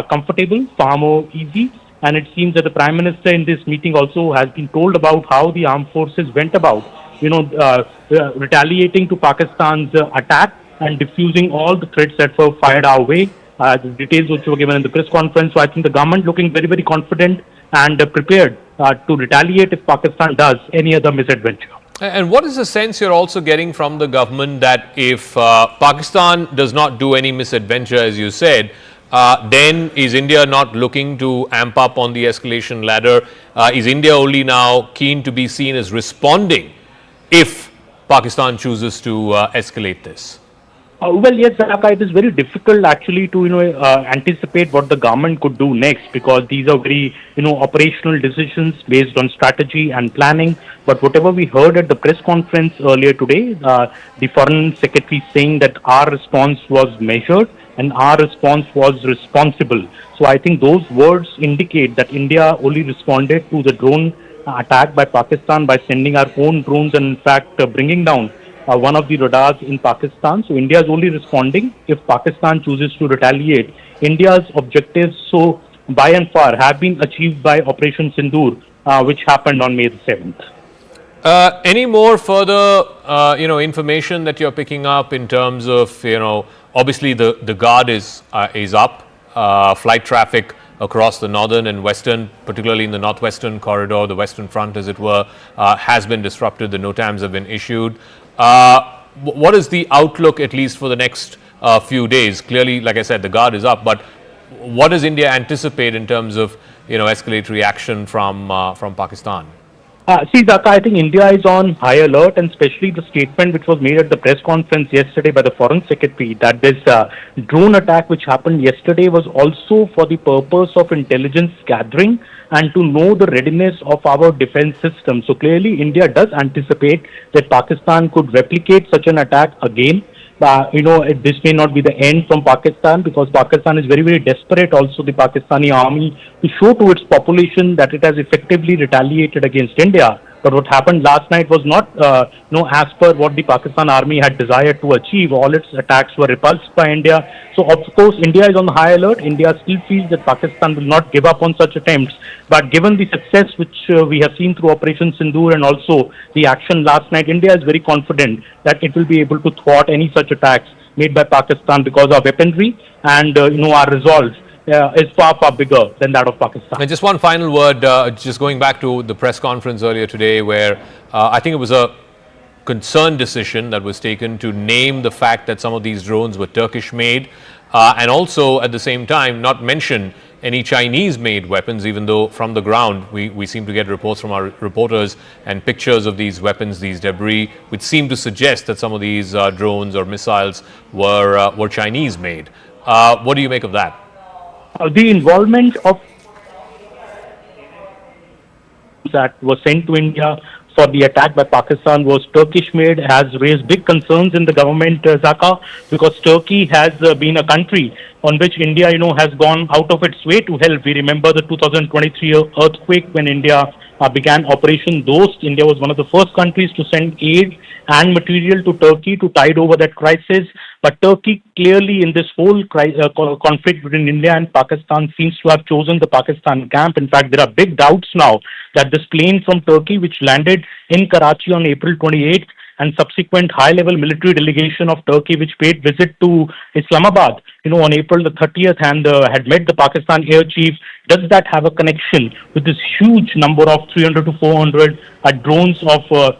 comfortable, far more easy. And it seems that the Prime Minister in this meeting also has been told about how the armed forces went about, retaliating to Pakistan's attack and diffusing all the threats that were fired our way. The details which were given in the press conference. So I think the government looking very, very confident and prepared to retaliate if Pakistan does any other misadventure. And what is the sense you're also getting from the government that if Pakistan does not do any misadventure, as you said, then is India not looking to amp up on the escalation ladder? Is India only now keen to be seen as responding if Pakistan chooses to escalate this? Well, yes, Zaka, it is very difficult actually to anticipate what the government could do next, because these are very operational decisions based on strategy and planning. But whatever we heard at the press conference earlier today, the foreign secretary saying that our response was measured and our response was responsible. So I think those words indicate that India only responded to the drone attack by Pakistan by sending our own drones and in fact bringing down one of the radars in Pakistan. So India is only responding if Pakistan chooses to retaliate. India's objectives, so by and far, have been achieved by Operation Sindoor, which happened on May the 7th. Any more further, information that you're picking up in terms of, obviously the guard is up, flight traffic across the northern and western, particularly in the northwestern corridor, the western front, as it were, has been disrupted. The NOTAMs have been issued. What is the outlook, at least for the next few days? Clearly, like I said, the guard is up, but what does India anticipate in terms of escalatory action from Pakistan? See, Zaka, I think India is on high alert, and especially the statement which was made at the press conference yesterday by the Foreign Secretary that this drone attack which happened yesterday was also for the purpose of intelligence gathering and to know the readiness of our defense system. So clearly, India does anticipate that Pakistan could replicate such an attack again. This may not be the end from Pakistan, because Pakistan is very, very desperate, also the Pakistani army, to show to its population that it has effectively retaliated against India. But what happened last night was not as per what the Pakistan army had desired to achieve. All its attacks were repulsed by India. So of course India is on high alert. India still feels that Pakistan will not give up on such attempts. But given the success which we have seen through Operation Sindoor and also the action last night, India is very confident that it will be able to thwart any such attacks made by Pakistan, because our weaponry and our resolve is far, far bigger than that of Pakistan. And just one final word, just going back to the press conference earlier today, where I think it was a concerned decision that was taken to name the fact that some of these drones were Turkish made, and also at the same time not mention any Chinese made weapons, even though from the ground we seem to get reports from our reporters and pictures of these weapons, these debris, which seem to suggest that some of these drones or missiles were Chinese made. What do you make of that? The involvement of that was sent to India for the attack by Pakistan was Turkish made has raised big concerns in the government, Zaka, because Turkey has been a country on which India, has gone out of its way to help. We remember the 2023 earthquake when India began Operation Dost. India was one of the first countries to send aid and material to Turkey to tide over that crisis. But Turkey clearly in this whole conflict between India and Pakistan seems to have chosen the Pakistan camp. In fact, there are big doubts now that this plane from Turkey, which landed in Karachi on April 28th, and subsequent high-level military delegation of Turkey, which paid visit to Islamabad, on April the 30th and had met the Pakistan air chief, does that have a connection with this huge number of 300 to 400 drones of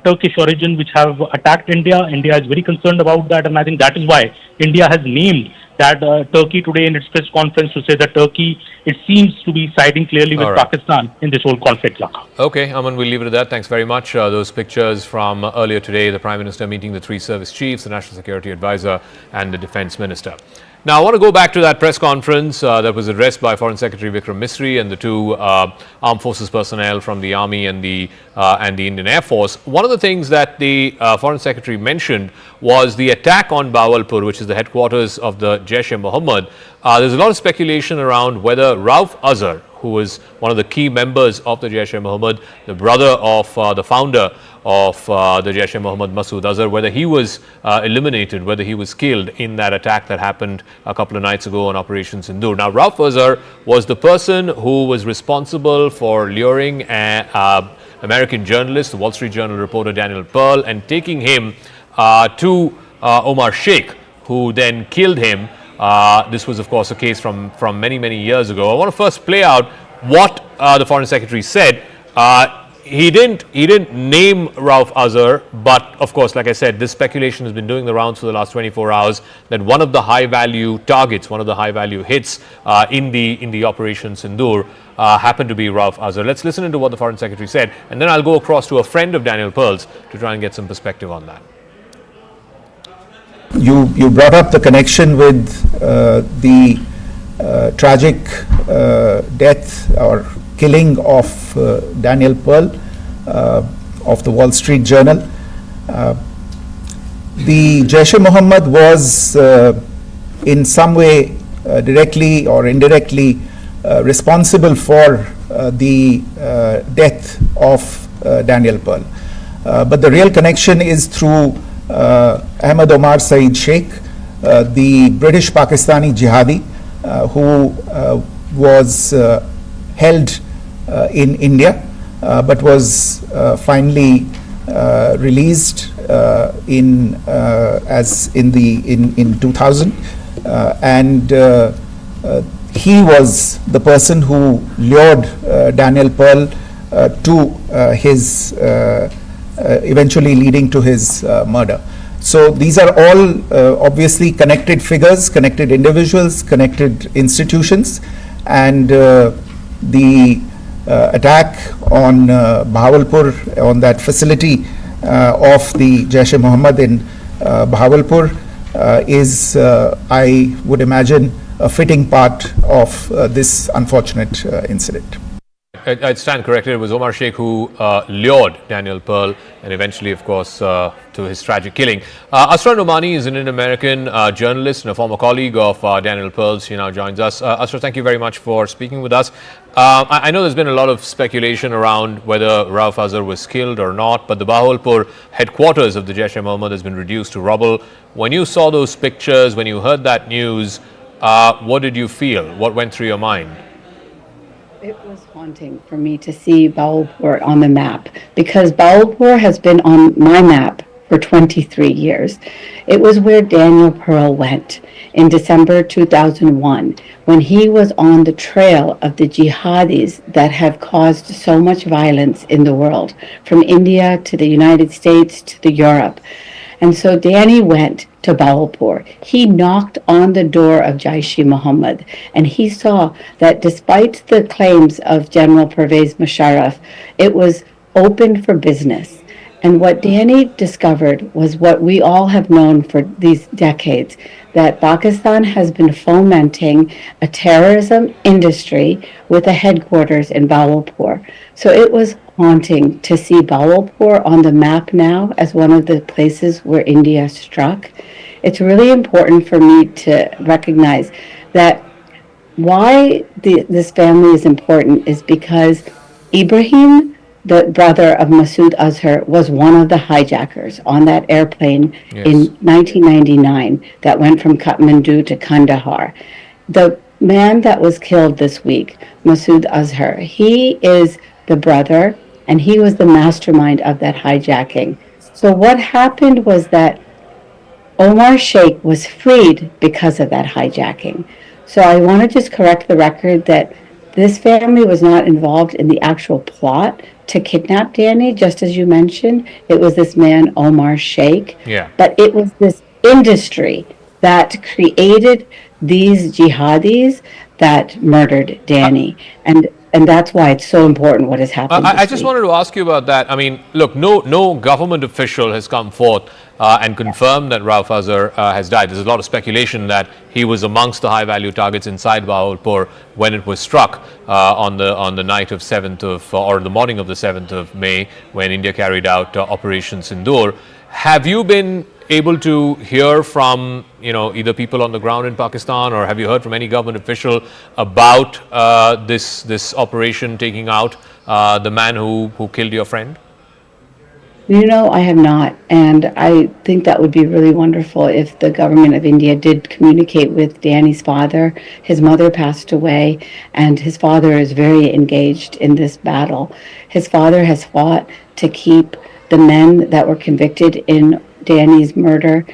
Turkish origin which have attacked India? India is very concerned about that, and I think that is why India has named that Turkey today in its press conference to say that Turkey, it seems to be siding clearly with Pakistan in this whole conflict. Okay, Aman, we'll leave it at that. Thanks very much. Those pictures from earlier today, the Prime Minister meeting the three service chiefs, the National Security Advisor and the Defence Minister. Now, I want to go back to that press conference that was addressed by Foreign Secretary Vikram Misri and the two armed forces personnel from the Army and the Indian Air Force. One of the things that the Foreign Secretary mentioned was the attack on Rawalpindi, which is the headquarters of the Jaish-e-Mohammed. There's a lot of speculation around whether Rauf Azhar, who was one of the key members of the Jaish-e-Mohammed, the brother of the founder of the Jaish-e-Mohammed, Masood Azhar, whether he was eliminated, whether he was killed in that attack that happened a couple of nights ago on Operation Sindoor. Now, Rauf Azhar was the person who was responsible for luring American journalist, the Wall Street Journal reporter Daniel Pearl, and taking him to Omar Sheikh, who then killed him. This was, of course, a case from many, many years ago. I want to first play out what the Foreign Secretary said he didn't name Rauf Azhar, but of course, like I said, this speculation has been doing the rounds for the last 24 hours that one of the high value targets, one of the high value hits in the Operation Sindoor happened to be Rauf Azhar. Let's listen to what the Foreign Secretary said, and then I'll go across to a friend of Daniel Pearl's to try and get some perspective on that. You brought up the connection with the tragic death or killing of Daniel Pearl of the Wall Street Journal. The Jaish-e-Mohammed was in some way directly or indirectly responsible for the death of Daniel Pearl. But the real connection is through Ahmed Omar Saeed Sheikh, the British Pakistani jihadi who was held in India, but was finally released in 2000, and he was the person who lured Daniel Pearl to his eventually leading to his murder. So these are all obviously connected figures, connected individuals, connected institutions, and the attack on Bahawalpur, on that facility of the Jaish-e-Mohammed in Bahawalpur is, I would imagine, a fitting part of this unfortunate incident. I stand corrected. It was Omar Sheikh who lured Daniel Pearl and eventually, of course, to his tragic killing. Asra Nomani is an Indian-American journalist and a former colleague of Daniel Pearl's. She now joins us. Asra, thank you very much for speaking with us. I know there's been a lot of speculation around whether Rauf Azhar was killed or not, but the Bahawalpur headquarters of the Jaish-e-Mohammed has been reduced to rubble. When you saw those pictures, when you heard that news, what did you feel? What went through your mind? It was haunting for me to see Bahawalpur on the map, because Bahawalpur has been on my map for 23 years. It was where Daniel Pearl went in December 2001, when he was on the trail of the jihadis that have caused so much violence in the world, from India to the United States to Europe. And so Danny went to Bahawalpur. He knocked on the door of Jaish-e-Mohammed, and he saw that despite the claims of General Pervez Musharraf, it was open for business. And what Danny discovered was what we all have known for these decades, that Pakistan has been fomenting a terrorism industry with a headquarters in Bahawalpur. So it was haunting to see Bahawalpur on the map now as one of the places where India struck. It's really important for me to recognize that why this family is important is because Ibrahim, the brother of Masood Azhar, was one of the hijackers on that airplane in 1999 that went from Kathmandu to Kandahar. The man that was killed this week, Masood Azhar, he is the brother, and he was the mastermind of that hijacking. So what happened was that Omar Sheikh was freed because of that hijacking. So I want to just correct the record that this family was not involved in the actual plot to kidnap Danny, just as you mentioned. It was this man, Omar Sheikh. Yeah. But it was this industry that created these jihadis that murdered Danny. And that's why it's so important what has happened. I just wanted to ask you about that. I mean, look, no government official has come forth and confirmed that Rauf Azhar has died. There's a lot of speculation that he was amongst the high-value targets inside Bahawalpur when it was struck on the night of 7th of, or the morning of the 7th of May, when India carried out Operation Sindoor. Have you been able to hear from, either people on the ground in Pakistan, or have you heard from any government official about this operation taking out the man who killed your friend? I have not, and I think that would be really wonderful if the government of India did communicate with Danny's father. His mother passed away, and his father is very engaged in this battle. His father has fought to keep the men that were convicted in Danny's murder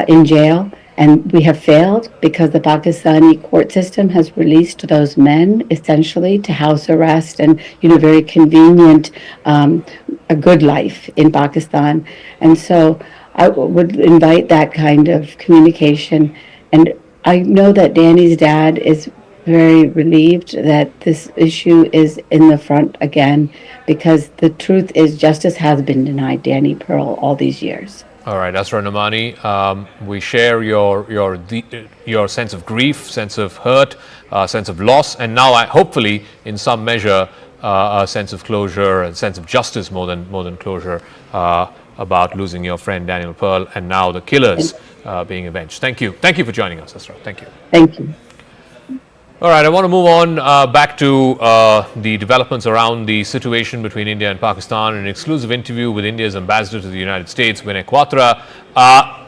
in jail, And we have failed because the Pakistani court system has released those men essentially to house arrest and, very convenient, a good life in Pakistan. And so I would invite that kind of communication. And I know that Danny's dad is very relieved that this issue is in the front again, because the truth is justice has been denied Danny Pearl all these years. All right, Asra Nomani, we share your sense of grief, sense of hurt, sense of loss, and now hopefully in some measure a sense of closure, a sense of justice more than closure about losing your friend Daniel Pearl, and now the killers being avenged. Thank you for joining us, Asra. Thank you. Thank you. All right, I want to move on back to the developments around the situation between India and Pakistan. In an exclusive interview with India's ambassador to the United States, Vinay Quatra,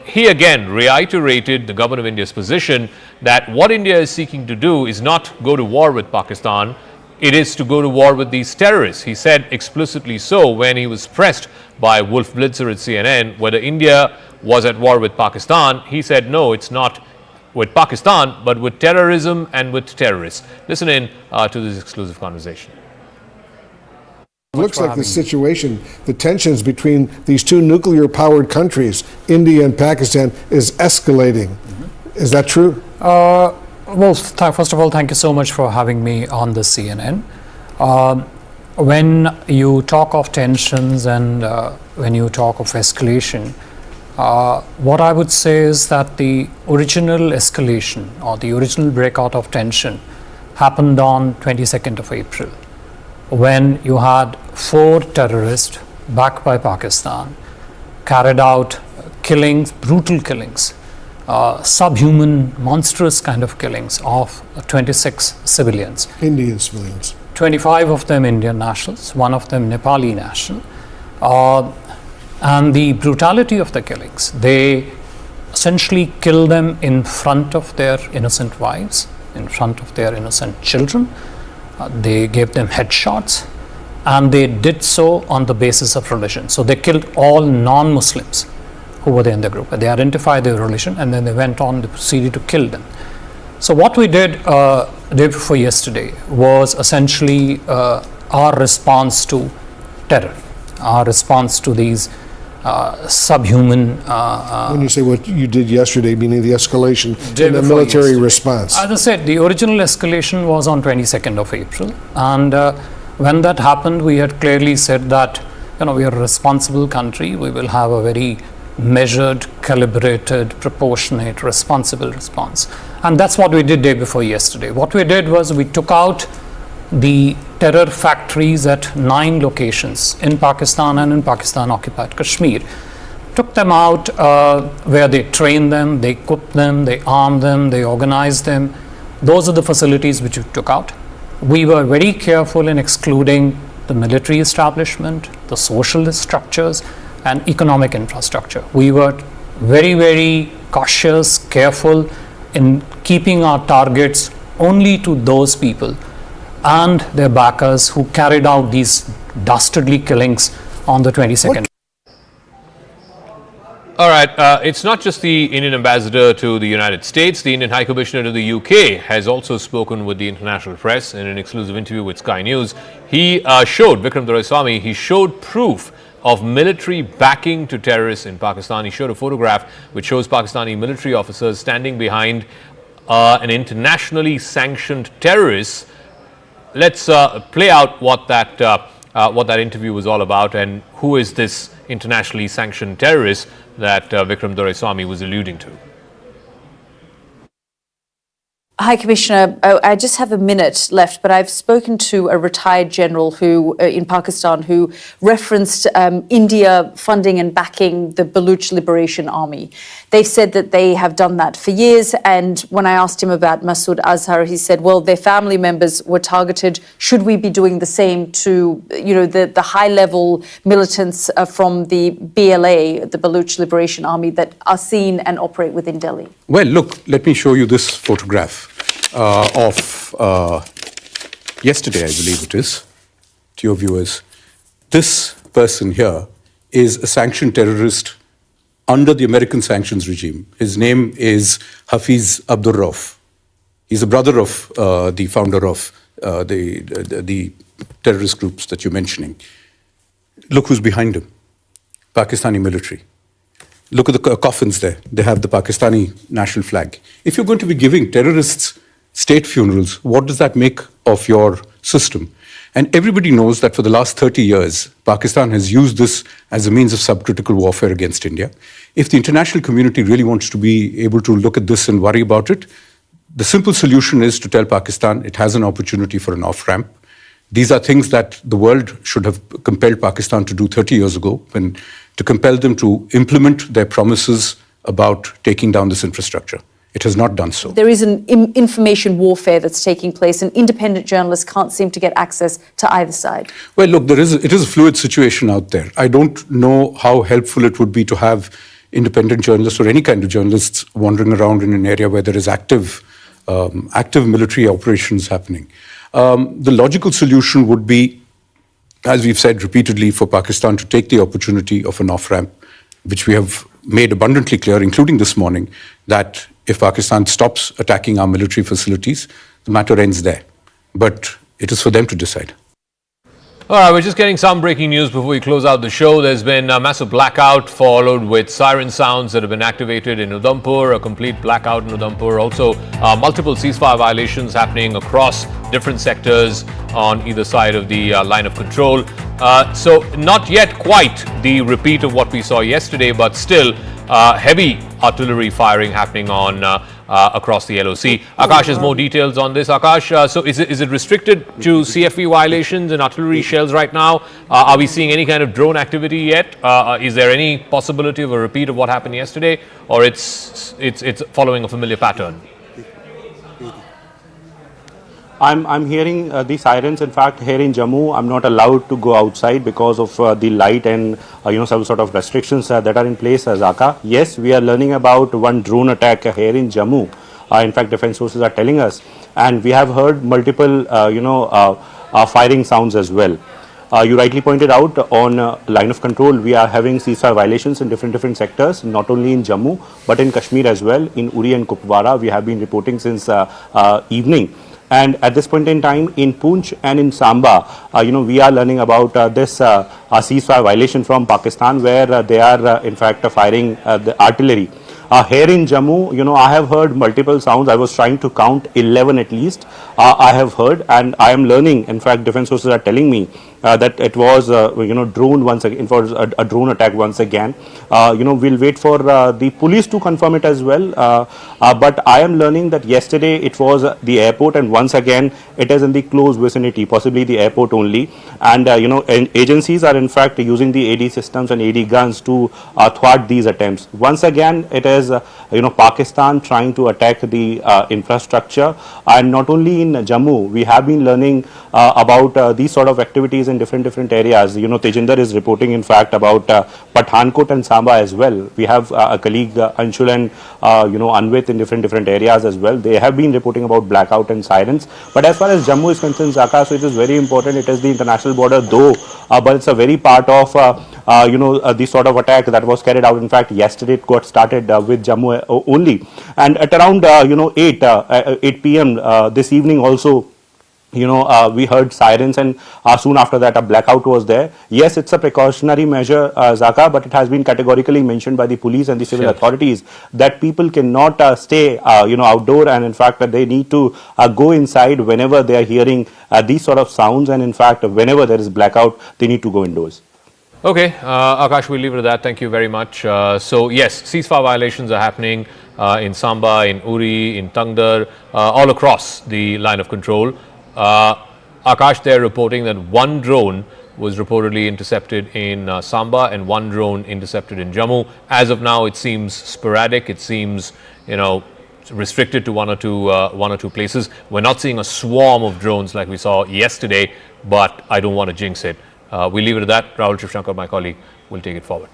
he again reiterated the government of India's position that what India is seeking to do is not go to war with Pakistan, it is to go to war with these terrorists. He said explicitly so when he was pressed by Wolf Blitzer at CNN whether India was at war with Pakistan. He said no, it's not with Pakistan, but with terrorism and with terrorists. Listen in to this exclusive conversation. It looks like the situation, the tensions between these two nuclear-powered countries, India and Pakistan, is escalating. Mm-hmm. Is that true? Well, first of all, thank you so much for having me on the CNN. When you talk of tensions and when you talk of escalation, what I would say is that the original escalation or the original breakout of tension happened on 22nd of April, when you had 4 terrorists backed by Pakistan carried out killings, brutal killings, subhuman, monstrous kind of killings of 26 civilians. Indian civilians. 25 of them Indian nationals, 1 of them Nepali national. And the brutality of the killings, they essentially kill them in front of their innocent wives, in front of their innocent children. They gave them headshots, and they did so on the basis of religion. So they killed all non-Muslims who were there in the group. They identified their religion, and then they went on, they proceeded to kill them. So what we did the day before yesterday was essentially our response to terror, our response to these subhuman... when you say what you did yesterday, meaning the escalation in the military response. As I said, the original escalation was on 22nd of April. And when that happened, we had clearly said that, we are a responsible country. We will have a very measured, calibrated, proportionate, responsible response. And that's what we did day before yesterday. What we did was we took out the terror factories at 9 locations in Pakistan and in Pakistan-occupied Kashmir. Took them out where they trained them, they equipped them, they armed them, they organized them. Those are the facilities which we took out. We were very careful in excluding the military establishment, the social structures, and economic infrastructure. We were very, very cautious, careful in keeping our targets only to those people and their backers who carried out these dastardly killings on the 22nd. All right, it's not just the Indian ambassador to the United States. The Indian High Commissioner to the UK has also spoken with the international press in an exclusive interview with Sky News. He showed, Vikram Doraiswamy, he showed proof of military backing to terrorists in Pakistan. He showed a photograph which shows Pakistani military officers standing behind an internationally sanctioned terrorist. Let's play out what that interview was all about and who is this internationally sanctioned terrorist that Vikram Doraiswamy was alluding to. High Commissioner, I just have a minute left, but I've spoken to a retired general who in Pakistan who referenced India funding and backing the Baluch Liberation Army. They've said that they have done that for years, and when I asked him about Masood Azhar, he said, well, their family members were targeted. Should we be doing the same to, the high-level militants from the BLA, the Baluch Liberation Army, that are seen and operate within Delhi? Well, look, let me show you this photograph of yesterday, I believe it is, to your viewers. This person here is a sanctioned terrorist under the American sanctions regime. His name is Hafiz Abdur Rauf. He's the brother of the founder of the terrorist groups that you're mentioning. Look who's behind him. Pakistani military. Look at the coffins there. They have the Pakistani national flag. If you're going to be giving terrorists state funerals, what does that make of your system? And everybody knows that for the last 30 years, Pakistan has used this as a means of subcritical warfare against India. If the international community really wants to be able to look at this and worry about it, the simple solution is to tell Pakistan it has an opportunity for an off-ramp. These are things that the world should have compelled Pakistan to do 30 years ago, to compel them to implement their promises about taking down this infrastructure. It has not done so. There is an information warfare that's taking place, and independent journalists can't seem to get access to either side. Well, look, it is a fluid situation out there. I don't know how helpful it would be to have independent journalists or any kind of journalists wandering around in an area where there is active military operations happening. The logical solution would be, as we've said repeatedly, for Pakistan to take the opportunity of an off-ramp, which we have made abundantly clear, including this morning, that if Pakistan stops attacking our military facilities, the matter ends there. But it is for them to decide. All right, we're just getting some breaking news before we close out the show. There's been a massive blackout followed with siren sounds that have been activated in Udhampur, a complete blackout in Udhampur. Also, multiple ceasefire violations happening across different sectors on either side of the line of control. So not yet quite the repeat of what we saw yesterday, but still heavy artillery firing happening on across the LOC. Akash has more details on this. Akash, so is it restricted to CFE violations and artillery shells right now? Are we seeing any kind of drone activity yet? Is there any possibility of a repeat of what happened yesterday, or it's following a familiar pattern? I'm hearing the sirens. In fact, here in Jammu, I'm not allowed to go outside because of the light and some sort of restrictions that are in place. Zaka, yes, we are learning about one drone attack here in Jammu. In fact, defense sources are telling us, and we have heard multiple firing sounds as well. You rightly pointed out on line of control, we are having ceasefire violations in different sectors, not only in Jammu but in Kashmir as well. In Uri and Kupwara, we have been reporting since evening. And at this point in time, in Poonch and in Samba, we are learning about this ceasefire violation from Pakistan, where they are in fact firing the artillery. Here in Jammu, I have heard multiple sounds. I was trying to count 11 at least. I have heard, and I am learning. In fact, defense sources are telling me that it was, drone once again. It was a drone attack once again. We'll wait for the police to confirm it as well. But I am learning that yesterday it was the airport, and once again it is in the close vicinity, possibly the airport only. And agencies are in fact using the AD systems and AD guns to thwart these attempts. Once again, it is Pakistan trying to attack the infrastructure, and not only in Jammu. We have been learning about these sort of activities in different areas. Tejinder is reporting in fact about Pathankot and Samba as well. We have a colleague Anshul and Anvit in different areas as well. They have been reporting about blackout and sirens. But as far as Jammu is concerned, Zaka, so it is very important. It is the international border though, but it's a very part of the sort of attack that was carried out. In fact, yesterday it got started with Jammu only, and at around 8 p.m. This evening also, we heard sirens, and soon after that a blackout was there. Yes, it's a precautionary measure, Zaka, but it has been categorically mentioned by the police and the civil authorities that people cannot stay outdoor, and in fact they need to go inside whenever they are hearing these sort of sounds, and in fact whenever there is blackout they need to go indoors. Okay, Akash, we'll leave it at that. Thank you very much. So yes, ceasefire violations are happening in Samba, in Uri, in Tangdar, all across the line of control. Akash, they're reporting that one drone was reportedly intercepted in Samba and one drone intercepted in Jammu. As of now, it seems sporadic. It seems, restricted to one or two places. We're not seeing a swarm of drones like we saw yesterday, but I don't want to jinx it. We'll leave it at that. Rahul Shivshankar, my colleague, will take it forward.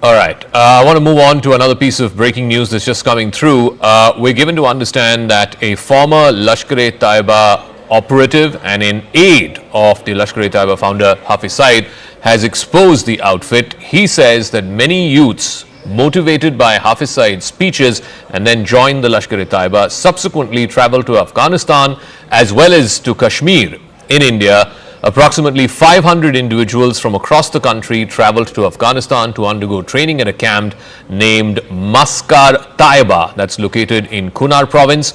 All right. I want to move on to another piece of breaking news that's just coming through. We're given to understand that a former Lashkar-e-Taiba operative and in aid of the Lashkar-e-Taiba founder Hafiz Saeed has exposed the outfit. He says that many youths motivated by Hafiz Saeed's speeches and then joined the Lashkar-e-Taiba subsequently traveled to Afghanistan as well as to Kashmir in India. Approximately 500 individuals from across the country traveled to Afghanistan to undergo training at a camp named Maskar Taiba that's located in Kunar province.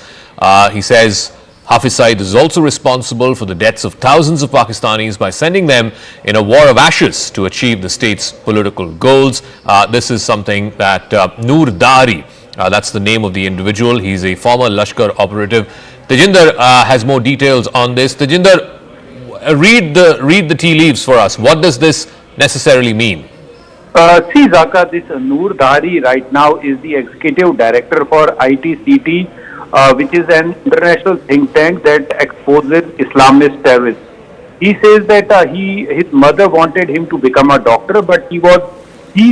He says Hafiz Saeed is also responsible for the deaths of thousands of Pakistanis by sending them in a war of ashes to achieve the state's political goals. This is something that Noor Dari, that's the name of the individual. He's a former Lashkar operative. Tejinder has more details on this. Tejinder, read the tea leaves for us. What does this necessarily mean? See, Zaka, this Noor Dari right now is the executive director for ITCT, which is an international think tank that exposes Islamist terrorists. He says that his mother wanted him to become a doctor, but he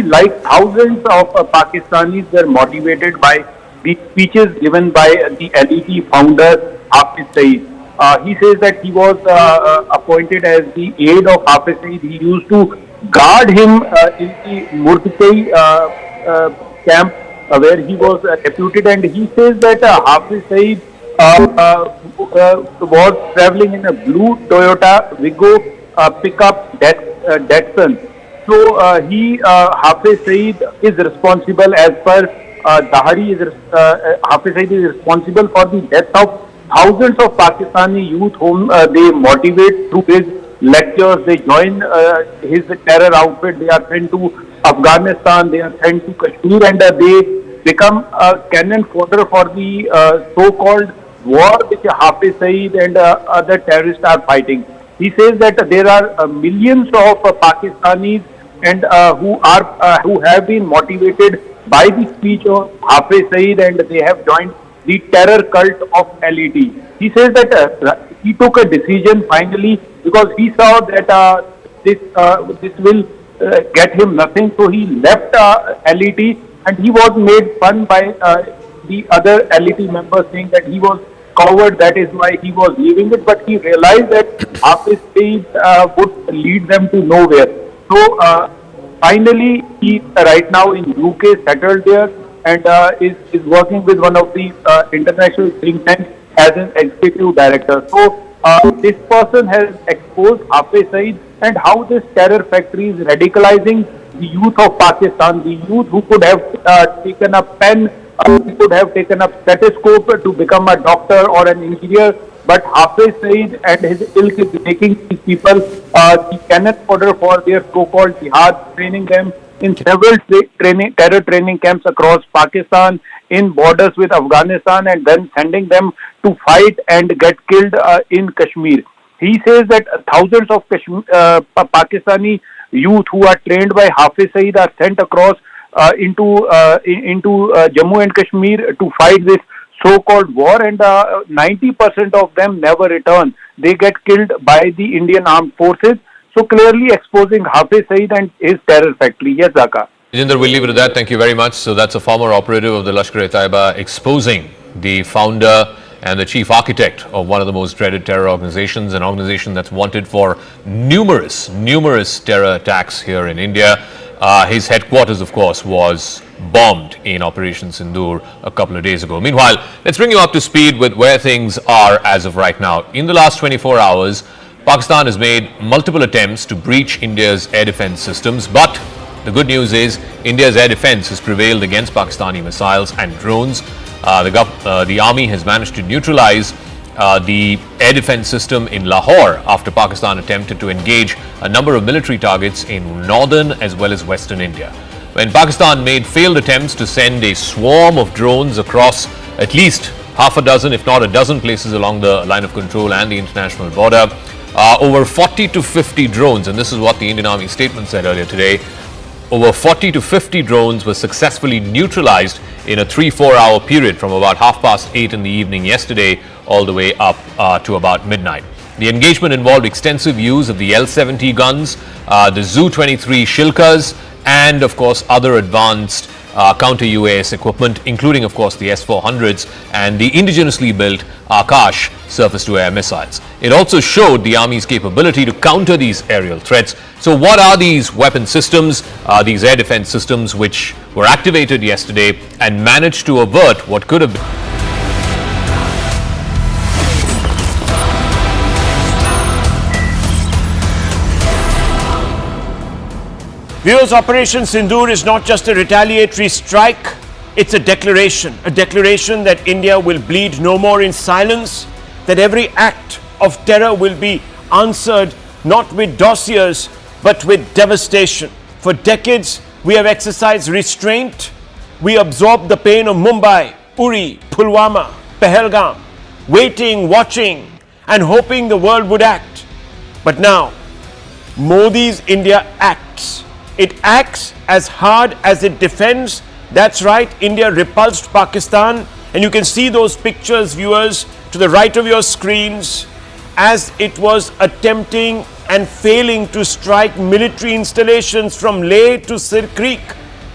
like thousands of Pakistanis were motivated by the speeches given by the LET founder Hafiz Saeed. He says that he was appointed as the aide of Hafiz Saeed. He used to guard him in the Murtkai camp where he was deputed, and he says that Hafiz Saeed was traveling in a blue Toyota Wigo pickup Datsun. So Hafiz Saeed is responsible as per Hafiz Saeed is responsible for the death of thousands of Pakistani youth whom they motivate through his lectures. They join his terror outfit. They are sent to Afghanistan. They are sent to Kashmir, and they become a cannon fodder for the so-called war which Hafiz Saeed and other terrorists are fighting. He says that there are millions of Pakistanis and who have been motivated by the speech of Hafiz Saeed, and they have joined the terror cult of LET. He says that he took a decision finally because he saw that this will get him nothing, so he left LET, and he was made fun by the other LET members, saying that he was coward, that is why he was leaving it, but he realized that Hafiz Saeed would lead them to nowhere. So finally he right now in UK settled there, and is working with one of the international think tanks as an executive director. So this person has exposed Hafiz Saeed and how this terror factory is radicalizing the youth of Pakistan, the youth who could have taken a pen, who could have taken a stethoscope to become a doctor or an engineer, but Hafiz Saeed and his ilk is making these people the cannon fodder for their so-called jihad, training them in several terror training camps across Pakistan, in borders with Afghanistan, and then sending them to fight and get killed in Kashmir. He says that thousands of Pakistani youth who are trained by Hafiz Saeed are sent across into Jammu and Kashmir to fight this so-called war, and 90% of them never return. They get killed by the Indian armed forces. So clearly exposing Hafiz Saeed and his terror factory. Yes, Zaka. Jinder, we'll leave it at that. Thank you very much. So that's a former operative of the Lashkar-e-Taiba exposing the founder and the chief architect of one of the most dreaded terror organizations, an organization that's wanted for numerous terror attacks here in India. His headquarters, of course, was bombed in Operation Sindoor a couple of days ago. Meanwhile, let's bring you up to speed with where things are as of right now. In the last 24 hours, Pakistan has made multiple attempts to breach India's air defense systems, but the good news is India's air defense has prevailed against Pakistani missiles and drones. The army has managed to neutralize the air defense system in Lahore after Pakistan attempted to engage a number of military targets in northern as well as western India. When Pakistan made failed attempts to send a swarm of drones across at least half a dozen, if not a dozen places along the line of control and the international border, over 40 to 50 drones, and this is what the Indian Army statement said earlier today, over 40 to 50 drones were successfully neutralized in a 3-4 hour period from about 8:30 in the evening yesterday all the way up to about midnight. The engagement involved extensive use of the L-70 guns, the Zu-23 Shilkas, and of course other advanced counter-UAS equipment, including of course the S-400s and the indigenously built Akash surface-to-air missiles. It also showed the Army's capability to counter these aerial threats. So what are these weapon systems, these air defense systems which were activated yesterday and managed to avert what could have been Viewers, Operation Sindoor is not just a retaliatory strike, it's a declaration that India will bleed no more in silence, that every act of terror will be answered not with dossiers but with devastation. For decades, we have exercised restraint. We absorbed the pain of Mumbai, Uri, Pulwama, Pahalgam, waiting, watching, and hoping the world would act. But now, Modi's India acts. It acts as hard as it defends. That's right, India repulsed Pakistan, and you can see those pictures, viewers, to the right of your screens, as it was attempting and failing to strike military installations from Leh to Sir Creek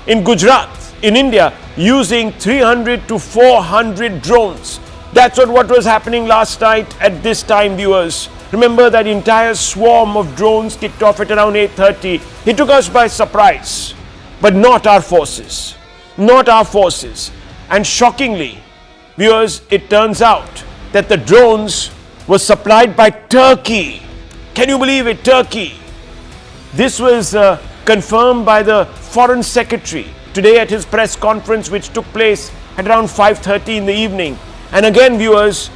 in Gujarat, in India, using 300 to 400 drones. That's what was happening last night at this time, viewers. Remember that entire swarm of drones kicked off at around 8:30. It took us by surprise, but not our forces. Not our forces. And shockingly, viewers, it turns out that the drones were supplied by Turkey. Can you believe it? Turkey. This was confirmed by the Foreign Secretary today at his press conference, which took place at around 5:30 in the evening. And again, viewers,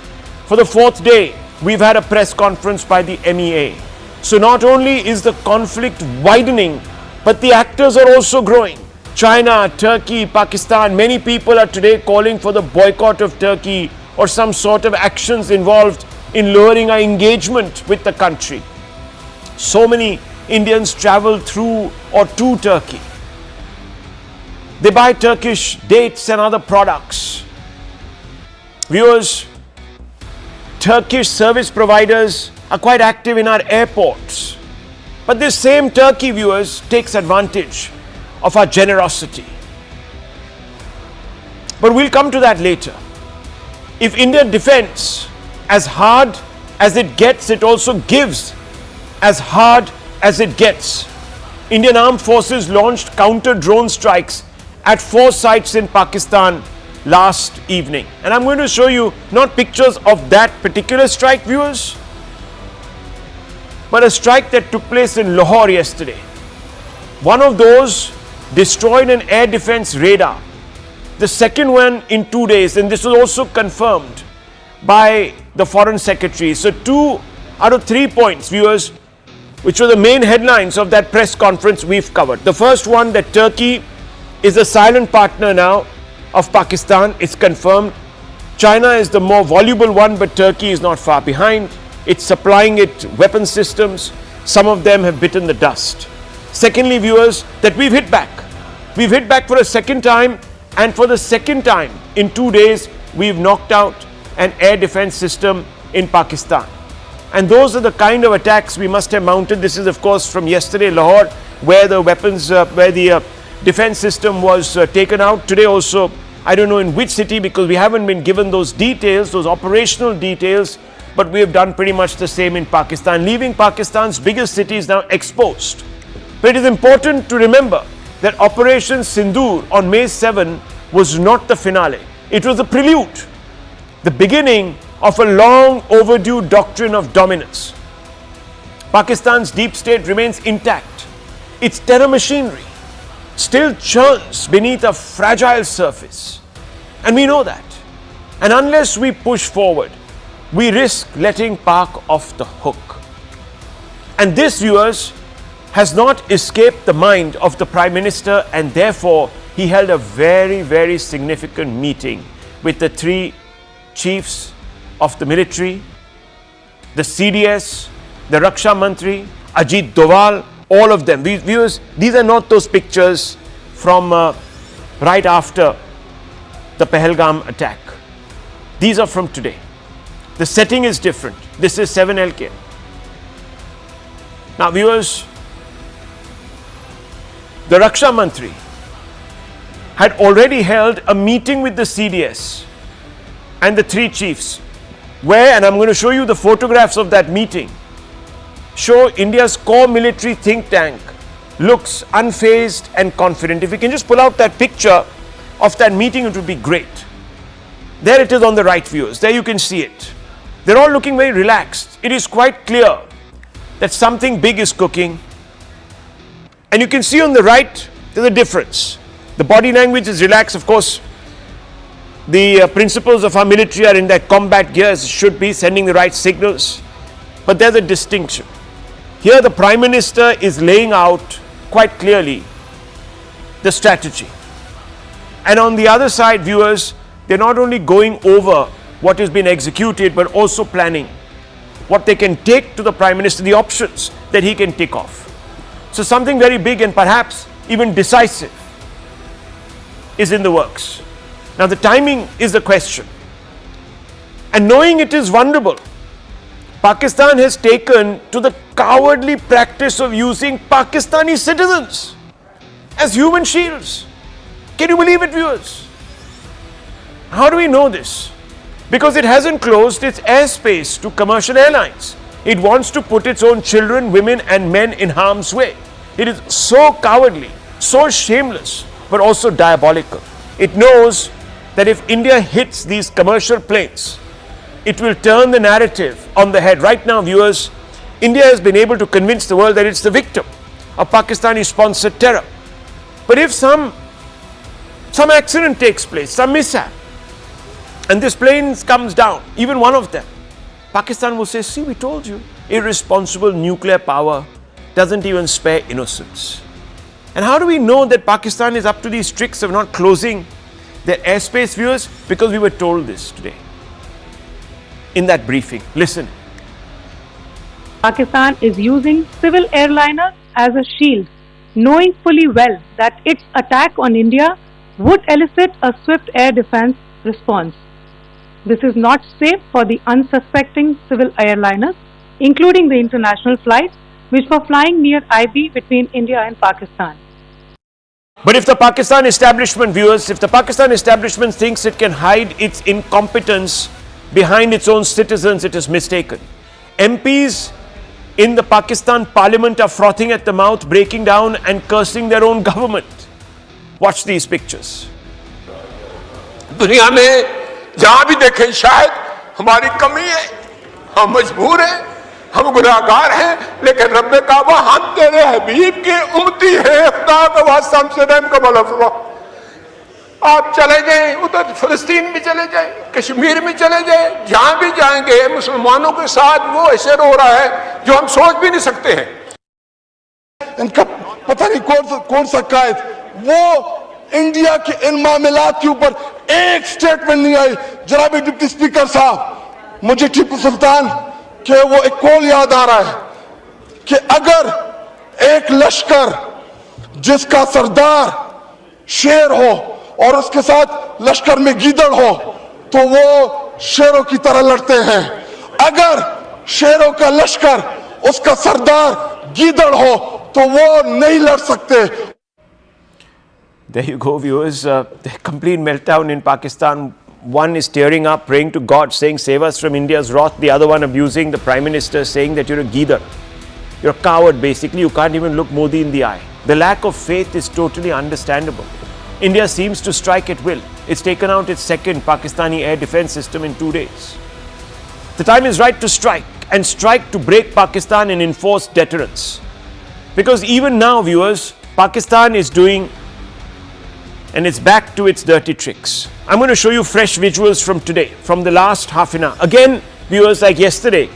for the fourth day, we've had a press conference by the MEA. So not only is the conflict widening, but the actors are also growing. China, Turkey, Pakistan, many people are today calling for the boycott of Turkey or some sort of actions involved in lowering our engagement with the country. So many Indians travel through or to Turkey. They buy Turkish dates and other products. Viewers, Turkish service providers are quite active in our airports. But this same Turkey, viewers, takes advantage of our generosity. But we'll come to that later. If India defends as hard as it gets, it also gives as hard as it gets. Indian Armed Forces launched counter-drone strikes at 4 sites in Pakistan last evening. And I'm going to show you not pictures of that particular strike, viewers, but a strike that took place in Lahore yesterday. One of those destroyed an air defense radar. The second one in 2 days, and this was also confirmed by the Foreign Secretary. So 2 out of 3 points, viewers, which were the main headlines of that press conference we've covered. The first one, that Turkey is a silent partner now of Pakistan. It's confirmed. China is the more voluble one, but Turkey is not far behind. It's supplying it weapon systems. Some of them have bitten the dust. Secondly, viewers, that we've hit back. We've hit back for a second time, and for the second time in 2 days, we've knocked out an air defense system in Pakistan. And those are the kind of attacks we must have mounted. This is, of course, from yesterday, Lahore, where the weapons, where the defense system was taken out. Today also, I don't know in which city, because we haven't been given those details, those operational details, but we have done pretty much the same in Pakistan, leaving Pakistan's biggest cities now exposed. But it is important to remember that Operation Sindoor on May 7 was not the finale. It was the prelude, the beginning of a long overdue doctrine of dominance. Pakistan's deep state remains intact. Its terror machinery still churns beneath a fragile surface. And we know that. And unless we push forward, we risk letting Pak off the hook. And this, viewers, has not escaped the mind of the Prime Minister, and therefore he held a very, very significant meeting with the 3 chiefs of the military, the CDS, the Raksha Mantri, Ajit Doval, all of them. Viewers, these are not those pictures from right after the Pahalgam attack. These are from today. The setting is different. This is 7LK. Now, viewers, the Raksha Mantri had already held a meeting with the CDS and the three chiefs, where, and I'm going to show you the photographs of that meeting, show India's core military think tank looks unfazed and confident. If we can just pull out that picture of that meeting, it would be great. There it is on the right, viewers. There you can see it. They're all looking very relaxed. It is quite clear that something big is cooking. And you can see on the right, there's a difference. The body language is relaxed. Of course, the principles of our military are in their combat gear, as it should be, sending the right signals. But there's a distinction. Here the Prime Minister is laying out quite clearly the strategy. And on the other side, viewers, they're not only going over what has been executed, but also planning what they can take to the Prime Minister, the options that he can tick off. So something very big and perhaps even decisive is in the works. Now the timing is the question. And knowing it is vulnerable, Pakistan has taken to the cowardly practice of using Pakistani citizens as human shields. Can you believe it, viewers? How do we know this? Because it hasn't closed its airspace to commercial airlines. It wants to put its own children, women and men in harm's way. It is so cowardly, so shameless, but also diabolical. It knows that if India hits these commercial planes, it will turn the narrative on the head. Right now, viewers, India has been able to convince the world that it's the victim of Pakistani-sponsored terror. But if some accident takes place, some mishap, and this plane comes down, even one of them, Pakistan will say, see, we told you. Irresponsible nuclear power doesn't even spare innocents. And how do we know that Pakistan is up to these tricks of not closing their airspace, viewers? Because we were told this today in that briefing. Listen. Pakistan is using civil airliners as a shield, knowing fully well that its attack on India would elicit a swift air defense response. This is not safe for the unsuspecting civil airliners, including the international flights which were flying near IB between India and Pakistan. But if the Pakistan establishment, viewers, if the Pakistan establishment thinks it can hide its incompetence behind its own citizens, it is mistaken. MPs in the Pakistan parliament are frothing at the mouth, breaking down and cursing their own government. Watch these pictures. दुनिया में जहां भी देखें शायद हमारी कमी है, हम मजबूर हैं, हम गुनाहगार हैं, लेकिन रब्बे काबा हम तेरे हबीब की उम्मती है, खुदा का वास्ता हमसे रहम का भला फरमा। आप चले जाएं, उधर फिलिस्तीन में चले जाएं, कश्मीर में चले जाएं, जहां भी जाएंगे मुसलमानों के साथ वो ऐसे रो रहा है जो हम सोच भी नहीं सकते हैं। इनका पता नहीं कौन सा कायद, वो इंडिया के इन मामलात के ऊपर एक स्टेटमेंट नहीं आई। जनाब डिप्टी स्पीकर साहब, मुझे टीपू सुल्तान के वो एक कॉल याद आ रहा है कि अगर एक लश्कर जिसका सरदार शेर हो और उसके साथ लश्कर में गीदड़ हो तो वो शेरों की तरह लड़ते हैं, अगर शेरों का लश्कर उसका सरदार गीदड़ हो तो वो नहीं लड़ सकते। There you go, viewers. The complete meltdown in Pakistan. One is tearing up, praying to God, saying, save us from India's wrath. The other one abusing the Prime Minister, saying that you're a geedar. You're a coward, basically. You can't even look Modi in the eye. The lack of faith is totally understandable. India seems to strike at will. It's taken out its second Pakistani air defense system in 2 days. The time is right to strike, and strike to break Pakistan and enforce deterrence. Because even now, viewers, Pakistan is doing, and it's back to its dirty tricks. I'm going to show you fresh visuals from today, from the last half an hour. Again, viewers, like yesterday,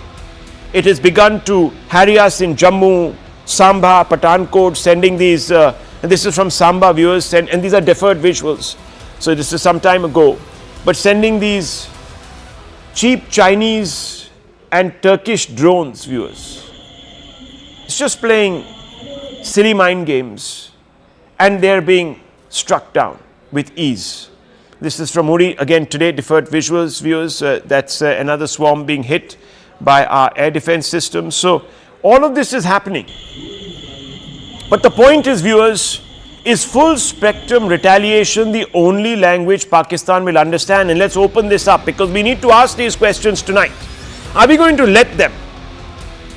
it has begun to harry us in Jammu, Samba, Pathankot, sending these, and this is from Samba, viewers, and these are deferred visuals. So this is some time ago. But sending these cheap Chinese and Turkish drones, viewers. It's just playing silly mind games, and they're being struck down with ease. This is from Uri, again today, deferred visuals, viewers. That's another swarm being hit by our air defense system. So all of this is happening. But the point is, viewers, Is full spectrum retaliation the only language Pakistan will understand? And let's open this up, because we need to ask these questions tonight. Are we going to let them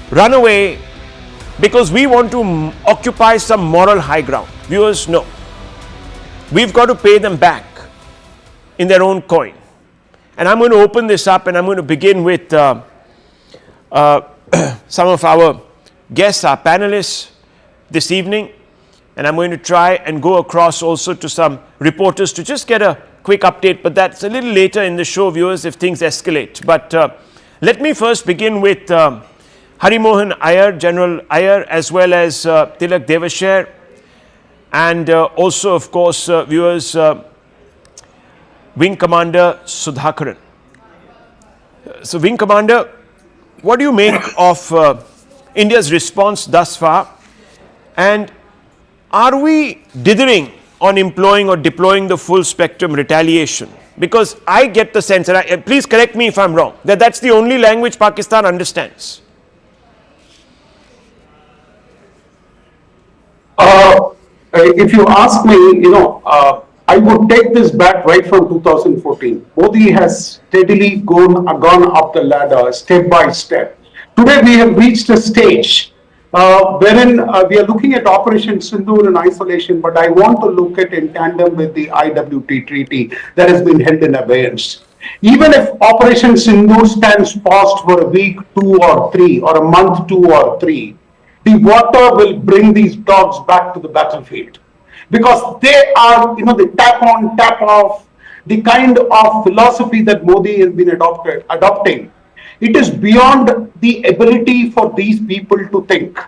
run away because we want to occupy some moral high ground? Viewers, no. We've got to pay them back in their own coin. And I'm going to open this up, and I'm going to begin with some of our guests, our panelists this evening. And I'm going to try and go across also to some reporters to just get a quick update, but that's a little later in the show, viewers, if things escalate. But let me first begin with Harimohan Iyer, General Iyer, as well as Tilak Devasher, and also, of course, viewers, Wing Commander Sudhakaran. So, Wing Commander, what do you make of India's response thus far? And are we dithering on employing or deploying the full spectrum retaliation? Because I get the sense, and please correct me if I'm wrong, that that's the only language Pakistan understands. If you ask me, I would take this back right from 2014. Modi has steadily gone up the ladder step by step. Today we have reached a stage wherein we are looking at Operation Sindoor in isolation, but I want to look at in tandem with the IWT treaty that has been held in abeyance. Even if Operation Sindoor stands paused for a week, 2 or 3, or a month, 2 or 3, the water will bring these dogs back to the battlefield. Because they are, the tap on, tap off, the kind of philosophy that Modi has been adopting. It is beyond the ability for these people to think.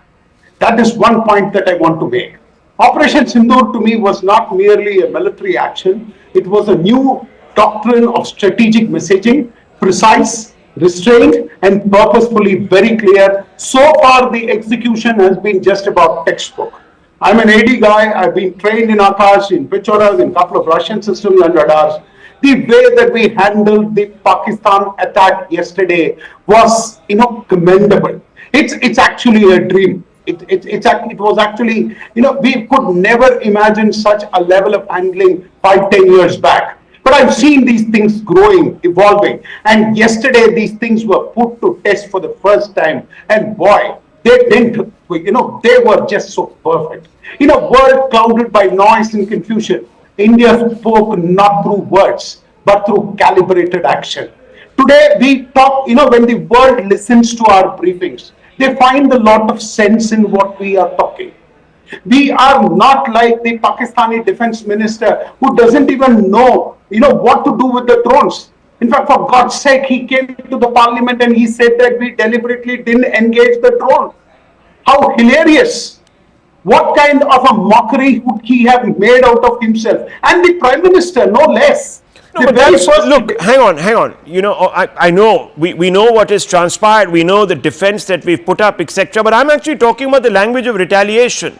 That is one point that I want to make. Operation Sindoor to me was not merely a military action. It was a new doctrine of strategic messaging, precise, restrained, and purposefully very clear. So far, the execution has been just about textbook. I'm an AD guy. I've been trained in Akash, in Pichoras, in a couple of Russian systems and radars. The way that we handled the Pakistan attack yesterday was, commendable. It's actually a dream. It was actually, we could never imagine such a level of handling 5-10 years back. But I've seen these things growing, evolving. And yesterday, these things were put to test for the first time. And boy, they didn't, they were just so perfect. In a world clouded by noise and confusion, India spoke not through words, but through calibrated action. Today, we talk, when the world listens to our briefings, they find a lot of sense in what we are talking. We are not like the Pakistani defense minister who doesn't even know, what to do with the drones. In fact, for God's sake, he came to the parliament and he said that we deliberately didn't engage the drone. How hilarious. What kind of a mockery would he have made out of himself? And the prime minister, no less. No, but that's, look, hang on. I know, we know what is transpired. We know the defense that we've put up, etc. But I'm actually talking about the language of retaliation.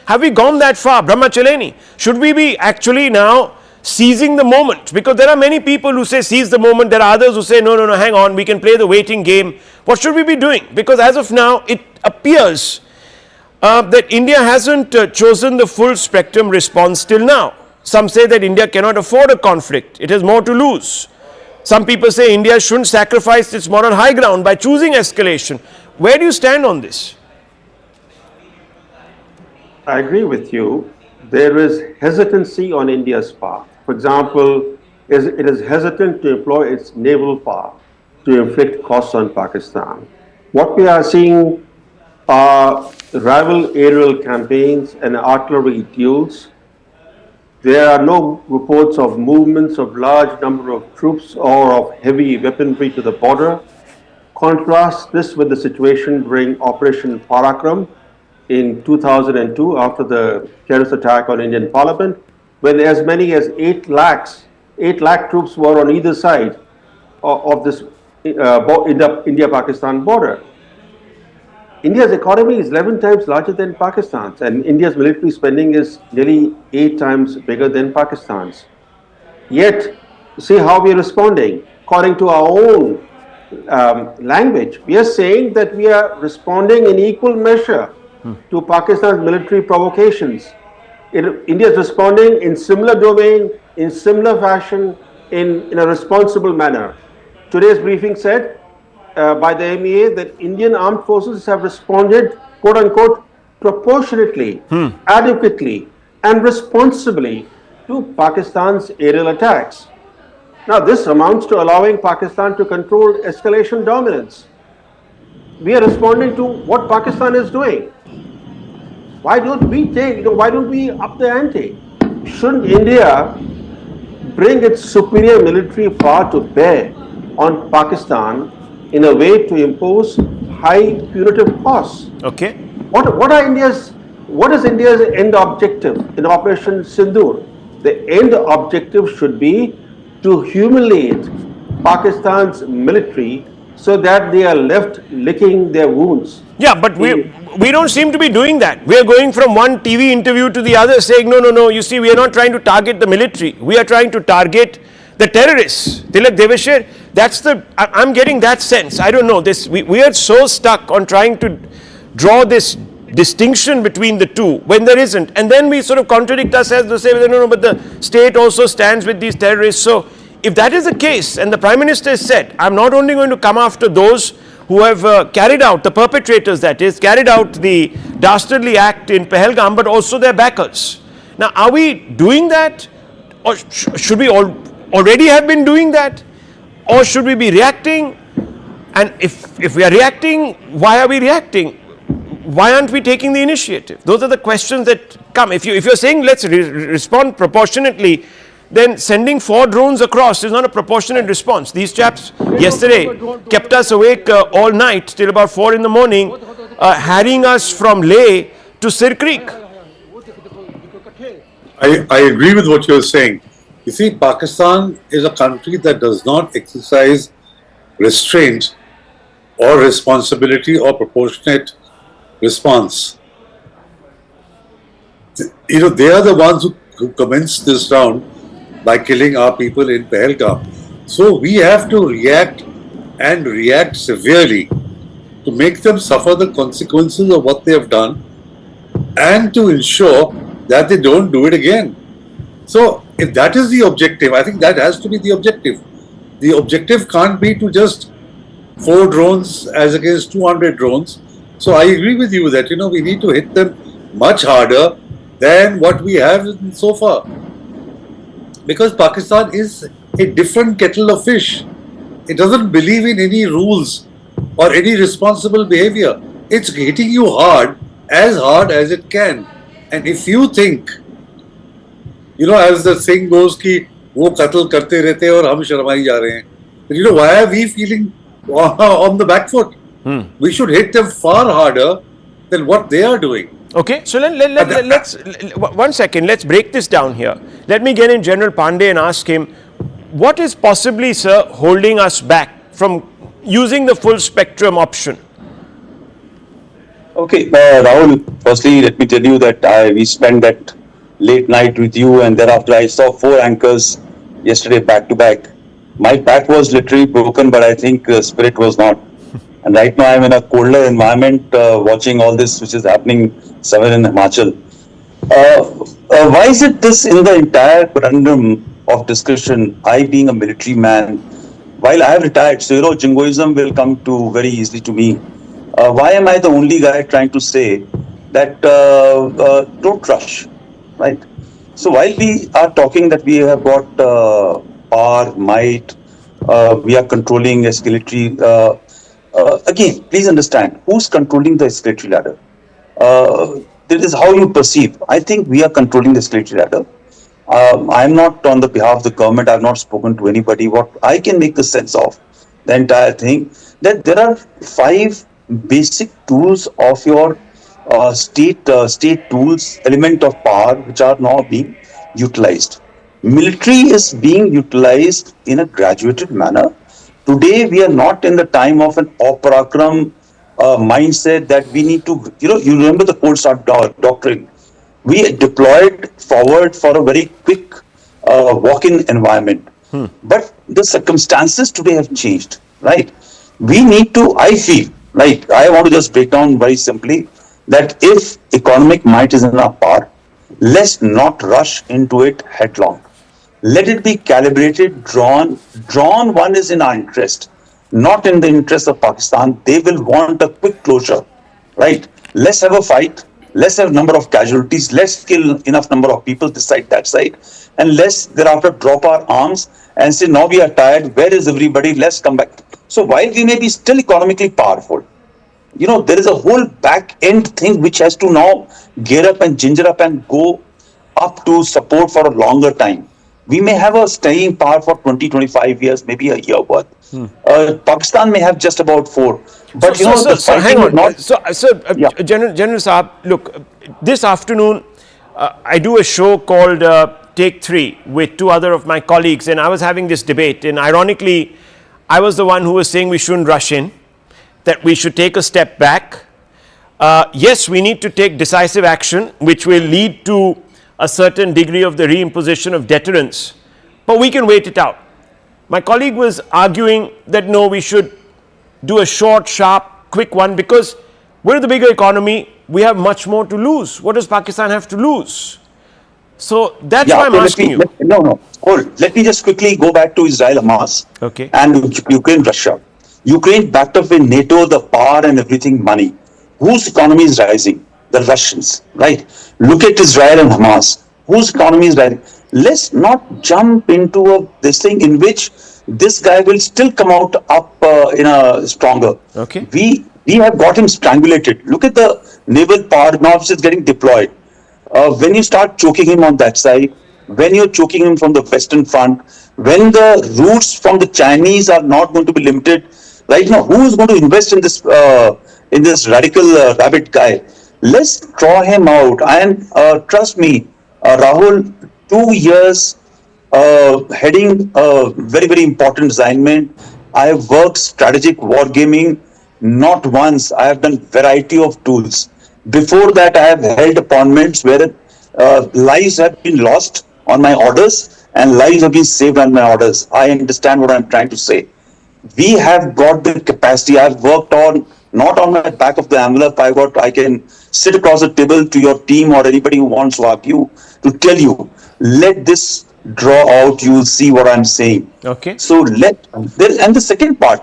Have we gone that far? Brahmachaleni, should we be actually now seizing the moment? Because there are many people who say seize the moment. There are others who say, no, hang on, we can play the waiting game. What should we be doing? Because as of now, it appears that India hasn't chosen the full spectrum response till now. Some say that India cannot afford a conflict. It has more to lose. Some people say India shouldn't sacrifice its moral high ground by choosing escalation. Where do you stand on this? I agree with you. There is hesitancy on India's part. For example, it is hesitant to employ its naval power to inflict costs on Pakistan. What we are seeing are rival aerial campaigns and artillery duels. There are no reports of movements of large number of troops or of heavy weaponry to the border. Contrast this with the situation during Operation Parakram in 2002 after the terrorist attack on Indian Parliament, when as many as 8 lakh troops were on either side of this India-Pakistan border. India's economy is 11 times larger than Pakistan's, and India's military spending is nearly 8 times bigger than Pakistan's. Yet, see how we are responding. According to our own language, we are saying that we are responding in equal measure to Pakistan's military provocations. India is responding in similar domain, in similar fashion, in a responsible manner. Today's briefing said by the MEA that Indian armed forces have responded, quote unquote, proportionately, adequately, and responsibly to Pakistan's aerial attacks. Now, this amounts to allowing Pakistan to control escalation dominance. We are responding to what Pakistan is doing. Why don't we up the ante? Shouldn't India bring its superior military power to bear on Pakistan in a way to impose high punitive costs? Okay. What is India's end objective in Operation Sindoor? The end objective should be to humiliate Pakistan's military so that they are left licking their wounds. Yeah, but we don't seem to be doing that. We are going from one TV interview to the other saying, no, you see, we are not trying to target the military. We are trying to target the terrorists. Tilak Deveshir, I'm getting that sense. I don't know, we are so stuck on trying to draw this distinction between the two when there isn't. And then we sort of contradict ourselves to say, no, but the state also stands with these terrorists. So if that is the case, and the Prime Minister has said, I'm not only going to come after those who have carried out, the perpetrators that is, carried out the dastardly act in Pahalgam, but also their backers. Now, are we doing that? Or should we already have been doing that? Or should we be reacting? And if we are reacting, why are we reacting? Why aren't we taking the initiative? Those are the questions that come. If you're saying let's respond proportionately, then sending 4 drones across is not a proportionate response. These chaps yesterday kept us awake all night till about 4 in the morning, harrying us from Leh to Sir Creek. I agree with what you're saying. You see, Pakistan is a country that does not exercise restraint or responsibility or proportionate response. They are the ones who commenced this round by killing our people in Pahalgam. So we have to react and react severely to make them suffer the consequences of what they have done and to ensure that they don't do it again. So if that is the objective, I think that has to be the objective. The objective can't be to just 4 drones as against 200 drones. So I agree with you that, we need to hit them much harder than what we have so far. Because Pakistan is a different kettle of fish. It doesn't believe in any rules or any responsible behavior. It's hitting you hard as it can. And if you think, as the saying goes, ki wo qatl karte rehte hain aur hum sharmai ja rahe hain. Why are we feeling on the back foot? We should hit them far harder than what they are doing. Okay, so let's 1 second, let's break this down here. Let me get in General Pandey and ask him, what is possibly, sir, holding us back from using the full spectrum option? Okay, Rahul, firstly, let me tell you that we spent that late night with you, and thereafter I saw 4 anchors yesterday back to back. My back was literally broken, but I think spirit was not. And right now I'm in a colder environment watching all this which is happening somewhere in Himachal. Why is it this in the entire conundrum of discussion, I being a military man, while I have retired, so jingoism will come to very easily to me. Why am I the only guy trying to say that don't rush, right? So while we are talking that we have got power, might, we are controlling escalatory, again, please understand, who's controlling the escalatory ladder? This is how you perceive. I think we are controlling the escalatory ladder. I'm not on the behalf of the government. I've not spoken to anybody. What I can make the sense of the entire thing, that there are 5 basic tools of your state tools, element of power, which are now being utilized. Military is being utilized in a graduated manner. Today, we are not in the time of an Parakram mindset that we need to, you remember the Cold Start doctrine. We deployed forward for a very quick walk-in environment. But the circumstances today have changed, right? We need to, I feel, like I want to just break down very simply, that if economic might is in our power, let's not rush into it headlong. Let it be calibrated, drawn. One is in our interest, not in the interest of Pakistan. They will want a quick closure, right? Let's have a fight. Let's have a number of casualties. Let's kill enough number of people this side, that side. And let's thereafter drop our arms and say, now we are tired. Where is everybody? Let's come back. So while we may be still economically powerful, there is a whole back end thing which has to now gear up and ginger up and go up to support for a longer time. We may have a staying power for 20, 25 years, maybe a year worth. Pakistan may have just about 4. But so hang on. General Saab, look, this afternoon I do a show called Take 3 with 2 other of my colleagues, and I was having this debate. And ironically, I was the one who was saying we shouldn't rush in, that we should take a step back. Yes, we need to take decisive action, which will lead to a certain degree of the reimposition of deterrence, but we can wait it out. My colleague was arguing that no, we should do a short, sharp, quick one because we're the bigger economy, we have much more to lose. What does Pakistan have to lose? So that's why I'm asking you. Hold. Let me just quickly go back to Israel, Hamas, and Ukraine, Russia. Ukraine backed up with NATO, the power and everything, money. Whose economy is rising? The Russians, right? Look at Israel and Hamas. Whose economy is rising? Let's not jump into this thing in which this guy will still come out up in a stronger. Okay. We have got him strangulated. Look at the naval power now which is getting deployed. When you start choking him on that side, when you're choking him from the Western Front, when the routes from the Chinese are not going to be limited, right now, who is going to invest in this radical rabbit guy? Let's draw him out. And trust me, Rahul, 2 years heading a very, very important assignment. I have worked strategic wargaming not once. I have done variety of tools. Before that, I have held appointments where lives have been lost on my orders and lives have been saved on my orders. I understand what I'm trying to say. We have got the capacity. I've worked on, not on my back of the envelope. I can sit across the table to your team or anybody who wants to argue to tell you, let this draw out. You will see what I'm saying. Okay. So and the second part,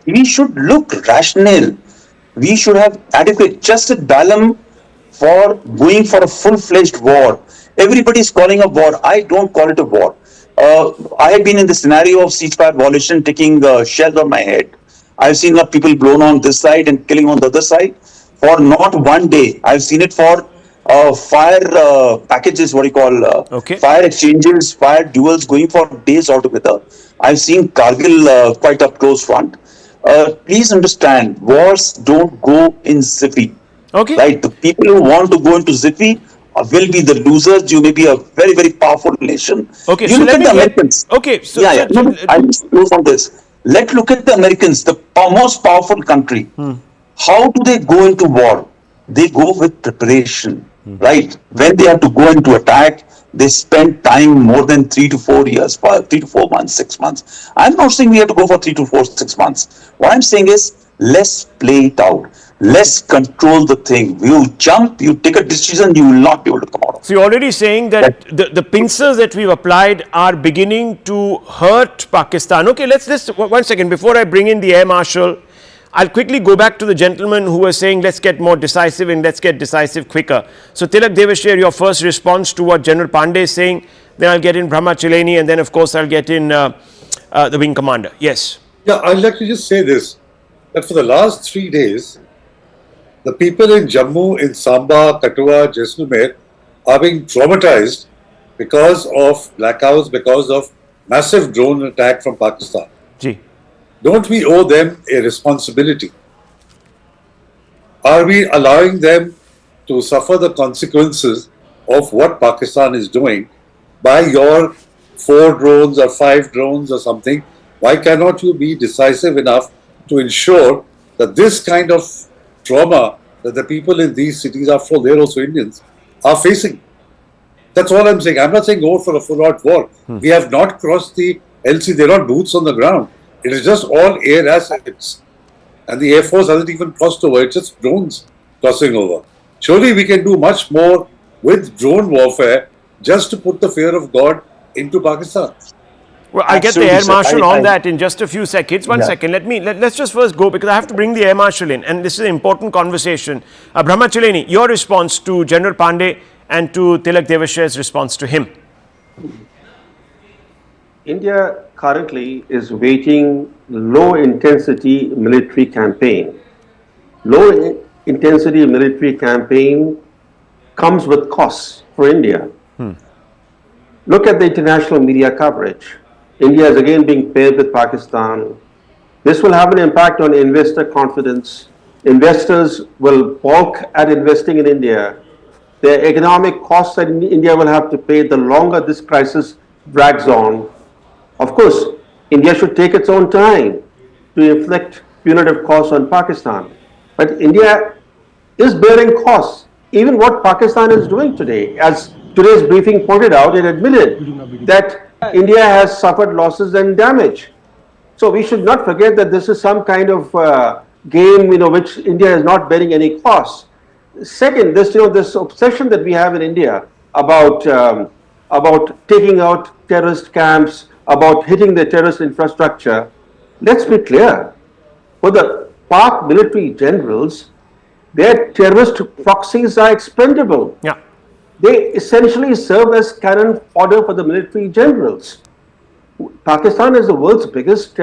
we should look rational. We should have adequate, just a balance for going for a full-fledged war. Everybody is calling a war. I don't call it a war. I have been in the scenario of ceasefire violation, taking shells on my head. I've seen people blown on this side and killing on the other side for not one day. I've seen it for fire packages, fire exchanges, fire duels going for days altogether. I've seen Kargil quite up close front. Please understand, wars don't go in zippy. Okay. Right? The people who want to go into zippy will be the losers. You may be a very, very powerful nation. Okay, you so look let at me the get, Americans. Okay, so I'll just close on this. Let's look at the Americans, the most powerful country. How do they go into war? They go with preparation, right? When they have to go into attack, they spend time more than 3 to 4 years, 3 to 4 months, 6 months. I'm not saying we have to go for 3 to 4, 6 months. What I'm saying is, let's play it out. Let's control the thing. You jump, you take a decision, you will not be able to come out. So you're already saying that the pincers that we've applied are beginning to hurt Pakistan. Okay, let's just, 1 second, before I bring in the Air Marshal, I'll quickly go back to the gentleman who was saying let's get more decisive and let's get decisive quicker. So Tilak Devashir, your first response to what General Pandey is saying, then I'll get in Brahma Chileni, and then of course I'll get in the wing commander. Yes. Yeah, I'd like to just say this, that for the last 3 days, the people in Jammu, in Samba, Kathua, Jaisalmer are being traumatized because of blackouts, because of massive drone attack from Pakistan. Gee. Don't we owe them a responsibility? Are we allowing them to suffer the consequences of what Pakistan is doing by your 4 drones or 5 drones or something? Why cannot you be decisive enough to ensure that this kind of trauma that the people in these cities, after all, they're also Indians, are facing? That's all I'm saying. I'm not saying go for a full-out war. We have not crossed the LC. They're not boots on the ground. It is just all air assets. And the Air Force hasn't even crossed over. It's just drones crossing over. Surely we can do much more with drone warfare just to put the fear of God into Pakistan. Well, I'll get the Air Marshal on that in just a few seconds. One second. Let's just first go, because I have to bring the Air Marshal in, and this is an important conversation. Brahmachaleni, your response to General Pandey and to Tilak Devashay's response to him. India currently is waging low-intensity military campaign. Low-intensity military campaign comes with costs for India. Look at the international media coverage. India is again being paired with Pakistan. This will have an impact on investor confidence. Investors will balk at investing in India. The economic costs that India will have to pay the longer this crisis drags on. Of course, India should take its own time to inflict punitive costs on Pakistan. But India is bearing costs. Even what Pakistan is doing today, as today's briefing pointed out, it admitted that India has suffered losses and damage. So we should not forget that this is some kind of game, which India is not bearing any costs. Second, this obsession that we have in India about taking out terrorist camps, about hitting the terrorist infrastructure. Let's be clear. For the Pak military generals, their terrorist proxies are expendable. Yeah. They essentially serve as cannon fodder for the military generals. Pakistan is the world's biggest